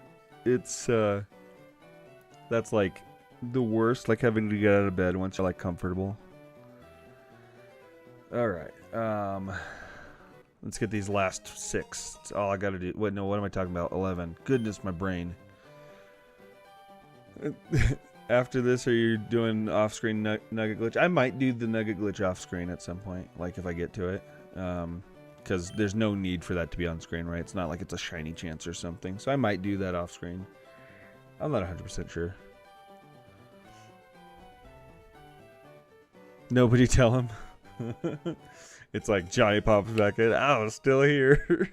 It's, that's like the worst, like having to get out of bed once you're like comfortable. Alright, let's get these last 6. That's all I gotta do. Wait, no, what am I talking about? 11. Goodness, my brain. After this, are you doing off-screen nugget glitch? I might do the nugget glitch off-screen at some point, like if I get to it. Because there's no need for that to be on screen, right? It's not like it's a shiny chance or something. So I might do that off-screen. I'm not 100% sure. Nobody tell him. It's like Johnny pops back in. I was still here.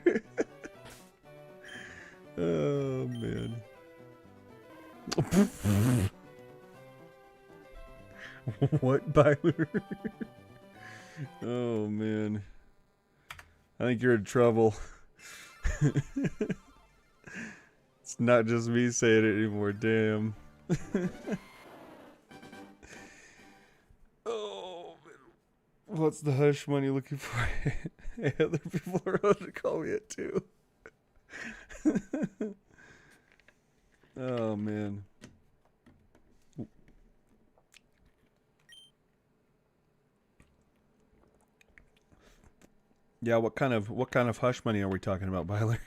Oh, man. What, Byler? Oh, man. I think you're in trouble. It's not just me saying it anymore, damn. Oh, man. What's the hush money looking for? Hey, other people are on to call me it too. Oh, man. Yeah, what kind of hush money are we talking about, Byler?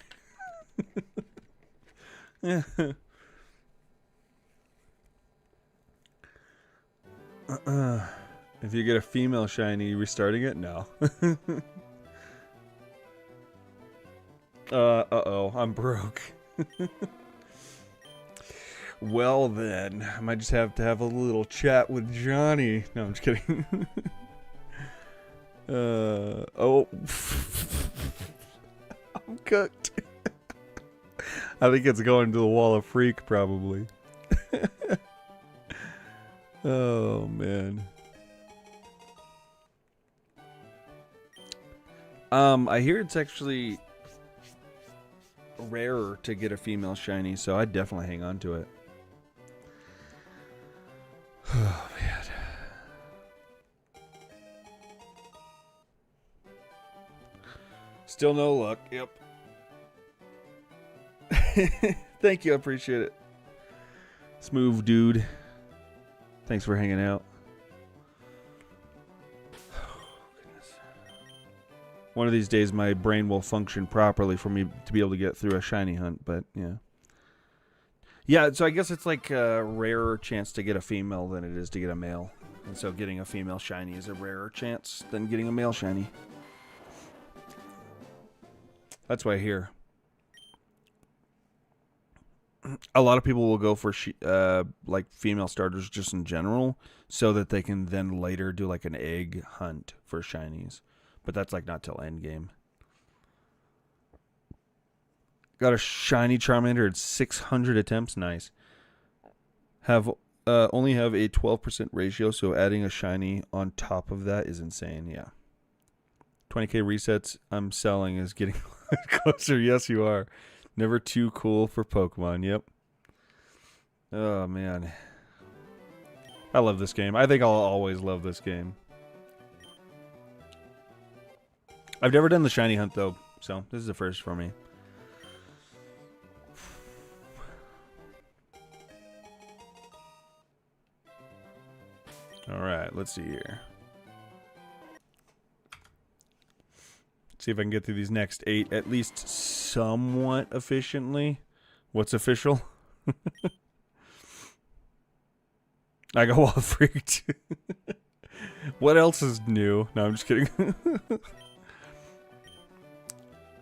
Yeah. If you get a female shiny, restarting it? No. Uh-oh, I'm broke. Well then, I might just have to have a little chat with Johnny. No, I'm just kidding. Oh. I'm cooked. I think it's going to the wall of freak, probably. Oh, man. I hear it's actually rarer to get a female shiny, so I'd definitely hang on to it. Oh, man. Still no luck. Yep. Thank you. I appreciate it. Smooth dude. Thanks for hanging out. Oh, goodness. One of these days my brain will function properly for me to be able to get through a shiny hunt, but yeah. Yeah, so I guess it's like a rarer chance to get a female than it is to get a male. And so getting a female shiny is a rarer chance than getting a male shiny. That's what I hear. A lot of people will go for like female starters just in general, so that they can then later do like an egg hunt for shinies. But that's like not till end game. Got a shiny Charmander at 600 attempts. Nice. Only have a 12% ratio, so adding a shiny on top of that is insane. Yeah. 20k resets I'm selling is getting closer. Yes, you are. Never too cool for Pokemon. Yep. Oh, man. I love this game. I think I'll always love this game. I've never done the shiny hunt, though, so this is the first for me. All right, let's see here. See if I can get through these next 8 at least somewhat efficiently. What's official? I got wall freaked. What else is new? No, I'm just kidding.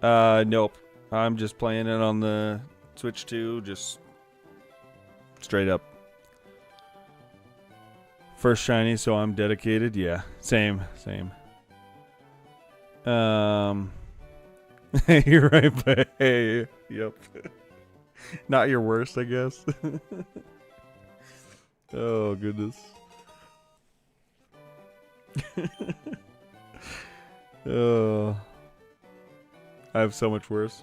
Nope. I'm just playing it on the Switch 2, just straight up. First shiny, so I'm dedicated. Yeah, same. You're right, but hey, yep. Not your worst, I guess. Oh, goodness. Oh, I have so much worse.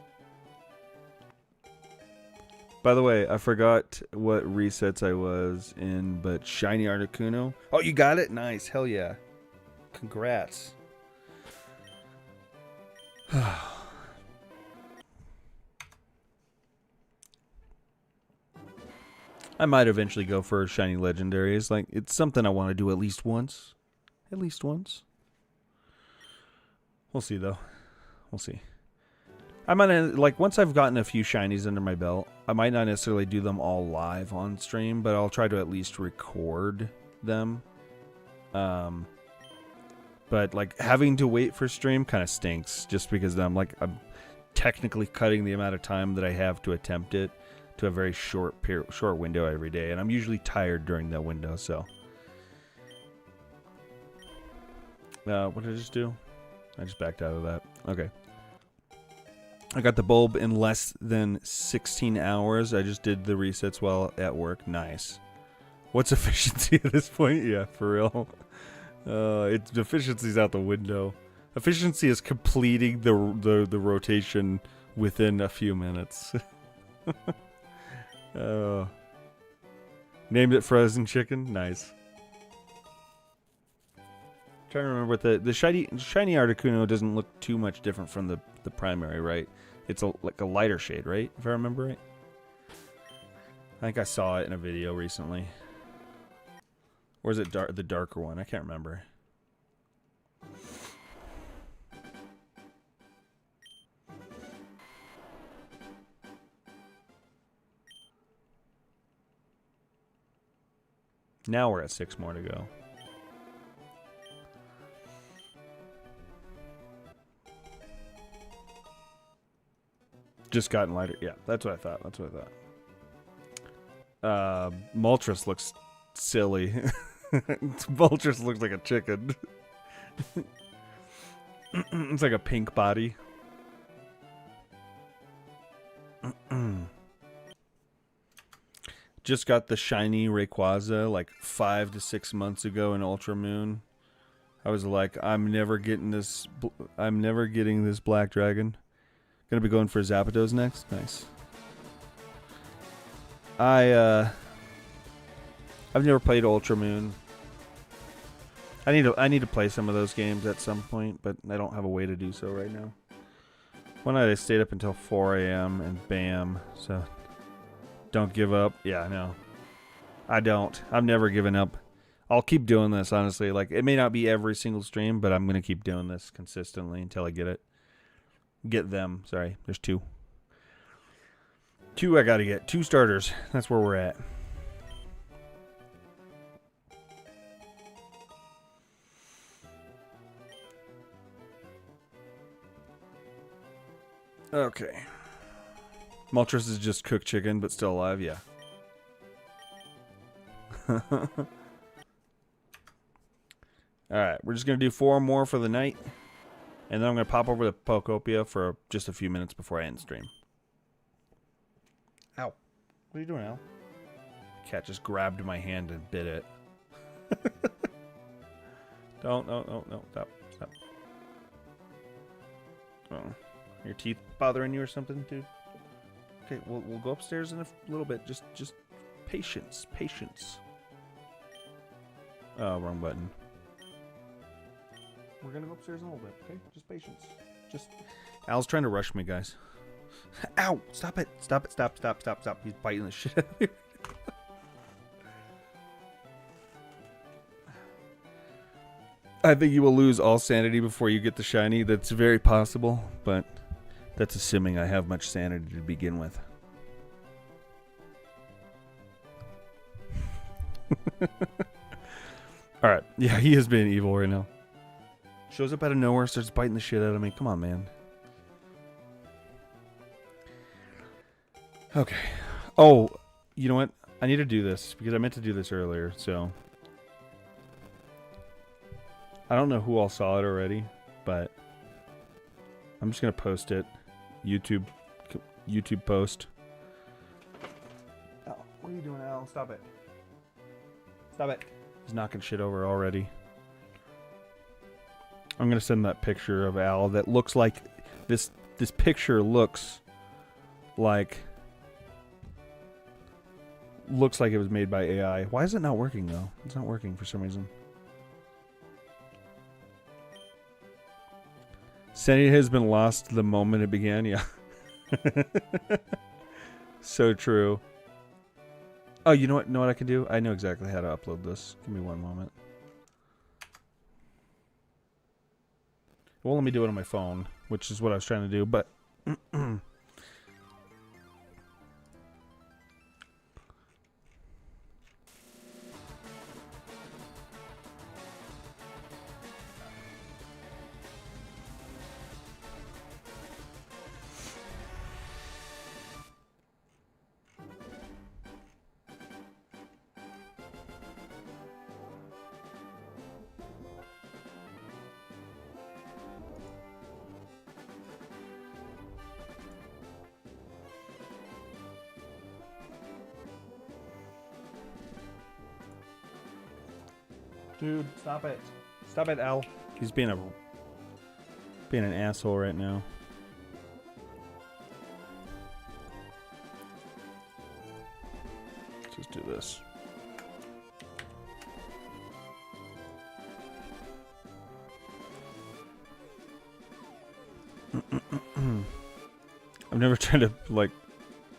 By the way, I forgot what resets I was in, but shiny Articuno. Oh, you got it? Nice. Hell yeah. Congrats. I might eventually go for shiny legendaries. Like, it's something I want to do at least once. At least once. We'll see, though. We'll see. I might, like, once I've gotten a few shinies under my belt, I might not necessarily do them all live on stream, but I'll try to at least record them. But, like, having to wait for stream kind of stinks, just because I'm technically cutting the amount of time that I have to attempt it to a very short window every day, and I'm usually tired during that window, so. What did I just do? I just backed out of that. Okay. I got the bulb in less than 16 hours. I just did the resets while at work. Nice. What's efficiency at this point? Yeah, for real. It's efficiency's out the window. Efficiency is completing the rotation within a few minutes. Named it Frozen Chicken. Nice. Trying to remember what the shiny Articuno doesn't look too much different from the primary, right? It's like a lighter shade, right? If I remember right. I think I saw it in a video recently. Or is it the darker one? I can't remember. Now we're at 6 more to go. Just gotten lighter. Yeah, that's what I thought. Moltres looks silly. Moltres looks like a chicken. It's like a pink body. Just got the shiny Rayquaza like 5 to 6 months ago in Ultra Moon. I was like, I'm never getting this black dragon. Gonna be going for Zapdos next. Nice. I've never played Ultra Moon. I need to play some of those games at some point, but I don't have a way to do so right now. One night I stayed up until 4 a.m. and bam. So don't give up. Yeah, no. I don't. I've never given up. I'll keep doing this, honestly. Like, it may not be every single stream, but I'm going to keep doing this consistently until I get it. Get them. Sorry, there's 2. 2 I got to get. 2 starters. That's where we're at. Okay. Moltres is just cooked chicken, but still alive, yeah. Alright, we're just going to do 4 more for the night. And then I'm going to pop over to Pocopia for just a few minutes before I end stream. Ow. What are you doing, Al? Cat just grabbed my hand and bit it. Don't, no, stop. Oh. Your teeth bothering you or something, dude? Okay, we'll go upstairs in a little bit. Just patience. Oh, wrong button. We're gonna go upstairs in a little bit, okay? Just patience. Al's trying to rush me, guys. Ow! Stop it! Stop. He's biting the shit out of me. I think you will lose all sanity before you get the shiny. That's very possible, but that's assuming I have much sanity to begin with. Alright. Yeah, he is being evil right now. Shows up out of nowhere, starts biting the shit out of me. Come on, man. Okay. Oh, you know what? I need to do this because I meant to do this earlier, so. I don't know who all saw it already, but I'm just going to post it. YouTube post. Oh, what are you doing, Al? Stop it. He's knocking shit over already. I'm going to send that picture of Al that looks like this picture looks like it was made by AI. Why is it not working though? It's not working for some reason. Sanity has been lost the moment it began. Yeah. So true. Oh, you know what? Know what I can do? I know exactly how to upload this. Give me one moment. It won't let me do it on my phone, which is what I was trying to do, but dude, stop it. Stop it, Al. He's being an asshole right now. Let's just do this. I've never tried to, like,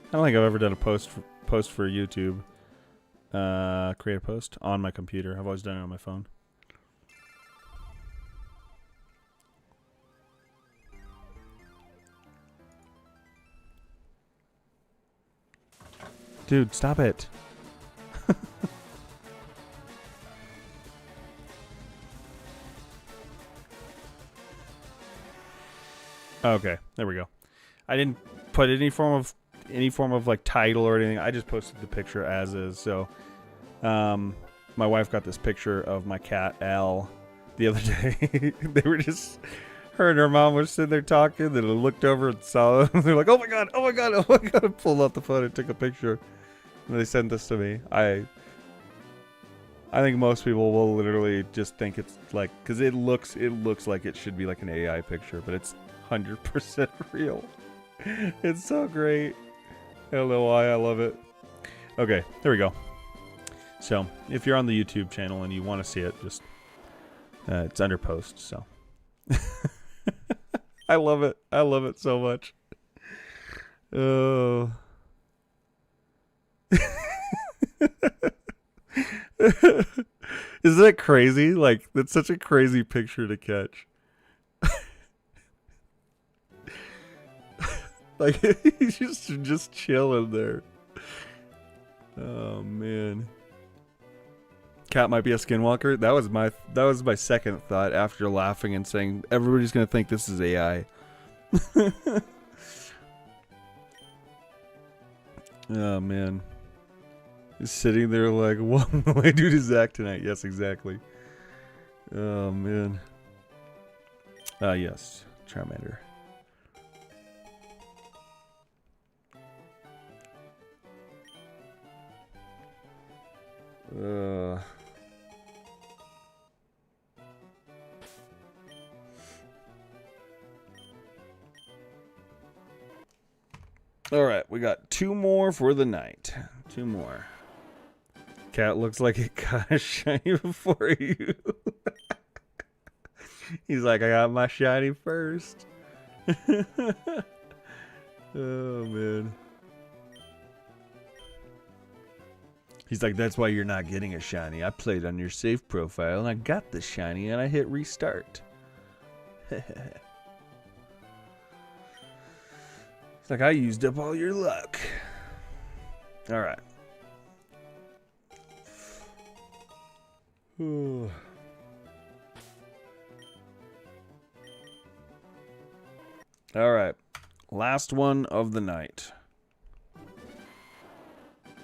I don't think I've ever done a post for YouTube. Create a post on my computer. I've always done it on my phone. Dude, stop it. Okay, there we go. I didn't put any form of like title or anything. I just posted the picture as is. So my wife got this picture of my cat Al the other day. They were just, her and her mom were sitting there talking, then I looked over and saw them. They're like, oh my god, I pulled out the phone and took a picture, and they sent this to me. I I think most people will literally just think it's like, because it looks like it should be like an AI picture, but it's 100% real. It's so great. I don't know why I love it. Okay, there we go. So if you're on the YouTube channel and you want to see it, just it's under post. So I love it. I love it so much. Oh. Isn't that crazy? Like, that's such a crazy picture to catch. Like, he's just chilling there. Oh man. Cat might be a skinwalker. That was my second thought after laughing and saying everybody's gonna think this is AI. Oh man. He's sitting there like, what will I do to Zach tonight? Yes, exactly. Oh man. Yes. Charmander. Alright, we got 2 more for the night. 2 more. Cat looks like it got a shiny before you. He's like, I got my shiny first. Oh, man. He's like, that's why you're not getting a shiny. I played on your save profile, and I got the shiny, and I hit restart. It's like, I used up all your luck. Alright. Alright. Last one of the night.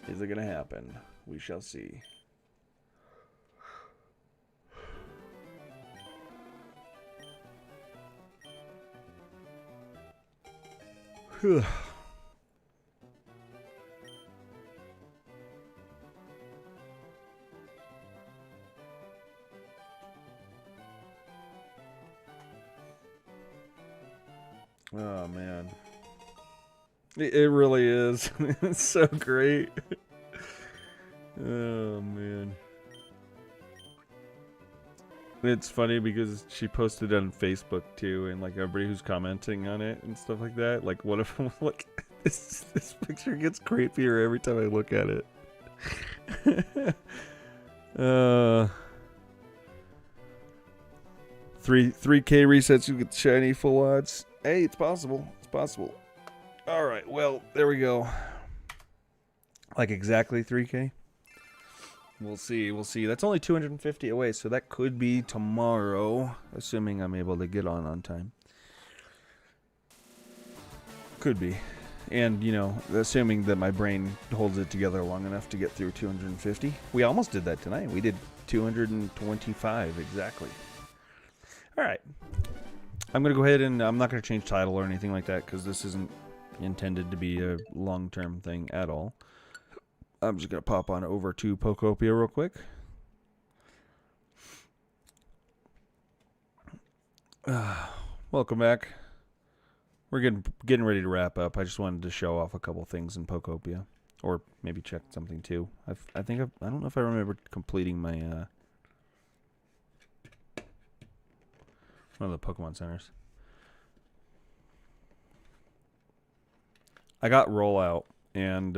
Is it gonna happen? We shall see. Oh man, it really is. It's so great. Oh man, it's funny because she posted on Facebook too, and like everybody who's commenting on it and stuff like that. Like one of them, like this picture gets creepier every time I look at it. 3K resets, you get shiny full odds. Hey, it's possible. It's possible. All right. Well, there we go. Like exactly 3K. We'll see. We'll see. That's only 250 away, so that could be tomorrow, assuming I'm able to get on time. Could be. And, you know, assuming that my brain holds it together long enough to get through 250. We almost did that tonight. We did 225 exactly. All right. I'm going to go ahead and I'm not going to change title or anything like that because this isn't intended to be a long-term thing at all. I'm just going to pop on over to Pocopia real quick. Welcome back. We're getting ready to wrap up. I just wanted to show off a couple things in Pocopia. Or maybe check something too. I don't know if I remember completing my one of the Pokemon centers. I got rollout, and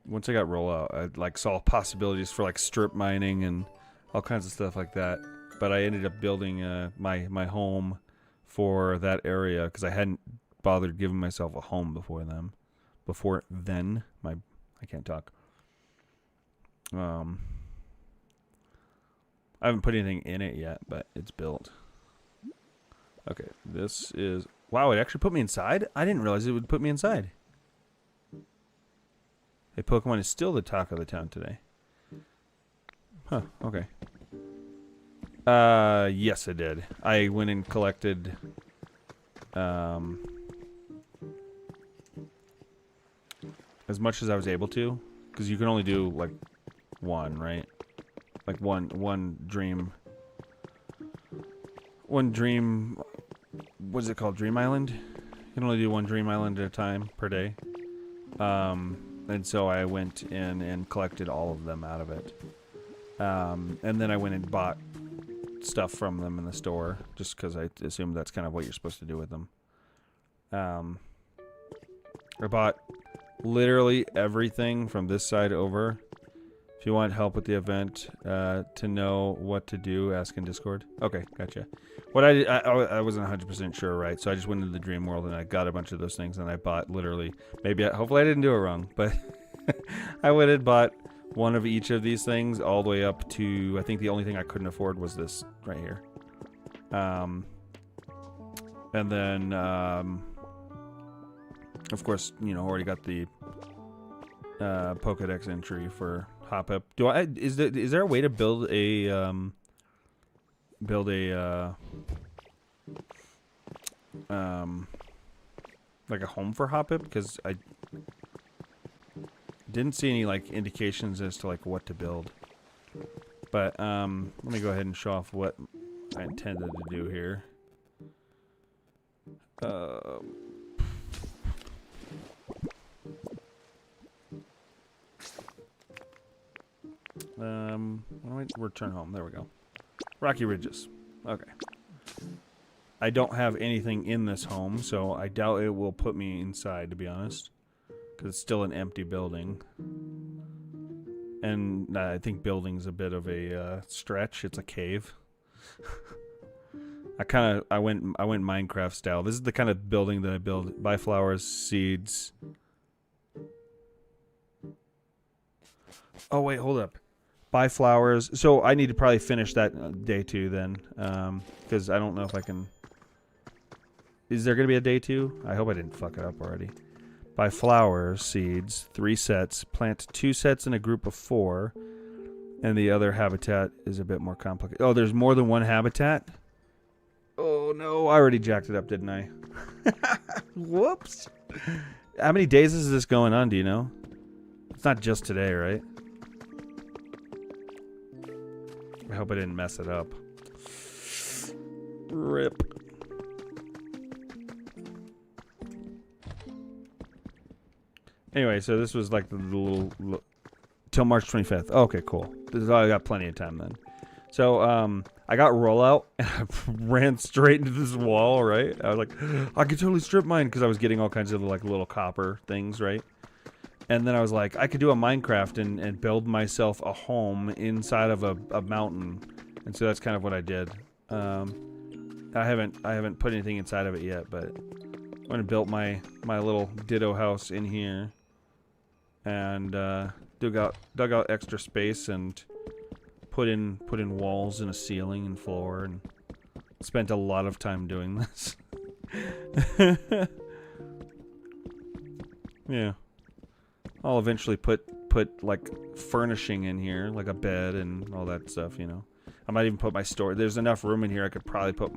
once I got rollout, I like saw possibilities for like strip mining and all kinds of stuff like that. But I ended up building my home for that area because I hadn't bothered giving myself a home before then. I can't talk. I haven't put anything in it yet, but it's built. Okay, this is... Wow, it actually put me inside? I didn't realize it would put me inside. Hey, Pokemon is still the talk of the town today. Huh, okay. Yes, I did. I went and collected... as much as I was able to. Because you can only do, like, one, right? Like one dream. One dream. What's it called? Dream Island? You can only do one Dream Island at a time per day. And so I went in and collected all of them out of it. And then I went and bought stuff from them in the store, just because I assumed that's kind of what you're supposed to do with them. I bought literally everything from this side over. If you want help with the event, to know what to do, ask in Discord. Okay, gotcha. What I did, I wasn't 100% sure, right? So I just went into the dream world and I got a bunch of those things, and I bought literally, hopefully I didn't do it wrong, but I went and bought one of each of these things all the way up to, I think the only thing I couldn't afford was this right here. And then, of course, you know, already got the Pokédex entry for Hop Up. Is there a way to build a like a home for Hop Up? Because I didn't see any like indications as to like what to build. But let me go ahead and show off what I intended to do here. Why don't I return home? There we go. Rocky Ridges. Okay. I don't have anything in this home, so I doubt it will put me inside, to be honest. Because it's still an empty building. And I think building's a bit of a stretch. It's a cave. I went Minecraft style. This is the kind of building that I build. Buy flowers, seeds. Oh wait, hold up. Buy flowers. So I need to probably finish that day 2 then, because I don't know if I can. Is there gonna be a day 2? I hope I didn't fuck it up already. Buy flowers, seeds, 3 sets. Plant 2 sets in a group of 4, and the other habitat is a bit more complicated. Oh, there's more than one habitat. Oh no, I already jacked it up, didn't I? Whoops. How many days is this going on? Do you know? It's not just today, right? I hope I didn't mess it up. Rip. Anyway, so this was like the little till March 25th. Oh, okay, cool. I got plenty of time then. So I got rollout and I ran straight into this wall, right? I was like, I could totally strip mine because I was getting all kinds of like little copper things, right? And then I was like, I could do a Minecraft and build myself a home inside of a mountain. And so that's kind of what I did. I haven't put anything inside of it yet, but I went and built my little ditto house in here. And dug out extra space and put in walls and a ceiling and floor, and spent a lot of time doing this. Yeah. I'll eventually put like furnishing in here, like a bed and all that stuff, you know. I might even put my storage. There's enough room in here I could probably put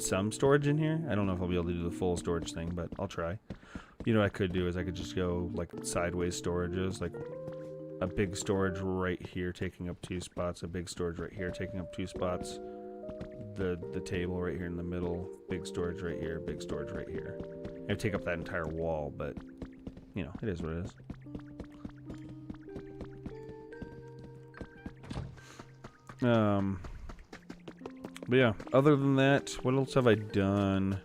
some storage in here. I don't know if I'll be able to do the full storage thing, but I'll try. You know what I could do is I could just go like sideways storages, like a big storage right here taking up 2 spots, a big storage right here taking up 2 spots, the table right here in the middle, big storage right here, big storage right here. I would take up that entire wall, but you know, it is what it is. But yeah, other than that, what else have I done?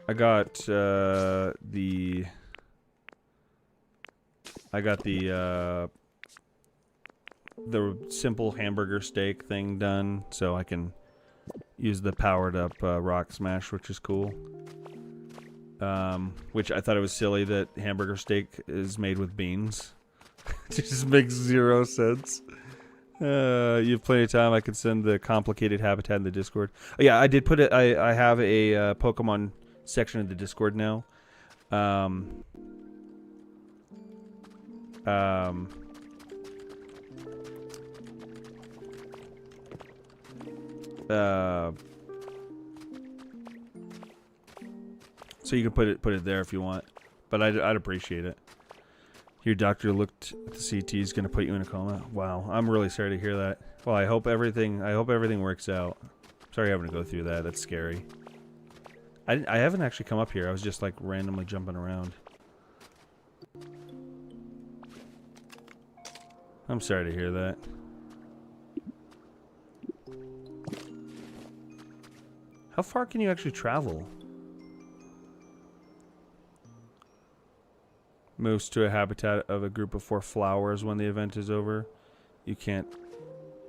I got the simple hamburger steak thing done, so I can use the powered up rock smash, which is cool. Which I thought it was silly that hamburger steak is made with beans. It just makes 0 sense. You have plenty of time. I could send the complicated habitat in the Discord. Oh, yeah, I did put it. I have a Pokemon section of the Discord now. So you can put it there if you want, but I'd appreciate it. Your doctor looked at the CT. He's gonna put you in a coma. Wow, I'm really sorry to hear that. Well, I hope everything works out. Sorry having to go through that. That's scary. I haven't actually come up here. I was just like randomly jumping around. I'm sorry to hear that. How far can you actually travel? Moves to a habitat of a group of 4 flowers when the event is over. You can't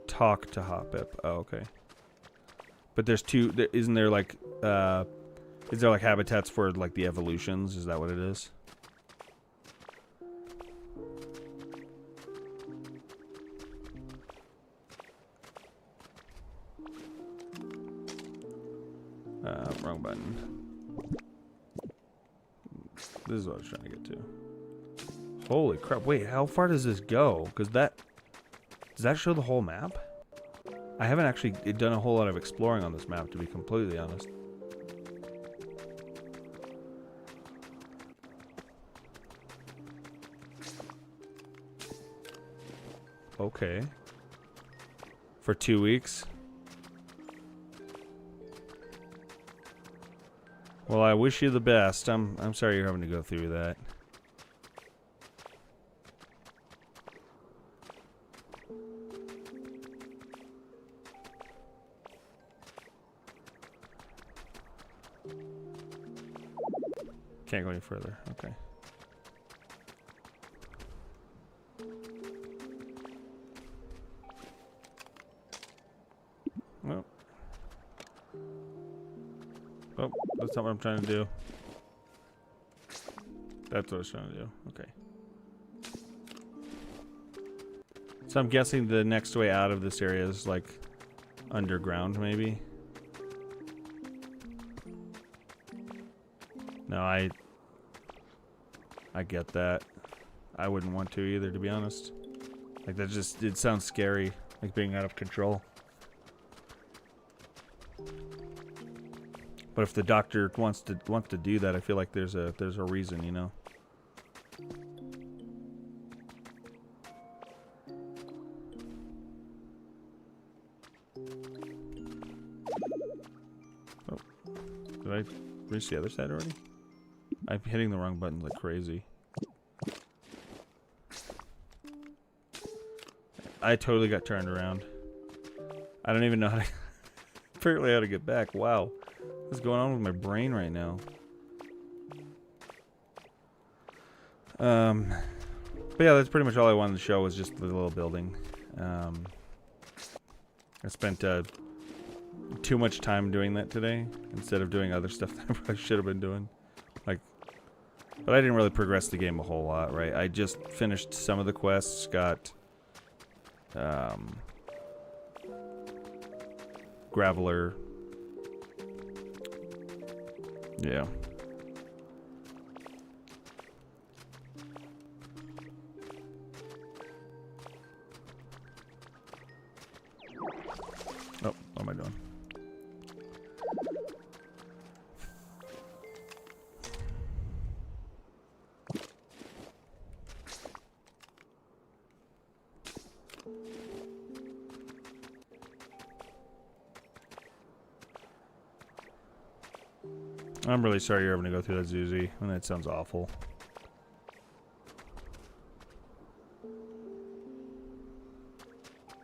talk to Hoppip. Oh, okay. But there's 2. Isn't there like, is there like habitats for like the evolutions? Is that what it is? Wrong button. This is what I was trying to get to. Holy crap. Wait, how far does this go? Because does that show the whole map? I haven't actually done a whole lot of exploring on this map, to be completely honest. Okay. For 2 weeks? Well, I wish you the best. I'm sorry you're having to go through that. Can't go any further. Okay. Well. Oh, that's not what I'm trying to do. That's what I was trying to do. Okay. So I'm guessing the next way out of this area is like underground, maybe? No, I get that. I wouldn't want to either, to be honest. Like that just, it sounds scary, like being out of control. But if the doctor wants to do that, I feel like there's a reason, you know. Oh, did I reach the other side already? I'm hitting the wrong buttons like crazy. I totally got turned around. I don't even know how to apparently how to get back. Wow. What's going on with my brain right now? But yeah, that's pretty much all I wanted to show was just the little building. I spent too much time doing that today instead of doing other stuff that I probably should have been doing. Like, but I didn't really progress the game a whole lot, right? I just finished some of the quests, got Graveler. Yeah. Oh, what am I doing? I'm really sorry you're having to go through that, Zuzi, and that sounds awful.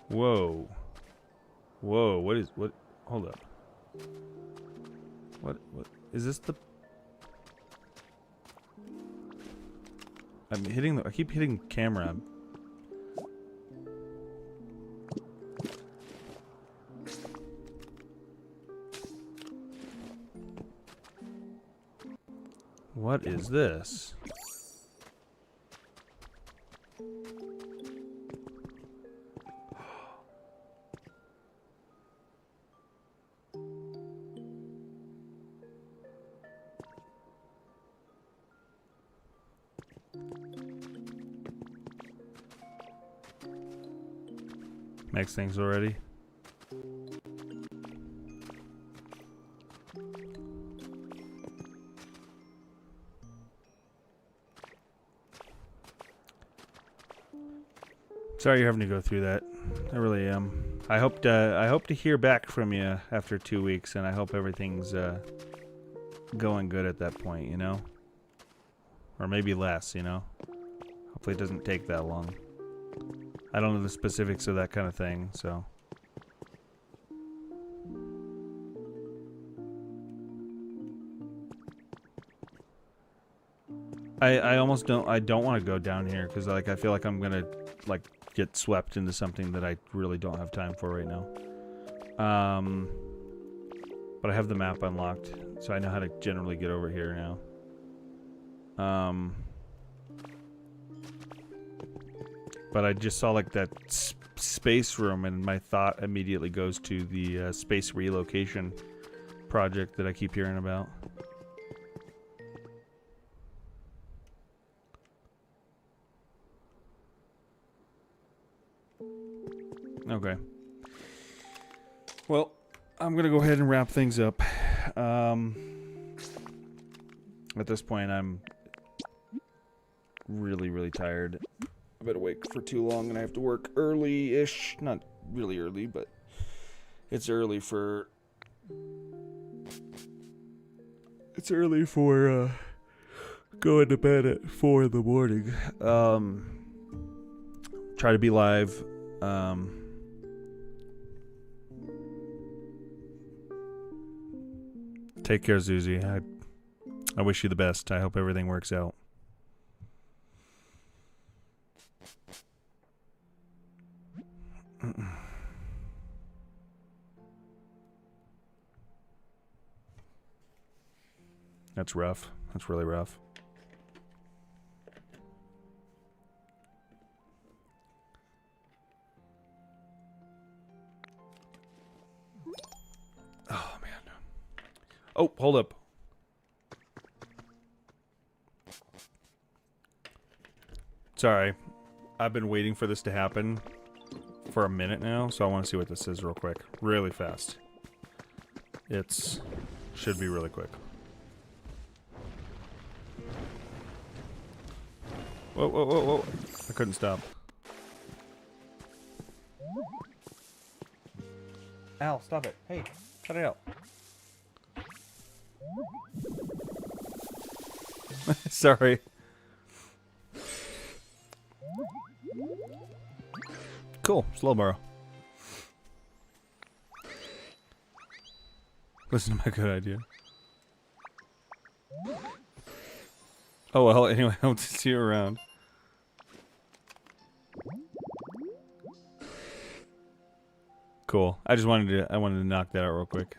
Whoa. Whoa, what, hold up. What, is this the... I keep hitting camera. What is this? Next things already. Sorry you're having to go through that. I really am. I hope to hear back from you after 2 weeks, and I hope everything's going good at that point, you know? Or maybe less, you know? Hopefully it doesn't take that long. I don't know the specifics of that kind of thing, so... I almost don't want to go down here because like I feel like I'm gonna like get swept into something that I really don't have time for right now. But I have the map unlocked, so I know how to generally get over here now. But I just saw like that space room, and my thought immediately goes to the space relocation project that I keep hearing about. Okay. Well, I'm gonna go ahead and wrap things up. At this point, I'm really tired. I've been awake for too long, and I have to work early-ish. Not really early, but it's early for... It's early for going to bed at 4 in the morning. Try to be live. Take care, Zuzi. I wish you the best. I hope everything works out. That's rough. That's really rough. Oh, man. Oh, hold up. Sorry. I've been waiting for this to happen for a minute now, so I want to see what this is real quick. Really fast. It's... should be really quick. Whoa, whoa, whoa, whoa. I couldn't stop. Al, stop it. Hey, cut it out. Sorry. Cool, slow burrow. Listen to my good idea. Oh well, anyway, I hope to see you around. Cool. I wanted to knock that out real quick.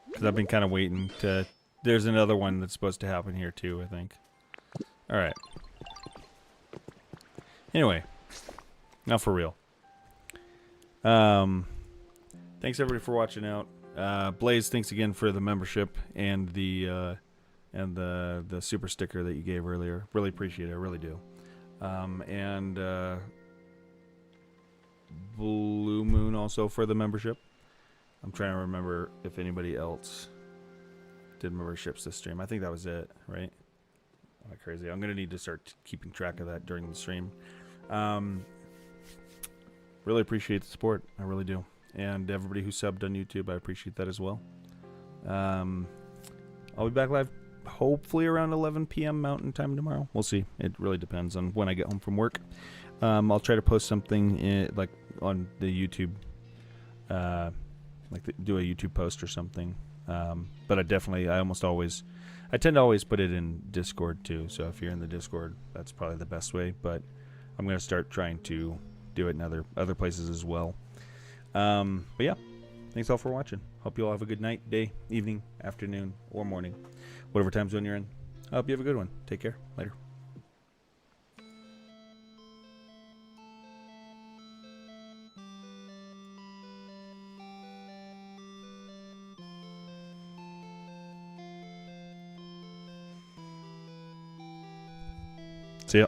Because I've been kind of waiting to... There's another one that's supposed to happen here too, I think. Alright. Anyway. Now for real. Thanks everybody for watching out. Blaze, thanks again for the membership and the super sticker that you gave earlier. Really appreciate it, I really do. Blue Moon also for the membership. I'm trying to remember if anybody else did memberships this stream. I think that was it, right? Am I crazy? I'm gonna need to start keeping track of that during the stream. Really appreciate the support. I really do. And everybody who subbed on YouTube, I appreciate that as well. I'll be back live hopefully around 11 p.m. Mountain Time tomorrow. We'll see. It really depends on when I get home from work. I'll try to post something like on the YouTube, do a YouTube post or something. But I tend to always put it in Discord too. So if you're in the Discord, that's probably the best way. But I'm gonna start trying to do it in other places as well. But yeah, thanks all for watching. Hope you all have a good night, day, evening, afternoon, or morning, whatever time zone you're in. I hope you have a good one. Take care. Later. See ya.